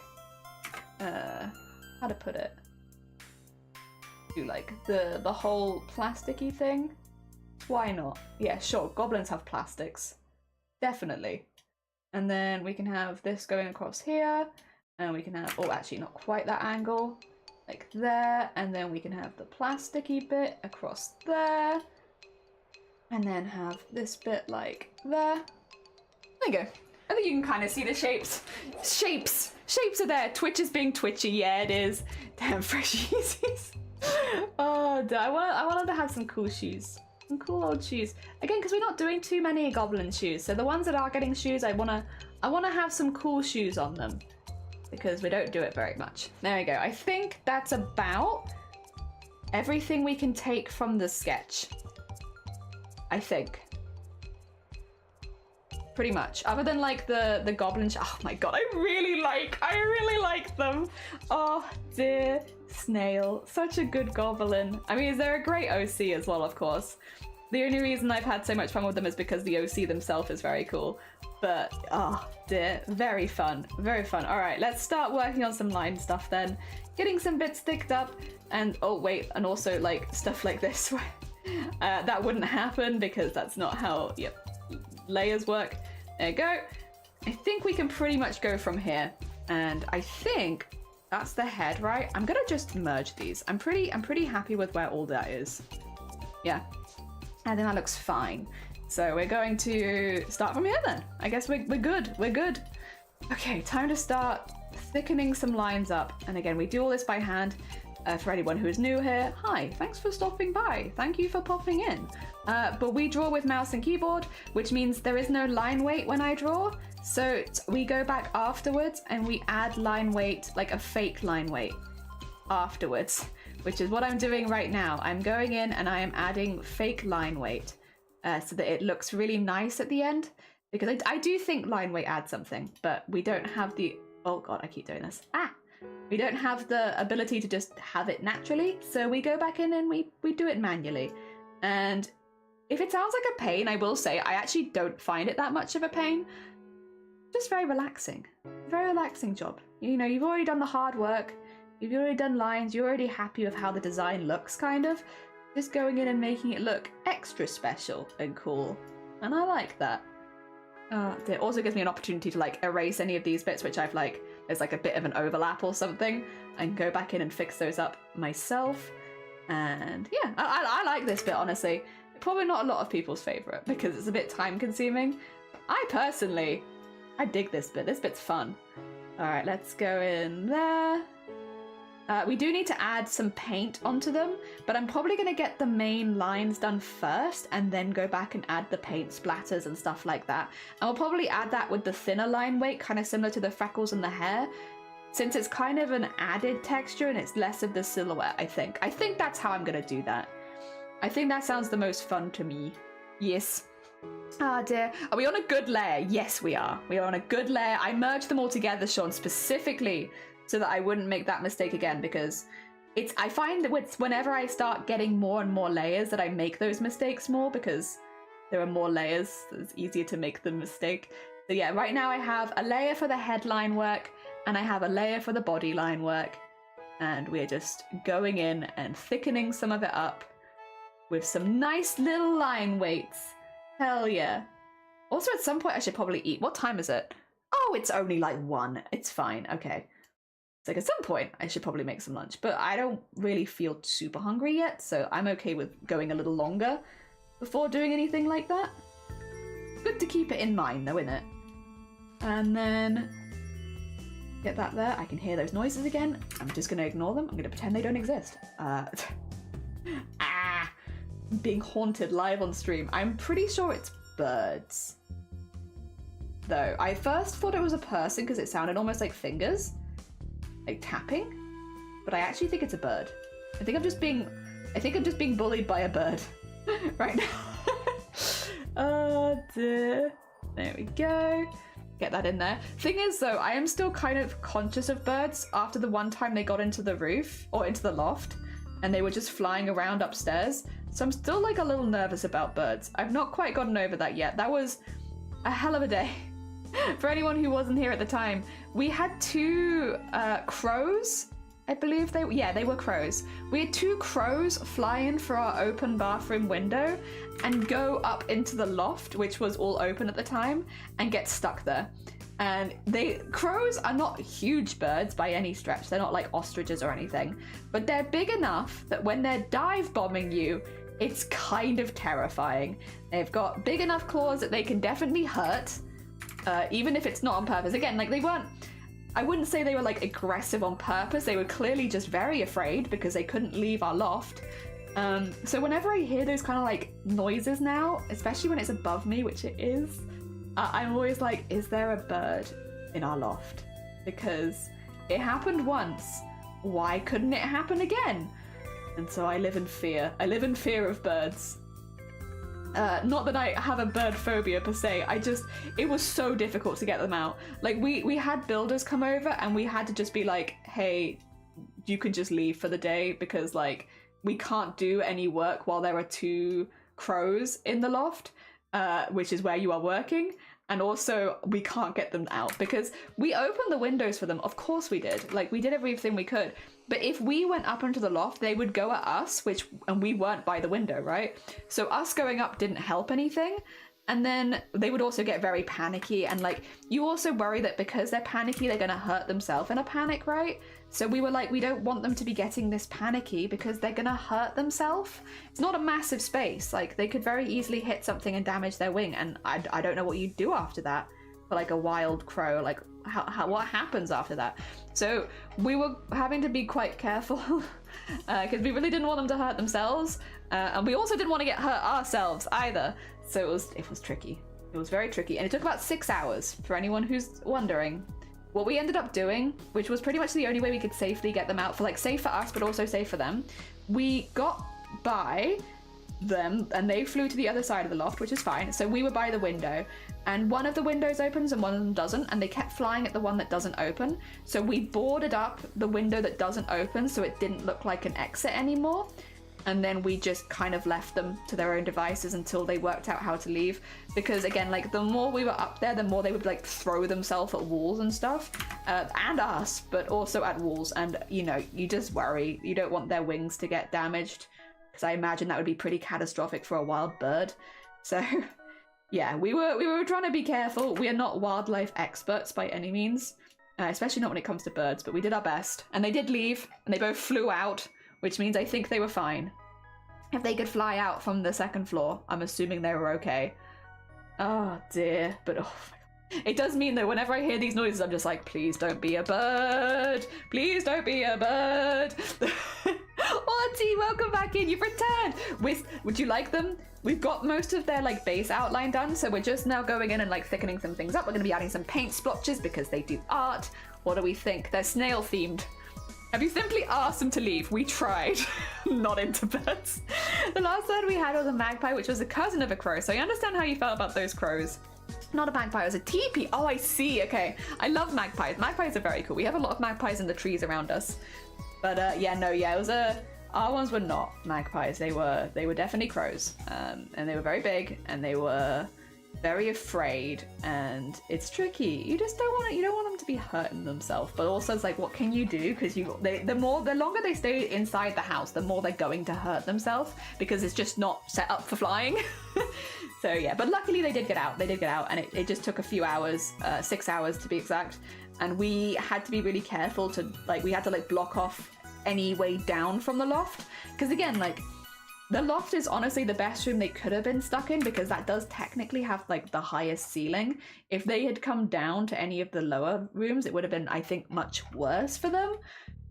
how to put it? Do like the whole plasticky thing. Why not? Yeah, sure, goblins have plastics. Definitely. And then we can have this going across here, and we can have, oh, actually not quite that angle, like there, and then we can have the plasticky bit across there, and then have this bit like there. There you go. I think you can kind of see the shapes. Shapes are there. Twitch is being twitchy. Yeah, it is. Damn fresh Yeezys. Oh, I wanted to have some cool shoes. Some cool old shoes. Again, because we're not doing too many goblin shoes. So the ones that are getting shoes, I wanna have some cool shoes on them. Because we don't do it very much. There we go. I think that's about everything we can take from the sketch. I think. Pretty much, other than like the goblin. Oh my god, I really like them. Oh dear Snail, such a good goblin. I mean, they're a great OC as well, of course. The only reason I've had so much fun with them is because the OC themselves is very cool. But oh dear, very fun, very fun. All right, let's start working on some line stuff then. Getting some bits sticked up, and oh wait, and also like stuff like this. That wouldn't happen because that's not how layers work. There you go. I think we can pretty much go from here, and I think that's the head, right? I'm gonna just merge these. I'm pretty happy with where all that is. Yeah, I think that looks fine. So we're going to start from here then. I guess we're good. We're good. Okay, time to start thickening some lines up. And again, we do all this by hand. For anyone who is new here, hi, thanks for stopping by. Thank you for popping in. But we draw with mouse and keyboard, which means there is no line weight when I draw. So we go back afterwards and we add line weight, like a fake line weight afterwards, which is what I'm doing right now. I'm going in and I am adding fake line weight so that it looks really nice at the end. Because I do think line weight adds something, but we don't have the, oh God, I keep doing this. We don't have the ability to just have it naturally, so we go back in and we do it manually. And if it sounds like a pain, I will say I actually don't find it that much of a pain. Just very relaxing job. You know, you've already done the hard work, you've already done lines, you're already happy with how the design looks, kind of. Just going in and making it look extra special and cool. And I like that. It also gives me an opportunity to like erase any of these bits which I've like, there's like a bit of an overlap or something, and go back in and fix those up myself. And yeah, I like this bit, honestly. Probably not a lot of people's favorite because it's a bit time consuming. I dig this bit. This bit's fun. All right, let's go in there. We do need to add some paint onto them, but I'm probably going to get the main lines done first and then go back and add the paint splatters and stuff like that. And we'll probably add that with the thinner line weight, kind of similar to the freckles in the hair, since it's kind of an added texture and it's less of the silhouette, I think. I think that's how I'm going to do that. I think that sounds the most fun to me. Yes. Ah, dear. Are we on a good layer? Yes, we are. We are on a good layer. I merged them all together, Sean, specifically so that I wouldn't make that mistake again, because I find that whenever I start getting more and more layers that I make those mistakes more, because there are more layers, so it's easier to make the mistake. So yeah, right now I have a layer for the headline work and I have a layer for the body line work, and we're just going in and thickening some of it up with some nice little line weights. Hell yeah. Also, at some point I should probably eat. What time is it? Oh, it's only like 1. It's fine. Okay. It's like at some point I should probably make some lunch, but I don't really feel super hungry yet, so I'm okay with going a little longer before doing anything like that. Good to keep it in mind though, isn't it? And then get that there. I can hear those noises again. I'm just going to ignore them. I'm going to pretend they don't exist. Being haunted live on stream. I'm pretty sure it's birds. Though, I first thought it was a person because it sounded almost like fingers. Like tapping. But I actually think it's a bird. I think I'm just being bullied by a bird right now. Oh dear. There we go. Get that in there. Thing is though, I am still kind of conscious of birds after the one time they got into the roof or into the loft and they were just flying around upstairs. So I'm still like a little nervous about birds. I've not quite gotten over that yet. That was a hell of a day. For anyone who wasn't here at the time, we had 2 crows. I believe they were crows. We had 2 crows fly in for our open bathroom window and go up into the loft, which was all open at the time, and get stuck there. And crows are not huge birds by any stretch. They're not like ostriches or anything, but they're big enough that when they're dive bombing you, it's kind of terrifying. They've got big enough claws that they can definitely hurt, even if it's not on purpose. Again, like I wouldn't say they were like aggressive on purpose. They were clearly just very afraid because they couldn't leave our loft. So whenever I hear those kind of like noises now, especially when it's above me, which it is, I'm always like, is there a bird in our loft? Because it happened once. Why couldn't it happen again? And so I live in fear. I live in fear of birds. Not that I have a bird phobia per se, it was so difficult to get them out. Like we had builders come over and we had to just be like, hey, you can just leave for the day because like we can't do any work while there are 2 crows in the loft, which is where you are working. And also we can't get them out because we opened the windows for them. Of course we did. Like we did everything we could. But if we went up into the loft, they would go at us, and we weren't by the window, right? So us going up didn't help anything. And then they would also get very panicky. And like, you also worry that because they're panicky, they're going to hurt themselves in a panic, right? So we were like, we don't want them to be getting this panicky because they're going to hurt themselves. It's not a massive space. Like they could very easily hit something and damage their wing. And I don't know what you'd do after that for like a wild crow. Like what happens after that? So we were having to be quite careful because we really didn't want them to hurt themselves. And we also didn't want to get hurt ourselves either. So it was tricky. It was very tricky. And it took about 6 hours for anyone who's wondering. What we ended up doing, which was pretty much the only way we could safely get them out, for like safe for us, but also safe for them, we got by them and they flew to the other side of the loft, which is fine. So we were by the window and one of the windows opens and one of them doesn't, and they kept flying at the one that doesn't open. So we boarded up the window that doesn't open so it didn't look like an exit anymore. And then we just kind of left them to their own devices until they worked out how to leave. Because again, like the more we were up there, the more they would like throw themselves at walls and stuff, and us, but also at walls. And you know, you just worry. You don't want their wings to get damaged, because I imagine that would be pretty catastrophic for a wild bird. So yeah, we were trying to be careful. We are not wildlife experts by any means, especially not when it comes to birds, but we did our best. And they did leave, and they both flew out, which means I think they were fine. if they could fly out from the second floor. I'm assuming they were okay. Oh dear, but oh my God. It does mean that whenever I hear these noises, I'm just like, please don't be a bird. Please don't be a bird. Arty, welcome back in. You've returned. Would you like them? We've got most of their like base outline done, so we're just now going in and like thickening some things up. We're going to be adding some paint splotches because they do art. What do we think? They're snail themed. Have you simply asked them to leave? We tried. Not into birds. The last bird we had was a magpie, which was a cousin of a crow, so I understand how you felt about those crows. Not a magpie, it was a teepee. Oh, I see. Okay. I love magpies. Magpies are very cool. We have a lot of magpies in the trees around us. But it was our ones were not magpies. They were definitely crows. And they were very big and they were very afraid, and it's tricky. You just don't want them to be hurting themselves, but also it's like, what can you do? Because the longer they stay inside the house, the more they're going to hurt themselves because it's just not set up for flying. So yeah, but luckily they did get out, and it just took a few hours, 6 hours to be exact, and we had to be really careful to we had to block off any way down from the loft, because again, the loft is honestly the best room they could have been stuck in, because that does technically have the highest ceiling. If they had come down to any of the lower rooms, it would have been, I think, much worse for them,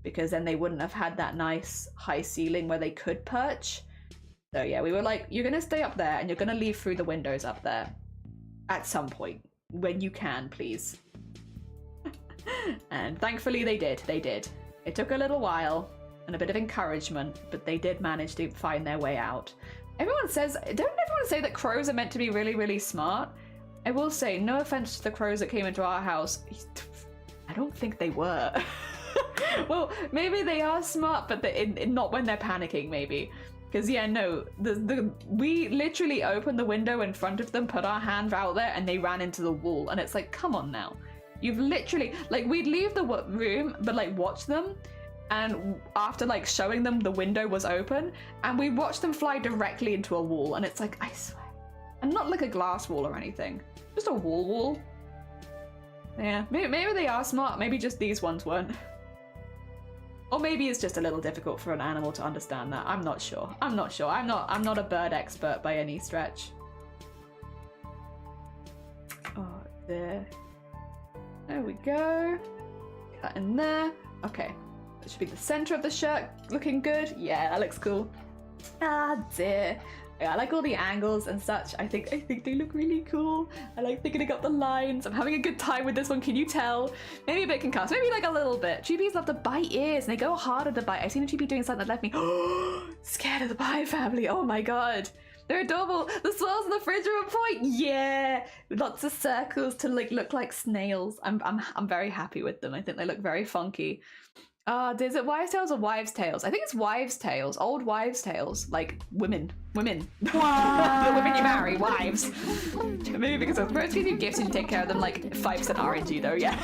because then they wouldn't have had that nice high ceiling where they could perch. So yeah, we were like, you're gonna stay up there and you're gonna leave through the windows up there at some point when you can, please. And thankfully they did. It took a little while and a bit of encouragement, but they did manage to find their way out. Don't everyone say that crows are meant to be really, really smart? I will say, no offense to the crows that came into our house, I don't think they were. Well, maybe they are smart, but not when they're panicking, maybe. Because yeah, no, we literally opened the window in front of them, put our hand out there, and they ran into the wall. And it's like, come on now. You've literally, we'd leave the room, but watch them. And after showing them the window was open, and we watched them fly directly into a wall, and it's like, I swear. And not a glass wall or anything, just a wall. Yeah, maybe they are smart, maybe just these ones weren't. Or maybe it's just a little difficult for an animal to understand that. I'm not sure. I'm not a bird expert by any stretch. Oh, there we go. Cut in there. Okay. It should be the center of the shirt. Looking good. Yeah, that looks cool. Ah, dear. Yeah, I like all the angles and such. I think they look really cool. I like thinking up the lines. I'm having a good time with this one. Can you tell? Maybe a bit concussed. Maybe a little bit. Cheepies love to bite ears, and they go harder to bite. I've seen a cheepie doing something that left me scared of the pie family. Oh my god. They're adorable. The swirls in the fridge are on point. Yeah, lots of circles to look like snails. I'm very happy with them. I think they look very funky. Is it wives' tales or wives' tales? I think it's wives' tales. Old wives' tales, women. The women you marry, wives. Maybe because of birds give you gifts and you take care of them 5% RNG though. Yeah.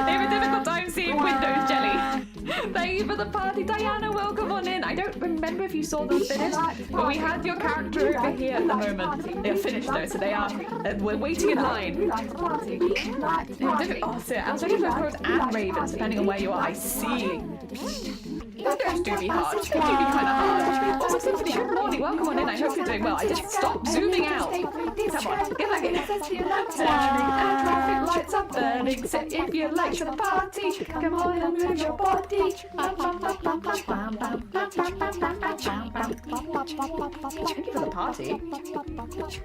They have a difficult time seeing windows, Jelly. Thank you for the party, Diana. Welcome on in. I don't remember if you saw them finished, but we had your character over here at the moment. They are finished though, so they are. We're waiting in line. Oh, so I was ready for crows and ravens, depending on where you are. I see. Those do be hard. They do be kind of hard. Also, Symphony, good morning. Welcome on in. I hope you're doing well. I just stopped zooming out. Come on, get back in. Turning and traffic lights are burning. So if you're late for the party, come on and move your body. Ready for the party?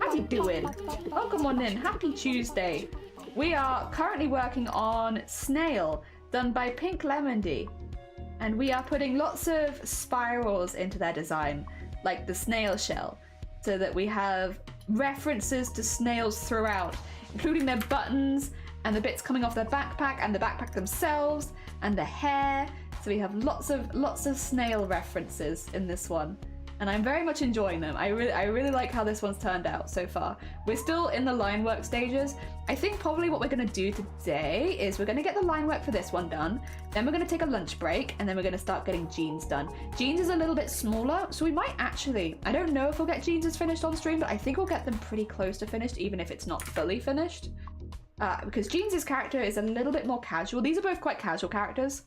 How you doing? Welcome on in. Happy Tuesday. We are currently working on Snail, done by Pink Lemony. And we are putting lots of spirals into their design, like the snail shell, so that we have references to snails throughout, including their buttons and the bits coming off their backpack and the backpack themselves and the hair. So we have lots of snail references in this one. And I'm very much enjoying them. I really like how this one's turned out so far. We're still in the line work stages. I think probably what we're gonna do today is we're gonna get the line work for this one done, then we're gonna take a lunch break, and then we're gonna start getting jeans done. Jeans is a little bit smaller, so we might actually, I don't know if we'll get jeans as finished on stream, but I think we'll get them pretty close to finished, even if it's not fully finished. Because Jeans' character is a little bit more casual. These are both quite casual characters.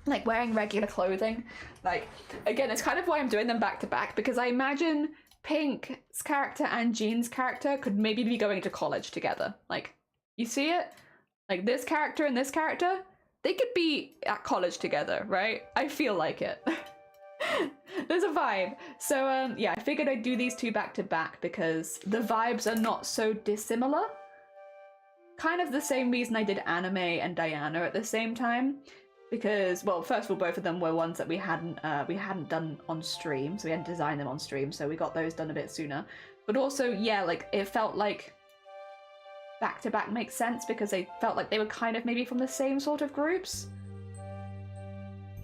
like wearing regular clothing. Like, again, it's kind of why I'm doing them back to back, because I imagine Pink's character and Jean's character could maybe be going to college together. Like, you see it? Like, this character and this character, they could be at college together, right? I feel like it. There's a vibe. So, yeah, I figured I'd do these two back to back because the vibes are not so dissimilar. Kind of the same reason I did Anime and Diana at the same time. Because, well, first of all, both of them were ones that we hadn't done on stream, so we hadn't designed them on stream, so we got those done a bit sooner. But also, yeah, like, it felt like back-to-back makes sense because they felt like they were kind of maybe from the same sort of groups.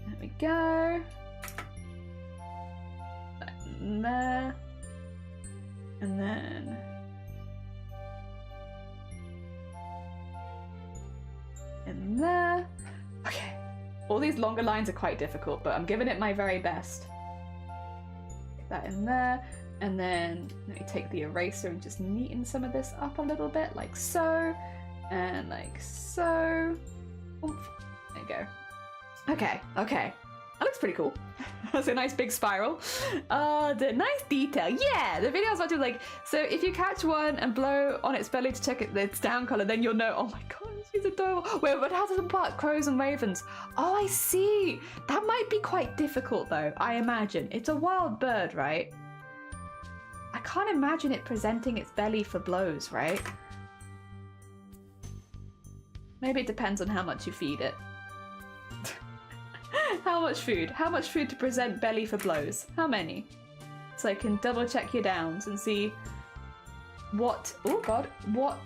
There we go. And there. And then... in there. Okay. All these longer lines are quite difficult, but I'm giving it my very best. Get that in there. And then let me take the eraser and just neaten some of this up a little bit, like so. And like so. Oomph. There you go. Okay, okay. That looks pretty cool. That's a nice big spiral. The nice detail. Yeah, the video I was watching, like, so if you catch one and blow on its belly to check its down color, then you'll know, oh my god, she's adorable. Wait, but how does it part crows and ravens? Oh, I see. That might be quite difficult though, I imagine. It's a wild bird, right? I can't imagine it presenting its belly for blows, right? Maybe it depends on how much you feed it. How much food? How much food to present belly for blows? How many? So I can double check your downs and see what, oh god, what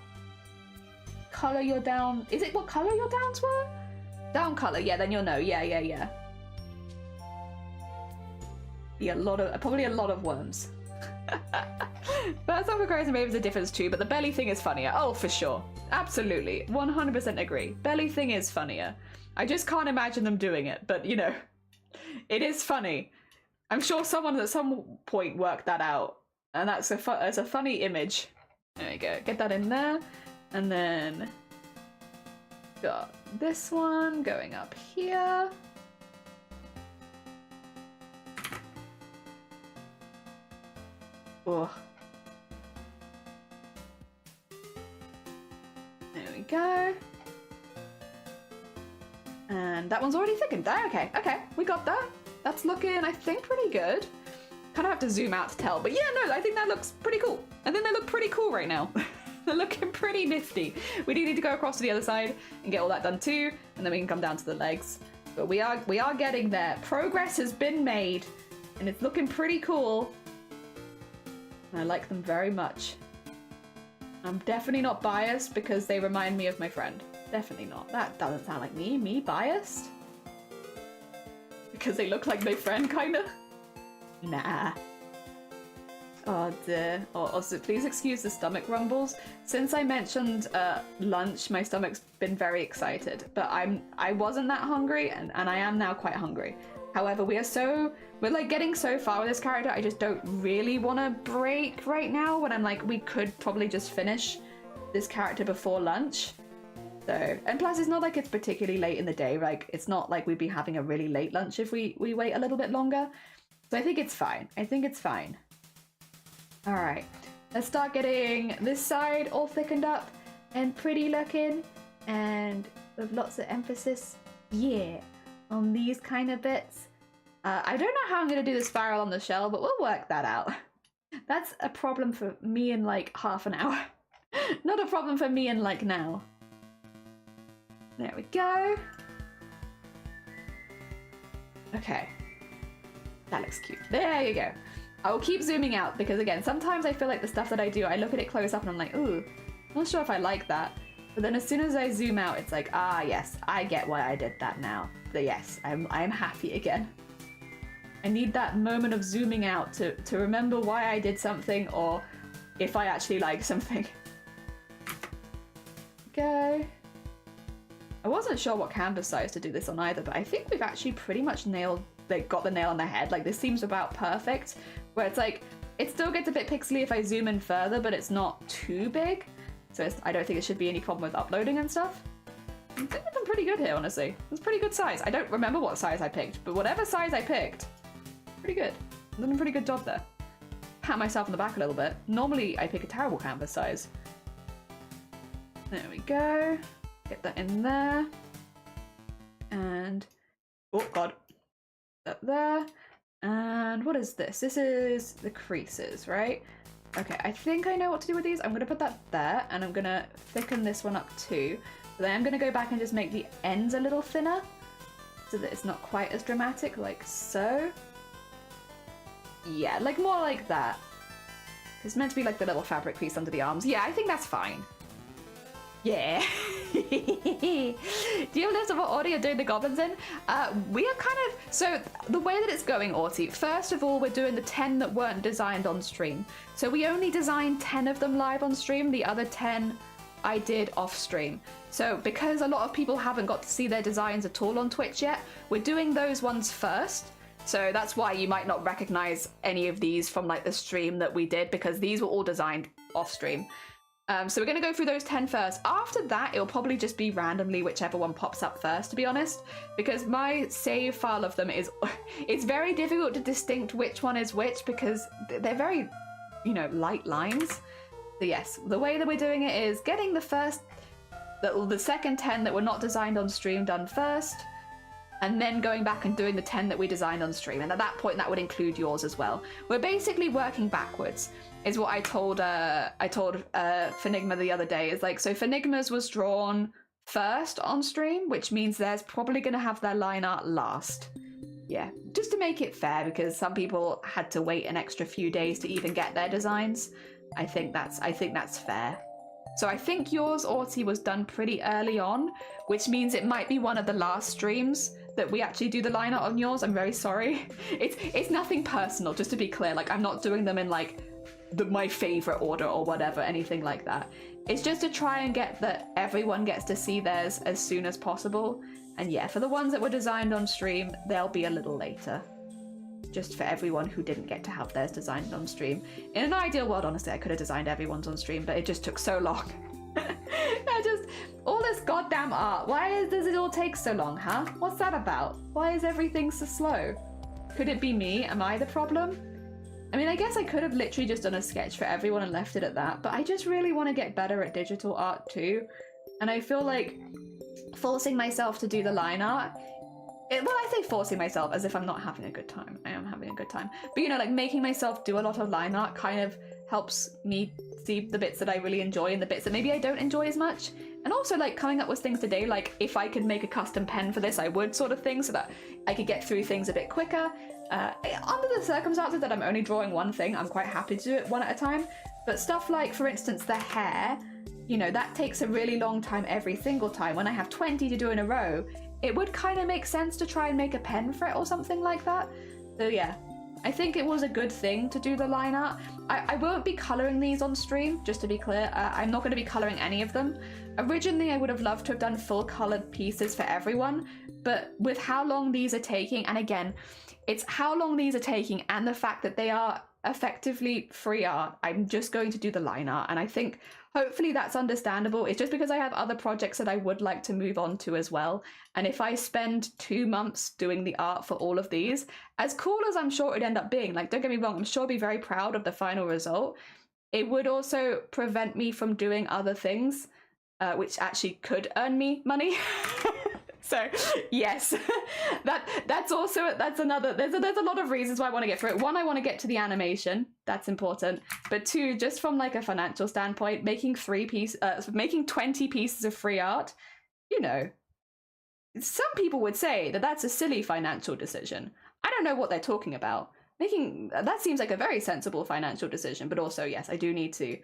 colour your down, is it what colour your downs were? Down colour, yeah, then you'll know, yeah. Yeah, probably a lot of worms. Birds not for crows and ravens a difference too, but the belly thing is funnier. Oh, for sure. Absolutely. 100% agree. Belly thing is funnier. I just can't imagine them doing it, but you know, it is funny. I'm sure someone at some point worked that out, and that's a funny image. There we go. Get that in there, and then got this one going up here. Oh. There we go. And that one's already thickened. Okay, we got that. That's looking, I think, pretty good. Kind of have to zoom out to tell, but yeah, no, I think that looks pretty cool. I think they look pretty cool right now. They're looking pretty nifty. We do need to go across to the other side and get all that done too, and then we can come down to the legs. But we are getting there. Progress has been made, and it's looking pretty cool. And I like them very much. I'm definitely not biased because they remind me of my friend. Definitely not. That doesn't sound like me. Me biased? Because they look like my friend, kinda? Nah. Oh dear. Also, please excuse the stomach rumbles. Since I mentioned lunch, my stomach's been very excited. But I wasn't that hungry, and I am now quite hungry. However, we're like getting so far with this character, I just don't really want to break right now when I'm like, we could probably just finish this character before lunch. So, and plus it's not like it's particularly late in the day, like it's not like we'd be having a really late lunch if we wait a little bit longer. So I think it's fine. All right, let's start getting this side all thickened up and pretty looking, and with lots of emphasis, yeah, on these kind of bits. I don't know how I'm gonna do the spiral on the shell, but we'll work that out. That's a problem for me in like half an hour. Not a problem for me in like now. There we go. Okay. That looks cute. There you go. I will keep zooming out because again, sometimes I feel like the stuff that I do, I look at it close up and I'm like, ooh, not sure if I like that. But then as soon as I zoom out, it's like, ah, yes, I get why I did that now. But yes, I'm happy again. I need that moment of zooming out to remember why I did something or if I actually like something. Okay. I wasn't sure what canvas size to do this on either, but I think we've actually pretty much got the nail on the head. Like, this seems about perfect, where it's like, it still gets a bit pixely if I zoom in further, but it's not too big. So I don't think it should be any problem with uploading and stuff. I think I've done pretty good here, honestly. It's pretty good size. I don't remember what size I picked, but whatever size I picked, pretty good. I've done a pretty good job there. Pat myself on the back a little bit. Normally, I pick a terrible canvas size. There we go. Get that in there. And, oh god. Up there. And what is this? This is the creases, right? Okay, I think I know what to do with these. I'm going to put that there, and I'm going to thicken this one up too. But then I'm going to go back and just make the ends a little thinner, so that it's not quite as dramatic, like so. Yeah, like more like that. It's meant to be like the little fabric piece under the arms. Yeah, I think that's fine. Yeah. Do you have a list of what order you're doing the goblins in? We are kind of... So, the way that it's going, Arty, first of all, we're doing the 10 that weren't designed on stream. So we only designed 10 of them live on stream. The other 10 I did off stream. So, because a lot of people haven't got to see their designs at all on Twitch yet, we're doing those ones first. So that's why you might not recognize any of these from like the stream that we did, because these were all designed off stream. So we're going to go through those 10 first. After that, it'll probably just be randomly whichever one pops up first, to be honest, because my save file of them is, it's very difficult to distinct which one is which, because they're very, you know, light lines. So yes, the way that we're doing it is getting the second 10 that were not designed on stream done first, and then going back and doing the 10 that we designed on stream. And at that point, that would include yours as well. We're basically working backwards, is what I told Finigma the other day. Is like, so Finigma's was drawn first on stream, which means theirs probably going to have their line art last. Yeah, just to make it fair, because some people had to wait an extra few days to even get their designs. I think that's fair. So I think yours, Arty, was done pretty early on, which means it might be one of the last streams that we actually do the line art on yours. I'm very sorry. It's nothing personal, just to be clear. Like, I'm not doing them in like my favorite order or whatever, anything like that. It's just to try and get that everyone gets to see theirs as soon as possible. And yeah, for the ones that were designed on stream, they'll be a little later. Just for everyone who didn't get to have theirs designed on stream. In an ideal world, honestly, I could have designed everyone's on stream, but it just took so long. All this goddamn art. Why does it all take so long, huh? What's that about? Why is everything so slow? Could it be me? Am I the problem? I mean, I guess I could have literally just done a sketch for everyone and left it at that, but I just really want to get better at digital art too. And I feel like forcing myself to do the line art, well, I say forcing myself as if I'm not having a good time. I am having a good time. But, you know, like making myself do a lot of line art kind of helps me see the bits that I really enjoy and the bits that maybe I don't enjoy as much. And also, like, coming up with things today, like, if I could make a custom pen for this, I would, sort of thing, so that I could get through things a bit quicker. Under the circumstances that I'm only drawing one thing, I'm quite happy to do it one at a time. But stuff like, for instance, the hair, you know, that takes a really long time every single time. When I have 20 to do in a row, it would kind of make sense to try and make a pen for it or something like that. So yeah, I think it was a good thing to do the line art. I won't be colouring these on stream, just to be clear. I'm not going to be colouring any of them. Originally, I would have loved to have done full coloured pieces for everyone, but with how long these are taking, and again, it's how long these are taking and the fact that they are effectively free art, I'm just going to do the line art, and I think hopefully that's understandable. It's just because I have other projects that I would like to move on to as well, and if I spend 2 months doing the art for all of these, as cool as I'm sure it'd end up being, like, don't get me wrong, I'm sure I'd be very proud of the final result, it would also prevent me from doing other things which actually could earn me money. So yes, that's another, there's a lot of reasons why I want to get through it. One, I want to get to the animation, that's important, but two, just from like a financial standpoint, making 20 pieces of free art, you know, some people would say that that's a silly financial decision. I don't know what they're talking about. That seems like a very sensible financial decision, but also yes, I do need to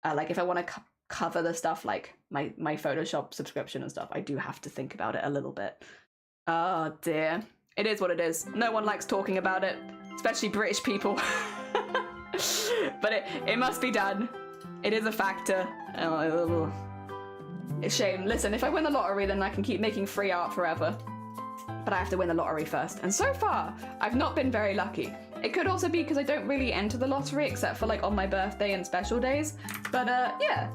like, if I want to cover the stuff like my Photoshop subscription and stuff, I do have to think about it a little bit. Oh dear, it is what it is. No one likes talking about it, especially British people. But it must be done. It is a factor. Oh, it's a shame. Listen, if I win the lottery, then I can keep making free art forever, but I have to win the lottery first, and so far I've not been very lucky. It could also be because I don't really enter the lottery except for like on my birthday and special days, but yeah.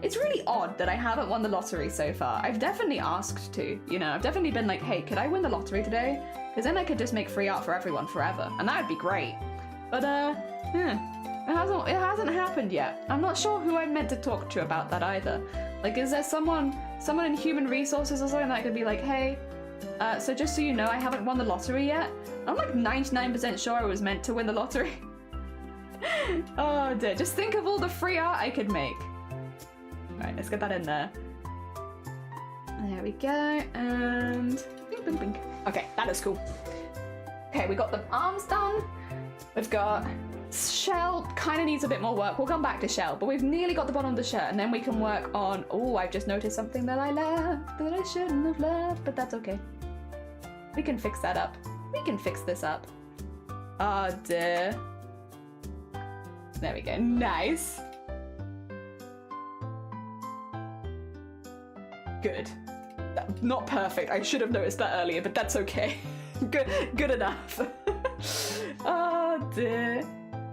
It's really odd that I haven't won the lottery so far. I've definitely asked to, you know, I've definitely been like, hey, could I win the lottery today? Because then I could just make free art for everyone forever, and that would be great. But, it hasn't happened yet. I'm not sure who I'm meant to talk to about that either. Like, is there someone in human resources or something that could be like, hey, so just so you know, I haven't won the lottery yet. I'm like 99% sure I was meant to win the lottery. Oh dear, just think of all the free art I could make. Alright, let's get that in there. There we go, and bing, bing, bing. Okay, that is cool. Okay, we got the arms done. We've got shell, kind of needs a bit more work. We'll come back to shell, but we've nearly got the bottom of the shirt, and then we can work on, oh, I've just noticed something that I left, that I shouldn't have left, but that's okay. We can fix that up. We can fix this up. Oh dear. There we go, nice. Good. Not perfect, I should have noticed that earlier, but that's okay. Good enough. Oh dear.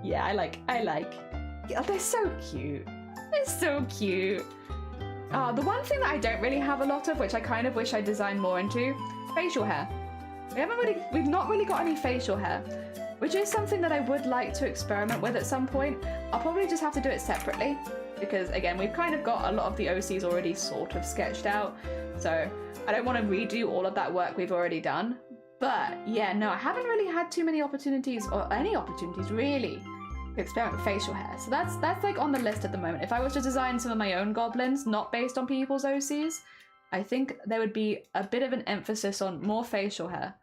Yeah, I like. Oh, they're so cute. They're so cute. The one thing that I don't really have a lot of, which I kind of wish I designed more into, facial hair. We've not really got any facial hair, which is something that I would like to experiment with at some point. I'll probably just have to do it separately, because again, we've kind of got a lot of the OCs already sort of sketched out, so I don't want to redo all of that work we've already done. But yeah, no, I haven't really had too many opportunities, or any opportunities really, to experiment with facial hair. So that's like on the list at the moment. If I was to design some of my own goblins, not based on people's OCs, I think there would be a bit of an emphasis on more facial hair,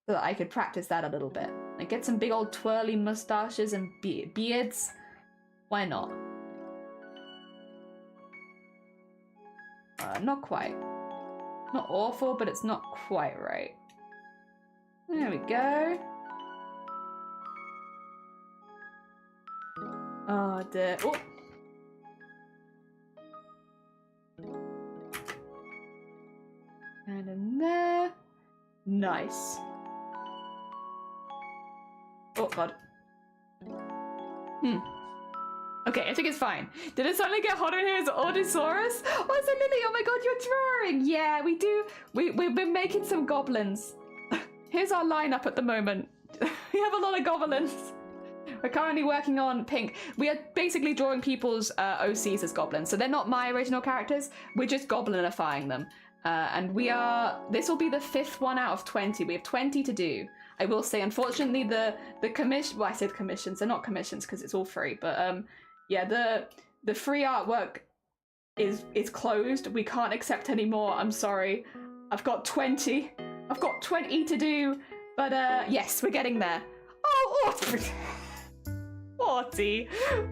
so that I could practice that a little bit. Like get some big old twirly mustaches and beards. Why not? Not quite. Not awful, but it's not quite right. There we go. Oh dear. Oh. And in there. Nice. Oh god. Okay, I think it's fine. Did it suddenly get hotter in here as Odyssaurus? Oh, it's a Lily! Oh my god, you're drawing! Yeah, we do. We've been making some goblins. Here's our lineup at the moment. We have a lot of goblins. We're currently working on pink. We are basically drawing people's OCs as goblins, so they're not my original characters. We're just goblinifying them. And this will be the 5th one out of 20. We have 20 to do. I will say, unfortunately, the commission, well, I said commissions, they're not commissions because it's all free, but yeah, the free artwork is closed. We can't accept any more. I'm sorry. I've got 20. I've got 20 to do, but yes, we're getting there. Oh, Arty,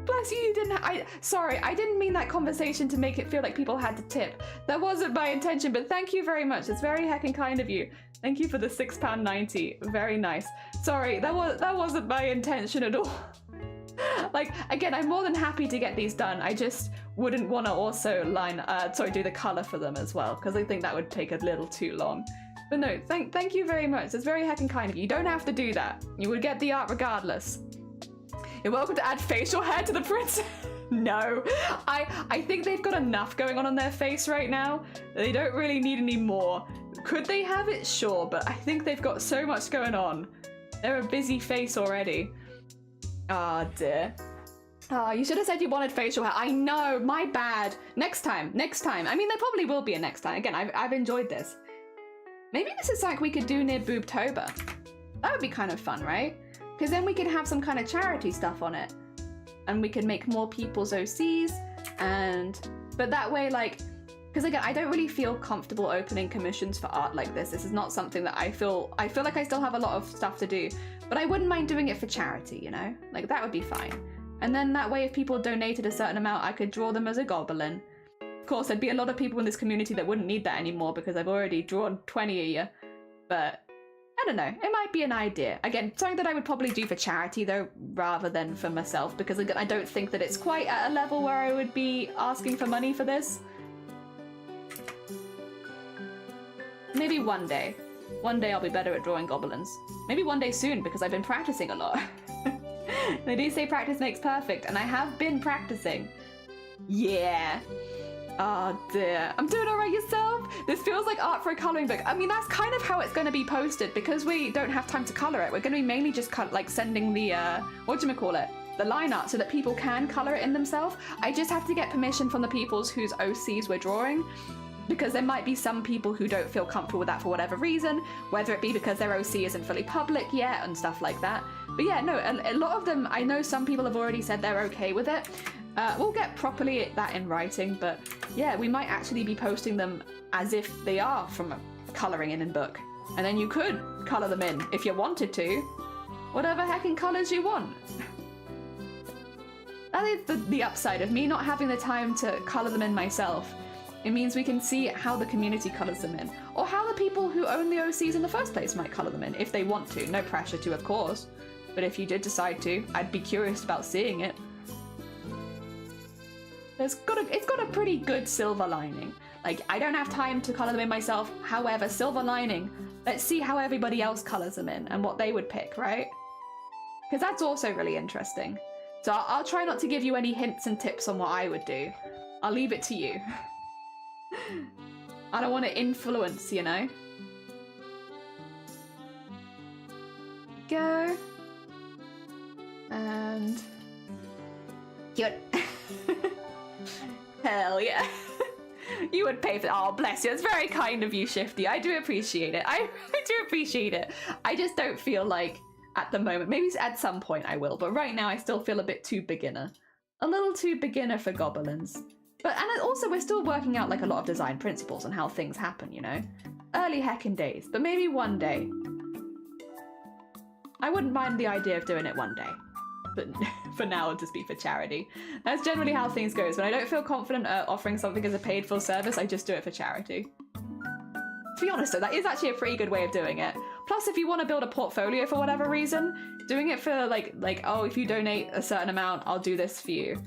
bless you. You didn't. Sorry, I didn't mean that conversation to make it feel like people had to tip. That wasn't my intention, but thank you very much. It's very heckin' kind of you. Thank you for the £6.90. Very nice. Sorry, that wasn't my intention at all. Like, again, I'm more than happy to get these done. I just wouldn't want to also do the color for them as well, because I think that would take a little too long. But no, thank you very much. It's very heckin' kind of you. You don't have to do that. You would get the art regardless. You're welcome to add facial hair to the print. No, I think they've got enough going on their face right now. They don't really need any more. Could they have it? Sure, but I think they've got so much going on. They're a busy face already. Ah, dear. You should have said you wanted facial hair. I know, my bad. Next time. I mean, there probably will be a next time. Again, I've enjoyed this. Maybe this is like we could do near Boobtober. That would be kind of fun, right? Because then we could have some kind of charity stuff on it. And we can make more people's OCs. But that way, like, because again, I don't really feel comfortable opening commissions for art like this. This is not something that I feel like I still have a lot of stuff to do. But I wouldn't mind doing it for charity, you know? Like, that would be fine. And then that way, if people donated a certain amount, I could draw them as a goblin. Of course, there'd be a lot of people in this community that wouldn't need that anymore because I've already drawn 20 a year. But I don't know, it might be an idea. Again, something that I would probably do for charity though, rather than for myself, because again, I don't think that it's quite at a level where I would be asking for money for this. Maybe one day. One day I'll be better at drawing goblins. Maybe one day soon, because I've been practicing a lot. They do say practice makes perfect, and I have been practicing. Yeah. Oh dear. I'm doing alright yourself? This feels like art for a colouring book. I mean, that's kind of how it's going to be posted because we don't have time to colour it. We're going to be mainly just like sending the, the line art so that people can colour it in themselves. I just have to get permission from the people whose OCs we're drawing because there might be some people who don't feel comfortable with that for whatever reason, whether it be because their OC isn't fully public yet and stuff like that. But yeah, no, a lot of them, I know some people have already said they're okay with it. We'll get properly that in writing, but yeah, we might actually be posting them as if they are from a colouring in book. And then you could colour them in if you wanted to. Whatever heckin' colours you want. That is the upside of me not having the time to colour them in myself. It means we can see how the community colours them in. Or how the people who own the OCs in the first place might colour them in, if they want to. No pressure to, of course. But if you did decide to, I'd be curious about seeing it. It's got a pretty good silver lining. Like, I don't have time to colour them in myself. However, silver lining, let's see how everybody else colours them in and what they would pick, right? Because that's also really interesting. So I'll try not to give you any hints and tips on what I would do. I'll leave it to you. I don't want to influence, you know? Go. And... Cute. Hell yeah. You would pay for that. Oh, bless you. It's very kind of you, Shifty. I do appreciate it. I do appreciate it. I just don't feel like at the moment. Maybe at some point I will, but right now I still feel a bit too beginner. A little too beginner for Goblins. And also we're still working out like a lot of design principles and how things happen, you know? Early heckin' days, but maybe one day. I wouldn't mind the idea of doing it one day. But for now, it'll just be for charity. That's generally how things go. When I don't feel confident offering something as a paid full service, I just do it for charity. To be honest though, that is actually a pretty good way of doing it. Plus, if you want to build a portfolio for whatever reason, doing it for like, oh, if you donate a certain amount, I'll do this for you.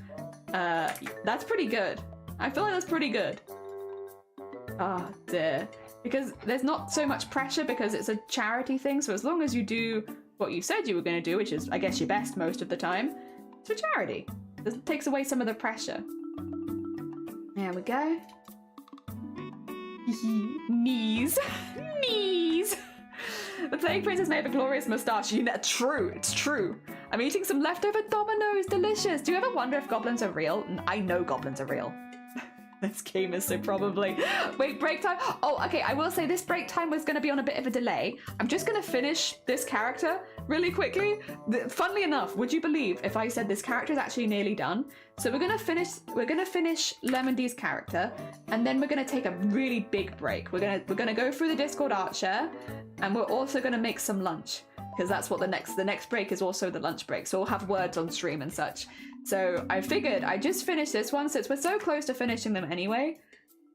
That's pretty good. I feel like that's pretty good. Oh dear. Because there's not so much pressure because it's a charity thing, so as long as you do what you said you were going to do, which is, I guess, your best most of the time, it's for charity. It takes away some of the pressure. There we go. Knees. Knees. The Plague Princess may have a glorious moustache. True, it's true. I'm eating some leftover Dominoes. Delicious. Do you ever wonder if goblins are real? I know goblins are real. This game is so probably. Wait, break time? Oh, okay, I will say this break time was going to be on a bit of a delay. I'm just going to finish this character really quickly. Funnily enough, would you believe if I said this character is actually nearly done? So we're going to finish Lemon D's character, and then we're going to take a really big break. We're going to go through the Discord art share, and we're also going to make some lunch, because that's what the next break is, also the lunch break. So we'll have words on stream and such. So I figured I'd just finish this one since we're so close to finishing them anyway.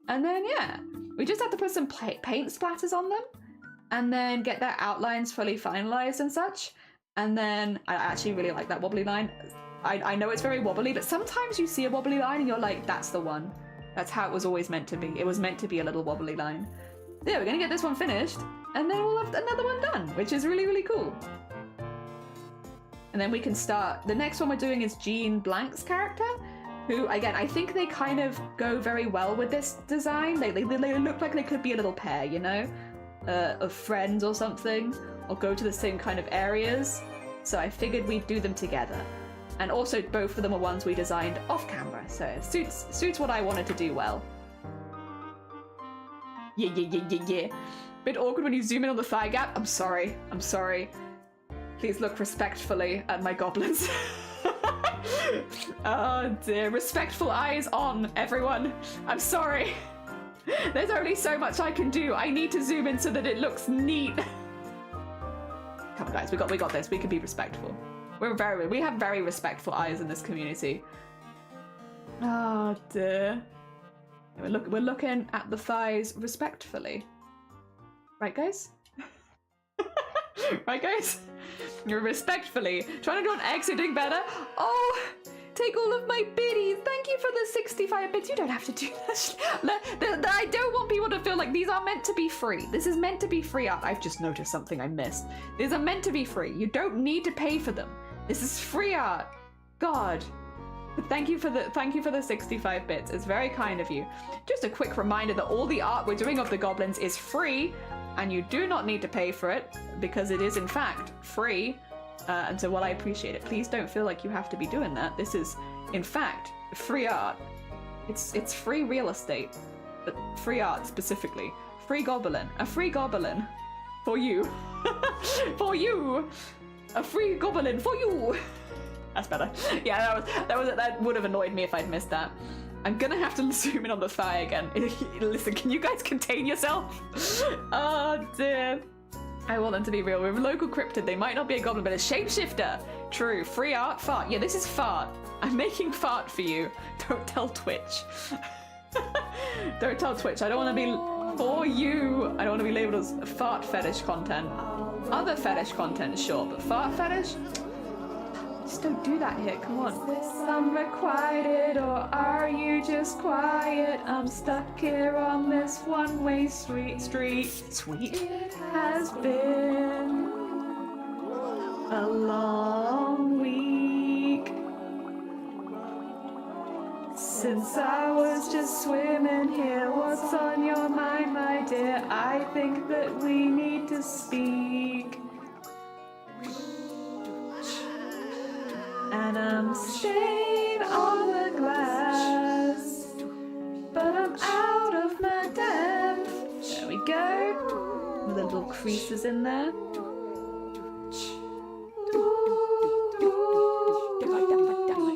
And then, yeah, we just have to put some paint splatters on them and then get their outlines fully finalized and such. And then I actually really like that wobbly line. I know it's very wobbly, but sometimes you see a wobbly line and you're like, that's the one. That's how it was always meant to be. It was meant to be a little wobbly line. Yeah, we're going to get this one finished and then we'll have another one done, which is really, really cool. And then we can start. The next one we're doing is Jean Blank's character, who, again, I think they kind of go very well with this design. They look like they could be a little pair, you know, of friends or something, or go to the same kind of areas. So I figured we'd do them together. And also both of them are ones we designed off camera, so it suits what I wanted to do well. Yeah. Bit awkward when you zoom in on the thigh gap. I'm sorry. Please look respectfully at my goblins. Oh dear, respectful eyes on, everyone. I'm sorry. There's only so much I can do. I need to zoom in so that it looks neat. Come on guys, we got this. We can be respectful. We have very respectful eyes in this community. Oh dear. We're looking at the thighs respectfully. Right guys? Right guys? You're respectfully trying to do an exiting better. Oh, take all of my biddies. Thank you for the 65 bits. You don't have to do that. I don't want people to feel like these are meant to be free. This is meant to be free art. I've just noticed something I missed. These are meant to be free. You don't need to pay for them. This is free art. God. Thank you for the 65 bits. It's very kind of you. Just a quick reminder that all the art we're doing of the goblins is free, and you do not need to pay for it because it is in fact free. And so while I appreciate it, please don't feel like you have to be doing that. This is in fact free art. It's free real estate, but free art specifically. Free goblin, a free goblin for you, for you, a free goblin for you. That's better. Yeah, that would have annoyed me if I'd missed that. I'm gonna have to zoom in on the thigh again. Listen, can you guys contain yourself? Oh dear. I want them to be real. With local cryptid, they might not be a goblin, but a shapeshifter. True. Free art, fart. Yeah, this is fart. I'm making fart for you. Don't tell Twitch. Don't tell Twitch. I don't want to be for you. I don't want to be labeled as fart fetish content. Other fetish content, sure, but fart fetish? Just don't do that here, come on. Is some requited or are you just quiet? I'm stuck here on this one-way street. Sweet. It has been a long week since I was just swimming here. What's on your mind, my dear? I think that we need to speak. And I'm staying on the glass, but I'm out of my depth. There we go. With the little creases in there.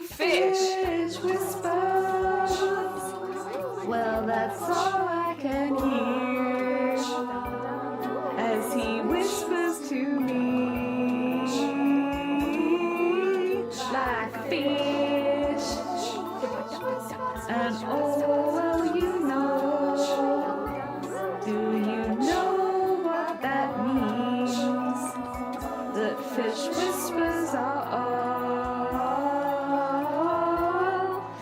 Fish whispers. Well, that's all I can hear as he whispers to me. Like a fish, and oh, well, you know, do you know what that means? That fish whispers are all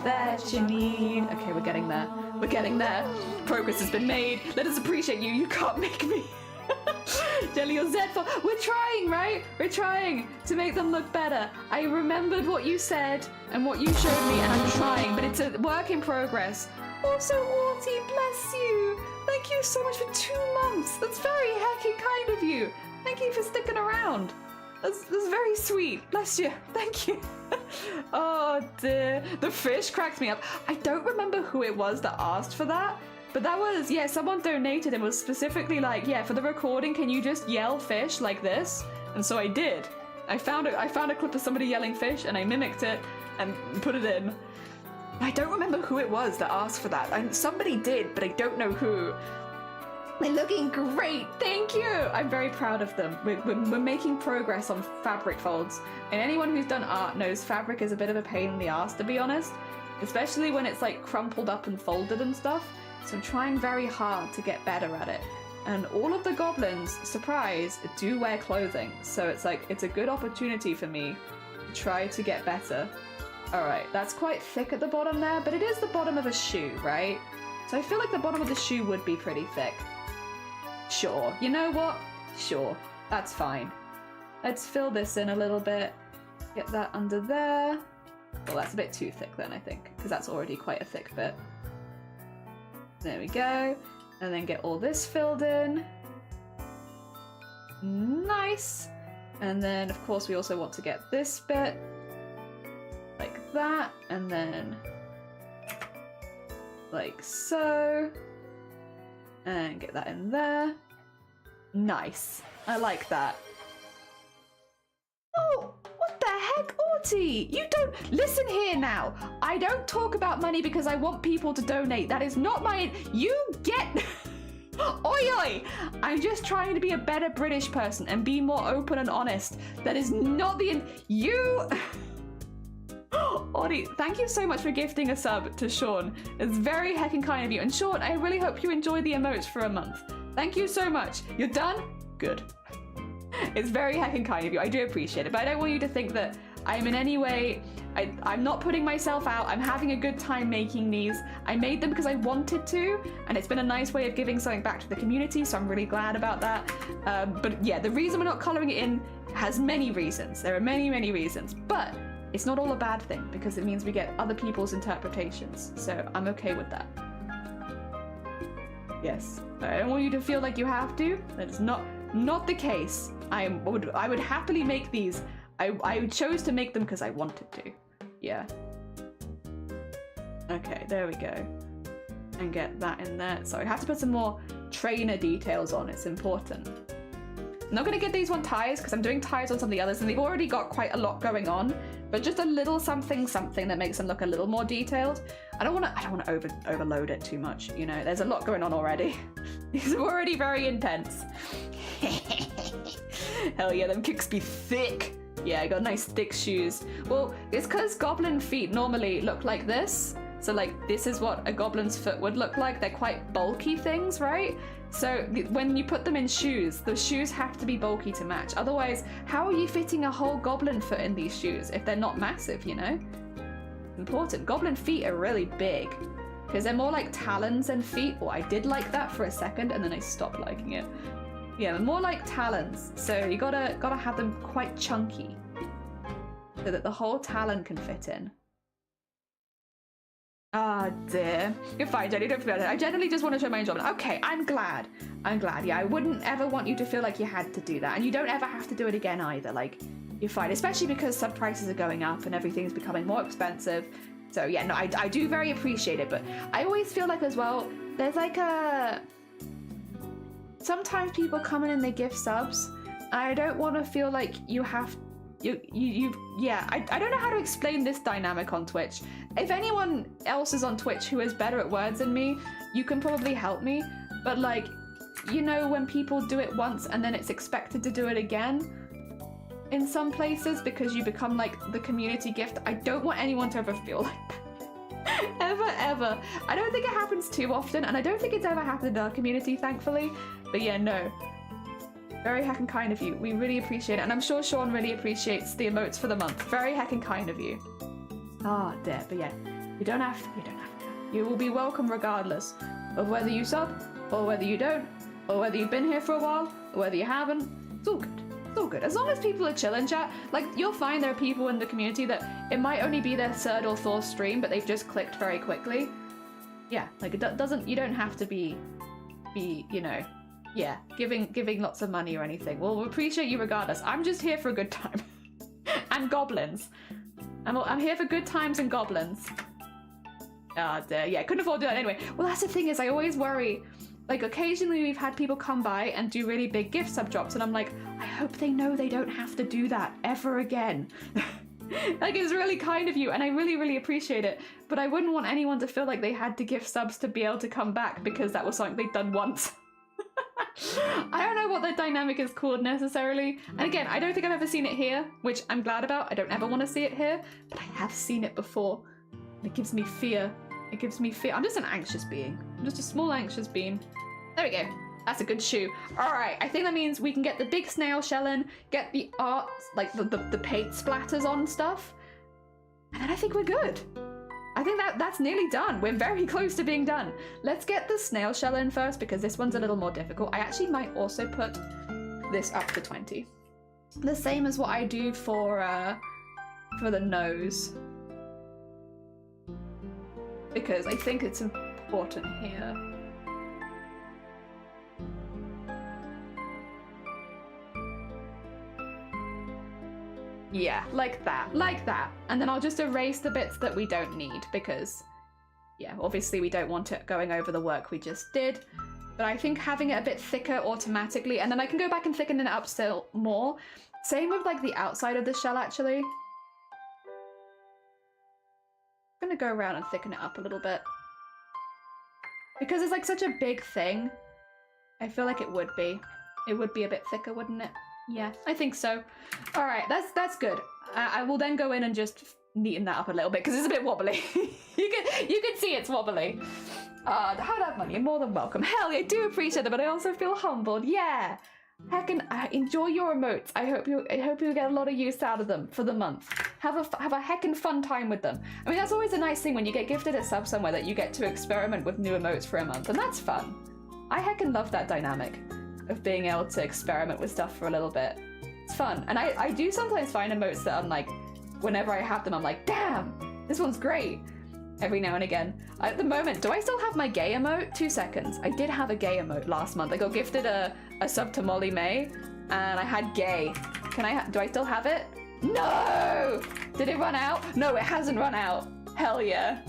that you need. Okay, we're getting there. We're getting there. Progress has been made. Let us appreciate you. You can't make me. Jelly or Zed for we're trying, right? We're trying to make them look better. I remembered what you said and what you showed me, and I'm trying, but it's a work in progress. Also, Arty, bless you. Thank you so much for 2 months. That's very heckin' kind of you. Thank you for sticking around. That's very sweet. Bless you. Thank you. Oh dear. The fish cracked me up. I don't remember who it was that asked for that. But that was, yeah, someone donated and was specifically like, yeah, for the recording, can you just yell fish like this? And so I did. I found a clip of somebody yelling fish and I mimicked it and put it in. I don't remember who it was that asked for that. Somebody did, but I don't know who. They're looking great, thank you! I'm very proud of them. We're making progress on fabric folds. And anyone who's done art knows fabric is a bit of a pain in the ass, to be honest. Especially when it's like crumpled up and folded and stuff. So I'm trying very hard to get better at it. And all of the goblins, surprise, do wear clothing. So it's like, it's a good opportunity for me to try to get better. Alright, that's quite thick at the bottom there, but it is the bottom of a shoe, right? So I feel like the bottom of the shoe would be pretty thick. Sure, you know what? Sure, that's fine. Let's fill this in a little bit. Get that under there. Well, that's a bit too thick then, I think, because that's already quite a thick bit. There we go. And then get all this filled in. Nice. And then, of course, we also want to get this bit like that. And then like so. And get that in there. Nice. I like that. Oh, what the heck, Arty? You don't... Listen here now. I don't talk about money because I want people to donate. That is not my... You get... Oi, oi! I'm just trying to be a better British person and be more open and honest. That is not the... You... Arty, thank you so much for gifting a sub to Sean. It's very heckin' kind of you. And Sean, I really hope you enjoy the emotes for a month. Thank you so much. You're done? Good. It's very heckin' kind of you. I do appreciate it, but I don't want you to think that I'm in any way... I'm not putting myself out. I'm having a good time making these. I made them because I wanted to, and it's been a nice way of giving something back to the community, so I'm really glad about that. But yeah, the reason we're not colouring it in has many reasons. There are many, many reasons, but it's not all a bad thing because it means we get other people's interpretations. So I'm okay with that. Yes, I don't want you to feel like you have to. That is not the case. I would happily make these. I chose to make them because I wanted to. Yeah. Okay, there we go. And get that in there. So I have to put some more trainer details on. It's important. I'm not going to get these on ties because I'm doing ties on some of the others and they've already got quite a lot going on, but just a little something that makes them look a little more detailed. I don't want to overload it too much, you know. There's a lot going on already. It's already very intense. Hell yeah, them kicks be thick. Yeah, I got nice thick shoes. Well, it's because goblin feet normally look like this. So like this is what a goblin's foot would look like. They're quite bulky things, right? So when you put them in shoes, the shoes have to be bulky to match. Otherwise, how are you fitting a whole goblin foot in these shoes if they're not massive, you know? Important. Goblin feet are really big because they're more like talons than feet. Well, I did like that for a second and then I stopped liking it. Yeah, they're more like talons. So you gotta have them quite chunky so that the whole talon can fit in. Ah, dear. You're fine, Jenny. Don't feel it. I generally just want to show my enjoyment. Okay, I'm glad. Yeah, I wouldn't ever want you to feel like you had to do that. And you don't ever have to do it again either. Like, you're fine. Especially because sub prices are going up and everything's becoming more expensive. So, yeah, no, I do very appreciate it. But I always feel like, as well, there's like a... Sometimes people come in and they gift subs. I don't want to feel like you have... Yeah, I don't know how to explain this dynamic on Twitch. If anyone else is on Twitch who is better at words than me, you can probably help me. But like, you know, when people do it once and then it's expected to do it again in some places because you become like the community gift, I don't want anyone to ever feel like that. Ever. I don't think it happens too often, and I don't think it's ever happened in our community, thankfully. But yeah, no. Very heckin' kind of you. We really appreciate it. And I'm sure Sean really appreciates the emotes for the month. Very heckin' kind of you. Ah, dear. But yeah, you don't have to. You will be welcome regardless of whether you sub or whether you don't, or whether you've been here for a while or whether you haven't. It's all good. It's all good. As long as people are chill in chat, like, you'll find there are people in the community that it might only be their third or fourth stream, but they've just clicked very quickly. Yeah, like, it doesn't, you don't have to be, you know, yeah, giving lots of money or anything. We'll appreciate you regardless. I'm just here for a good time. And goblins. I'm here for good times and goblins. Ah, dear. Yeah, couldn't afford to do that anyway. Well, that's the thing is I always worry. Like, occasionally we've had people come by and do really big gift sub drops, and I'm like, I hope they know they don't have to do that ever again. Like, it's really kind of you, and I really, really appreciate it. But I wouldn't want anyone to feel like they had to gift subs to be able to come back because that was something they'd done once. I don't know what the dynamic is called necessarily. And again, I don't think I've ever seen it here, which I'm glad about. I don't ever want to see it here, but I have seen it before. And it gives me fear. It gives me fear. I'm just an anxious being. I'm just a small anxious being. There we go. That's a good shoe. Alright, I think that means we can get the big snail shell in, get the art, like the paint splatters on stuff. And then I think we're good. I think that's nearly done. We're very close to being done. Let's get the snail shell in first because this one's a little more difficult. I actually might also put this up to 20. The same as what I do for the nose. Because I think it's important here. Yeah, like that. And then I'll just erase the bits that we don't need because, yeah, obviously we don't want it going over the work we just did. But I think having it a bit thicker automatically, and then I can go back and thicken it up still more. Same with like the outside of the shell actually. I'm gonna go around and thicken it up a little bit. Because it's like such a big thing, I feel like it would be. It would be a bit thicker, wouldn't it? Yeah, I think so. All right, that's good. I will then go in and just neaten that up a little bit because it's a bit wobbly. you can see it's wobbly. How to have money? You're more than welcome. Hell, I do appreciate that, but I also feel humbled. Yeah, heckin' enjoy your emotes. I hope you get a lot of use out of them for the month. Have a heckin' fun time with them. I mean, that's always a nice thing when you get gifted a sub somewhere that you get to experiment with new emotes for a month, and that's fun. I heckin' love that dynamic of being able to experiment with stuff for a little bit. It's fun. And I do sometimes find emotes that I'm like, whenever I have them, I'm like, damn, this one's great. Every now and again. At the moment, do I still have my gay emote? 2 seconds. I did have a gay emote last month. I got gifted a sub to Molly May, and I had gay. Do I still have it? No! Did it run out? No, it hasn't run out. Hell yeah.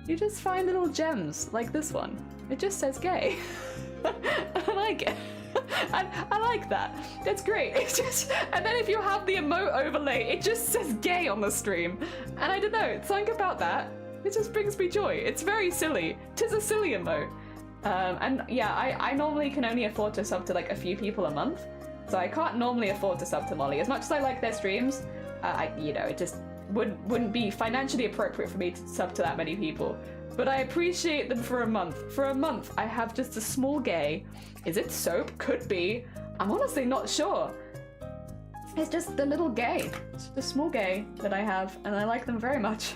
You just find little gems like this one. It just says gay. I like it. I like that. It's great. It's just, and then if you have the emote overlay, it just says gay on the stream. And I don't know, something about that. It just brings me joy. It's very silly. 'Tis a silly emote. And yeah, I normally can only afford to sub to like a few people a month. So I can't normally afford to sub to Molly. As much as I like their streams, it just wouldn't be financially appropriate for me to sub to that many people. But I appreciate them for a month. For a month, I have just a small gay. Is it soap? Could be. I'm honestly not sure. It's just the little gay. It's the small gay that I have, and I like them very much.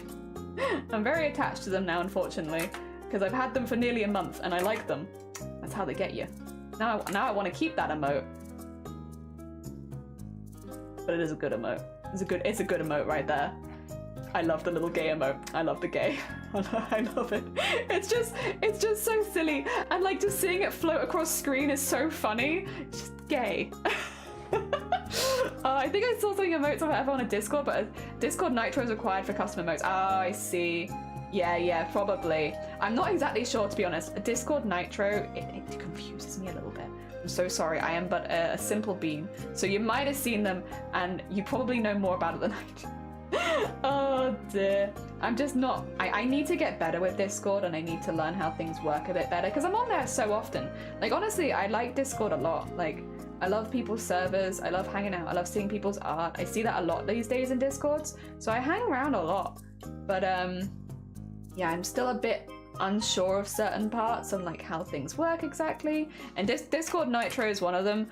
I'm very attached to them now, unfortunately, because I've had them for nearly a month, and I like them. That's how they get you. Now I want to keep that emote. But it is a good emote. It's a good emote right there. I love the little gay emote. I love the gay. I love it. It's just so silly, and like just seeing it float across screen is so funny. It's just gay. I think I saw something emotes on a Discord, but Discord Nitro is required for custom emotes. Oh, I see. Yeah, probably. I'm not exactly sure, to be honest. A Discord Nitro, it confuses me a little bit. I'm so sorry, I am but a simple bean. So you might have seen them, and you probably know more about it than I do. Oh dear. I'm just not... I need to get better with Discord, and I need to learn how things work a bit better, because I'm on there so often. Like, honestly, I like Discord a lot. Like, I love people's servers, I love hanging out, I love seeing people's art. I see that a lot these days in Discords, so I hang around a lot. But, yeah, I'm still a bit unsure of certain parts and like how things work exactly. And Discord Nitro is one of them.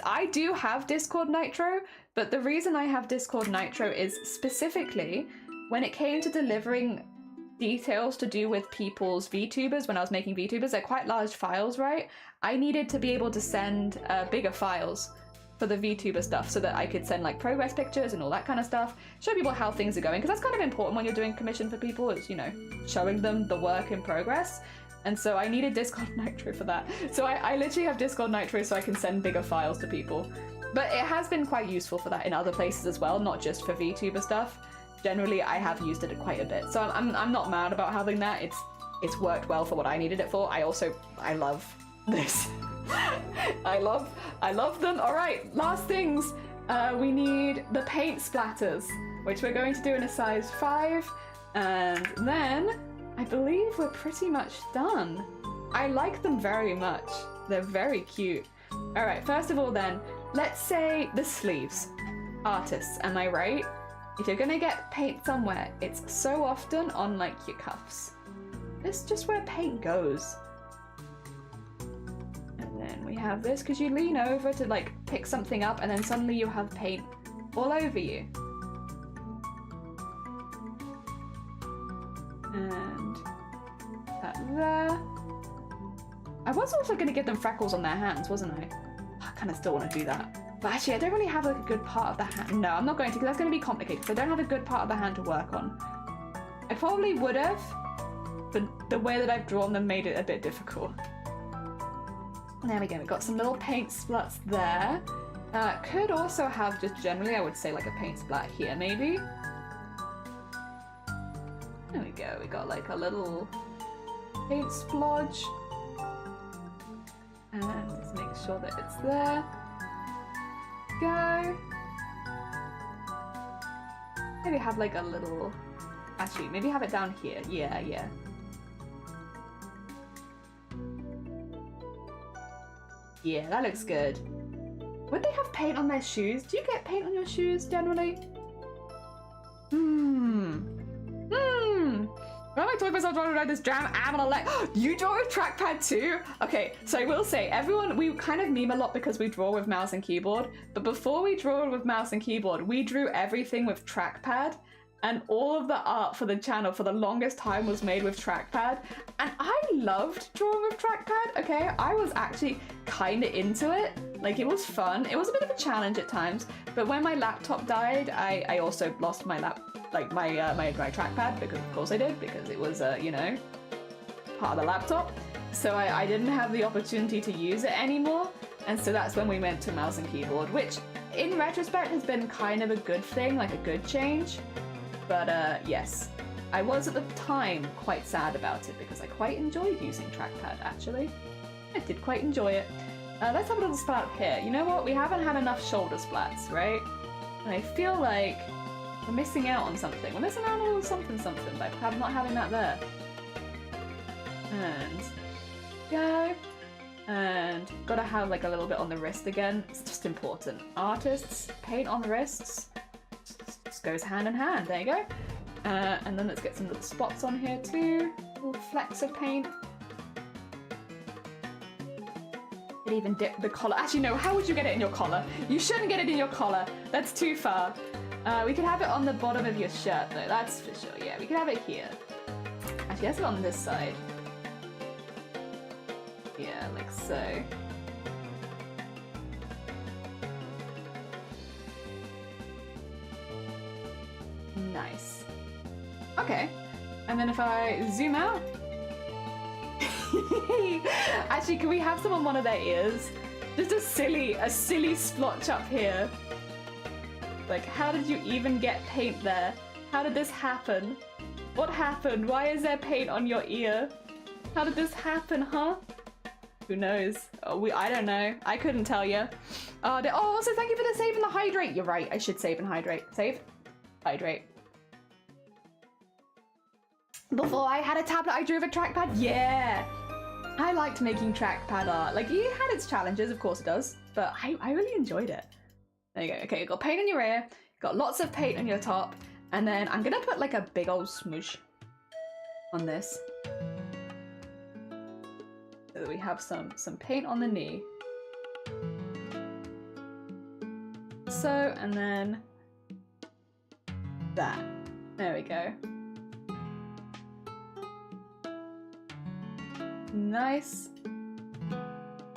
I do have Discord Nitro, but the reason I have Discord Nitro is specifically when it came to delivering details to do with people's VTubers. When I was making VTubers, they're quite large files, right? I needed to be able to send bigger files for the VTuber stuff so that I could send like progress pictures and all that kind of stuff, show people how things are going, because that's kind of important when you're doing commission for people, is, you know, showing them the work in progress. And so I needed Discord Nitro for that. So I literally have Discord Nitro so I can send bigger files to people. But it has been quite useful for that in other places as well, not just for VTuber stuff. Generally, I have used it quite a bit. So I'm not mad about having that. It's worked well for what I needed it for. I love this. I love them. All right, last things. We need the paint splatters, which we're going to do in a size 5. And then I believe we're pretty much done. I like them very much. They're very cute. All right, first of all then, let's say the sleeves. Artists, am I right? If you're gonna get paint somewhere, it's so often on like your cuffs. It's just where paint goes. And then we have this because you lean over to like pick something up and then suddenly you have paint all over you. And that there. I was also going to give them freckles on their hands, wasn't I? I kind of still want to do that. But actually, I don't really have like a good part of the hand. No, I'm not going to, because that's going to be complicated, because I don't have a good part of the hand to work on. I probably would have, but the way that I've drawn them made it a bit difficult. There we go, we've got some little paint splats there. Could also have just generally, I would say like a paint splat here, maybe. There we go, we got like a little paint splodge. And let's make sure that it's there. Go. Maybe have like a little... Actually, maybe have it down here. Yeah. Yeah, that looks good. Would they have paint on their shoes? Do you get paint on your shoes generally? When I told myself drawing around this jam, I'm gonna let you draw with trackpad too? Okay, so I will say, everyone, we kind of meme a lot because we draw with mouse and keyboard, but before we draw with mouse and keyboard, we drew everything with trackpad, and all of the art for the channel for the longest time was made with trackpad, and I loved drawing with trackpad, okay? I was actually kind of into it. Like, it was fun. It was a bit of a challenge at times, but when my laptop died, I also lost my my trackpad, because of course I did, because it was, you know, part of the laptop. So I didn't have the opportunity to use it anymore, and so that's when we went to mouse and keyboard, which in retrospect has been kind of a good thing, like a good change. But yes, I was at the time quite sad about it because I quite enjoyed using trackpad, actually. I did quite enjoy it. Let's have a little splat up here. You know what? We haven't had enough shoulder splats, right? And I feel like we're missing out on something. We're missing out on a little something by not having that there. And go. And gotta have like a little bit on the wrist again. It's just important. Artists, paint on the wrists. Just goes hand in hand. There you go. And then let's get some little spots on here too. Little flecks of paint. It even dip the collar. Actually, no. How would you get it in your collar? You shouldn't get it in your collar. That's too far. We could have it on the bottom of your shirt though. That's for sure. Yeah, we could have it here. Actually, let's have it on this side. Yeah, like so. Nice. Okay. And then if I zoom out. Actually, can we have some on one of their ears? Just a silly splotch up here. Like, how did you even get paint there? How did this happen? What happened? Why is there paint on your ear? How did this happen, huh? Who knows? Oh, I don't know. I couldn't tell you. Oh, also thank you for the save and the hydrate. You're right. I should save and hydrate. Save. Hydrate. Before I had a tablet, I drew with a trackpad. Yeah. I liked making trackpad art. Like, it had its challenges, of course it does. But I really enjoyed it. There you go. Okay, you got paint on your ear. Got lots of paint on your top. And then I'm going to put like a big old smoosh on this. So that we have some paint on the knee. So, and then that. There we go. Nice.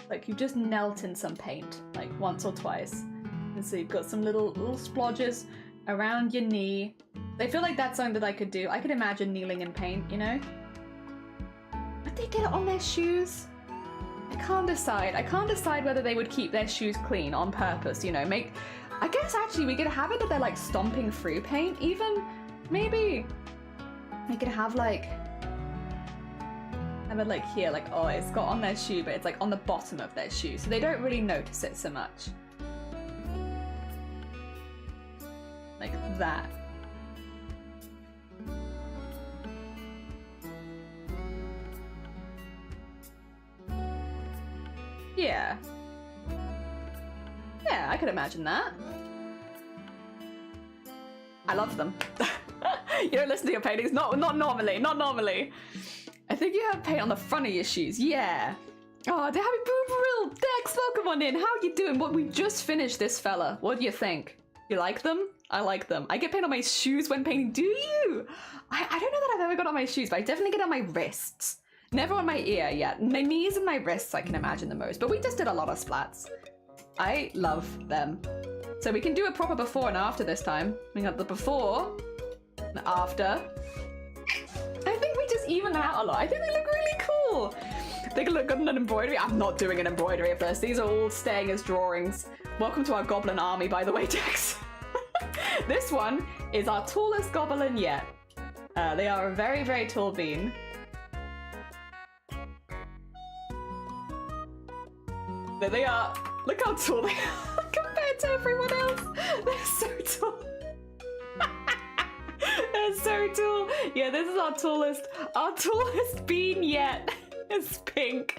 Like you've just knelt in some paint, like once or twice. And so you've got some little splodges around your knee. I feel like that's something that I could do. I could imagine kneeling in paint, you know? Would they get it on their shoes? I can't decide. I can't decide whether they would keep their shoes clean on purpose, you know, I guess actually we could have it that they're like stomping through paint even. Maybe we could have like here, like, oh, it's got on their shoe, but it's like on the bottom of their shoe, so they don't really notice it so much. Like that. Yeah. Yeah, I could imagine that. I love them. You don't listen to your paintings? Not normally. I think you have paint on the front of your shoes. Yeah. Oh, they have a boo-boo-rill. Dex, welcome on in. How are you doing? What, we just finished this fella. What do you think? You like them? I like them. I get paint on my shoes when painting. Do you? I don't know that I've ever got on my shoes, but I definitely get on my wrists. Never on my ear yet. My knees and my wrists I can imagine the most, but we just did a lot of splats. I love them. So we can do a proper before and after this time. We got the before and after. I think we just even out a lot. I think they look really cool. They can look good in an embroidery. I'm not doing an embroidery of this. These are all staying as drawings. Welcome to our goblin army, by the way, Dex. This one is our tallest goblin yet. They are a very, very tall bean. There they are. Look how tall they are compared to everyone else. They're so tall. They're so tall. Yeah, this is our tallest bean yet. It's pink.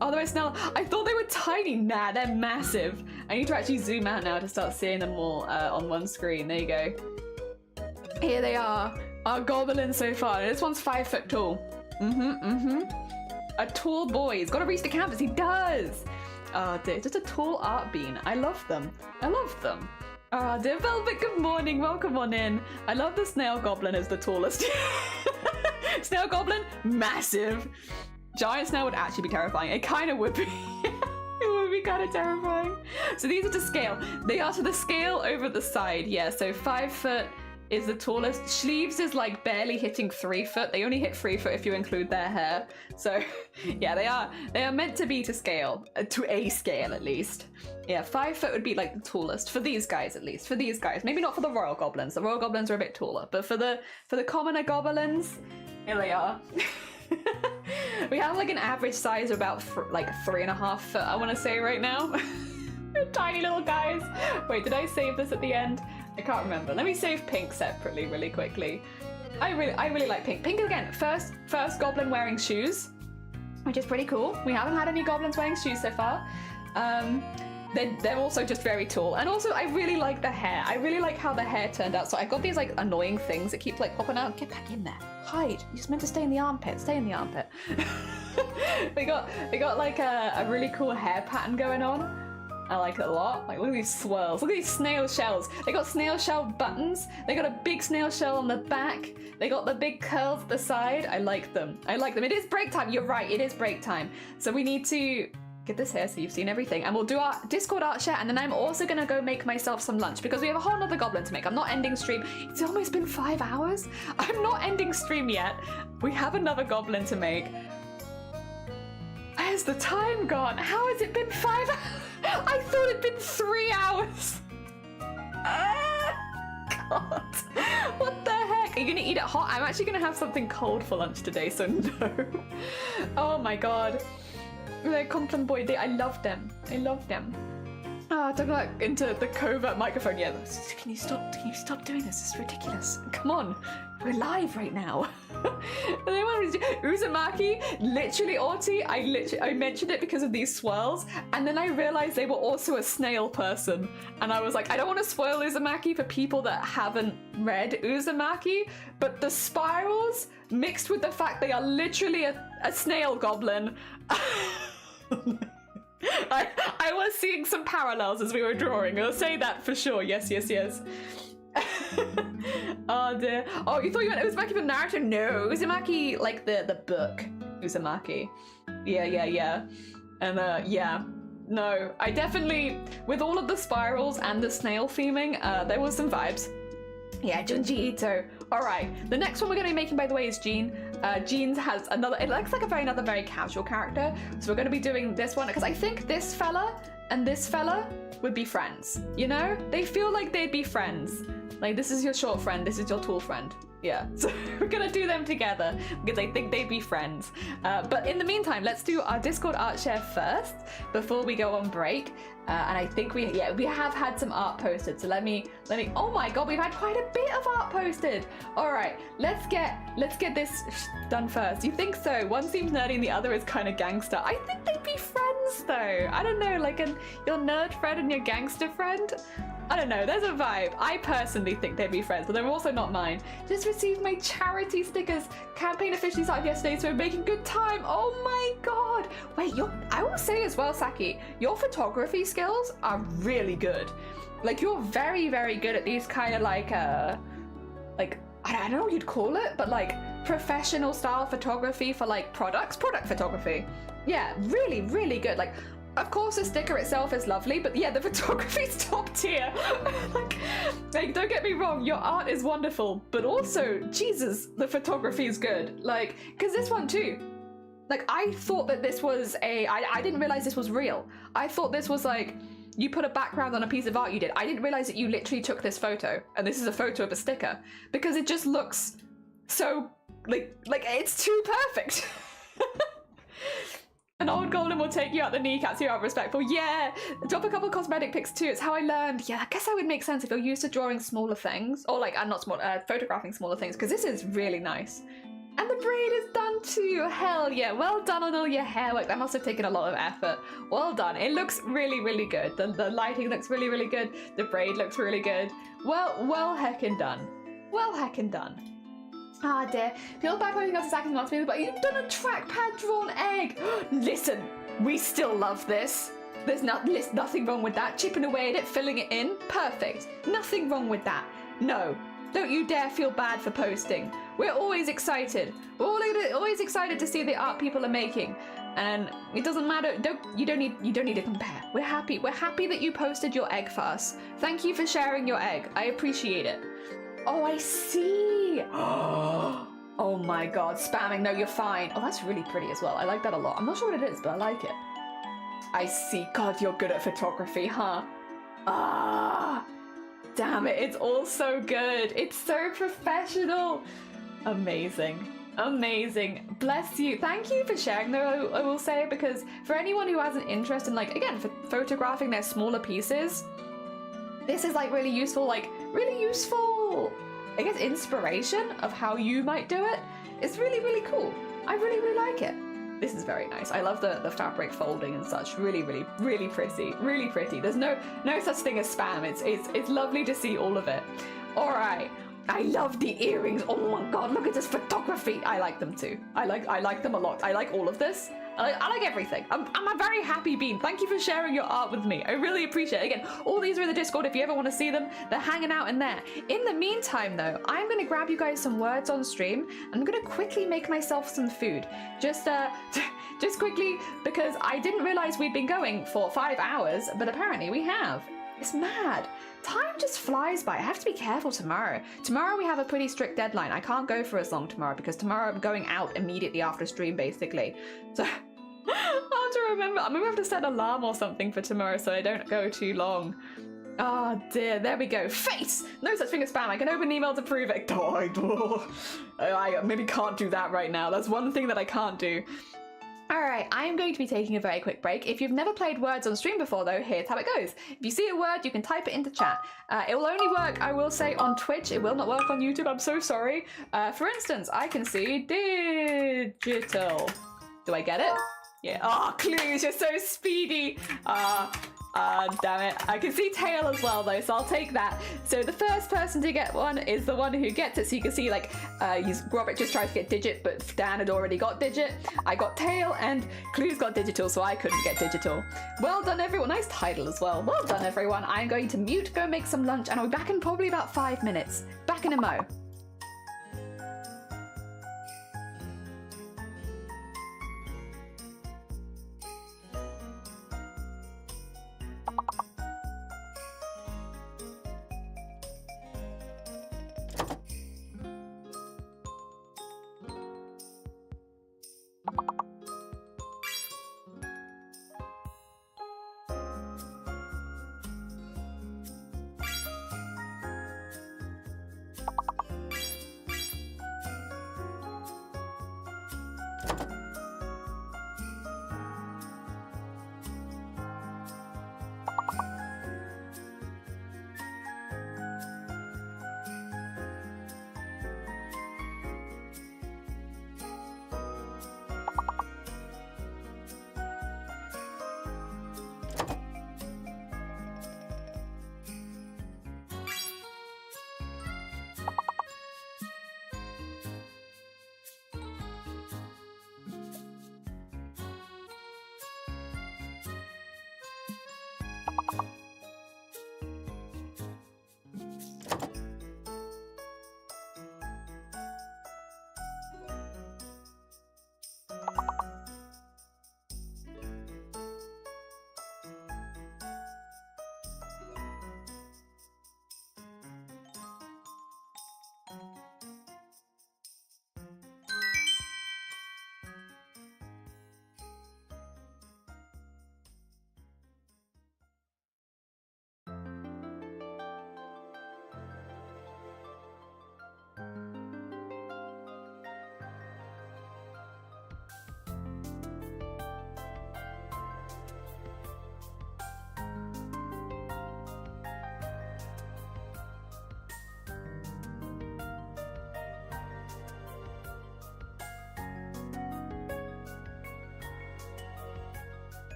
Oh, the rest now. I thought they were tiny. Nah, they're massive. I need to actually zoom out now to start seeing them all on one screen. There you go. Here they are. Our goblins so far. This one's 5 foot tall. A tall boy. He's got to reach the canvas. He does. Oh, dear. Just a tall art bean. I love them. I love them. Ah, dear Velvet, good morning. Welcome on in. I love the snail goblin as the tallest. Snail goblin, massive. Giant snail would actually be terrifying. It kind of would be. It would be kind of terrifying. So these are to scale. They are to the scale over the side. Yeah, so 5 foot is the tallest. Sleeves is like barely hitting 3 foot. They only hit 3 foot if you include their hair. So yeah, they are meant to be to scale, to a scale at least. Yeah, 5 foot would be like the tallest for these guys, at least for these guys. Maybe not for the royal goblins. The royal goblins are a bit taller, but for the commoner goblins, here they are. We have like an average size of about like 3.5 foot, I want to say right now. Tiny little guys. Wait, did I save this at the end? I can't remember. Let me save pink separately really quickly. I really like pink. Pink again, first goblin wearing shoes, which is pretty cool. We haven't had any goblins wearing shoes so far. They're also just very tall. And also I really like the hair. I really like how the hair turned out. So I've got these like annoying things that keep like popping out. Get back in there. Hide. You're just meant to stay in the armpit. Stay in the armpit. we got like a really cool hair pattern going on. I like it a lot. Like, look at these swirls. Look at these snail shells. They got snail shell buttons. They got a big snail shell on the back. They got the big curls at the side. I like them. I like them. It is break time. You're right. It is break time. So we need to get this here so you've seen everything. And we'll do our Discord art share. And then I'm also going to go make myself some lunch because we have a whole nother goblin to make. I'm not ending stream. It's almost been 5 hours. I'm not ending stream yet. We have another goblin to make. Where's the time gone? How has it been 5 hours? I thought it'd been 3 hours. God. What the heck? Are you gonna eat it hot? I'm actually gonna have something cold for lunch today, so no. Oh my god. They're Compliment Boy Day. I love them. I love them. Ah, talking about into the covert microphone. Yeah, can you stop doing this? It's ridiculous. Come on. We're live right now. Uzumaki, literally Arty, I mentioned it because of these swirls, and then I realized they were also a snail person. And I was like, I don't want to spoil Uzumaki for people that haven't read Uzumaki, but the spirals mixed with the fact they are literally a snail goblin. I was seeing some parallels as we were drawing. I'll say that for sure. Yes. Oh dear. Oh, you thought you meant Uzumaki for Naruto? No, Uzumaki like the book Uzumaki. Yeah. And yeah. No, I definitely, with all of the spirals and the snail theming, there was some vibes. Yeah, Junji Ito. All right, the next one we're going to be making, by the way, is Jean. Jean has another, it looks like another very casual character. So we're going to be doing this one because I think this fella and this fella would be friends. You know, they feel like they'd be friends. Like, this is your short friend, this is your tall friend. Yeah, so we're gonna do them together because I think they'd be friends. But in the meantime, let's do our Discord art share first before we go on break. And I think we have had some art posted. So let me. Oh my god, we've had quite a bit of art posted. All right, let's get this done first. You think so? One seems nerdy and the other is kind of gangster. I think they'd be friends though. I don't know, like your nerd friend and your gangster friend. I don't know, there's a vibe. I personally think they'd be friends, but they're also not mine. Just received my charity stickers. Campaign officially started yesterday, so we're making good time. Oh my god. Wait, I will say as well, Saki, your photography skills are really good. Like, you're very, very good at these kind of like I don't know what you'd call it, but like professional style photography for like product photography. Yeah, really, really good. Like, of course, the sticker itself is lovely, but yeah, the photography's top tier. like, don't get me wrong, your art is wonderful, but also, Jesus, the photography is good. Like, because this one too, like, I thought that this was I didn't realize this was real. I thought this was like, you put a background on a piece of art you did. I didn't realize that you literally took this photo, and this is a photo of a sticker, because it just looks so, like it's too perfect. An old golem will take you out the kneecaps. You are respectful. Yeah, drop a couple cosmetic pics too. It's how I learned. Yeah, I guess that would make sense if you're used to drawing smaller things, or like, not small, photographing smaller things, because this is really nice. And the braid is done too. Hell yeah, well done on all your hair work. That must have taken a lot of effort. Well done. It looks really, really good. The lighting looks really, really good. The braid looks really good. Well heckin' done. Well heckin' done. Ah dear, feel bad pointing out to Zach and not me, but you've done a trackpad drawn egg. Listen, we still love this. There's nothing wrong with that. Chipping away at it, filling it in, perfect. Nothing wrong with that. No, don't you dare feel bad for posting. We're always excited. We're always excited to see the art people are making. And it doesn't matter. You don't need to compare. We're happy that you posted your egg for us. Thank you for sharing your egg. I appreciate it. Oh, I see. Oh my god, spamming. No, you're fine. Oh, that's really pretty as well. I like that a lot. I'm not sure what it is, but I like it. I see. God, you're good at photography, huh? Ah, damn it. It's all so good. It's so professional. Amazing. Amazing. Bless you. Thank you for sharing though, I will say, because for anyone who has an interest in, like, again, for photographing their smaller pieces, this is like really useful, I guess, inspiration of how you might do it. It's really, really cool. I really, really like it. This is very nice. I love the fabric folding and such. Really, really, really pretty. Really pretty. There's no such thing as spam. It's lovely to see all of it. All right. I love the earrings. Oh my god, look at this photography. I like them too. I like them a lot. I like all of this. I like everything. I'm a very happy bean. Thank you for sharing your art with me. I really appreciate it. Again, all these are in the Discord if you ever want to see them. They're hanging out in there. In the meantime though, I'm going to grab you guys some words on stream. I'm going to quickly make myself some food. Just quickly, because I didn't realize we'd been going for 5 hours, but apparently we have. It's mad. Time just flies by. I have to be careful tomorrow. Tomorrow we have a pretty strict deadline. I can't go for as long tomorrow because tomorrow I'm going out immediately after stream, basically. So I have to remember. I'm gonna have to set an alarm or something for tomorrow so I don't go too long. Oh dear, there we go. Face! No such thing as spam. I can open an email to prove it. I maybe can't do that right now. That's one thing that I can't do. Alright, I am going to be taking a very quick break. If you've never played words on stream before though, here's how it goes. If you see a word, you can type it into chat. It will only work, I will say, on Twitch. It will not work on YouTube, I'm so sorry. For instance, I can see digital. Do I get it? Yeah. Oh, clues, you're so speedy. Damn it. I can see tail as well though, so I'll take that. So the first person to get one is the one who gets it. So you can see, like, Robert just tried to get digit, but Dan had already got digit. I got tail, and Clues got digital, so I couldn't get digital. Well done, everyone. Nice title as well. Well done, everyone. I'm going to mute, go make some lunch, and I'll be back in probably about 5 minutes. Back in a mo.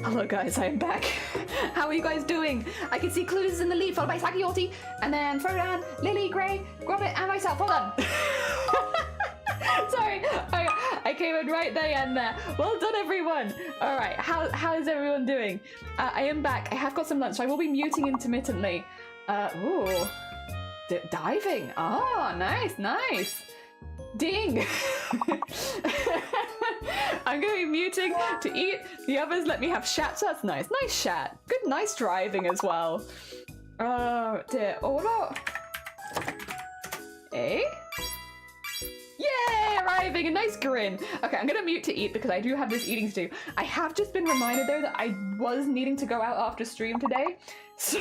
Hello guys, I am back. How are you guys doing? I can see Clues in the lead, followed by Saki Arty, and then Frodan, Lily, Gray, Grobbit, and myself. Hold on. Sorry, I came in right there and there. Well done, everyone. All right, how is everyone doing? I am back. I have got some lunch, so I will be muting intermittently. Ooh, diving. Oh, nice. Ding. I'm going to be muting to eat. The others let me have shat, so that's nice. Nice shat. Good, nice driving as well. Oh dear. Oh, what about... Eh? Yay! Arriving! A nice grin. Okay, I'm gonna mute to eat because I do have this eating to do. I have just been reminded though that I was needing to go out after stream today. So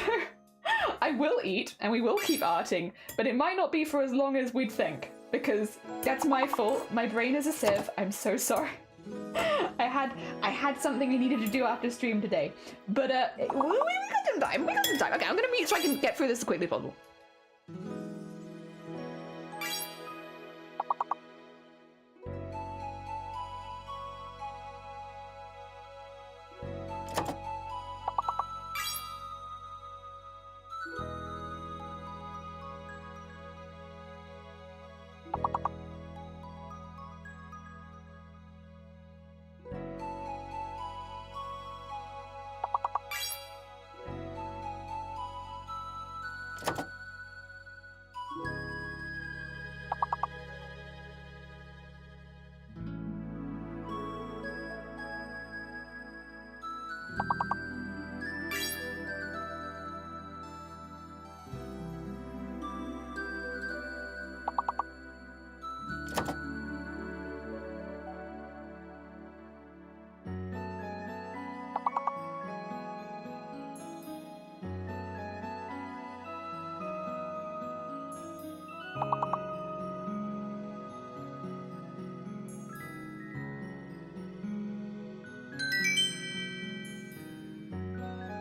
I will eat and we will keep arting, but it might not be for as long as we'd think. Because that's my fault. My brain is a sieve. I'm so sorry. I had something I needed to do after stream today. But we got some time. Okay, I'm gonna mute so I can get through this as quickly as possible.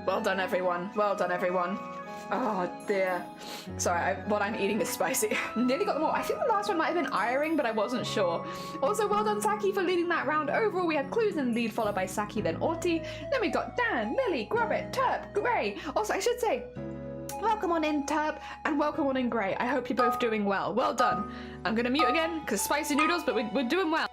Well done, everyone. Well done, everyone. Oh, dear. Sorry, what I'm eating is spicy. Nearly got them all. I think the last one might have been ironing, but I wasn't sure. Also, well done, Saki, for leading that round. Overall, we had Clues in the lead, followed by Saki, then Arty. Then we got Dan, Lily, Grobbit, Terp, Gray. Also, I should say, welcome on in, Terp, and welcome on in, Gray. I hope you're both doing well. Well done. I'm going to mute again, because spicy noodles, but we're doing well.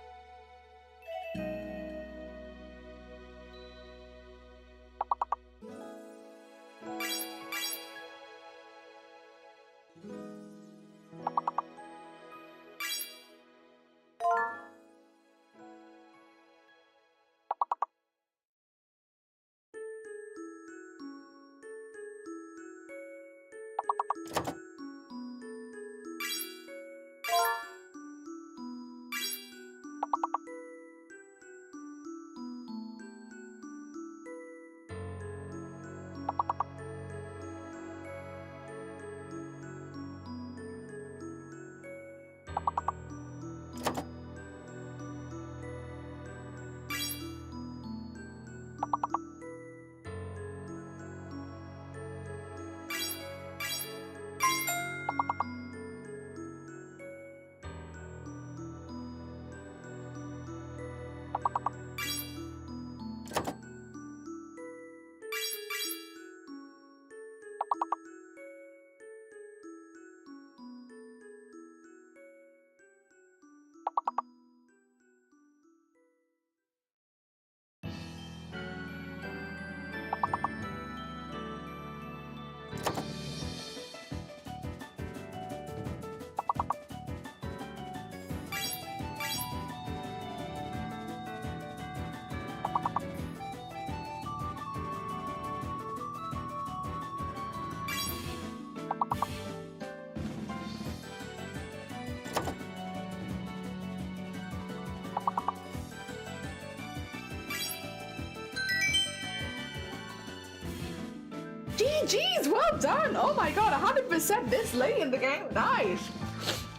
GG's, well done! Oh my god, 100% this late in the game, nice!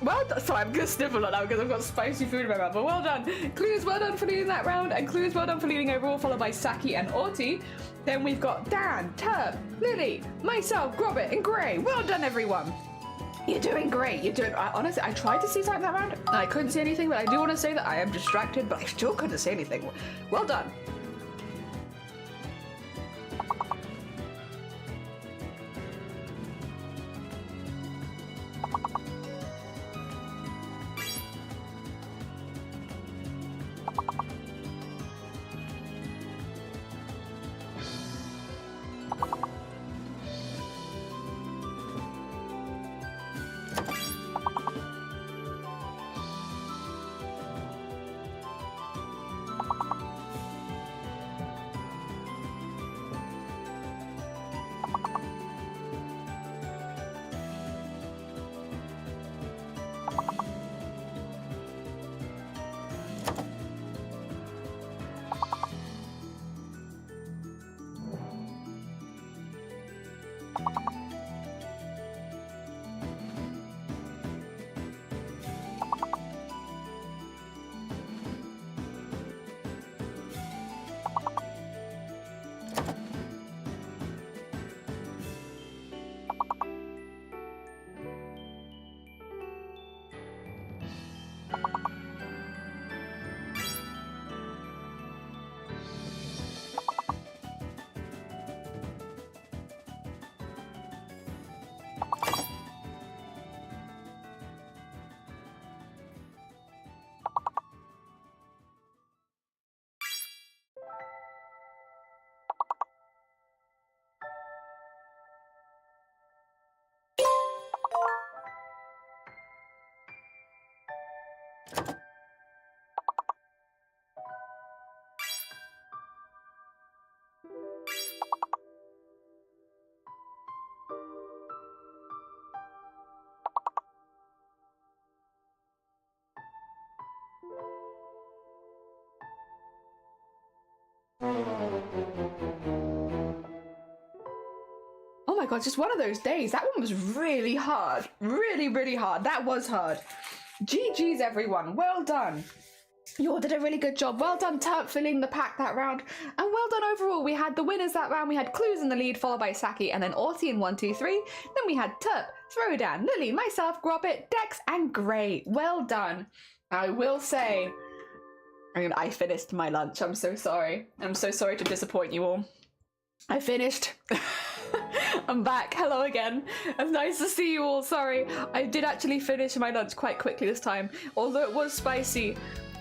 Well done. Sorry, I'm gonna sniffle it now because I've got spicy food in my mouth, but well done! Clues, well done for leading that round, and Clues, well done for leading overall, followed by Saki and Arty. Then we've got Dan, Terp, Lily, myself, Grobbit, and Gray. Well done, everyone! You're doing great, you're doing... honestly, I tried to see something that round, and I couldn't see anything, but I do want to say that I am distracted, but I still couldn't see anything. Well done! god, just one of those days. That one was really hard. Really, really hard. That was hard. GG's everyone. Well done. You all did a really good job. Well done, Turp, filling the pack that round. And well done overall. We had the winners that round. We had Clues in the lead, followed by Saki, and then Arty in 1, 2, 3. Then we had Turp, Throwdown, Lily, myself, Grobbit, Dex, and Gray. Well done. I will say, I finished my lunch. I'm so sorry. I'm so sorry to disappoint you all. I finished. I'm back. Hello again. It's nice to see you all. Sorry. I did actually finish my lunch quite quickly this time, although it was spicy.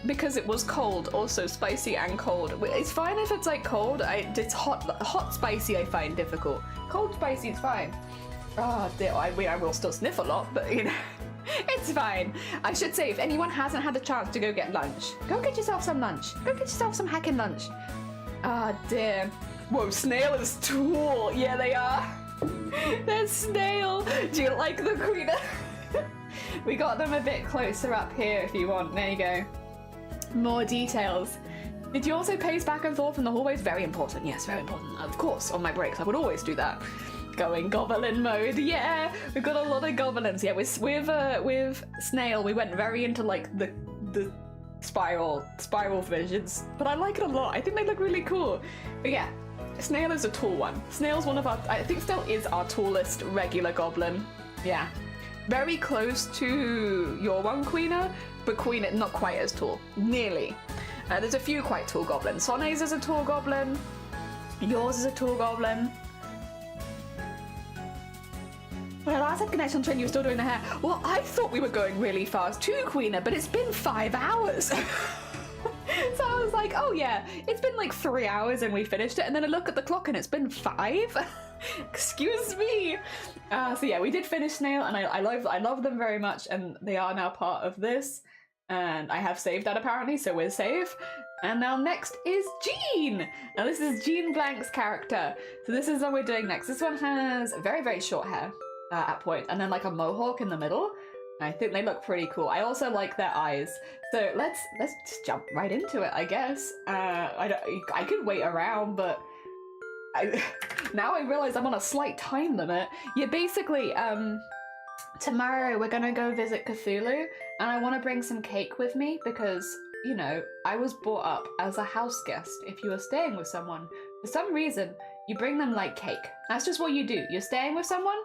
Because it was cold, also spicy and cold. It's fine if it's like cold. It's hot spicy I find difficult. Cold spicy is fine. Oh dear, I will still sniff a lot, but you know, it's fine. I should say, if anyone hasn't had a chance to go get lunch, go get yourself some lunch. Go get yourself some hacking lunch. Ah dear. Whoa, snail is tall. Yeah, they are. They're snail. Do you like the queen? We got them a bit closer up here if you want. There you go. More details. Did you also pace back and forth in the hallways? Very important. Yes, very important. Of course, on my breaks, I would always do that. Going goblin mode. Yeah, we've got a lot of goblins. Yeah, with Snail, we went very into like the spiral visions, but I like it a lot. I think they look really cool. But yeah, Snail is a tall one. Snail's one of our, I think Snail is our tallest regular goblin. Yeah. Very close to your one, Queener, but Queener not quite as tall. Nearly. There's a few quite tall goblins. Sonne's is a tall goblin. Yours is a tall goblin. Well, last had connection train, you were still doing the hair. Well, I thought we were going really fast too, Queener, but it's been 5 hours. So I was like, oh yeah, it's been like 3 hours and we finished it. And then I look at the clock and it's been 5. Excuse me. So yeah, we did finish Snail, and I love them very much, and they are now part of this. And I have saved that apparently, so we're safe. And now next is Jean. Now this is Jean Blank's character. So this is what we're doing next. This one has very, very short hair at point, and then like a mohawk in the middle. I think they look pretty cool. I also like their eyes. So let's just jump right into it, I guess. I could wait around, but now I realize I'm on a slight time limit. Yeah, basically, tomorrow we're gonna go visit Cthulhu, and I want to bring some cake with me because, you know, I was brought up as a house guest. If you were staying with someone, for some reason, you bring them like cake. That's just what you do. You're staying with someone,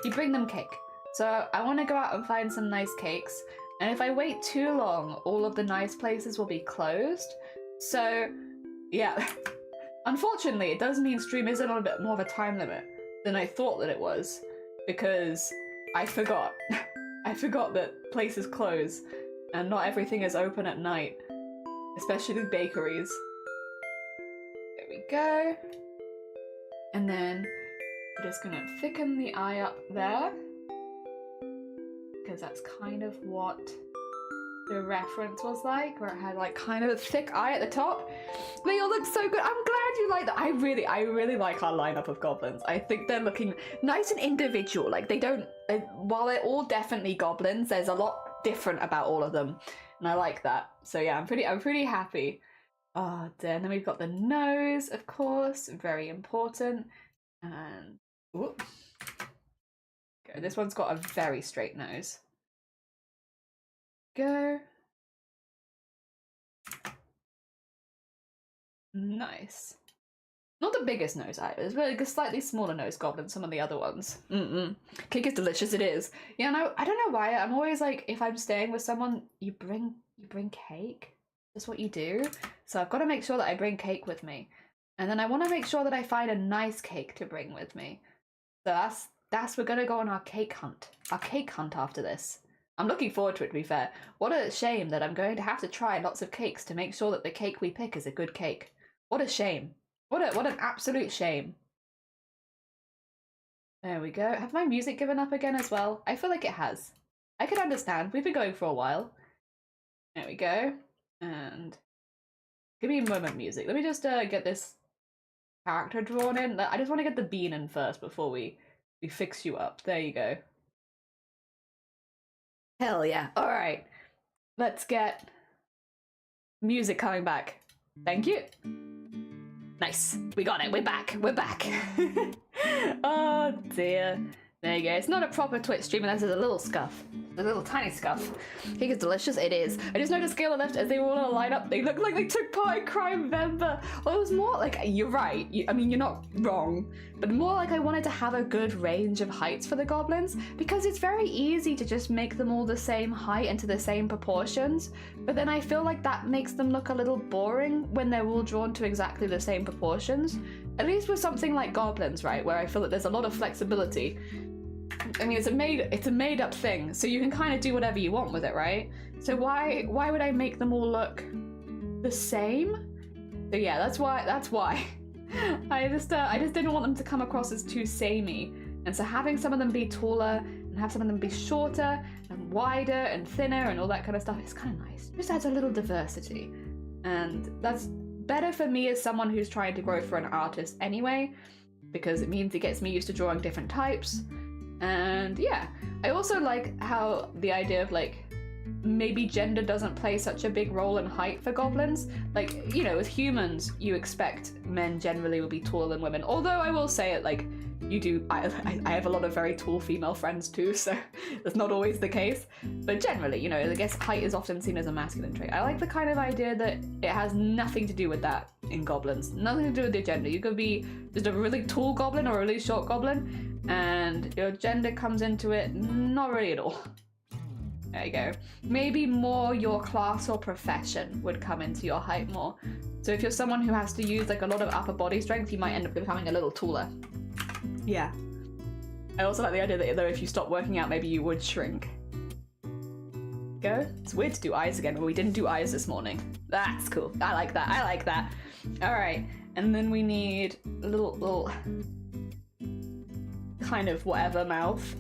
you bring them cake. So I want to go out and find some nice cakes, and if I wait too long, all of the nice places will be closed. So, yeah. Unfortunately, it does mean stream is a little bit more of a time limit than I thought that it was, because I forgot. I forgot that places close, and not everything is open at night, especially bakeries. There we go. And then we're just gonna thicken the eye up there, because that's kind of what the reference was like, where it had like kind of a thick eye at the top. They all look so good. I'm glad you like that. I really like our lineup of goblins. I think they're looking nice and individual. Like while they're all definitely goblins, there's a lot different about all of them, and I like that. So yeah, I'm pretty happy. Oh dear. And then we've got the nose, of course, very important. And whoop. Go. This one's got a very straight nose. Go. Nice. Not the biggest nose either. It's really a slightly smaller nose goblin than some of the other ones. Cake is delicious, it is. Yeah, no, I don't know why. I'm always like, if I'm staying with someone, you bring cake. That's what you do. So I've got to make sure that I bring cake with me. And then I want to make sure that I find a nice cake to bring with me. So we're gonna go on our cake hunt. Our cake hunt after this. I'm looking forward to it, to be fair. What a shame that I'm going to have to try lots of cakes to make sure that the cake we pick is a good cake. What a shame. What an absolute shame. There we go. Have my music given up again as well? I feel like it has. I can understand. We've been going for a while. There we go. And give me a moment, music. Let me just get this character drawn in. I just want to get the bean in first before we fix you up. There you go. Hell yeah. Alright. Let's get music coming back. Thank you. Nice. We got it. We're back. We're back. Oh dear. There you go. It's not a proper Twitch stream unless there's a little scuff. A little tiny scuff. Cake is delicious. It is. I just noticed Scale left as they were all in a lineup. They looked like they took part in Crime Member. Well, it was more like, you're right. I mean, you're not wrong. But more like I wanted to have a good range of heights for the goblins because it's very easy to just make them all the same height and to the same proportions. But then I feel like that makes them look a little boring when they're all drawn to exactly the same proportions. At least with something like goblins, right? Where I feel that there's a lot of flexibility. I mean, it's a made up thing, so you can kind of do whatever you want with it, right? So why would I make them all look the same? So yeah, that's why. I just didn't want them to come across as too samey. And so having some of them be taller and have some of them be shorter and wider and thinner and all that kind of stuff is kind of nice. It just adds a little diversity. And that's better for me as someone who's trying to grow for an artist anyway, because it means it gets me used to drawing different types. And yeah, I also like how the idea of like maybe gender doesn't play such a big role in height for goblins. Like, you know, with humans, you expect men generally will be taller than women. Although I will say it, like, you do, I have a lot of very tall female friends too, so that's not always the case. But generally, you know, I guess height is often seen as a masculine trait. I like the kind of idea that it has nothing to do with that in goblins. Nothing to do with your gender. You could be just a really tall goblin or a really short goblin, and your gender comes into it not really at all. There you go. Maybe more your class or profession would come into your height more. So if you're someone who has to use like a lot of upper body strength, you might end up becoming a little taller. Yeah. I also like the idea that though if you stop working out, maybe you would shrink. Go. It's weird to do eyes again, but we didn't do eyes this morning. That's cool. I like that. I like that. All right. And then we need a little kind of whatever mouth.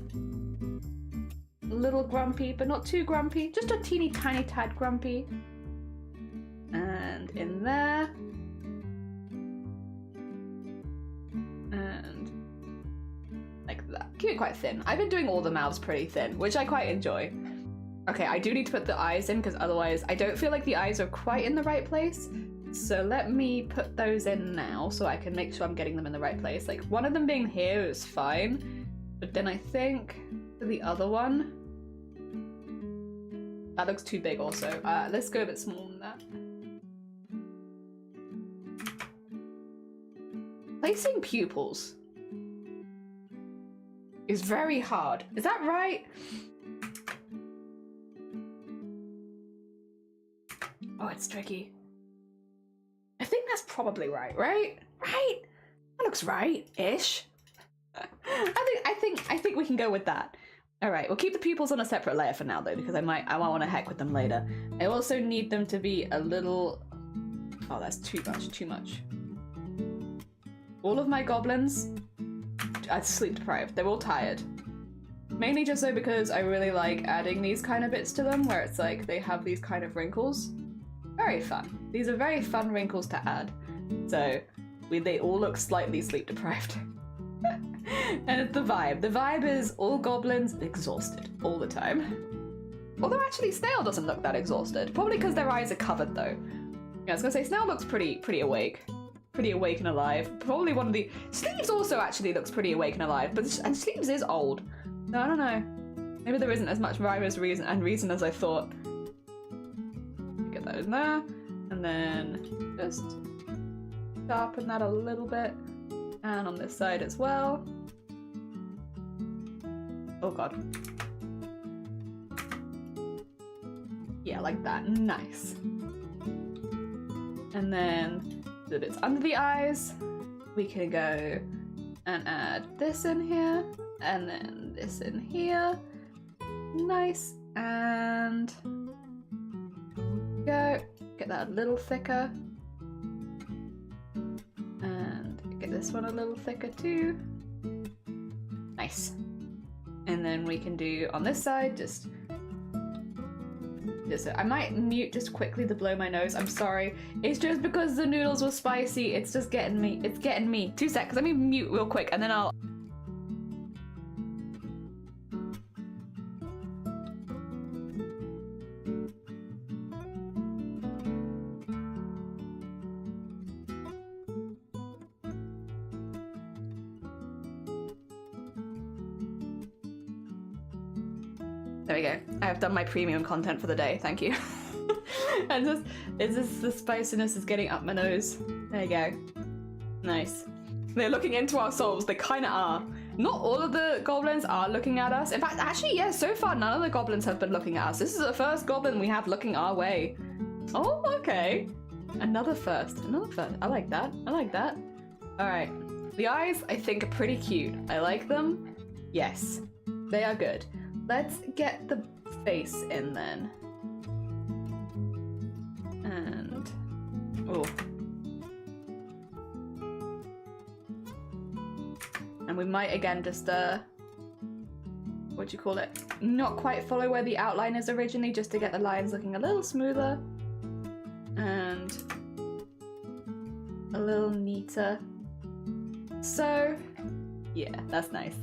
A little grumpy, but not too grumpy. Just a teeny tiny tad grumpy. And in there. And like that. Keep it quite thin. I've been doing all the mouths pretty thin, which I quite enjoy. Okay, I do need to put the eyes in because otherwise I don't feel like the eyes are quite in the right place. So let me put those in now so I can make sure I'm getting them in the right place. Like one of them being here is fine, but then I think for the other one, that looks too big also. Let's go a bit smaller than that. Placing pupils is very hard. Is that right? Oh, it's tricky. I think that's probably right, right? Right? That looks right-ish. I think we can go with that. All right, we'll keep the pupils on a separate layer for now though, because I might want to heck with them later. I also need them to be a little. Oh, that's too much. All of my goblins are sleep deprived. They're all tired. Mainly just so because I really like adding these kind of bits to them, where it's like they have these kind of wrinkles. Very fun. These are very fun wrinkles to add. So they all look slightly sleep deprived. And it's the vibe. The vibe is all goblins exhausted all the time. Although actually Snail doesn't look that exhausted. Probably because their eyes are covered though. Yeah, I was gonna say Snail looks pretty awake. Pretty awake and alive. Probably one of the... Sleeves also actually looks pretty awake and alive, and Sleeves is old. So I don't know. Maybe there isn't as much rhyme as reason as I thought. Get that in there. And then just sharpen that a little bit. And on this side as well. Oh god. Yeah, like that. Nice. And then the bits under the eyes, we can go and add this in here, and then this in here. Nice. And go. Get that a little thicker. And get this one a little thicker too. Nice. And then we can do on this side just I might mute just quickly to blow my nose. I'm sorry. It's just because the noodles were spicy. It's just getting me. It's getting me. 2 seconds. Let me mute real quick and then I'll... There we go. I have done my premium content for the day. Thank you. And the spiciness is getting up my nose. There you go. Nice. They're looking into our souls. They kind of are. Not all of the goblins are looking at us. In fact, actually, yeah, so far none of the goblins have been looking at us. This is the first goblin we have looking our way. Oh, okay. Another first. Another first. I like that. I like that. All right. The eyes, I think, are pretty cute. I like them. Yes. They are good. Let's get the face in then. And... oh. And we might again just, what do you call it? Not quite follow where the outline is originally, just to get the lines looking a little smoother. And a little neater. So, yeah, that's nice.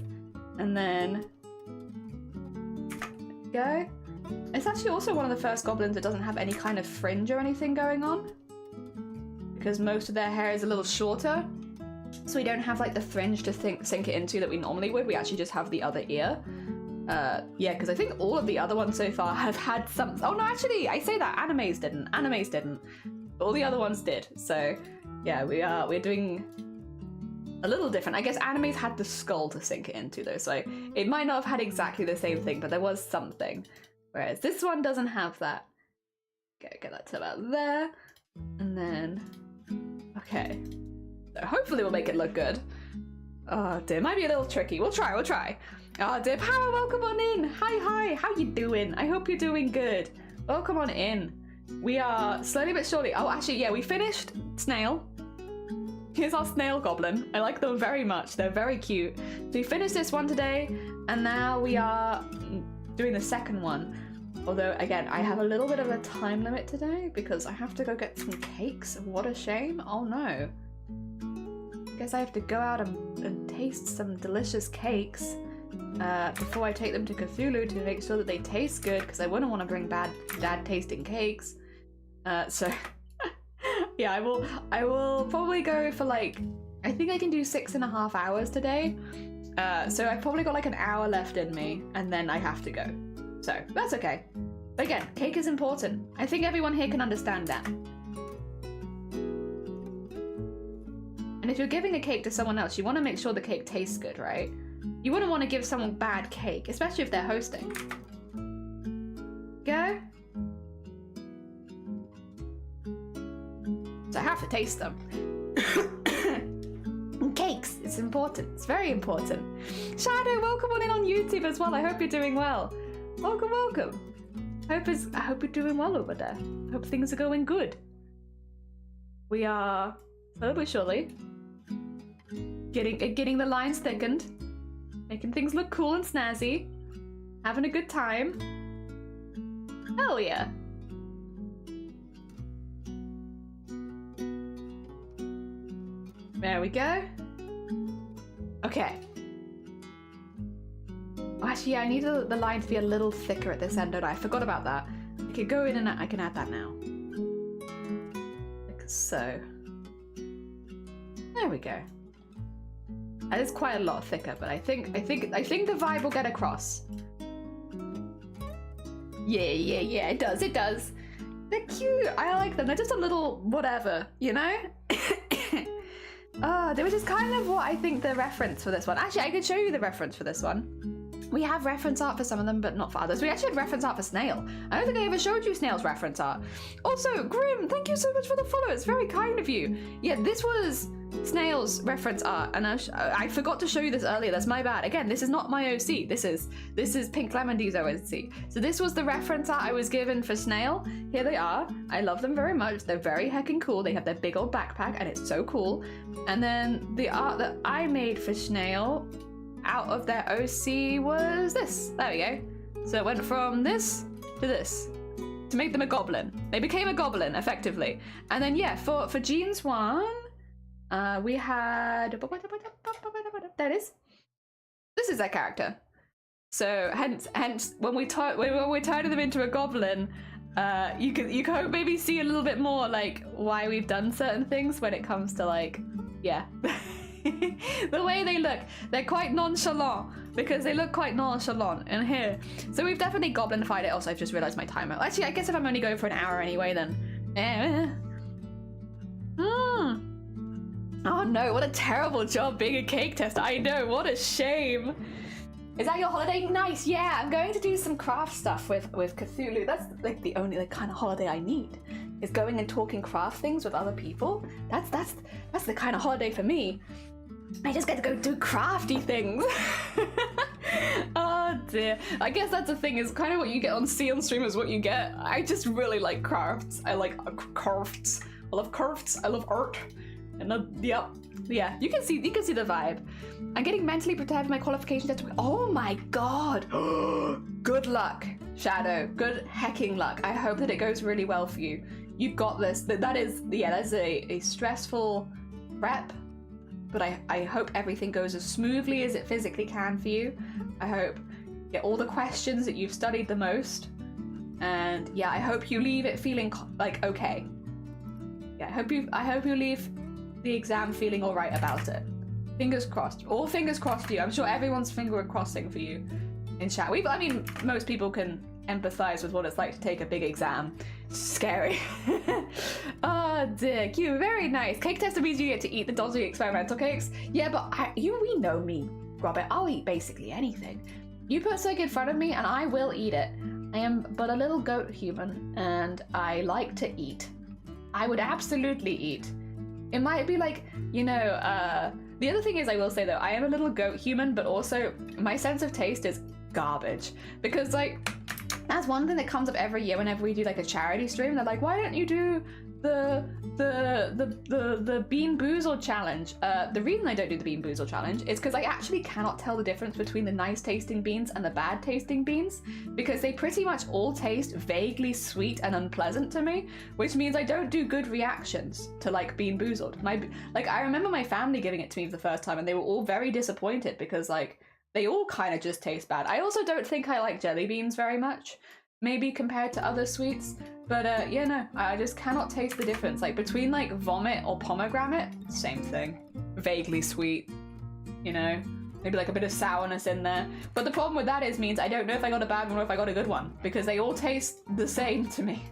And then, go. It's actually also one of the first goblins that doesn't have any kind of fringe or anything going on. Because most of their hair is a little shorter. So we don't have like the fringe to sink it into that we normally would. We actually just have the other ear. Yeah, because I think all of the other ones so far have had some... oh no, actually, I say that. Animes didn't. Animes didn't. All the other ones did. So yeah, we're doing a little different. I guess animes had the skull to sink it into though. So it might not have had exactly the same thing, but there was something. Whereas this one doesn't have that. Okay, get that to about there. And then... okay. So hopefully we'll make it look good. Oh dear, might be a little tricky. We'll try, we'll try. Oh dear, Power, welcome on in. Hi, how you doing? I hope you're doing good. Welcome on in. We are slowly but surely... oh, actually, yeah, we finished Snail. Here's our snail goblin. I like them very much. They're very cute. So we finished this one today, and now we are doing the second one. Although, again, I have a little bit of a time limit today because I have to go get some cakes. What a shame. Oh no. Guess I have to go out and taste some delicious cakes before I take them to Cthulhu to make sure that they taste good, because I wouldn't want to bring bad tasting cakes. So yeah, I will probably go for like, I think I can do 6.5 hours today. So I've probably got like an hour left in me, and then I have to go. So that's okay. But again, cake is important. I think everyone here can understand that. And if you're giving a cake to someone else, you want to make sure the cake tastes good, right? You wouldn't want to give someone bad cake, especially if they're hosting. Go. So I have to taste them. Cakes, it's important. It's very important. Shadow, welcome on in on YouTube as well. I hope you're doing well. Welcome, welcome. I hope you're doing well over there. I hope things are going good. We are slowly but surely getting the lines thickened, making things look cool and snazzy, having a good time. Hell yeah. There we go. Okay. Oh, actually, yeah, I need the line to be a little thicker at this end, don't I? I forgot about that. I could go in and I can add that now. Like so. There we go. That is quite a lot thicker, but I think the vibe will get across. Yeah, it does. They're cute. I like them. They're just a little whatever, you know? They were just kind of what I think the reference for this one. Actually, I could show you the reference for this one. We have reference art for some of them, but not for others. We actually had reference art for Snail. I don't think I ever showed you Snail's reference art. Also, Grim, thank you so much for the follow. It's very kind of you. Yeah, this was Snail's reference art, and I forgot to show you this earlier. That's my bad. Again, this is not my OC. This is Pink Lemon D's OC. So this was the reference art I was given for Snail. Here they are. I love them very much. They're very heckin' cool. They have their big old backpack, and it's so cool. And then the art that I made for Snail out of their OC was this. There we go. So it went from this to this to make them a goblin. They became a goblin effectively. And then yeah, for Jean's one, we had there it is. This is their character. So hence when we turn them into a goblin, you can maybe see a little bit more like why we've done certain things when it comes to like, yeah. The way they look, they're quite nonchalant because they look quite nonchalant in here. So we've definitely goblinified it. Also, I've just realized my timer. Actually, I guess if I'm only going for an hour anyway, then. Oh no, what a terrible job being a cake tester. I know, what a shame. Is that your holiday? Nice, yeah. I'm going to do some craft stuff with Cthulhu. That's like the only kind of holiday I need. Is going and talking craft things with other people. That's the kind of holiday for me. I just get to go do crafty things. Oh dear. I guess that's the thing, is kind of what you get on Stream is what you get. I just really like crafts. I like crafts. I love crafts. I love art. And yeah, you can see the vibe. I'm getting mentally prepared for my qualification test. Oh my god. Good luck, Shadow. Good hecking luck. I hope that it goes really well for you. You've got this. That's a stressful prep, but I hope everything goes as smoothly as it physically can for you. I hope you get all the questions that you've studied the most, and yeah, I hope you leave it feeling like okay. Yeah, I hope you leave the exam feeling all right about it. Fingers crossed. All fingers crossed for you. I'm sure everyone's finger crossing for you in chat. I mean, most people can empathize with what it's like to take a big exam. It's scary. Oh dear, cute, very nice. Cake tester means you get to eat the dodgy experimental cakes. Yeah, but we know me, Robert. I'll eat basically anything. You put something in front of me and I will eat it. I am but a little goat human and I like to eat. I would absolutely eat. It might be like, you know, the other thing is, I will say though, I am a little goat human, but also my sense of taste is garbage. Because like, that's one thing that comes up every year whenever we do like a charity stream. They're like, why don't you do the Bean Boozled challenge? The reason I don't do the Bean Boozled challenge is because I actually cannot tell the difference between the nice tasting beans and the bad tasting beans, because they pretty much all taste vaguely sweet and unpleasant to me, which means I don't do good reactions to like Bean Boozled. I remember my family giving it to me for the first time and they were all very disappointed because like they all kind of just taste bad. I also don't think I like jelly beans very much, maybe compared to other sweets, but yeah, no, I just cannot taste the difference. Like between like vomit or pomegranate, same thing. Vaguely sweet, you know, maybe like a bit of sourness in there. But the problem with that means I don't know if I got a bad one or if I got a good one, because they all taste the same to me.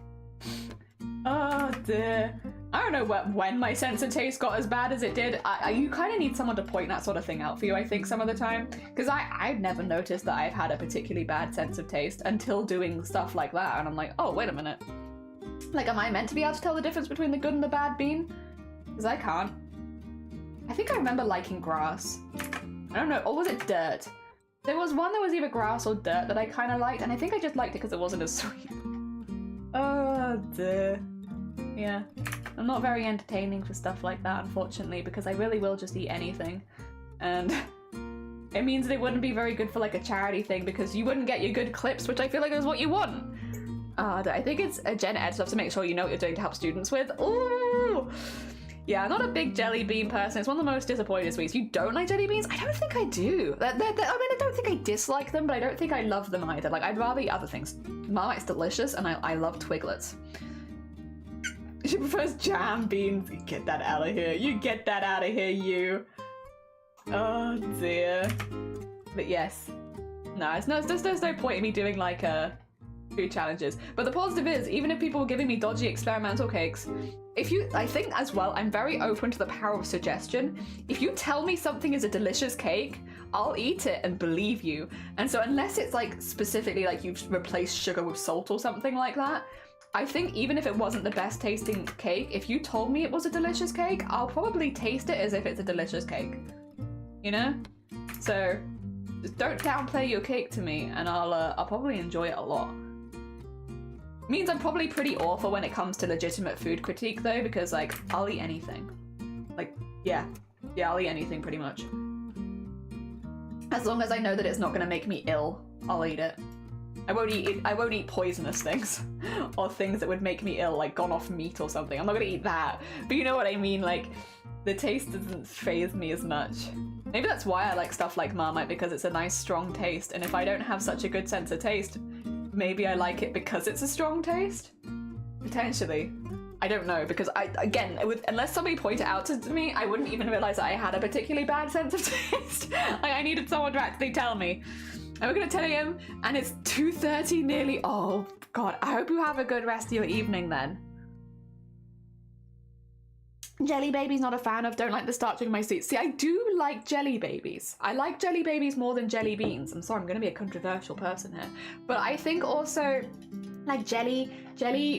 Oh dear. I don't know when my sense of taste got as bad as it did. You kind of need someone to point that sort of thing out for you, I think, some of the time. Because I've never noticed that I've had a particularly bad sense of taste until doing stuff like that. And I'm like, oh, wait a minute. Like, am I meant to be able to tell the difference between the good and the bad bean? Because I can't. I think I remember liking grass. I don't know. Or was it dirt? There was one that was either grass or dirt that I kind of liked. And I think I just liked it because it wasn't as sweet. Oh, dear. Yeah. I'm not very entertaining for stuff like that, unfortunately, because I really will just eat anything. And it means they wouldn't be very good for like a charity thing, because you wouldn't get your good clips, which I feel like is what you want. I think it's a gen ed stuff to make sure you know what you're doing to help students with. Ooh! Yeah, I'm not a big jelly bean person. It's one of the most disappointing sweets. You don't like jelly beans? I don't think I do. I mean, I don't think I dislike them, but I don't think I love them either. Like, I'd rather eat other things. Marmite's delicious, and I love Twiglets. She prefers jam beans. You get that out of here. You get that out of here, you. Oh, dear. But yes. No, there's no point in me doing, like, food challenges. But the positive is, even if people were giving me dodgy experimental cakes, I think as well, I'm very open to the power of suggestion. If you tell me something is a delicious cake, I'll eat it and believe you. And so unless it's, like, specifically, like, you've replaced sugar with salt or something like that, I think even if it wasn't the best tasting cake, if you told me it was a delicious cake, I'll probably taste it as if it's a delicious cake. You know? So just don't downplay your cake to me, and I'll probably enjoy it a lot. Means I'm probably pretty awful when it comes to legitimate food critique though, because like I'll eat anything. Like yeah, I'll eat anything pretty much. As long as I know that it's not gonna make me ill, I'll eat it. I won't eat poisonous things or things that would make me ill, like gone off meat or something. I'm not gonna eat that. But you know what I mean, like the taste doesn't faze me as much. Maybe that's why I like stuff like Marmite, because it's a nice strong taste, and if I don't have such a good sense of taste, maybe I like it because it's a strong taste? Potentially. I don't know, because unless somebody pointed out to me, I wouldn't even realize that I had a particularly bad sense of taste. Like, I needed someone to actually tell me. And we're gonna 10 a.m. and it's 2:30 nearly. Oh God, I hope you have a good rest of your evening then. Jelly babies, not a fan of, don't like the starch in my soup. See, I do like jelly babies. I like jelly babies more than jelly beans. I'm sorry, I'm gonna be a controversial person here. But I think also, like jelly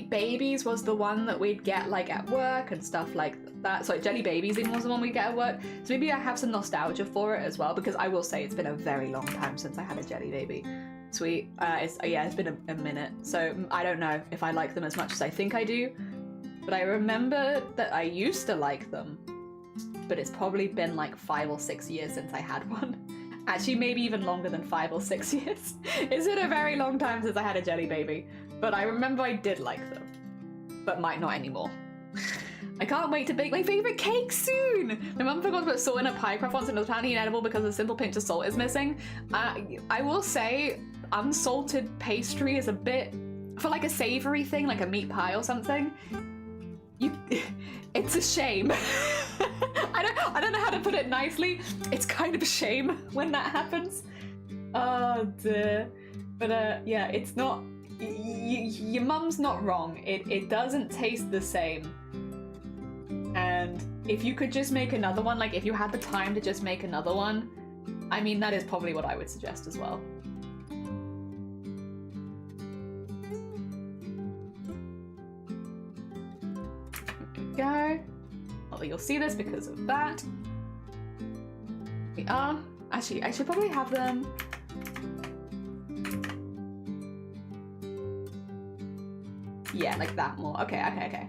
babies was the one that we'd get like at work and stuff like that. So jelly babies even was the one we'd get at work. So maybe I have some nostalgia for it as well, because I will say it's been a very long time since I had a jelly baby. Sweet. It's been a minute. So I don't know if I like them as much as I think I do. But I remember that I used to like them, but it's probably been like 5 or 6 years since I had one. Actually, maybe even longer than 5 or 6 years. It's been a very long time since I had a jelly baby, but I remember I did like them, but might not anymore. I can't wait to bake my favorite cake soon! My mum forgot to put salt in a pie craft once and it was apparently inedible because a simple pinch of salt is missing. I will say, unsalted pastry is a bit, for like a savory thing, like a meat pie or something, it's a shame. I don't know how to put it nicely. It's kind of a shame when that happens. Oh dear. But yeah, it's not. Your mum's not wrong. It doesn't taste the same. And if you could just make another one, like if you had the time to just make another one, I mean that is probably what I would suggest as well. Go. Although you'll see this because of that. We are. Actually, I should probably have them. Yeah, like that more. Okay.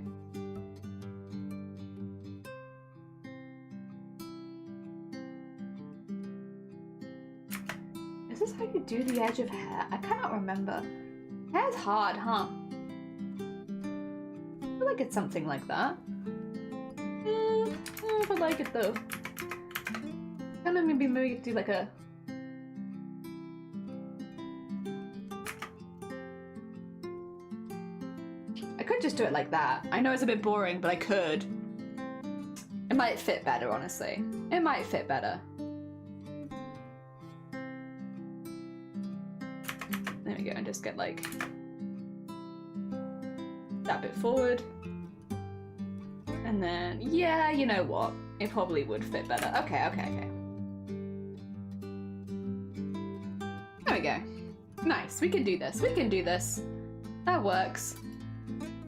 Is this how you do the edge of hair? I cannot remember. Hair's hard, huh? I feel like it's something like that. I don't know if I like it though. Kind of maybe do like a. I could just do it like that. I know it's a bit boring, but I could. It might fit better, honestly. It might fit better. There we go, and just get like that bit forward. And then, yeah, you know what? It probably would fit better. Okay. There we go. Nice, we can do this. That works.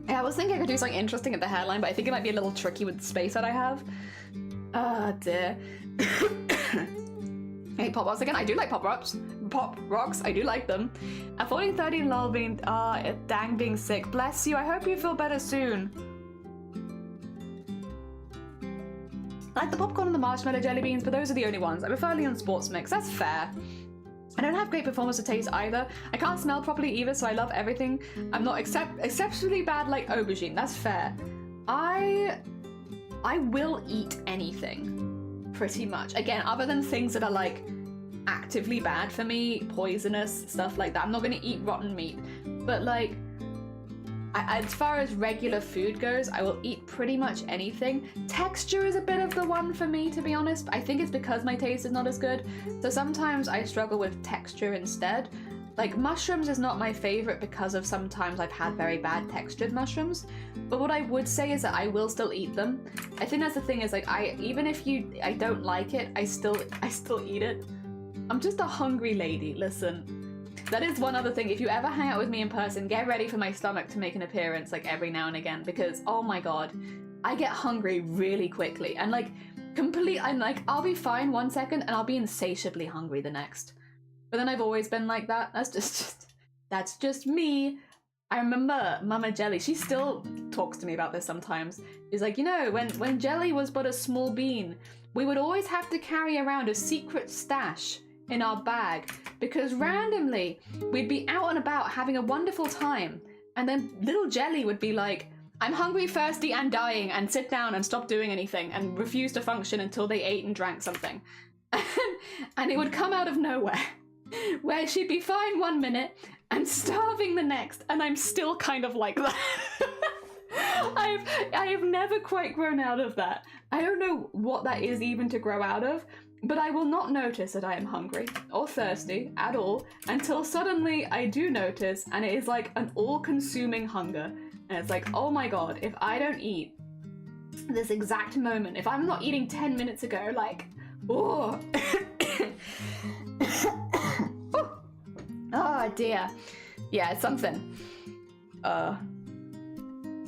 Yeah, I was thinking I could do something interesting at the hairline, but I think it might be a little tricky with the space that I have. Oh dear. Hey, Pop Rocks again. I do like Pop Rocks. I do like them. At 14:30, lol being, dang being sick. Bless you, I hope you feel better soon. I like the popcorn and the marshmallow jelly beans, but those are the only ones. I prefer Leon Sports Mix. That's fair. I don't have great performance to taste either. I can't smell properly either, so I love everything. I'm not exceptionally bad like aubergine. That's fair. I will eat anything, pretty much. Again, other than things that are like actively bad for me, poisonous, stuff like that. I'm not gonna eat rotten meat, but like, as far as regular food goes, I will eat pretty much anything. Texture is a bit of the one for me, to be honest. I think it's because my taste is not as good. So sometimes I struggle with texture instead. Like mushrooms is not my favorite because of sometimes I've had very bad textured mushrooms. But what I would say is that I will still eat them. I think that's the thing is like even if I don't like it, I still eat it. I'm just a hungry lady, listen. That is one other thing. If you ever hang out with me in person, get ready for my stomach to make an appearance like every now and again, because oh my god, I get hungry really quickly and like I'm like, I'll be fine one second and I'll be insatiably hungry the next. But then I've always been like that. That's just me. I remember Mama Jelly, she still talks to me about this sometimes. She's like, you know, when Jelly was but a small bean, we would always have to carry around a secret stash in our bag because randomly we'd be out and about having a wonderful time and then little Jelly would be like, I'm hungry, thirsty and dying, and sit down and stop doing anything and refuse to function until they ate and drank something. And it would come out of nowhere where she'd be fine 1 minute and starving the next, and I'm still kind of like that. I I have never quite grown out of that. I don't know what that is even to grow out of, but I will not notice that I am hungry or thirsty at all until suddenly I do notice, and it is like an all-consuming hunger. And it's like, oh my god, if I don't eat this exact moment, if I'm not eating 10 minutes ago, like, oh, oh dear. Yeah, it's something. I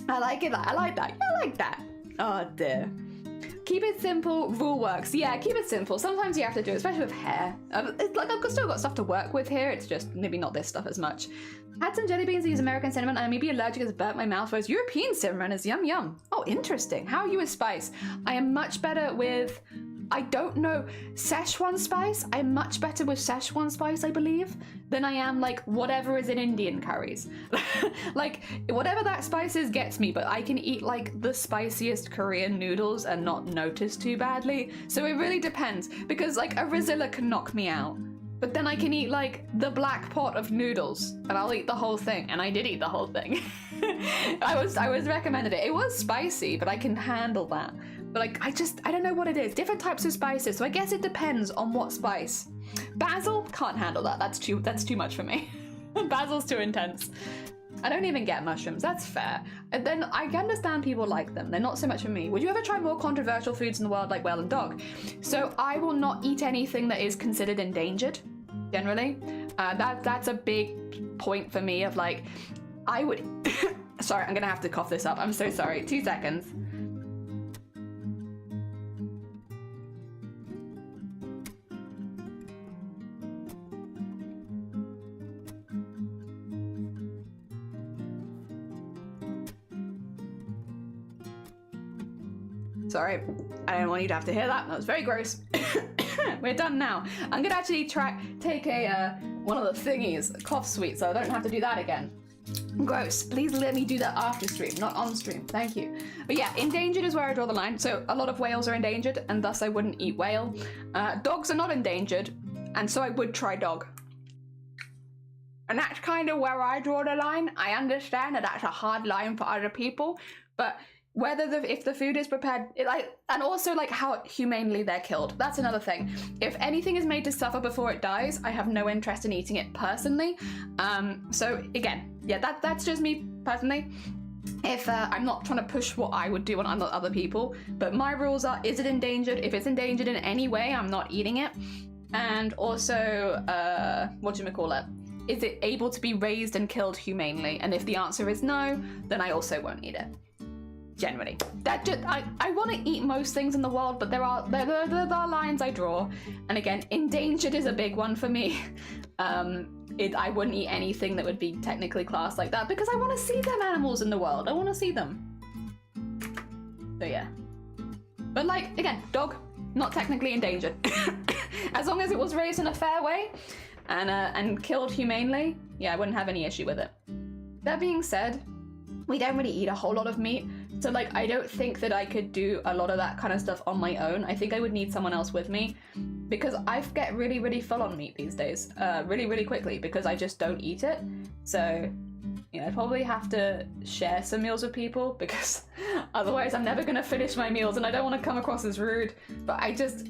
like it. I like that. I like that. Oh dear. Keep it simple. Rule works. Yeah, keep it simple. Sometimes you have to do it, especially with hair. It's like I've still got stuff to work with here. It's just maybe not this stuff as much. Had some jelly beans that use American cinnamon. I may be allergic as it burnt my mouth, whereas European cinnamon is yum yum. Oh, interesting. How are you with spice? I am much better with, I don't know, Szechuan spice. I'm much better with Szechuan spice, I believe, than I am like whatever is in Indian curries. Like whatever that spice is gets me, but I can eat like the spiciest Korean noodles and not notice too badly. So it really depends, because like a Rizilla can knock me out. But then I can eat like the black pot of noodles and I'll eat the whole thing. And I did eat the whole thing. I was recommended it. It was spicy, but I can handle that. But like, I don't know what it is. Different types of spices. So I guess it depends on what spice. Basil, can't handle that. That's too much for me. Basil's too intense. I don't even get mushrooms. That's fair. And then I understand people like them. They're not so much for me. Would you ever try more controversial foods in the world like whale and dog? So I will not eat anything that is considered endangered, generally. That's a big point for me of like, I would... Sorry, I'm gonna have to cough this up. I'm so sorry. 2 seconds. Sorry, I don't want you to have to hear that. That was very gross. We're done now. I'm gonna actually take a one of the thingies, cough sweet, so I don't have to do that again. Gross. Please let me do that after stream, not on stream. Thank you. But yeah, endangered is where I draw the line. So a lot of whales are endangered, and thus I wouldn't eat whale. Dogs are not endangered, and so I would try dog. And that's kind of where I draw the line. I understand that that's a hard line for other people, but whether if the food is prepared, and also like how humanely they're killed. That's another thing. If anything is made to suffer before it dies, I have no interest in eating it personally. So again, yeah, that's just me personally. If I'm not trying to push what I would do on other people, but my rules are: is it endangered? If it's endangered in any way, I'm not eating it. And also, whatchamacallit? Is it able to be raised and killed humanely? And if the answer is no, then I also won't eat it. Generally, I want to eat most things in the world, but there are lines I draw, and again, endangered is a big one for me. I wouldn't eat anything that would be technically classed like that because I want to see them animals in the world. I want to see them. So yeah, but like again, dog, not technically endangered, as long as it was raised in a fair way and killed humanely. Yeah, I wouldn't have any issue with it. That being said, we don't really eat a whole lot of meat. So like, I don't think that I could do a lot of that kind of stuff on my own. I think I would need someone else with me because I get really, really full on meat these days, really, really quickly because I just don't eat it. So, you know, I'd probably have to share some meals with people because otherwise I'm never going to finish my meals and I don't want to come across as rude. But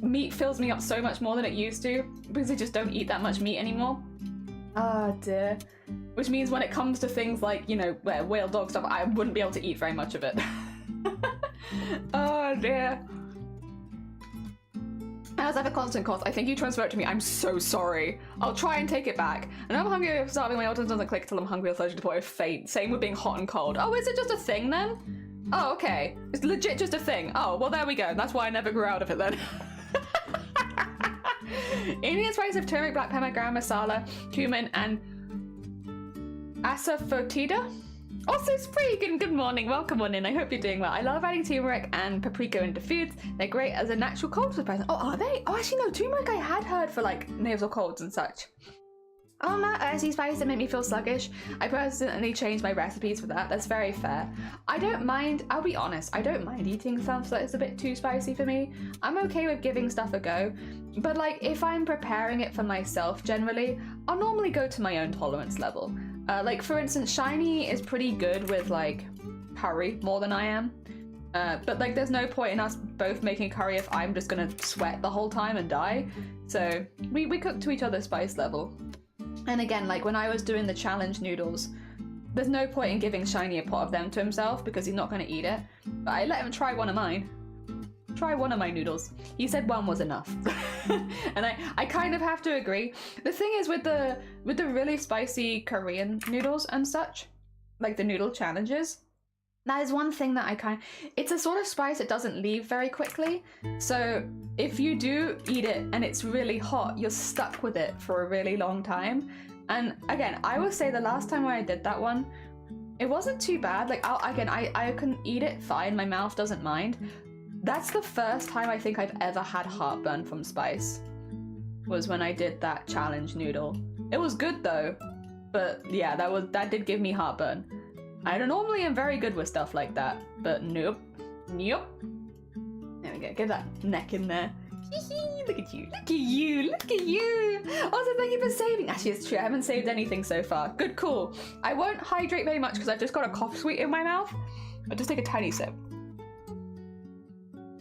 meat fills me up so much more than it used to because I just don't eat that much meat anymore. Oh dear. Which means when it comes to things like, you know, whale dog stuff, I wouldn't be able to eat very much of it. Oh dear. As I have a constant cough, I think you transferred it to me. I'm so sorry. I'll try and take it back. And I'm hungry or starving, my autism doesn't click till I'm hungry or allergic to the point of faint. Same with being hot and cold. Oh, is it just a thing then? Oh, okay. It's legit just a thing. Oh, well there we go. That's why I never grew out of it then. Indian spice of turmeric, black pepper, garam masala, cumin, and asafoetida. Also, Spree, good morning. Welcome on in. I hope you're doing well. I love adding turmeric and paprika into foods. They're great as a natural cold suppressant. Oh, are they? Oh, actually, no. Turmeric I had heard for like nasal colds and such. Oh, my earthy spice that make me feel sluggish. I personally changed my recipes for that. That's very fair. I don't mind, I'll be honest, I don't mind eating stuff that is a bit too spicy for me. I'm okay with giving stuff a go. But like, if I'm preparing it for myself generally, I'll normally go to my own tolerance level. Like for instance, Shiny is pretty good with like curry more than I am. But like there's no point in us both making curry if I'm just gonna sweat the whole time and die. So we cook to each other's spice level. And again, like when I was doing the challenge noodles, there's no point in giving Shiny a pot of them to himself because he's not gonna eat it. But I let him try one of mine. Try one of my noodles. He said one was enough. And I kind of have to agree. The thing is with the really spicy Korean noodles and such, like the noodle challenges, that is one thing that it's a sort of spice that doesn't leave very quickly. So if you do eat it and it's really hot, you're stuck with it for a really long time. And again, I would say the last time when I did that one, it wasn't too bad. Like I can eat it fine. My mouth doesn't mind. That's the first time I think I've ever had heartburn from spice, was when I did that challenge noodle. It was good though, but yeah, that did give me heartburn. I don't normally am very good with stuff like that, but nope. There we go, get that neck in there. Look at you, look at you, look at you. Also, thank you for saving. Actually, it's true, I haven't saved anything so far. Good call. I won't hydrate very much because I've just got a cough sweet in my mouth. I'll just take a tiny sip.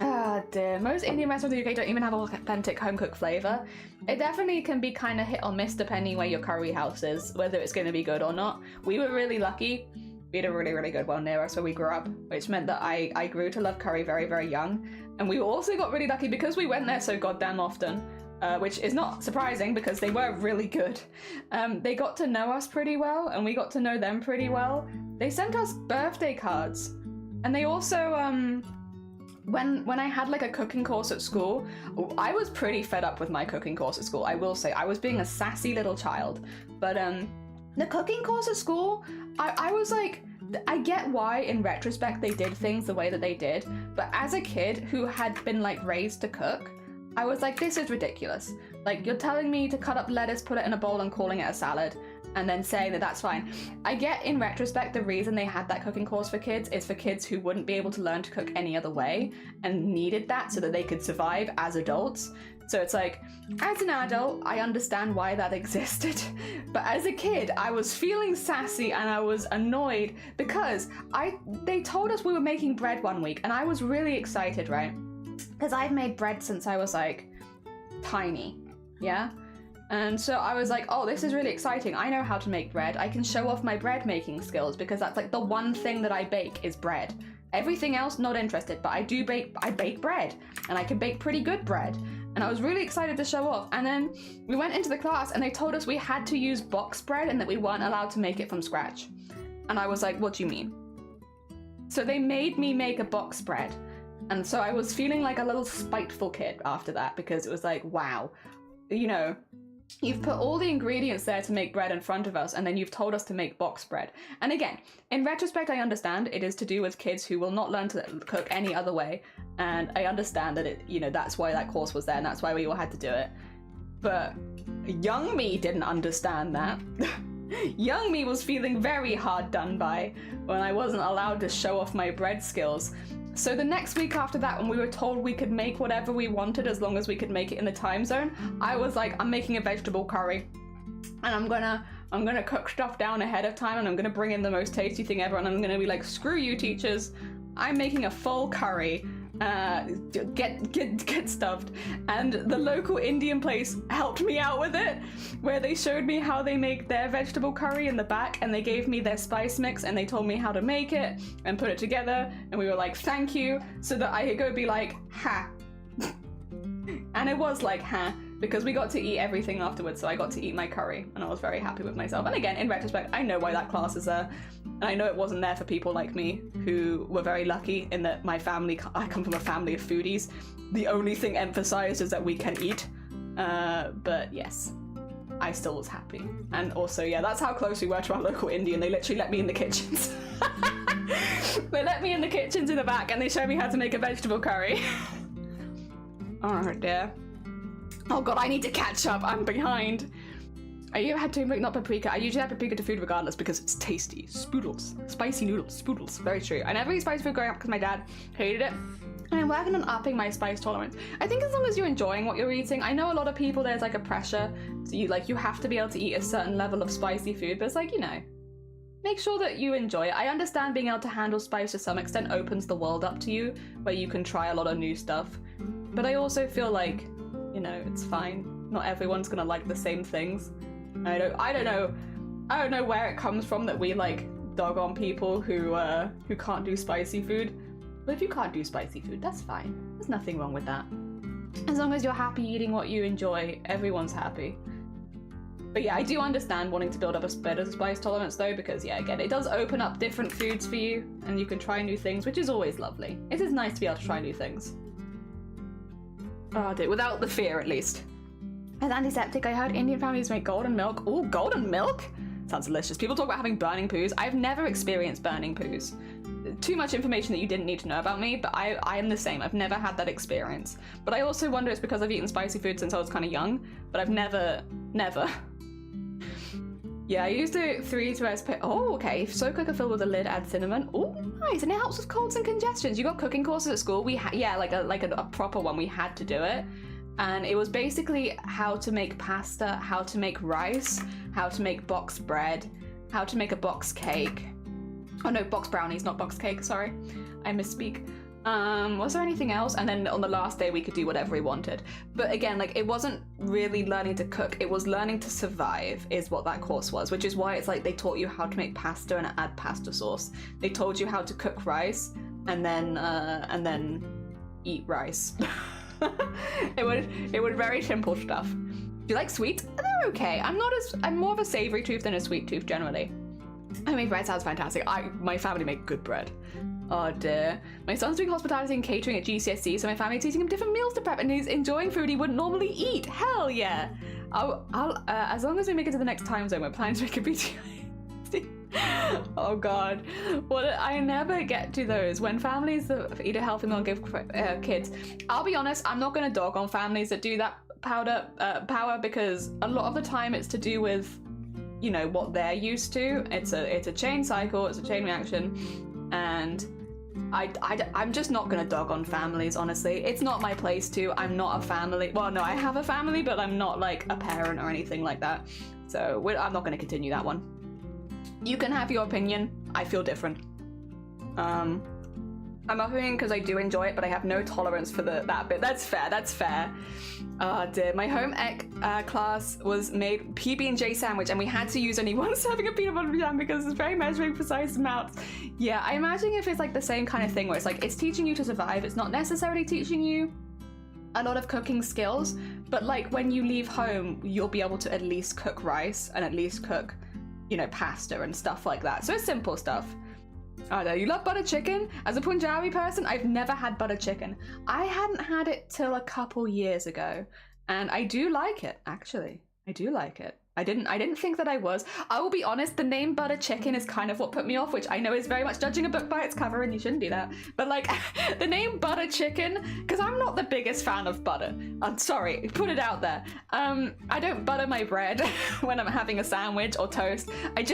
Ah dear, most Indian restaurants in the UK don't even have authentic home-cooked flavour. It definitely can be kind of hit or miss depending where your curry house is, whether it's going to be good or not. We were really lucky. We had a really, really good one near us where we grew up, which meant that I grew to love curry very, very young. And we also got really lucky because we went there so goddamn often, which is not surprising because they were really good. They got to know us pretty well and we got to know them pretty well. They sent us birthday cards. And they also, when I had like a cooking course at school, I was pretty fed up with my cooking course at school. I will say, I was being a sassy little child. But the cooking course at school, I was like, I get why in retrospect they did things the way that they did, but as a kid who had been like raised to cook, I was like, this is ridiculous. Like, you're telling me to cut up lettuce, put it in a bowl and calling it a salad, and then saying that that's fine. I get in retrospect the reason they had that cooking course for kids is for kids who wouldn't be able to learn to cook any other way and needed that so that they could survive as adults. So it's like, as an adult, I understand why that existed. But as a kid, I was feeling sassy and I was annoyed because they told us we were making bread one week and I was really excited, right? Because I've made bread since I was like tiny, yeah? And so I was like, oh, this is really exciting. I know how to make bread. I can show off my bread making skills because that's like the one thing that I bake is bread. Everything else, not interested, but I bake bread and I can bake pretty good bread. And I was really excited to show off. And then we went into the class and they told us we had to use box bread and that we weren't allowed to make it from scratch. And I was like, what do you mean? So they made me make a box bread. And so I was feeling like a little spiteful kid after that because it was like, wow, you know, you've put all the ingredients there to make bread in front of us and then you've told us to make box bread. And again, in retrospect, I understand it is to do with kids who will not learn to cook any other way. And I understand that that's why that course was there and that's why we all had to do it. But young me didn't understand that. Young me was feeling very hard done by when I wasn't allowed to show off my bread skills. So the next week after that, when we were told we could make whatever we wanted as long as we could make it in the time zone, I was like, I'm making a vegetable curry and I'm gonna cook stuff down ahead of time and I'm gonna bring in the most tasty thing ever and I'm gonna be like, screw you teachers, I'm making a full curry. Get stuffed. And the local Indian place helped me out with it, where they showed me how they make their vegetable curry in the back and they gave me their spice mix and they told me how to make it and put it together and we were like, thank you, so that I could go be like, ha. And it was like, ha, because we got to eat everything afterwards, so I got to eat my curry and I was very happy with myself. And again, in retrospect, I know why that class is there. And I know it wasn't there for people like me who were very lucky in that I come from a family of foodies. The only thing emphasized is that we can eat. But yes, I still was happy. And also, yeah, that's how close we were to our local Indian. They literally let me in the kitchens. They let me in the kitchens in the back and they showed me how to make a vegetable curry. Oh dear. Oh god, I need to catch up. I'm behind. You had turmeric, not paprika. I usually add paprika to food regardless because it's tasty. Spoodles. Spicy noodles. Spoodles. Very true. I never eat spicy food growing up because my dad hated it. And I'm working on upping my spice tolerance. I think as long as you're enjoying what you're eating, I know a lot of people, there's like a pressure. So you have to be able to eat a certain level of spicy food, but it's like, make sure that you enjoy it. I understand being able to handle spice to some extent opens the world up to you, where you can try a lot of new stuff. But I also feel like, you know, it's fine. Not everyone's gonna like the same things. I don't know where it comes from that we like dog on people who can't do spicy food. But if you can't do spicy food, that's fine. There's nothing wrong with that. As long as you're happy eating what you enjoy, everyone's happy. But yeah, I do understand wanting to build up a better spice tolerance though, because yeah, again, it does open up different foods for you, and you can try new things, which is always lovely. It is nice to be able to try new things. Oh dear, without the fear at least. As antiseptic, I heard Indian families make golden milk. Ooh, golden milk? Sounds delicious. People talk about having burning poos. I've never experienced burning poos. Too much information that you didn't need to know about me, but I am the same. I've never had that experience. But I also wonder it's because I've eaten spicy food since I was kind of young, but I've never. Yeah, I used a 3 to SP. Oh, okay. Soak cooker filled with a lid, add cinnamon. Oh, nice. And it helps with colds and congestions. You got cooking courses at school? Yeah, like a proper one. We had to do it. And it was basically how to make pasta, how to make rice, how to make box bread, how to make a box cake. Oh no, box brownies, not box cake, sorry. I misspeak. Was there anything else? And then on the last day we could do whatever we wanted. But again, like, it wasn't really learning to cook, it was learning to survive is what that course was, which is why it's like they taught you how to make pasta and add pasta sauce. They told you how to cook rice and then eat rice. It was very simple stuff. Do you like sweet? They're okay. I'm more of a savory tooth than a sweet tooth generally. Homemade bread sounds fantastic. My family make good bread. Oh dear. My son's doing hospitality and catering at GCSE, so my family's teaching him different meals to prep, and he's enjoying food he wouldn't normally eat. Hell yeah. I'll as long as we make it to the next time zone, we're planning to make a BTI. Oh god. Well, I never get to those. When families that eat a healthy meal and give kids, I'll be honest, I'm not going to dog on families that do that power, because a lot of the time it's to do with, you know, what they're used to. It's a chain cycle, it's a chain reaction, and I'm just not going to dog on families, honestly. It's not my place to. I'm not a family. Well, no, I have a family, but I'm not like a parent or anything like that. So I'm not going to continue that one. You can have your opinion. I feel different. I'm upping because I do enjoy it, but I have no tolerance for that bit. That's fair. Oh dear. My home ec class was made PB&J sandwich, and we had to use only one serving of peanut butter jam because it's very measuring precise amounts. Yeah, I imagine if it's like the same kind of thing where it's like it's teaching you to survive, it's not necessarily teaching you a lot of cooking skills, but like when you leave home, you'll be able to at least cook rice and at least cook, you know, pasta and stuff like that. So it's simple stuff. Oh no, you love butter chicken? As a Punjabi person, I've never had butter chicken. I hadn't had it till a couple years ago, and I do like it, actually. I do like it. I didn't think that I was. I will be honest, the name butter chicken is kind of what put me off, which I know is very much judging a book by its cover, and you shouldn't do that. But like, the name butter chicken, because I'm not the biggest fan of butter. I'm sorry, put it out there. I don't butter my bread when I'm having a sandwich or toast. I'm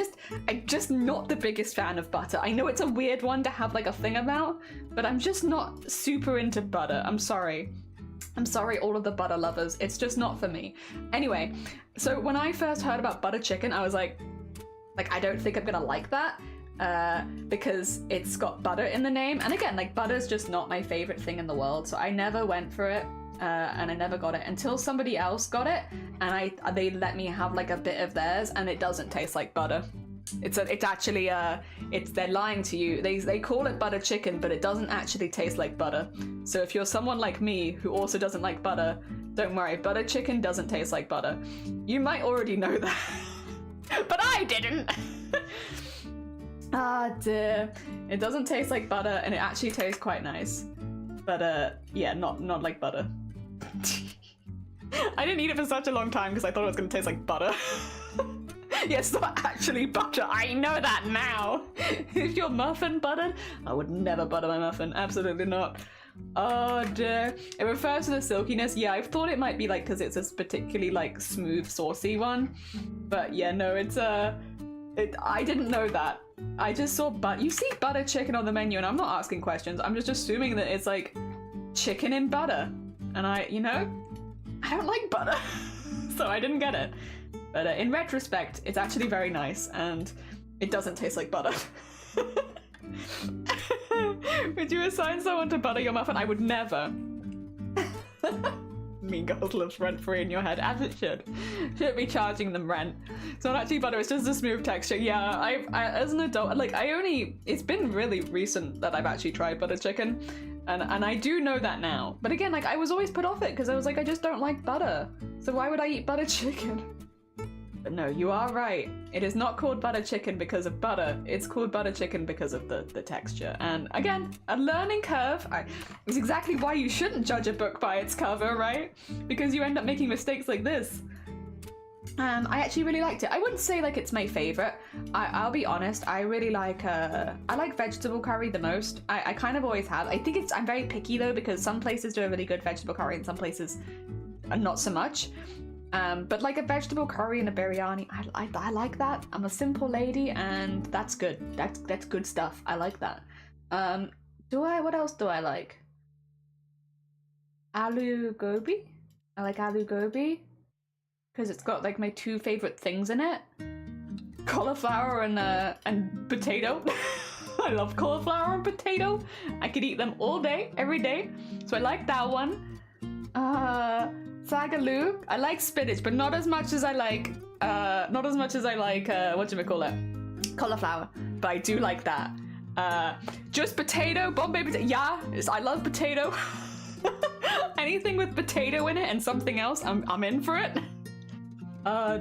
just not the biggest fan of butter. I know it's a weird one to have like a thing about, but I'm just not super into butter. I'm sorry. I'm sorry, all of the butter lovers. It's just not for me. Anyway, so when I first heard about butter chicken, I was like, I don't think I'm gonna like that because it's got butter in the name. And again, like, butter's just not my favorite thing in the world, so I never went for it, and I never got it until somebody else got it, and they let me have like a bit of theirs, and it doesn't taste like butter. It's actually they're lying to you. They call it butter chicken, but it doesn't actually taste like butter. So if you're someone like me who also doesn't like butter, don't worry, butter chicken doesn't taste like butter. You might already know that, but I didn't. Ah dear, it doesn't taste like butter, and it actually tastes quite nice. But yeah, not like butter. I didn't eat it for such a long time because I thought it was gonna taste like butter. Yeah, it's not actually butter. I know that now. Is your muffin buttered? I would never butter my muffin. Absolutely not. Oh dear. It refers to the silkiness. Yeah, I thought it might be like because it's a particularly like smooth, saucy one. But yeah, no, it's I didn't know that. I just saw you see butter chicken on the menu, and I'm not asking questions. I'm just assuming that it's like chicken in butter. And I don't like butter. So I didn't get it. But in retrospect, it's actually very nice, and It doesn't taste like butter. Would you assign someone to butter your muffin? I would never. Mean Girls lives rent free in your head, as it should. Shouldn't be charging them rent. It's not actually butter, it's just a smooth texture. Yeah, I as an adult, like it's been really recent that I've actually tried butter chicken. And I do know that now. But again, like I was always put off it because I was like, I just don't like butter. So why would I eat butter chicken? But no, you are right. It is not called butter chicken because of butter. It's called butter chicken because of the texture. And again, a learning curve. It's exactly why you shouldn't judge a book by its cover, right? Because you end up making mistakes like this. I actually really liked it. I wouldn't say like it's my favorite. I'll be honest. I really like I like vegetable curry the most. I kind of always have. I think I'm very picky though because some places do a really good vegetable curry and some places not so much. But like a vegetable curry and a biryani, I like that. I'm a simple lady and that's good. That's good stuff. I like that. What else do I like? Aloo gobi. I like aloo gobi because it's got like my two favorite things in it: cauliflower and potato. I love cauliflower and potato. I could eat them all day, every day. So I like that one. Sagaloo. I like spinach, but not as much as I like whatchamacallit? Cauliflower. But I do like that. Just potato, Bombay potato. Yeah, I love potato. Anything with potato in it and something else, I'm in for it.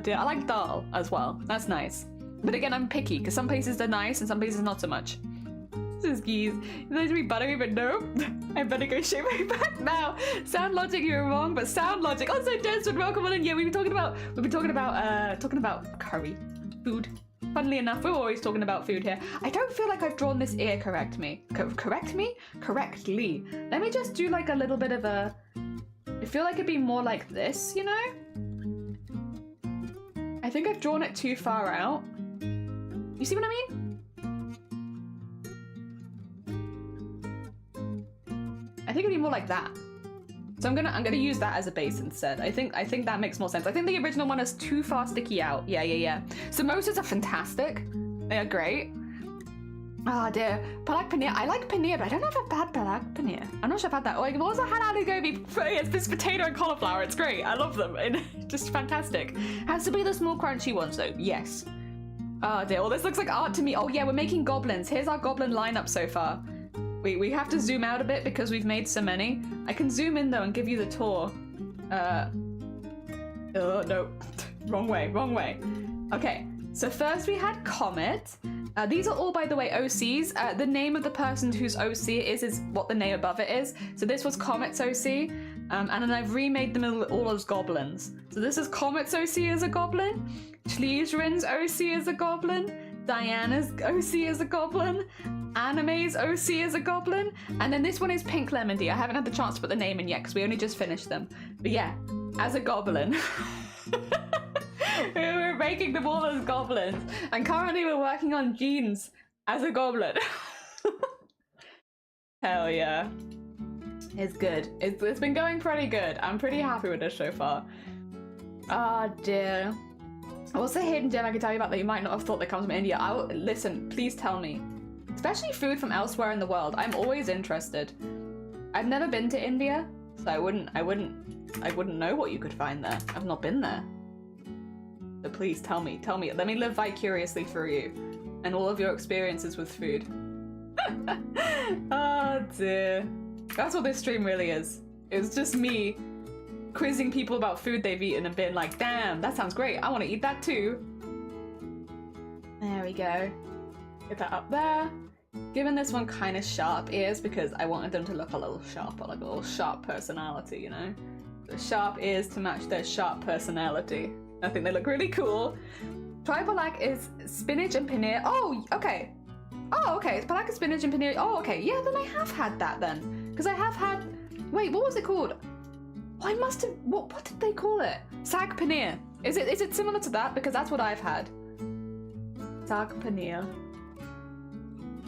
Dear, I like dal as well. That's nice. But again, I'm picky because some places they're nice and some places not so much. This is geese. You'd like to be buttery, but no. I better go shave my back now. Sound logic, you're wrong, but sound logic. Also, Desmond, welcome on in. Yeah, we've been talking about curry, food. Funnily enough, we're always talking about food here. I don't feel like I've drawn this ear correctly. Let me just do like a little bit of a. I feel like it'd be more like this, you know. I think I've drawn it too far out. You see what I mean? I think it'd be more like that. So I'm gonna use that as a base instead. I think that makes more sense. I think the original one is too far sticky out. Yeah. Samosas are fantastic. They are great. Oh dear. Palak paneer. I like paneer, but I don't know if I've had palak paneer. I'm not sure if I've had that. Oh, I've also had aloo gobi. It's this potato and cauliflower. It's great. I love them. Just fantastic. Has to be the small crunchy ones though. Yes. Oh dear. Well, this looks like art to me. Oh yeah, we're making goblins. Here's our goblin lineup so far. We have to zoom out a bit because we've made so many. I can zoom in though and give you the tour. No. Wrong way. Okay, so first we had Comet. These are all, by the way, OCs. The name of the person whose OC it is what the name above it is. So this was Comet's OC. And then I've remade them all as goblins. So this is Comet's OC as a goblin. Chleesrin's OC as a goblin. Diana's OC as a goblin. Anime's OC as a goblin. And then this one is Pink Lemon D. I haven't had the chance to put the name in yet because we only just finished them. But yeah, as a goblin. We're making them all as goblins. And currently we're working on Jeans as a goblin. Hell yeah. It's good. It's been going pretty good. I'm pretty happy with this so far. Ah, dear. What's a hidden gem I can tell you about that you might not have thought that comes from India? Listen, please tell me. Especially food from elsewhere in the world. I'm always interested. I've never been to India, so I wouldn't know what you could find there. I've not been there. So please tell me. Let me live vicariously through you and all of your experiences with food. Oh dear. That's what this stream really is. It's just me quizzing people about food they've eaten and being like, damn, that sounds great. I want to eat that too. There we go. Get that up there. Giving this one kind of sharp ears because I wanted them to look a little sharper, like a little sharp personality, you know? The sharp ears to match their sharp personality. I think they look really cool. Tribalac is spinach and paneer. Oh, okay. Oh, okay. It's palak and spinach and paneer. Oh, okay. Yeah, then I have had that then. Because I have had... Wait, what was it called? Oh, I must have... What did they call it? Sag paneer. Is it similar to that? Because that's what I've had. Sag paneer.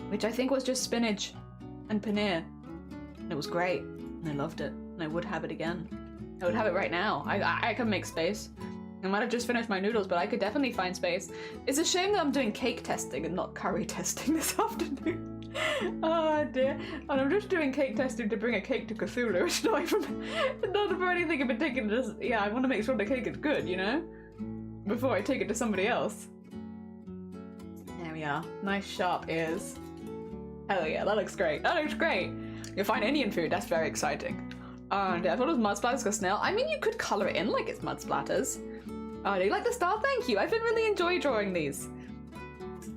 Which I think was just spinach and paneer. And it was great. And I loved it. And I would have it again. I would have it right now. I can make space. I might have just finished my noodles, but I could definitely find space. It's a shame that I'm doing cake testing and not curry testing this afternoon. Oh dear. And I'm just doing cake testing to bring a cake to Cthulhu. It's not even, not for anything in particular. Just, yeah, I want to make sure the cake is good, you know? Before I take it to somebody else. There we are. Nice sharp ears. Hell yeah, that looks great. That looks great. You'll find Indian food, that's very exciting. And I thought it was mud splatters for snail. I mean, you could color it in like it's mud splatters. Do you like the style? Thank you. I've been really enjoying drawing these.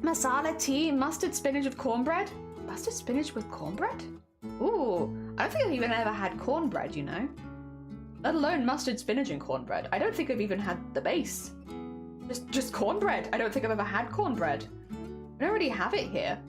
Masala tea, mustard spinach with cornbread. Mustard spinach with cornbread? Ooh, I don't think I've even ever had cornbread, you know? Let alone mustard spinach and cornbread. I don't think I've even had the base. Just cornbread. I don't think I've ever had cornbread. I don't really have it here.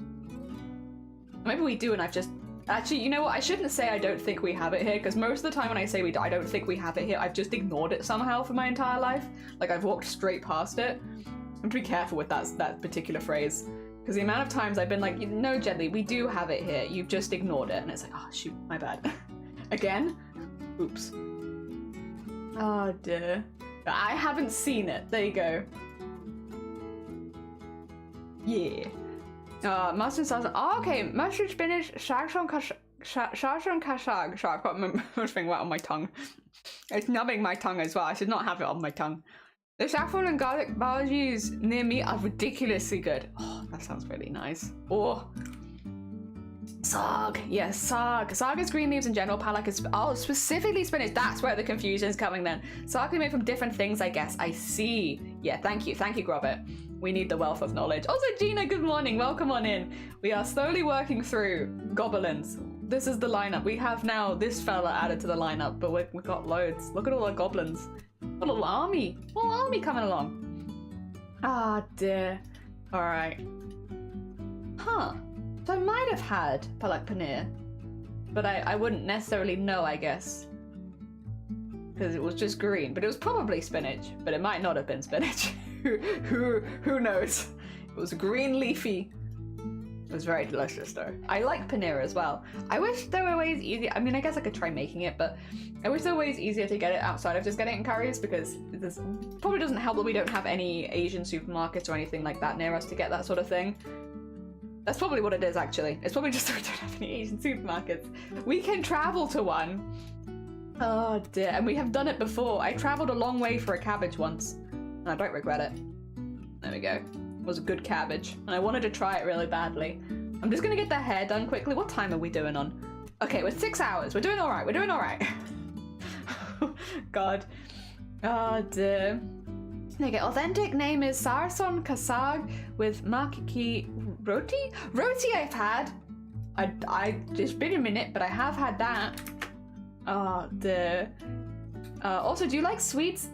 Maybe we do and I've just... Actually, you know what? I shouldn't say I don't think we have it here, because most of the time when I say I don't think we have it here, I've just ignored it somehow for my entire life. Like, I've walked straight past it. I have to be careful with that particular phrase. Because the amount of times I've been like, no, Jedley, we do have it here. You've just ignored it. And it's like, oh, shoot, my bad. Again? Oops. Oh, dear. I haven't seen it. There you go. Yeah. Mustard sauce. Oh, okay. Mustard spinach, saffron kashag. Sorry, I've got my thing right on my tongue. It's numbing my tongue as well. I should not have it on my tongue. The saffron and garlic bhaji's near me are ridiculously good. Oh, that sounds really nice. Oh. Sag. Yes, sag. Sag is green leaves in general. Palak is... Oh, specifically spinach. That's where the confusion is coming then. Sag can be made from different things, I guess. I see. Yeah, thank you. Thank you, Grobbit. We need the wealth of knowledge. Also, Gina, good morning. Welcome on in. We are slowly working through Goblins. This is the lineup. We have now this fella added to the lineup, but we've got loads. Look at all the goblins. A little army. A little army coming along. Ah, dear. All right. Huh. So I might have had palak paneer, but I wouldn't necessarily know, I guess. Because it was just green, but it was probably spinach, but it might not have been spinach. Who knows? It was green leafy. It was very delicious though. I like paneer as well. I wish there were ways easier. I mean, I guess I could try making it, but I wish there were ways easier to get it outside of just getting it in curries, because this probably doesn't help that we don't have any Asian supermarkets or anything like that near us to get that sort of thing. That's probably what it is, actually. It's probably just that we don't have any Asian supermarkets. We can travel to one. Oh dear, and we have done it before. I traveled a long way for a cabbage once, and I don't regret it. There we go. It was a good cabbage, and I wanted to try it really badly. I'm just gonna get the hair done quickly. What time are we doing on? Okay, we're 6 hours. We're doing all right. We're doing all right. God. Oh dear. Okay, authentic name is Sarson Kasag with Makiki Roti? Roti I've had. It's been a minute, but I have had that. Oh dear. Also, do you like sweets?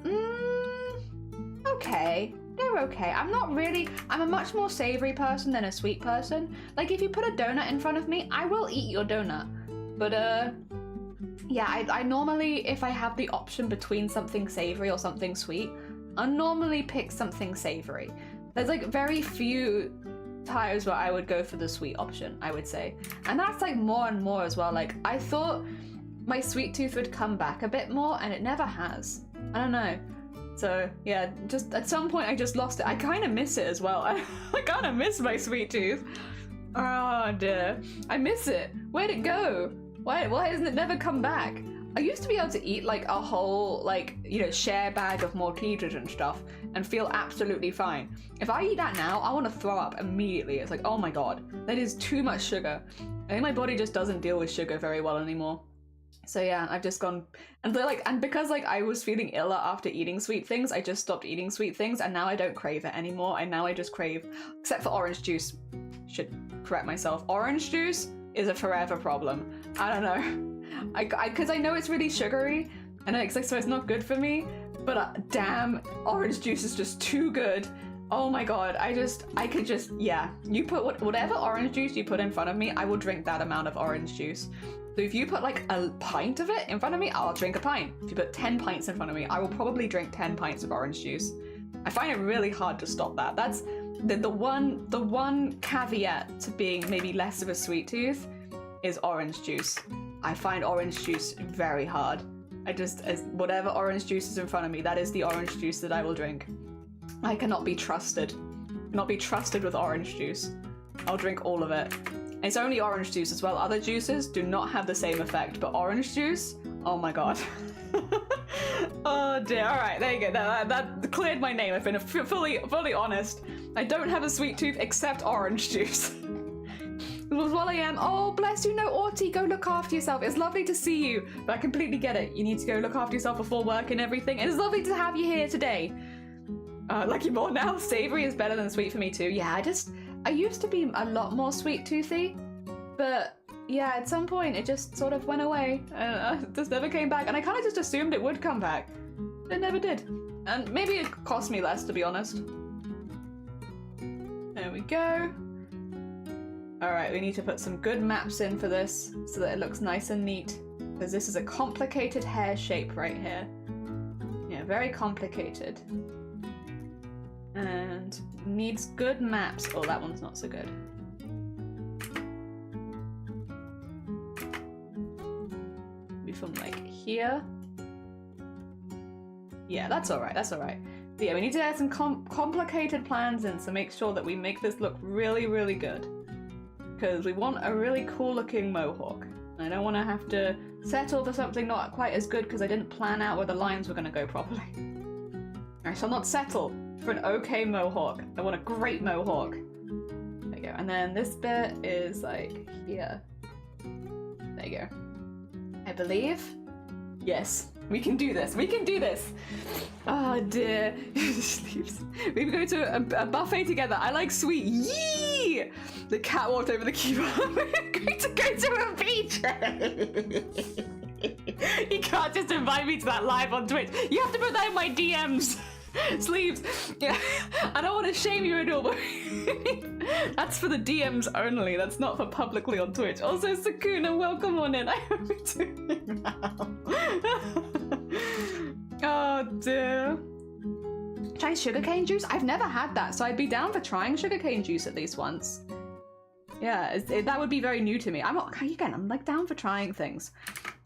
Okay. They're okay. I'm a much more savory person than a sweet person. Like, if you put a donut in front of me, I will eat your donut. But, yeah, I normally, if I have the option between something savory or something sweet, I normally pick something savory. There's, like, very few times where I would go for the sweet option, I would say. And that's, like, more and more as well. Like, I thought my sweet tooth would come back a bit more, and it never has. I don't know. So, yeah, just at some point I just lost it. I kind of miss it as well. I kind of miss my sweet tooth. Oh dear. I miss it. Where'd it go? Why hasn't it never come back? I used to be able to eat like a whole, like, you know, share bag of Maltesers and stuff and feel absolutely fine. If I eat that now, I want to throw up immediately. It's like, oh my god, that is too much sugar. I think my body just doesn't deal with sugar very well anymore. So yeah, I've just gone, and they're like, and because like I was feeling iller after eating sweet things, I just stopped eating sweet things, and now I don't crave it anymore. And now I just crave, except for orange juice. Should correct myself. Orange juice is a forever problem. I don't know, because I know it's really sugary, and so it's not good for me. But damn, orange juice is just too good. Oh my god, I could just, yeah. You put whatever orange juice you put in front of me, I will drink that amount of orange juice. So if you put like a pint of it in front of me, I'll drink a pint. If you put 10 pints in front of me, I will probably drink 10 pints of orange juice. I find it really hard to stop that. That's the one caveat to being maybe less of a sweet tooth is orange juice. I find orange juice very hard. as whatever orange juice is in front of me, that is the orange juice that I will drink. I cannot be trusted. Not be trusted with orange juice. I'll drink all of it. It's only orange juice as well. Other juices do not have the same effect, but orange juice, oh my god. Oh dear. All right, there you go. That cleared my name. I've been fully honest. I don't have a sweet tooth except orange juice. While I am, oh bless you, no Arty, go look after yourself. It's lovely to see you, but I completely get it. You need to go look after yourself before work and everything. And it's lovely to have you here today. Like you more now. Savory is better than sweet for me too. Yeah, I used to be a lot more sweet toothy, but yeah, at some point it just sort of went away. It just never came back, and I kind of just assumed it would come back. It never did. And maybe it cost me less, to be honest. There we go. Alright, we need to put some good maps in for this so that it looks nice and neat, because this is a complicated hair shape right here. Yeah, very complicated. And needs good maps. Oh, that one's not so good. Maybe from like here. Yeah, that's alright, that's alright. But yeah, we need to add some complicated plans in to make sure that we make this look really, really good. Because we want a really cool looking mohawk. I don't want to have to settle for something not quite as good because I didn't plan out where the lines were going to go properly. I shall not settle for an okay mohawk. I want a great mohawk. There you go. And then this bit is like here. There you go. I believe. Yes, we can do this. We can do this. Oh dear. We go to a buffet together. I like sweet. Yee! The cat walked over the keyboard. We're going to go to a beach. You can't just invite me to that live on Twitch. You have to put that in my DMs. Sleeves. Yeah, I don't want to shame you at all, but that's for the DMs only. That's not for publicly on Twitch. Also, Sakuna, welcome on in. I hope you're doing well. Oh dear. Try sugarcane juice? I've never had that, so I'd be down for trying sugarcane juice at least once. Yeah, that would be very new to me. I'm like down for trying things.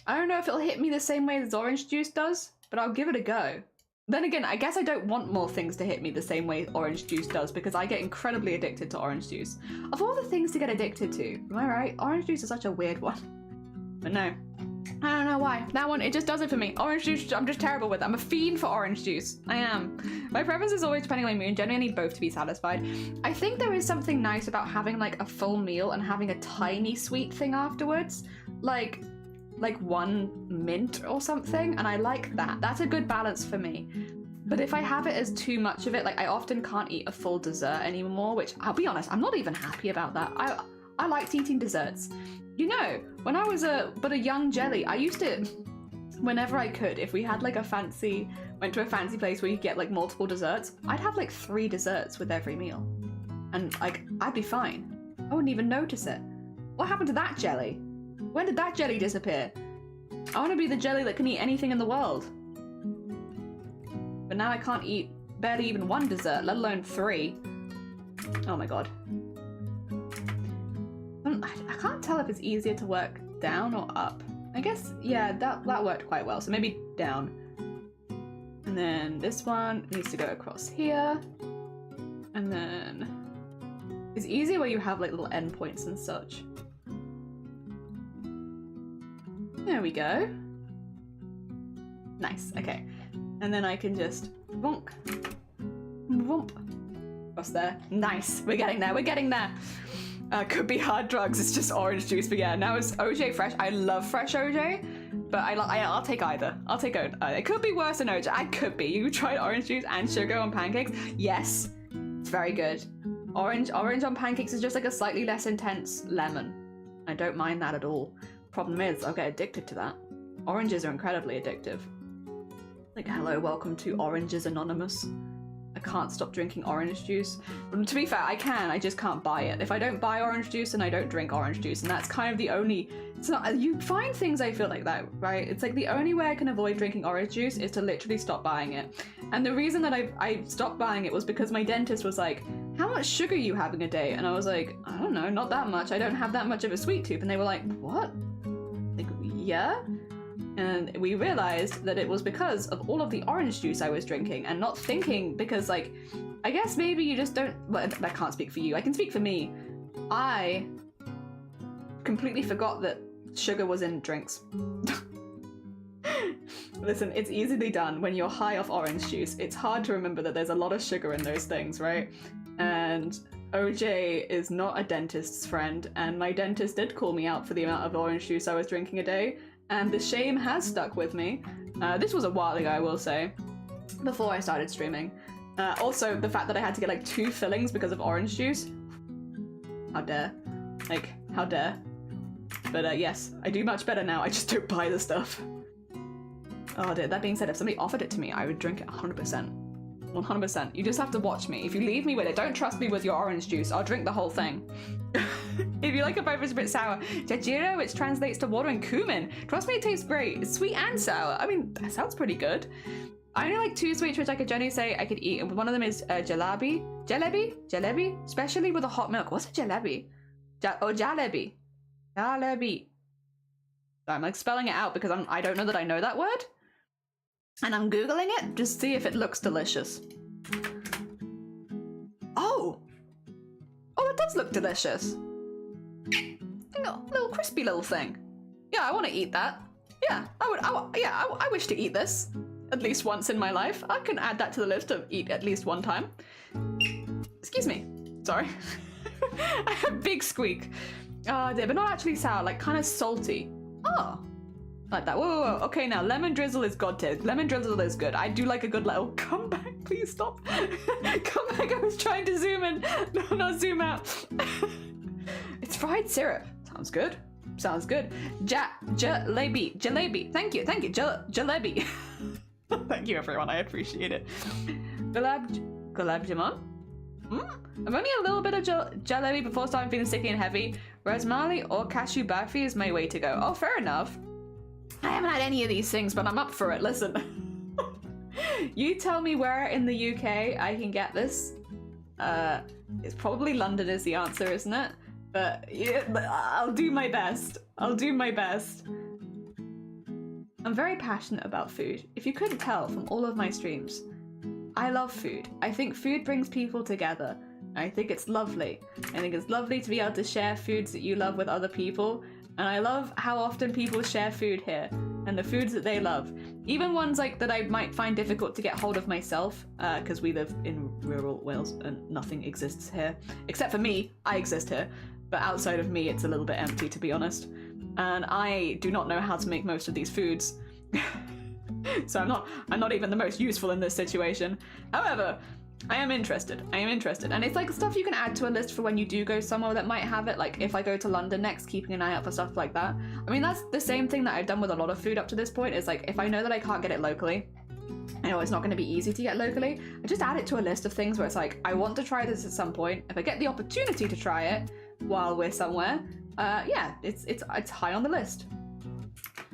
I don't know if it'll hit me the same way as orange juice does, but I'll give it a go. Then again, I guess I don't want more things to hit me the same way orange juice does, because I get incredibly addicted to orange juice. Of all the things to get addicted to, am I right? Orange juice is such a weird one. But no. I don't know why. That one, it just does it for me. Orange juice, I'm just terrible with it. I'm a fiend for orange juice. I am. My preference is always depending on my mood. Generally, I need both to be satisfied. I think there is something nice about having like a full meal and having a tiny sweet thing afterwards. Like one mint or something, and I like that. That's a good balance for me. But if I have it as too much of it, like I often can't eat a full dessert anymore, which I'll be honest, I'm not even happy about that. I liked eating desserts. You know, when I was a young jelly, I used to, whenever I could, if we had like went to a fancy place where you get like multiple desserts, I'd have like 3 desserts with every meal. And like, I'd be fine. I wouldn't even notice it. What happened to that jelly? When did that jelly disappear? I want to be the jelly that can eat anything in the world. But now I can't eat barely even 1 dessert, let alone 3. Oh my god. I can't tell if it's easier to work down or up. I guess, yeah, that worked quite well. So maybe down. And then this one needs to go across here. And then it's easier where you have like little endpoints and such. There we go. Nice, okay. And then I can just bonk, womp, across there. Nice, we're getting there, we're getting there. Could be hard drugs, it's just orange juice, but yeah, now it's OJ fresh. I love fresh OJ, but I'll take either. I'll take either. It could be worse than OJ, I could be. You tried orange juice and sugar on pancakes? Yes, it's very good. Orange on pancakes is just like a slightly less intense lemon. I don't mind that at all. Problem is, I'll get addicted to that. Oranges are incredibly addictive. Like, hello, welcome to Oranges Anonymous. I can't stop drinking orange juice. To be fair, I can, I just can't buy it. If I don't buy orange juice, then I don't drink orange juice, and that's kind of the only... It's not... You find things I feel like that, right? It's like the only way I can avoid drinking orange juice is to literally stop buying it. And the reason that I stopped buying it was because my dentist was like, how much sugar are you having a day? And I was like, I don't know, not that much. I don't have that much of a sweet tooth. And they were like, what? Like, yeah? And we realized that it was because of all of the orange juice I was drinking and not thinking, because like, I guess maybe you just don't, well, I can't speak for you, I can speak for me. I completely forgot that sugar was in drinks. Listen, it's easily done when you're high off orange juice. It's hard to remember that there's a lot of sugar in those things, right? And OJ is not a dentist's friend, and my dentist did call me out for the amount of orange juice I was drinking a day, and the shame has stuck with me. This was a while ago, I will say, before I started streaming. Also, the fact that I had to get like 2 fillings because of orange juice. How dare. Like, how dare. But yes, I do much better now, I just don't buy the stuff. Oh dear, that being said, if somebody offered it to me, I would drink it 100%. 100%. You just have to watch me. If you leave me with it, don't trust me with your orange juice, I'll drink the whole thing. If you like a beverage a bit sour, jajiro, which translates to water and cumin. Trust me, it tastes great. It's sweet and sour. I mean, that sounds pretty good. I only like 2 sweets which I could generally say I could eat, and one of them is jalebi. Jalebi? Especially with a hot milk. What's a jalebi? Jalebi. Jalebi. I'm like spelling it out because I don't know that I know that word. And I'm Googling it, just see if it looks delicious. Oh! Oh, it does look delicious. Little crispy little thing. Yeah, I want to eat that. Yeah, I wish to eat this. At least once in my life. I can add that to the list of eat at least one time. Excuse me. Sorry. I have big squeak. Oh dear, but not actually sour, like kind of salty. Oh. Like that. Whoa. Okay, now lemon drizzle is god tier. Lemon drizzle is good. I do like a good little. Come back, please stop. Come back. I was trying to zoom in. No, not zoom out. It's fried syrup. Sounds good. Sounds good. Jalebi. Thank you. Jalebi. Thank you, everyone. I appreciate it. Gulab jamun. I'm only a little bit of jalebi before starting feeling sticky and heavy. Rasmali or cashew barfi is my way to go. Oh, fair enough. I haven't had any of these things, but I'm up for it. Listen. You tell me where in the UK I can get this. It's probably London is the answer, isn't it? But yeah, I'll do my best. I'll do my best. I'm very passionate about food. If you couldn't tell from all of my streams, I love food. I think food brings people together. I think it's lovely. I think it's lovely to be able to share foods that you love with other people. And I love how often people share food here and the foods that they love. Even ones like that I might find difficult to get hold of myself, because we live in rural Wales and nothing exists here. Except for me, I exist here. But outside of me, it's a little bit empty, to be honest. And I do not know how to make most of these foods. So I'm not even the most useful in this situation. However, I am interested. And it's like stuff you can add to a list for when you do go somewhere that might have it. Like if I go to London next, keeping an eye out for stuff like that. I mean, that's the same thing that I've done with a lot of food up to this point, is like if I know that I can't get it locally, I know it's not going to be easy to get locally, I just add it to a list of things where it's like, I want to try this at some point. If I get the opportunity to try it while we're somewhere, yeah, it's high on the list.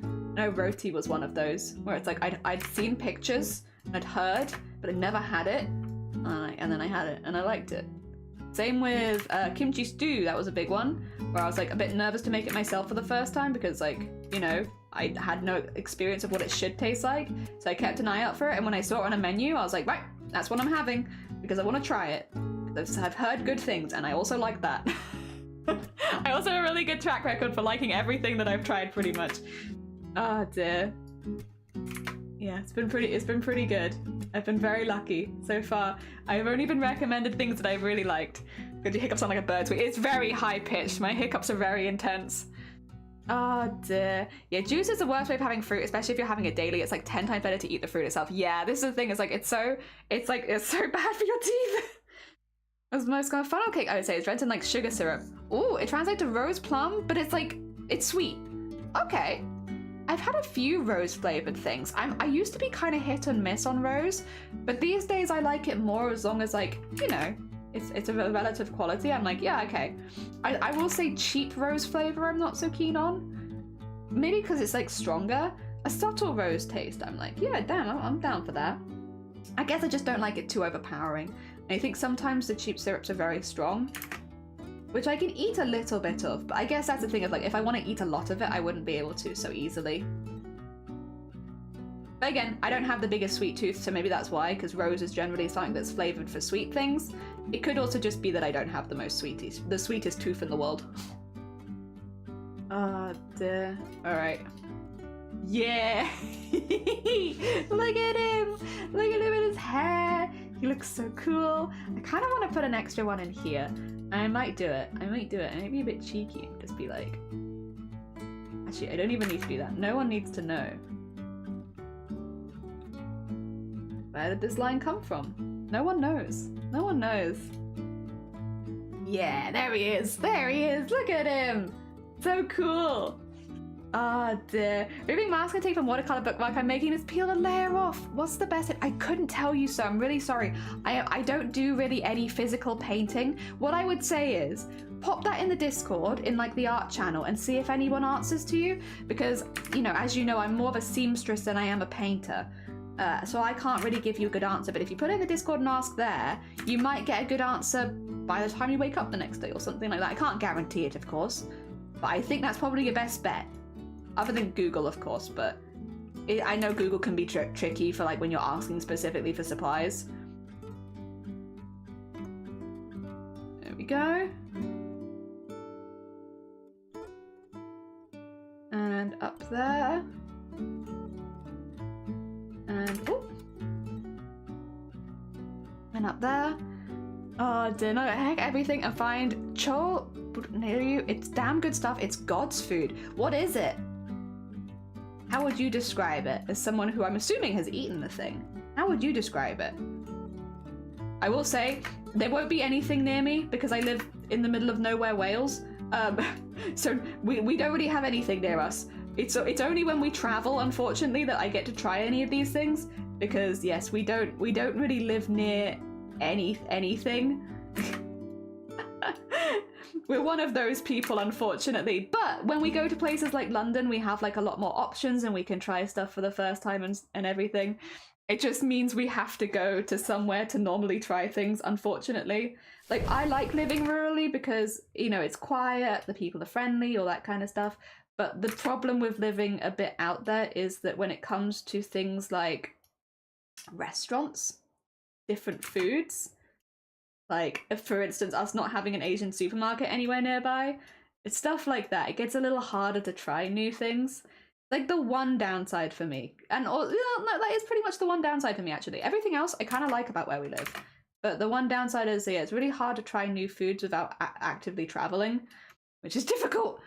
No, roti was one of those where it's like I'd seen pictures, I'd heard, but I never had it, and then I had it and I liked it. Same with kimchi stew. That was a big one where I was like a bit nervous to make it myself for the first time because, like, you know, I had no experience of what it should taste like, so I kept an eye out for it, and when I saw it on a menu I was like, right, that's what I'm having because I want to try it. I've heard good things and I also like that. I also have a really good track record for liking everything that I've tried pretty much. Oh dear. Yeah, it's been pretty good. I've been very lucky so far. I've only been recommended things that I've really liked. Good, your hiccups sound like a bird tweet. It's very high pitched. My hiccups are very intense. Oh dear. Yeah, juice is the worst way of having fruit, especially if you're having it daily. It's like 10 times better to eat the fruit itself. Yeah, this is the thing. It's like it's so bad for your teeth. As most kind of funnel cake, I would say, is drenched in like sugar syrup. Ooh, it translates to rose plum, but it's like it's sweet. Okay. I've had a few rose flavored things. I used to be kind of hit and miss on rose, but these days I like it more as long as, like, you know, it's a relative quality. I'm like, yeah, okay. I will say cheap rose flavor I'm not so keen on. Maybe because it's like stronger. A subtle rose taste, I'm like, yeah, damn, I'm down for that. I guess I just don't like it too overpowering. And I think sometimes the cheap syrups are very strong, which I can eat a little bit of, but I guess that's the thing of, like, if I want to eat a lot of it, I wouldn't be able to so easily. But again, I don't have the biggest sweet tooth, so maybe that's why, because rose is generally something that's flavored for sweet things. It could also just be that I don't have the sweetest tooth in the world. Dear. Alright. Yeah! Look at him! Look at him in his hair! He looks so cool. I kind of want to put an extra one in here. I might do it. I might be a bit cheeky and just be like... Actually, I don't even need to do that. No one needs to know. Where did this line come from? No one knows. No one knows. Yeah, there he is. There he is. Look at him. So cool. Ah, dear. Removing mask I take from watercolor bookmark. I'm making this peel the layer off. What's the best? I couldn't tell you, so I'm really sorry. I don't do really any physical painting. What I would say is pop that in the Discord in like the art channel and see if anyone answers to you, because, you know, as you know, I'm more of a seamstress than I am a painter. So I can't really give you a good answer, but if you put it in the Discord and ask there, you might get a good answer by the time you wake up the next day or something like that. I can't guarantee it, of course, but I think that's probably your best bet. Other than Google, of course, but I know Google can be tricky for like when you're asking specifically for supplies. There we go. And up there. And, oh. And up there. Oh, dinner, heck, everything, and find Chol near you. It's damn good stuff. It's God's food. What is it? How would you describe it as someone who I'm assuming has eaten the thing? How would you describe it? I will say, there won't be anything near me because I live in the middle of nowhere, Wales. So we don't really have anything near us. It's only when we travel, unfortunately, that I get to try any of these things, because yes, we don't really live near anything. We're one of those people, unfortunately. But when we go to places like London, we have like a lot more options and we can try stuff for the first time and everything. It just means we have to go to somewhere to normally try things, unfortunately. Like, I like living rurally because, you know, it's quiet, the people are friendly, all that kind of stuff. But the problem with living a bit out there is that when it comes to things like restaurants, different foods, like, for instance, us not having an Asian supermarket anywhere nearby, it's stuff like that. It gets a little harder to try new things. Like, the one downside for me, and you know, that is pretty much the one downside for me, actually. Everything else I kind of like about where we live. But the one downside is, yeah, it's really hard to try new foods without actively traveling, which is difficult.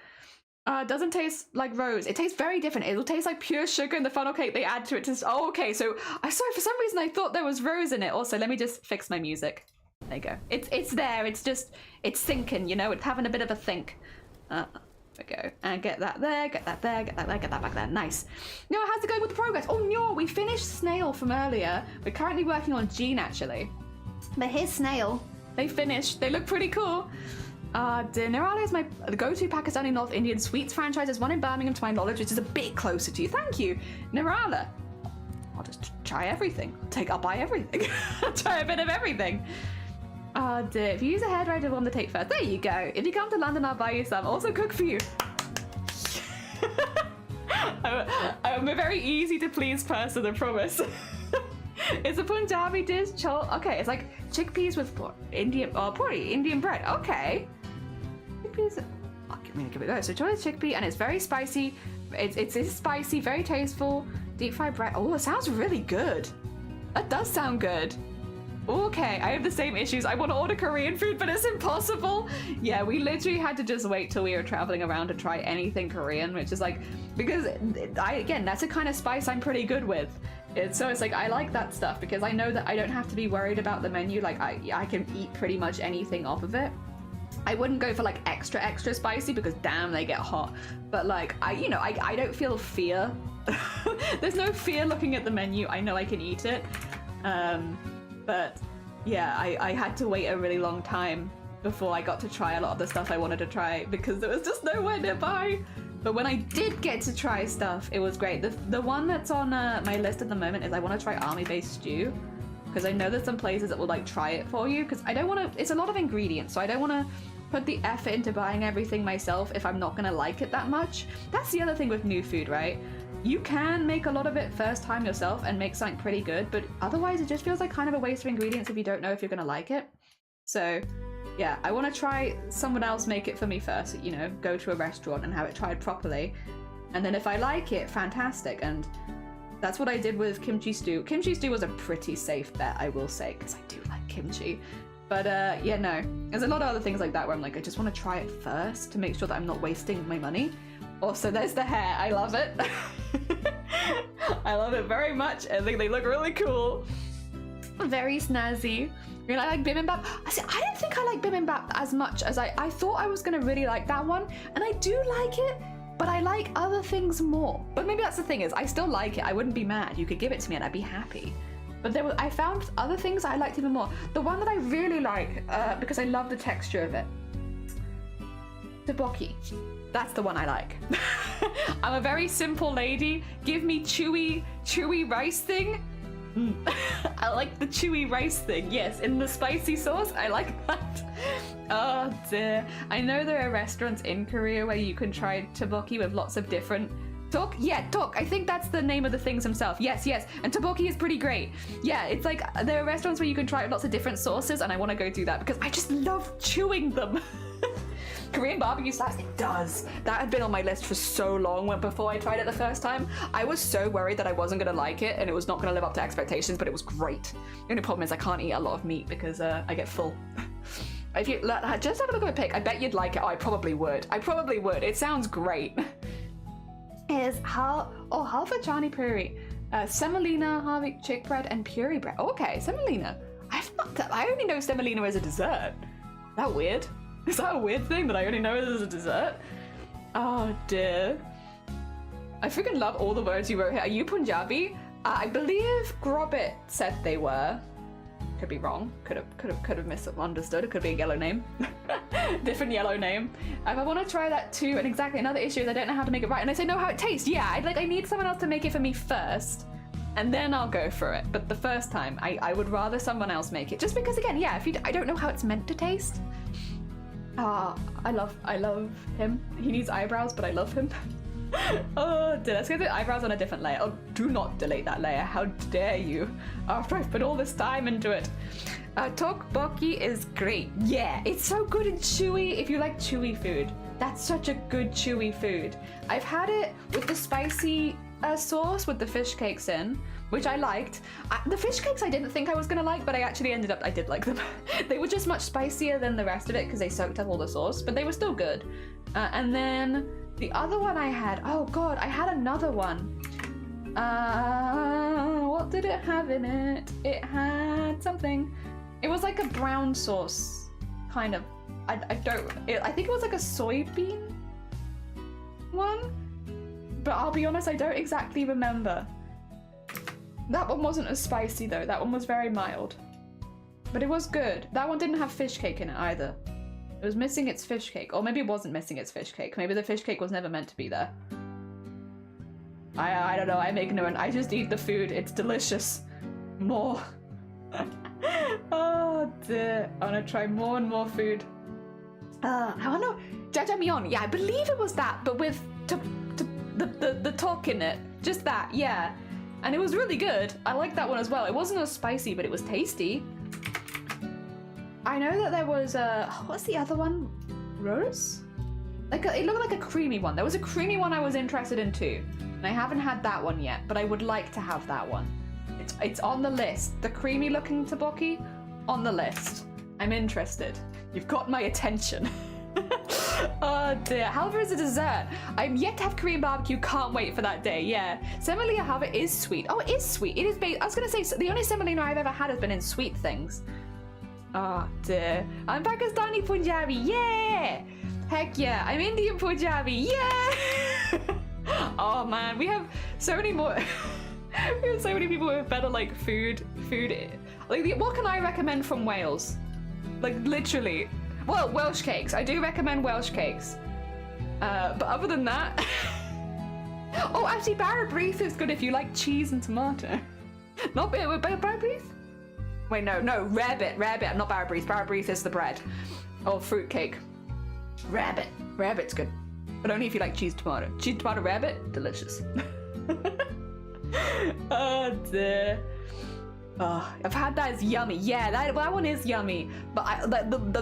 Doesn't taste like rose. It tastes very different. It'll taste like pure sugar in the funnel cake they add to it. Oh, okay, so sorry, for some reason I thought there was rose in it. Also, let me just fix my music. There you go. It's there. It's just, it's thinking, you know, it's having a bit of a think. There we go. And get that there, get that there, get that there, get that back there. Nice. No, how's it going with the progress? Oh no, we finished Snail from earlier. We're currently working on Jean, actually. But here's Snail. They finished. They look pretty cool. Nirala is my go-to Pakistani North Indian sweets franchise. There's one in Birmingham, to my knowledge, which is a bit closer to you. Thank you, Nirala. I'll just try everything. I'll buy everything. I'll try a bit of everything. If you use a hairdryer one to take first, there you go. If you come to London, I'll buy you some. Also cook for you. I'm a very easy to please person, I promise. It's a Punjabi dish. Okay, it's like chickpeas with Indian bread. Okay. Chickpeas. I'm gonna give it a go. So chole is chickpea, and it's very spicy. It's spicy, very tasteful. Deep fried bread. Oh, it sounds really good. That does sound good. Okay, I have the same issues. I want to order Korean food, but it's impossible. Yeah, we literally had to just wait till we were traveling around to try anything Korean, which is like, because again, that's a kind of spice I'm pretty good with. So it's like, I like that stuff because I know that I don't have to be worried about the menu. Like, I can eat pretty much anything off of it. I wouldn't go for like extra spicy because damn, they get hot. But like, I don't feel fear. There's no fear looking at the menu. I know I can eat it. But yeah, I had to wait a really long time before I got to try a lot of the stuff I wanted to try because there was just nowhere nearby. But when I did get to try stuff, it was great. The one that's on my list at the moment is I want to try army-based stew because I know there's some places that will like try it for you because I don't want to, it's a lot of ingredients, so I don't want to put the effort into buying everything myself if I'm not going to like it that much. That's the other thing with new food, right? you can make a lot of it first time yourself and make something pretty good, but otherwise it just feels like kind of a waste of ingredients if you don't know if you're gonna like it. So yeah, I want to try someone else make it for me first, you know, go to a restaurant and have it tried properly. And then if I like it, fantastic. And that's what I did with kimchi stew. Kimchi stew was a pretty safe bet, I will say, because I do like kimchi. But yeah, no. There's a lot of other things like that where I'm like, I just want to try it first to make sure that I'm not wasting my money. Also, there's the hair. I love it. I love it very much. I think they look really cool. Very snazzy. You know, I like bibimbap. I didn't think I like bibimbap as much as I thought I was going to really like that one. And I do like it, but I like other things more. But maybe that's the thing is, I still like it. I wouldn't be mad. You could give it to me and I'd be happy. But I found other things I liked even more. The one that I really like, because I love the texture of it, tteokbokki. That's the one I like. I'm a very simple lady. Give me chewy rice thing. I like the chewy rice thing. Yes, in the spicy sauce, I like that. Oh dear. I know there are restaurants in Korea where you can try tteokbokki with lots of different tok? Yeah, tok. I think that's the name of the things themselves. Yes. And tteokbokki is pretty great. Yeah, it's like there are restaurants where you can try it with lots of different sauces, and I want to go do that because I just love chewing them. Korean barbecue slaps, it does. That had been on my list for so long before I tried it the first time. I was so worried that I wasn't gonna like it and it was not gonna live up to expectations, but it was great. The only problem is I can't eat a lot of meat because I get full. If you just have a look at a pic, I bet you'd like it. Oh, I probably would. It sounds great. Is halva chani puri, semolina, harvey chick bread, and puri bread. Oh, okay, semolina. I only know semolina as a dessert. Is that weird? Is that a weird thing that I only know it as a dessert? Oh dear. I freaking love all the words you wrote here. Are you Punjabi? I believe Grobit said they were. Could be wrong. Could have misunderstood. It could be a yellow name. Different yellow name. I want to try that too. And exactly another issue is I don't know how to make it right. And I say know how it tastes. Yeah, I need someone else to make it for me first. And then I'll go for it. But the first time, I would rather someone else make it. Just because again, yeah, I don't know how it's meant to taste. I love him. He needs eyebrows, but I love him. Oh dear, let's go to eyebrows on a different layer. Oh, do not delete that layer. How dare you? After I've put all this time into it. Tteokbokki is great. Yeah, it's so good and chewy if you like chewy food. That's such a good chewy food. I've had it with the spicy sauce with the fish cakes in, which I liked. The fish cakes I didn't think I was gonna like, but I did like them. They were just much spicier than the rest of it because they soaked up all the sauce, but they were still good. And then the other one I had, oh god, I had another one. What did it have in it? It had something. It was like a brown sauce, kind of. I think it was like a soybean one, but I'll be honest, I don't exactly remember. That one wasn't as spicy though. That one was very mild, but it was good. That one didn't have fish cake in it either. It was missing its fish cake, or maybe it wasn't missing its fish cake. Maybe the fish cake was never meant to be there. I don't know. I'm ignorant. I just eat the food. It's delicious. More. Oh dear. I want to try more and more food. I don't know. Jajangmyeon. Yeah, I believe it was that, but with the tok in it. Just that. Yeah. And it was really good. I liked that one as well. It wasn't as spicy, but it was tasty. I know that there was what's the other one? Rose? It looked like a creamy one. There was a creamy one I was interested in too. And I haven't had that one yet, but I would like to have that one. It's on the list. The creamy looking tteokbokki on the list. I'm interested. You've got my attention. Oh dear. Halva is a dessert. I'm yet to have Korean barbecue. Can't wait for that day. Yeah. Semolina halva is sweet. Oh, it is sweet. It is I was going to say, the only semolina I've ever had has been in sweet things. Oh dear. I'm Pakistani Punjabi. Yeah. Heck yeah. I'm Indian Punjabi. Yeah. Oh man. We have so many more. We have so many people with better like food. Like, what can I recommend from Wales? Like literally. Well, Welsh cakes. I do recommend Welsh cakes. But other than that... Oh, actually, Barra-Breath is good if you like cheese and tomato. Not Barra-Breath? Wait, no, rarebit, not Barra-Breath. Barra-Breath is the bread. Or fruitcake. Rarebit's good. But only if you like cheese tomato. Cheese tomato rarebit, delicious. Oh dear. Oh, I've had that. It's yummy. Yeah, that one is yummy. But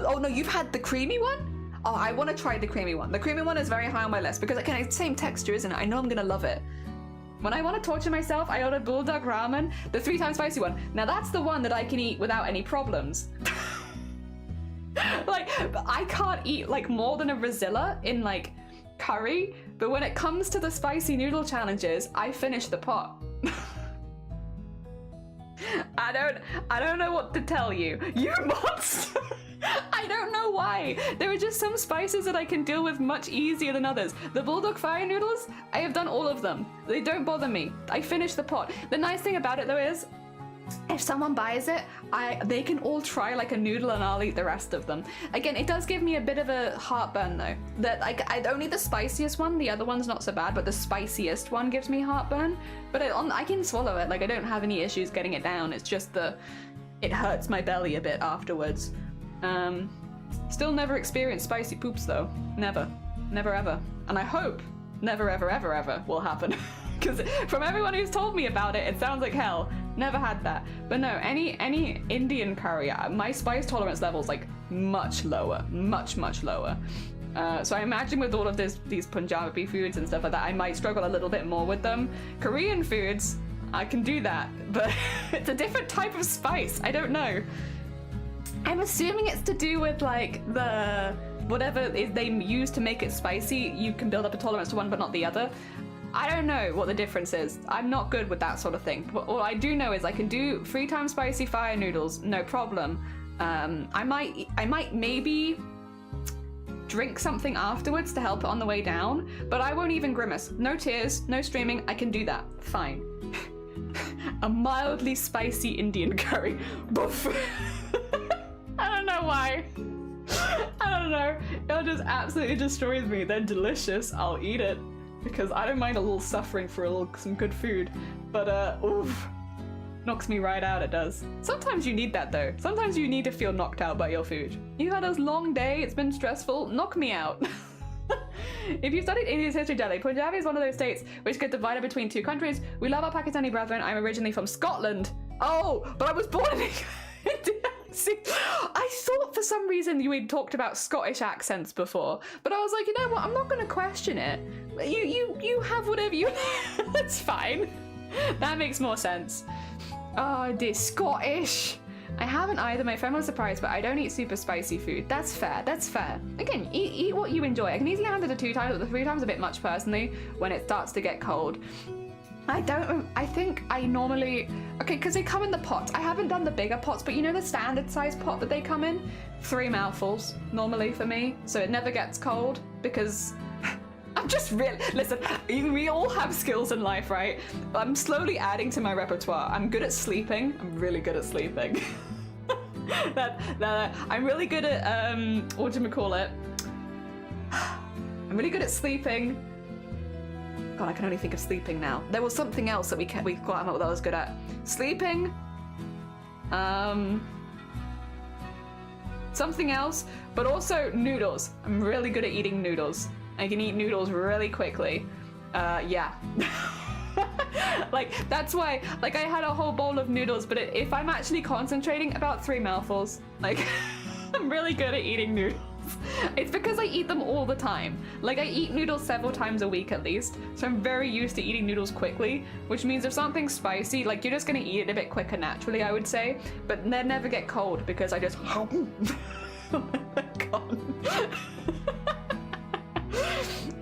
oh no, you've had the creamy one? Oh, I want to try the creamy one. The creamy one is very high on my list because again, it's the same texture, isn't it? I know I'm gonna love it. When I want to torture myself, I order bulldog ramen, the 3 times spicy one. Now that's the one that I can eat without any problems. Like, I can't eat like more than a Rosilla in like curry, but when it comes to the spicy noodle challenges, I finish the pot. I don't know what to tell you. You monster! I don't know why. There are just some spices that I can deal with much easier than others. The bulldog fire noodles, I have done all of them. They don't bother me. I finish the pot. The nice thing about it though is, if someone buys it, they can all try like a noodle and I'll eat the rest of them. Again, it does give me a bit of a heartburn though. That I only the spiciest one, the other one's not so bad, but the spiciest one gives me heartburn. But I can swallow it, like I don't have any issues getting it down. It's just it hurts my belly a bit afterwards. Still never experienced spicy poops though. Never. Never ever. And I hope never ever ever ever will happen. Because from everyone who's told me about it, it sounds like hell. Never had that. But no, any Indian curry, my spice tolerance level's like much lower. Much lower. So I imagine with all of these Punjabi foods and stuff like that, I might struggle a little bit more with them. Korean foods, I can do that, but it's a different type of spice. I don't know. I'm assuming it's to do with like the whatever they use to make it spicy, you can build up a tolerance to one but not the other. I don't know what the difference is. I'm not good with that sort of thing. But all I do know is I can do 3 times spicy fire noodles, no problem. I might maybe drink something afterwards to help it on the way down, but I won't even grimace. No tears, no streaming, I can do that, fine. A mildly spicy Indian curry. Boof. I don't know why. I don't know. It just absolutely destroys me. They're delicious. I'll eat it because I don't mind a little suffering for some good food. But oof, knocks me right out. It does. Sometimes you need that though. Sometimes you need to feel knocked out by your food. You had a long day. It's been stressful. Knock me out. If you've studied India's history, Delhi, Punjab is one of those states which get divided between 2 countries. We love our Pakistani brethren. I'm originally from Scotland. Oh, but I was born in India. See, I thought for some reason you had talked about Scottish accents before, but I was like, you know what? I'm not going to question it. You have whatever you. That's fine. That makes more sense. Oh, dear, Scottish. I haven't either. My friend was surprised, but I don't eat super spicy food. That's fair. That's fair. Again, eat what you enjoy. I can easily handle the 2 times, but the 3 times a bit much personally when it starts to get cold. I think I normally, okay, because they come in the pots. I haven't done the bigger pots, but you know the standard size pot that they come in? 3 mouthfuls normally for me, so it never gets cold because I'm just really, listen, we all have skills in life, right? I'm slowly adding to my repertoire. I'm good at sleeping. I'm really good at sleeping. I'm really good at, whatchamacallit? I'm really good at sleeping. God, I can only think of sleeping now. There was something else that we got out that I was good at. Sleeping. Something else, but also noodles. I'm really good at eating noodles. I can eat noodles really quickly. Yeah. Like, that's why, like, I had a whole bowl of noodles, but if I'm actually concentrating, about 3 mouthfuls. Like, I'm really good at eating noodles. It's because I eat them all the time. Like, I eat noodles several times a week at least, so I'm very used to eating noodles quickly, which means if something's spicy, like, you're just gonna eat it a bit quicker naturally, I would say, but they never get cold because I just oh my God.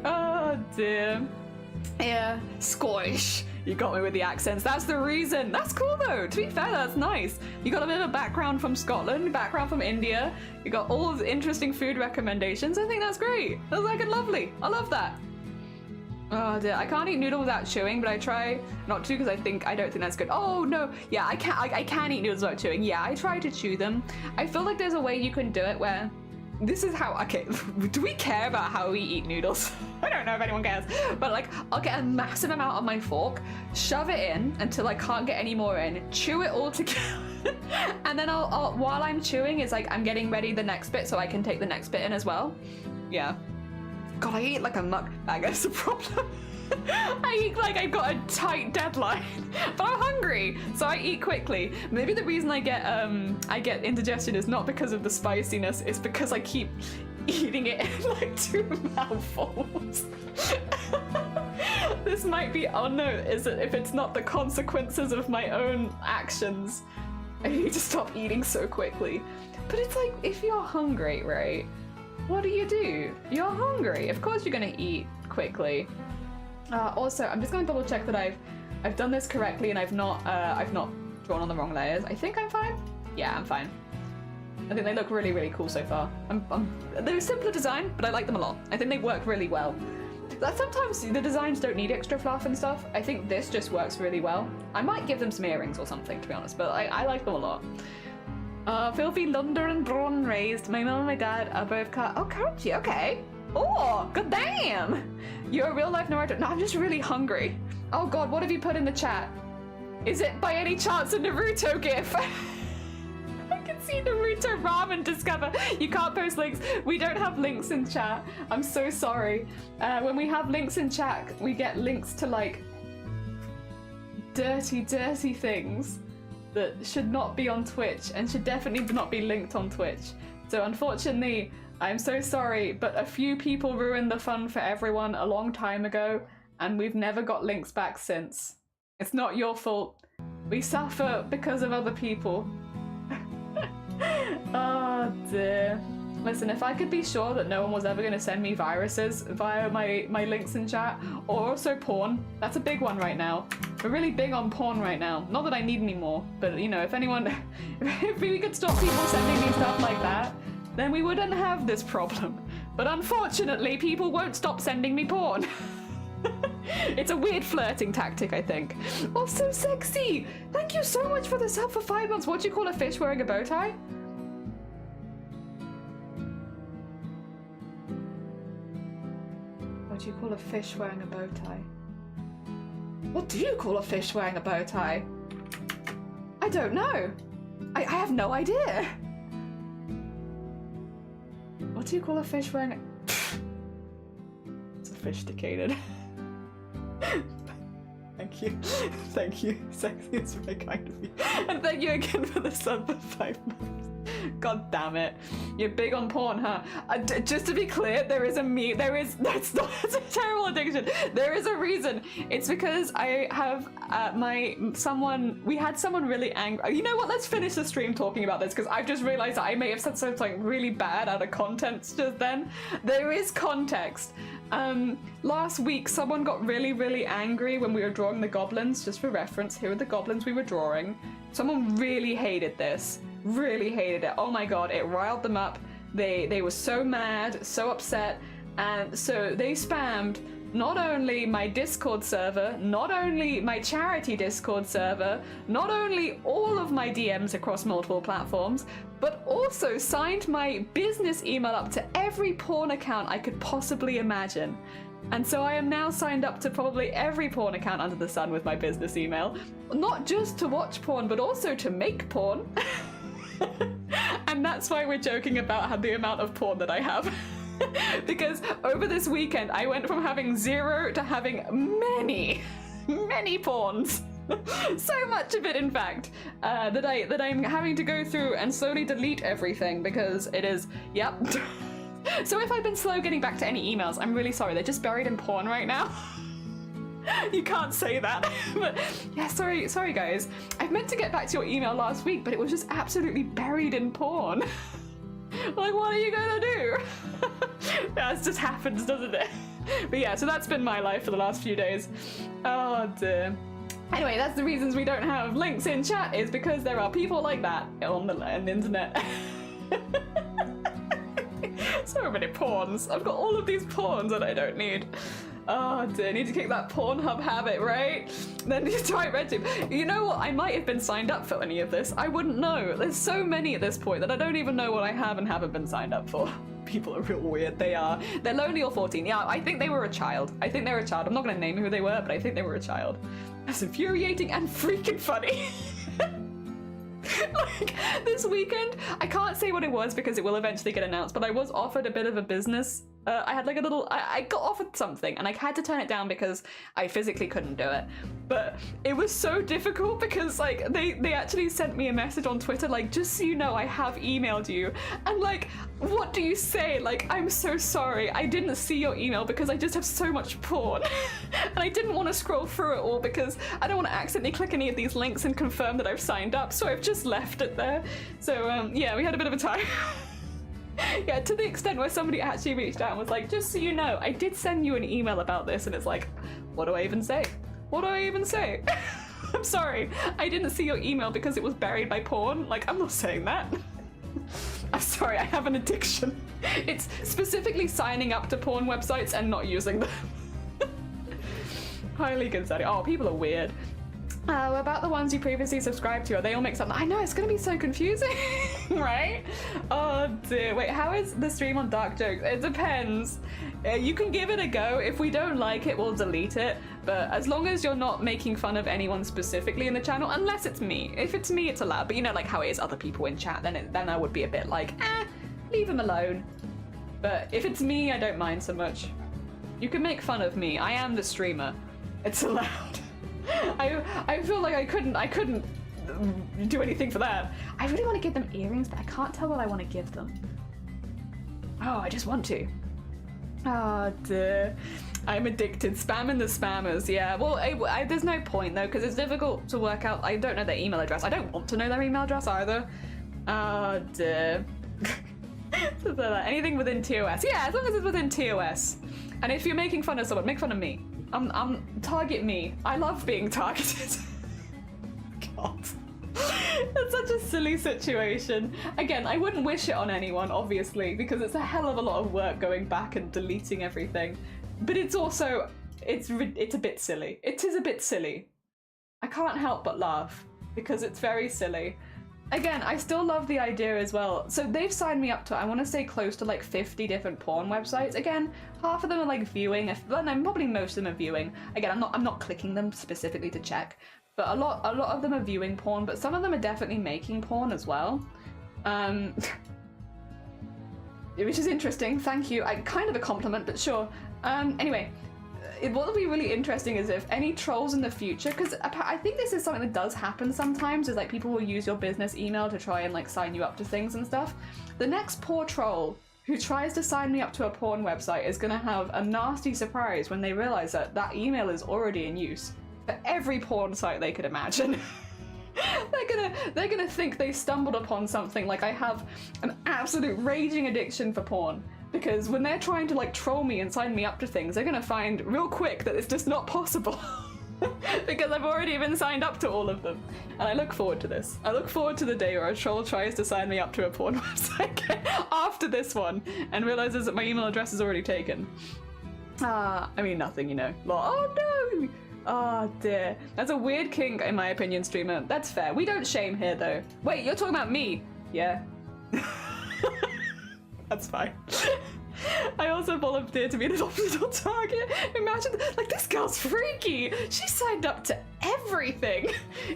Oh dear. Yeah, Scottish. You got me with the accents. That's the reason. That's cool though. To be fair, that's nice. You got a bit of a background from Scotland, background from India. You got all of the interesting food recommendations. I think that's great. That's like lovely. I love that. Oh dear. I can't eat noodle without chewing, but I try not to because I don't think that's good. Oh no. Yeah, I can eat noodles without chewing. Yeah, I try to chew them. I feel like there's a way you can do it where this is how, okay, do we care about how we eat noodles? I don't know if anyone cares, but like, I'll get a massive amount on my fork, shove it in until I can't get any more in, chew it all together, and then I'll while I'm chewing, it's like I'm getting ready the next bit so I can take the next bit in as well. Yeah. God, I eat like a mukbang, that's the problem. I eat like I've got a tight deadline, but I'm hungry, so I eat quickly. Maybe the reason I get indigestion is not because of the spiciness, it's because I keep eating it in like 2 mouthfuls. This might be, oh no, is it if it's not the consequences of my own actions, I need to stop eating so quickly. But it's like, if you're hungry, right, what do? You're hungry, of course you're gonna eat quickly. Also, I'm just gonna double check that I've done this correctly and I've not drawn on the wrong layers. I think I'm fine. Yeah, I'm fine. I think they look really, really cool so far. They're a simpler design, but I like them a lot. I think they work really well. Sometimes the designs don't need extra fluff and stuff. I think this just works really well. I might give them some earrings or something, to be honest, but I like them a lot. Filthy London and Braun raised. My mom and my dad are both Karachi, okay. Oh, god damn! You're a real life Naruto. No, I'm just really hungry. Oh god, what have you put in the chat? Is it by any chance a Naruto gif? I can see Naruto ramen discover. You can't post links. We don't have links in chat. I'm so sorry. When we have links in chat, we get links to like dirty, dirty things that should not be on Twitch and should definitely not be linked on Twitch. So unfortunately, I'm so sorry, but a few people ruined the fun for everyone a long time ago, and we've never got links back since. It's not your fault. We suffer because of other people. Oh dear. Listen, if I could be sure that no one was ever going to send me viruses via my links in chat, or also porn, that's a big one right now. We're really big on porn right now. Not that I need any more, but you know, if anyone, if we could stop people sending me stuff like that, then we wouldn't have this problem. But unfortunately, people won't stop sending me porn. It's a weird flirting tactic, I think. Oh, so sexy! Thank you so much for the sub for 5 months. What do you call a fish wearing a bow tie? What do you call a fish wearing a bow tie? What do you call a fish wearing a bow tie? I don't know. I have no idea. What do you call a fish wearing a... Sophisticated. Thank you. Thank you. Sexy, it's very kind of you. And thank you again for the sub for 5 months. God damn it. You're big on porn, huh? Just to be clear, there is a that's a terrible addiction. There is a reason. It's because I have we had someone really angry. You know what? Let's finish the stream talking about this, because I've just realized that I may have said something really bad out of context just then. There is context. Last week, someone got really, really angry when we were drawing the goblins. Just for reference, here are the goblins we were drawing. Someone really hated this. Really hated it. Oh my god, it riled them up. They were so mad, so upset, and so they spammed not only my Discord server, not only my charity Discord server, not only all of my DMs across multiple platforms, but also signed my business email up to every porn account I could possibly imagine. And so I am now signed up to probably every porn account under the sun with my business email, not just to watch porn, but also to make porn. And that's why we're joking about the amount of porn that I have. Because over this weekend, I went from having 0 to having many, many porns. So much of it, in fact, that I'm having to go through and slowly delete everything because it is, yep. So if I've been slow getting back to any emails, I'm really sorry. They're just buried in porn right now. You can't say that. But yeah, sorry guys. I meant to get back to your email last week, but it was just absolutely buried in porn. Like, what are you gonna do? Yeah, it just happens, doesn't it? But yeah, so that's been my life for the last few days. Oh dear. Anyway, that's the reasons we don't have links in chat, is because there are people like that on the internet. So many porns. I've got all of these porns that I don't need. Oh dear, need to kick that Pornhub habit, right? Then you try RedTube. You know what? I might have been signed up for any of this. I wouldn't know. There's so many at this point that I don't even know what I have and haven't been signed up for. People are real weird. They are. They're lonely or 14. Yeah, I think they were a child. I'm not going to name who they were, but I think they were a child. That's infuriating and freaking funny. Like, this weekend, I can't say what it was because it will eventually get announced, but I was offered a bit of a business I had like a little, I got offered something and I had to turn it down because I physically couldn't do it. But it was so difficult because like they actually sent me a message on Twitter like, just so you know, I have emailed you. And like, what do you say? Like, I'm so sorry, I didn't see your email because I just have so much porn. And I didn't want to scroll through it all because I don't want to accidentally click any of these links and confirm that I've signed up. So I've just left it there. So yeah, we had a bit of a time. Yeah, to the extent where somebody actually reached out and was like, just so you know, I did send you an email about this, and it's like, what do I even say? What do I even say? I'm sorry, I didn't see your email because it was buried by porn. Like, I'm not saying that. I'm sorry, I have an addiction. It's specifically signing up to porn websites and not using them. Highly concerning. Oh, people are weird. About the ones you previously subscribed to, are they all mixed up? I know, it's gonna be so confusing, right? Oh dear. Wait, how is the stream on dark jokes? It depends. You can give it a go. If we don't like it, we'll delete it. But as long as you're not making fun of anyone specifically in the channel, unless it's me. If it's me, it's allowed. But you know, like how it is other people in chat, then I would be a bit like, leave them alone. But if it's me, I don't mind so much. You can make fun of me. I am the streamer. It's allowed. I feel like I couldn't do anything for that. I really want to give them earrings, but I can't tell what I want to give them. Oh, I just want to. Oh dear. I'm addicted. Spamming the spammers. Yeah, well, there's no point though, because it's difficult to work out. I don't know their email address. I don't want to know their email address either. Oh dear. Anything within TOS. Yeah, as long as it's within TOS. And if you're making fun of someone, make fun of me. Target me. I love being targeted. God. It's such a silly situation. Again, I wouldn't wish it on anyone, obviously, because it's a hell of a lot of work going back and deleting everything. But it's also, it's a bit silly. It is a bit silly. I can't help but laugh because it's very silly. Again, I still love the idea as well. So they've signed me up to, I want to say close to like 50 different porn websites. Again, half of them are like viewing, well, no, probably most of them are viewing. Again, I'm not clicking them specifically to check, but a lot of them are viewing porn, but some of them are definitely making porn as well. Which is interesting, thank you. Kind of a compliment, but sure. Anyway. What would be really interesting is if any trolls in the future, because I think this is something that does happen sometimes, is like people will use your business email to try and like sign you up to things and stuff. The next poor troll who tries to sign me up to a porn website is going to have a nasty surprise when they realize that that email is already in use for every porn site they could imagine. They're gonna think they stumbled upon something like I have an absolute raging addiction for porn. Because when they're trying to like troll me and sign me up to things, they're gonna find real quick that it's just not possible. Because I've already been signed up to all of them. And I look forward to this. I look forward to the day where a troll tries to sign me up to a porn website after this one and realizes that my email address is already taken. I mean nothing, you know. Oh no! Oh dear. That's a weird kink in my opinion, streamer. That's fair. We don't shame here though. Wait, you're talking about me? Yeah. That's fine. I also volunteered to be an little target. Imagine, like, this girl's freaky. She signed up to everything.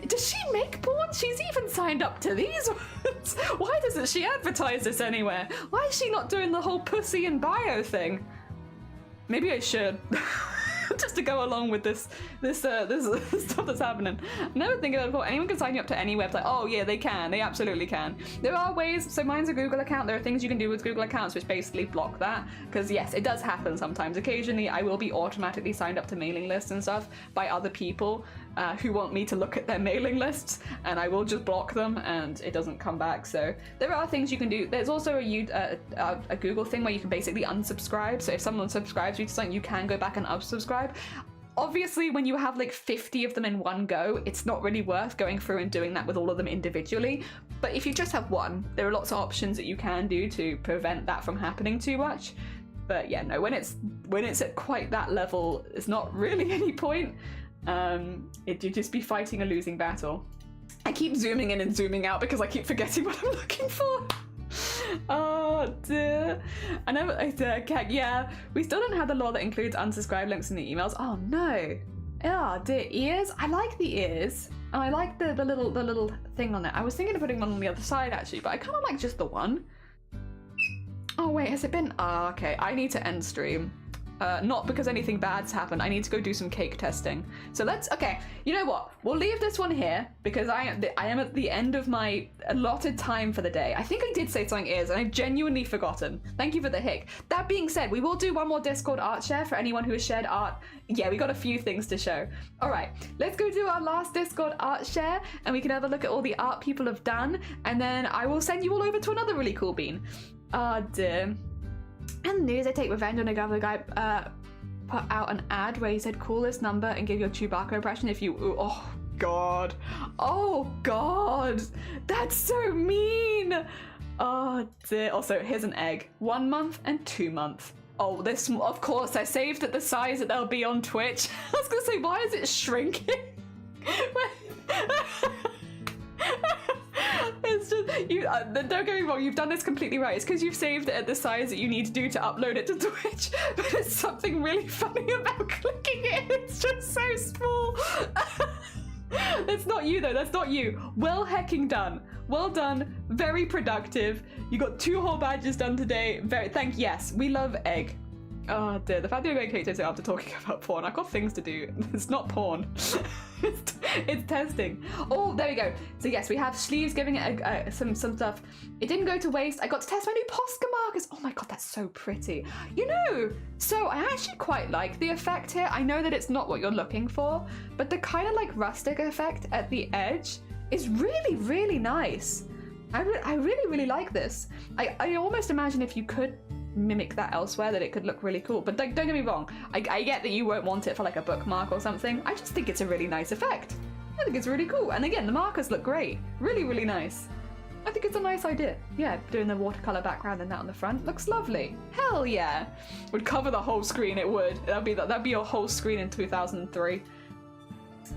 Does she make porn? She's even signed up to these ones. Why doesn't she advertise this anywhere? Why is she not doing the whole pussy and bio thing? Maybe I should. Just to go along with this stuff that's happening. Never think of it before. Anyone can sign you up to any website. Oh yeah, they can. They absolutely can. There are ways. So mine's a Google account. There are things you can do with Google accounts which basically block that. Because yes, it does happen sometimes. Occasionally, I will be automatically signed up to mailing lists and stuff by other people who want me to look at their mailing lists, and I will just block them, and it doesn't come back. So there are things you can do. There's also a Google thing where you can basically unsubscribe. So if someone subscribes you to something, you can go back and unsubscribe. Obviously, when you have like 50 of them in one go, it's not really worth going through and doing that with all of them individually. But if you just have one, there are lots of options that you can do to prevent that from happening too much. But yeah, no, when it's at quite that level, it's not really any point. You'd just be fighting a losing battle. I keep zooming in and zooming out because I keep forgetting what I'm looking for. Oh dear. Yeah, we still don't have the law that includes unsubscribe links in the emails. Oh no. Oh dear, ears? I like the ears. And I like the little thing on it. I was thinking of putting one on the other side actually, but I kind of like just the one. Oh wait, has it been? Ah, okay. I need to end stream. Not because anything bad's happened. I need to go do some cake testing. So let's. Okay. You know what? We'll leave this one here because I am at the end of my allotted time for the day. I think I did say something is, and I've genuinely forgotten. Thank you for the hick. That being said, we will do one more Discord art share for anyone who has shared art. Yeah, we got a few things to show. All right, let's go do our last Discord art share, and we can have a look at all the art people have done, and then I will send you all over to another really cool bean. Ah, dear. And news, I take revenge on a governor guy put out an ad where he said call this number and give your Chewbacca impression if you. Oh god. Oh god. That's so mean. Oh dear. Also, here's an egg. 1 month and 2 months. Oh, this, of course, I saved at the size that they'll be on Twitch. I was gonna say, why is it shrinking? It's just, you, don't get me wrong, you've done this completely right. It's because you've saved it at the size that you need to do to upload it to Twitch, but it's something really funny about clicking it. It's just so small. That's not you though, that's not you. Well hecking done. Well done, very productive. You got 2 whole badges done today. Yes, we love egg. Oh dear, the fact that you're going cake testing after talking about porn. I've got things to do. It's not porn. it's testing. Oh, there we go. So yes, we have sleeves giving it some stuff. It didn't go to waste. I got to test my new Posca markers. Oh my god, that's so pretty. You know, so I actually quite like the effect here. I know that it's not what you're looking for, but the kind of like rustic effect at the edge is really, really nice. I really like this. I almost imagine if you could mimic that elsewhere that it could look really cool, but don't get me wrong, I get that you won't want it for like a bookmark or something. I just think it's a really nice effect. I think it's really cool, and again the markers look great. Really nice. I think it's a nice idea. Yeah, doing the watercolor background and that on the front looks lovely. Hell yeah. Would cover the whole screen, it would. That'd be your whole screen in 2003.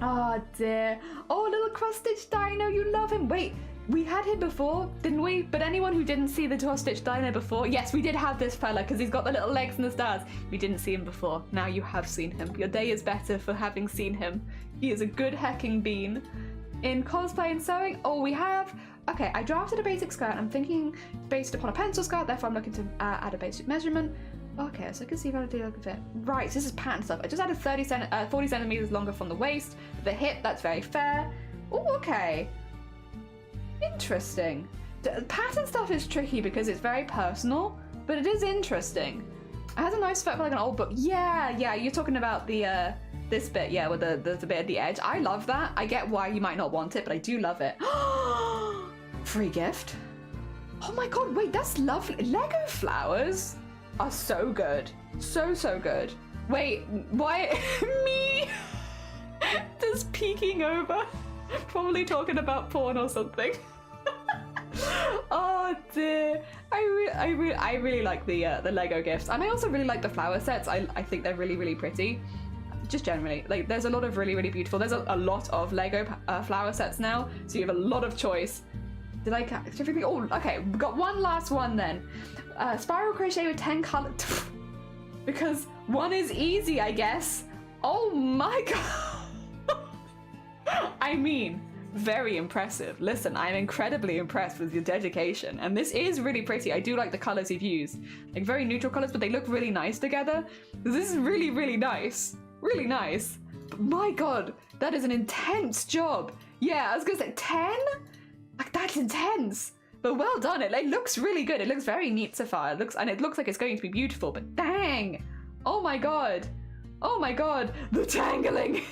Oh dear. Oh, little cross-stitch dino, you love him. Wait, we had him before, didn't we? But anyone who didn't see the cross-stitch dino before, yes, we did have this fella because he's got the little legs and the stars. We didn't see him before. Now you have seen him. Your day is better for having seen him. He is a good hecking bean. In cosplay and sewing, oh, we have... Okay, I drafted a basic skirt. I'm thinking based upon a pencil skirt, therefore I'm looking to add a basic measurement. Okay, so I can see if I do look at it. Right, so this is pattern stuff. I just added 40 centimeters longer from the waist. The hip, that's very fair. Oh, okay. Interesting. Pattern stuff is tricky because it's very personal, but it is interesting. It has a nice fit for like an old book. Yeah, you're talking about the this bit, yeah, with the bit at the edge. I love that. I get why you might not want it, but I do love it. Free gift. Oh my god, wait, that's lovely. Lego flowers are so good. So good. Wait, why me? Just peeking over. Probably talking about porn or something. Oh dear. I really like the Lego gifts. And I also really like the flower sets. I think they're really pretty. Just generally, like there's a lot of really beautiful. There's a lot of Lego flower sets now, so you have a lot of choice. Did I catch everything? Oh, okay, we've got one last one then. Spiral crochet with 10 colors. Because one is easy, I guess. Oh my god. I mean, very impressive. Listen, I'm incredibly impressed with your dedication. And this is really pretty. I do like the colors you've used. Like very neutral colors, but they look really nice together. This is really nice. Really nice. But my god, that is an intense job. Yeah, I was gonna say 10? Like that's intense. But well done. It looks really good. It looks very neat so far. It looks like it's going to be beautiful, but dang. Oh my god. Oh my god. The tangling.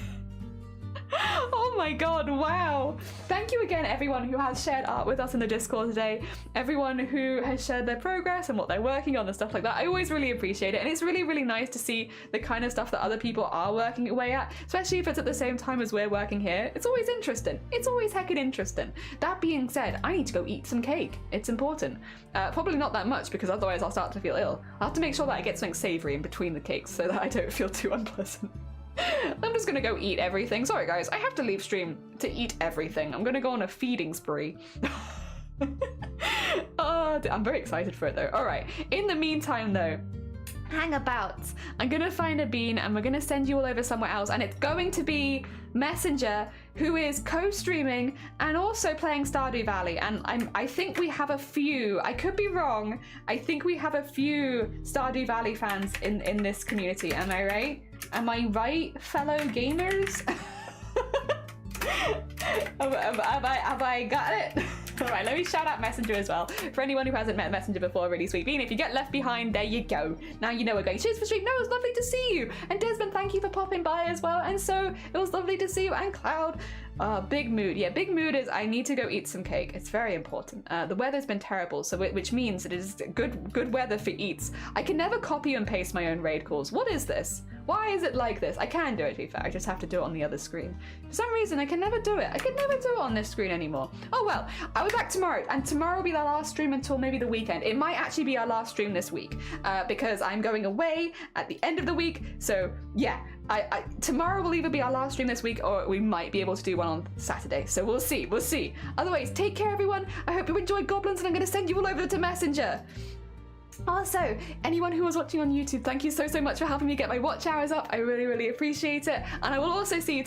Oh my god, wow. Thank you again everyone who has shared art with us in the Discord today. Everyone who has shared their progress and what they're working on and stuff like that. I always really appreciate it, and it's really nice to see the kind of stuff that other people are working away at, especially if it's at the same time as we're working here. It's always interesting. It's always heckin' interesting. That being said, I need to go eat some cake. It's important. Probably not that much because otherwise I'll start to feel ill. I'll have to make sure that I get something savory in between the cakes so that I don't feel too unpleasant. I'm just gonna go eat everything. Sorry guys, I have to leave stream to eat everything. I'm gonna go on a feeding spree. I'm very excited for it though. Alright, in the meantime though, hangabouts. I'm gonna find a bean and we're gonna send you all over somewhere else, and it's going to be Messenger, who is co-streaming and also playing Stardew Valley. And I think we have a few, I could be wrong, I think we have a few Stardew Valley fans in this community. Am I right? Am I right, fellow gamers? have I got it? All right, let me shout out Messenger as well. For anyone who hasn't met Messenger before, really sweet bean. If you get left behind, there you go. Now you know we're going. Cheers for stream. No, it was lovely to see you. And Desmond, thank you for popping by as well. And so it was lovely to see you. And Cloud, big mood. Yeah, big mood is I need to go eat some cake. It's very important. The weather's been terrible, so which means it is good weather for eats. I can never copy and paste my own raid calls. What is this? Why is it like this? I can do it, to be fair. I just have to do it on the other screen. For some reason, I can never do it. I can never do it on this screen anymore. Oh well, I'll be back tomorrow, and tomorrow will be our last stream until maybe the weekend. It might actually be our last stream this week, because I'm going away at the end of the week. So yeah, tomorrow will either be our last stream this week, or we might be able to do one on Saturday. So we'll see, we'll see. Otherwise, take care, everyone. I hope you enjoyed Goblins, and I'm going to send you all over to Messenger. Also, anyone who was watching on YouTube, thank you so much for helping me get my watch hours up. I really appreciate it. And I will also see you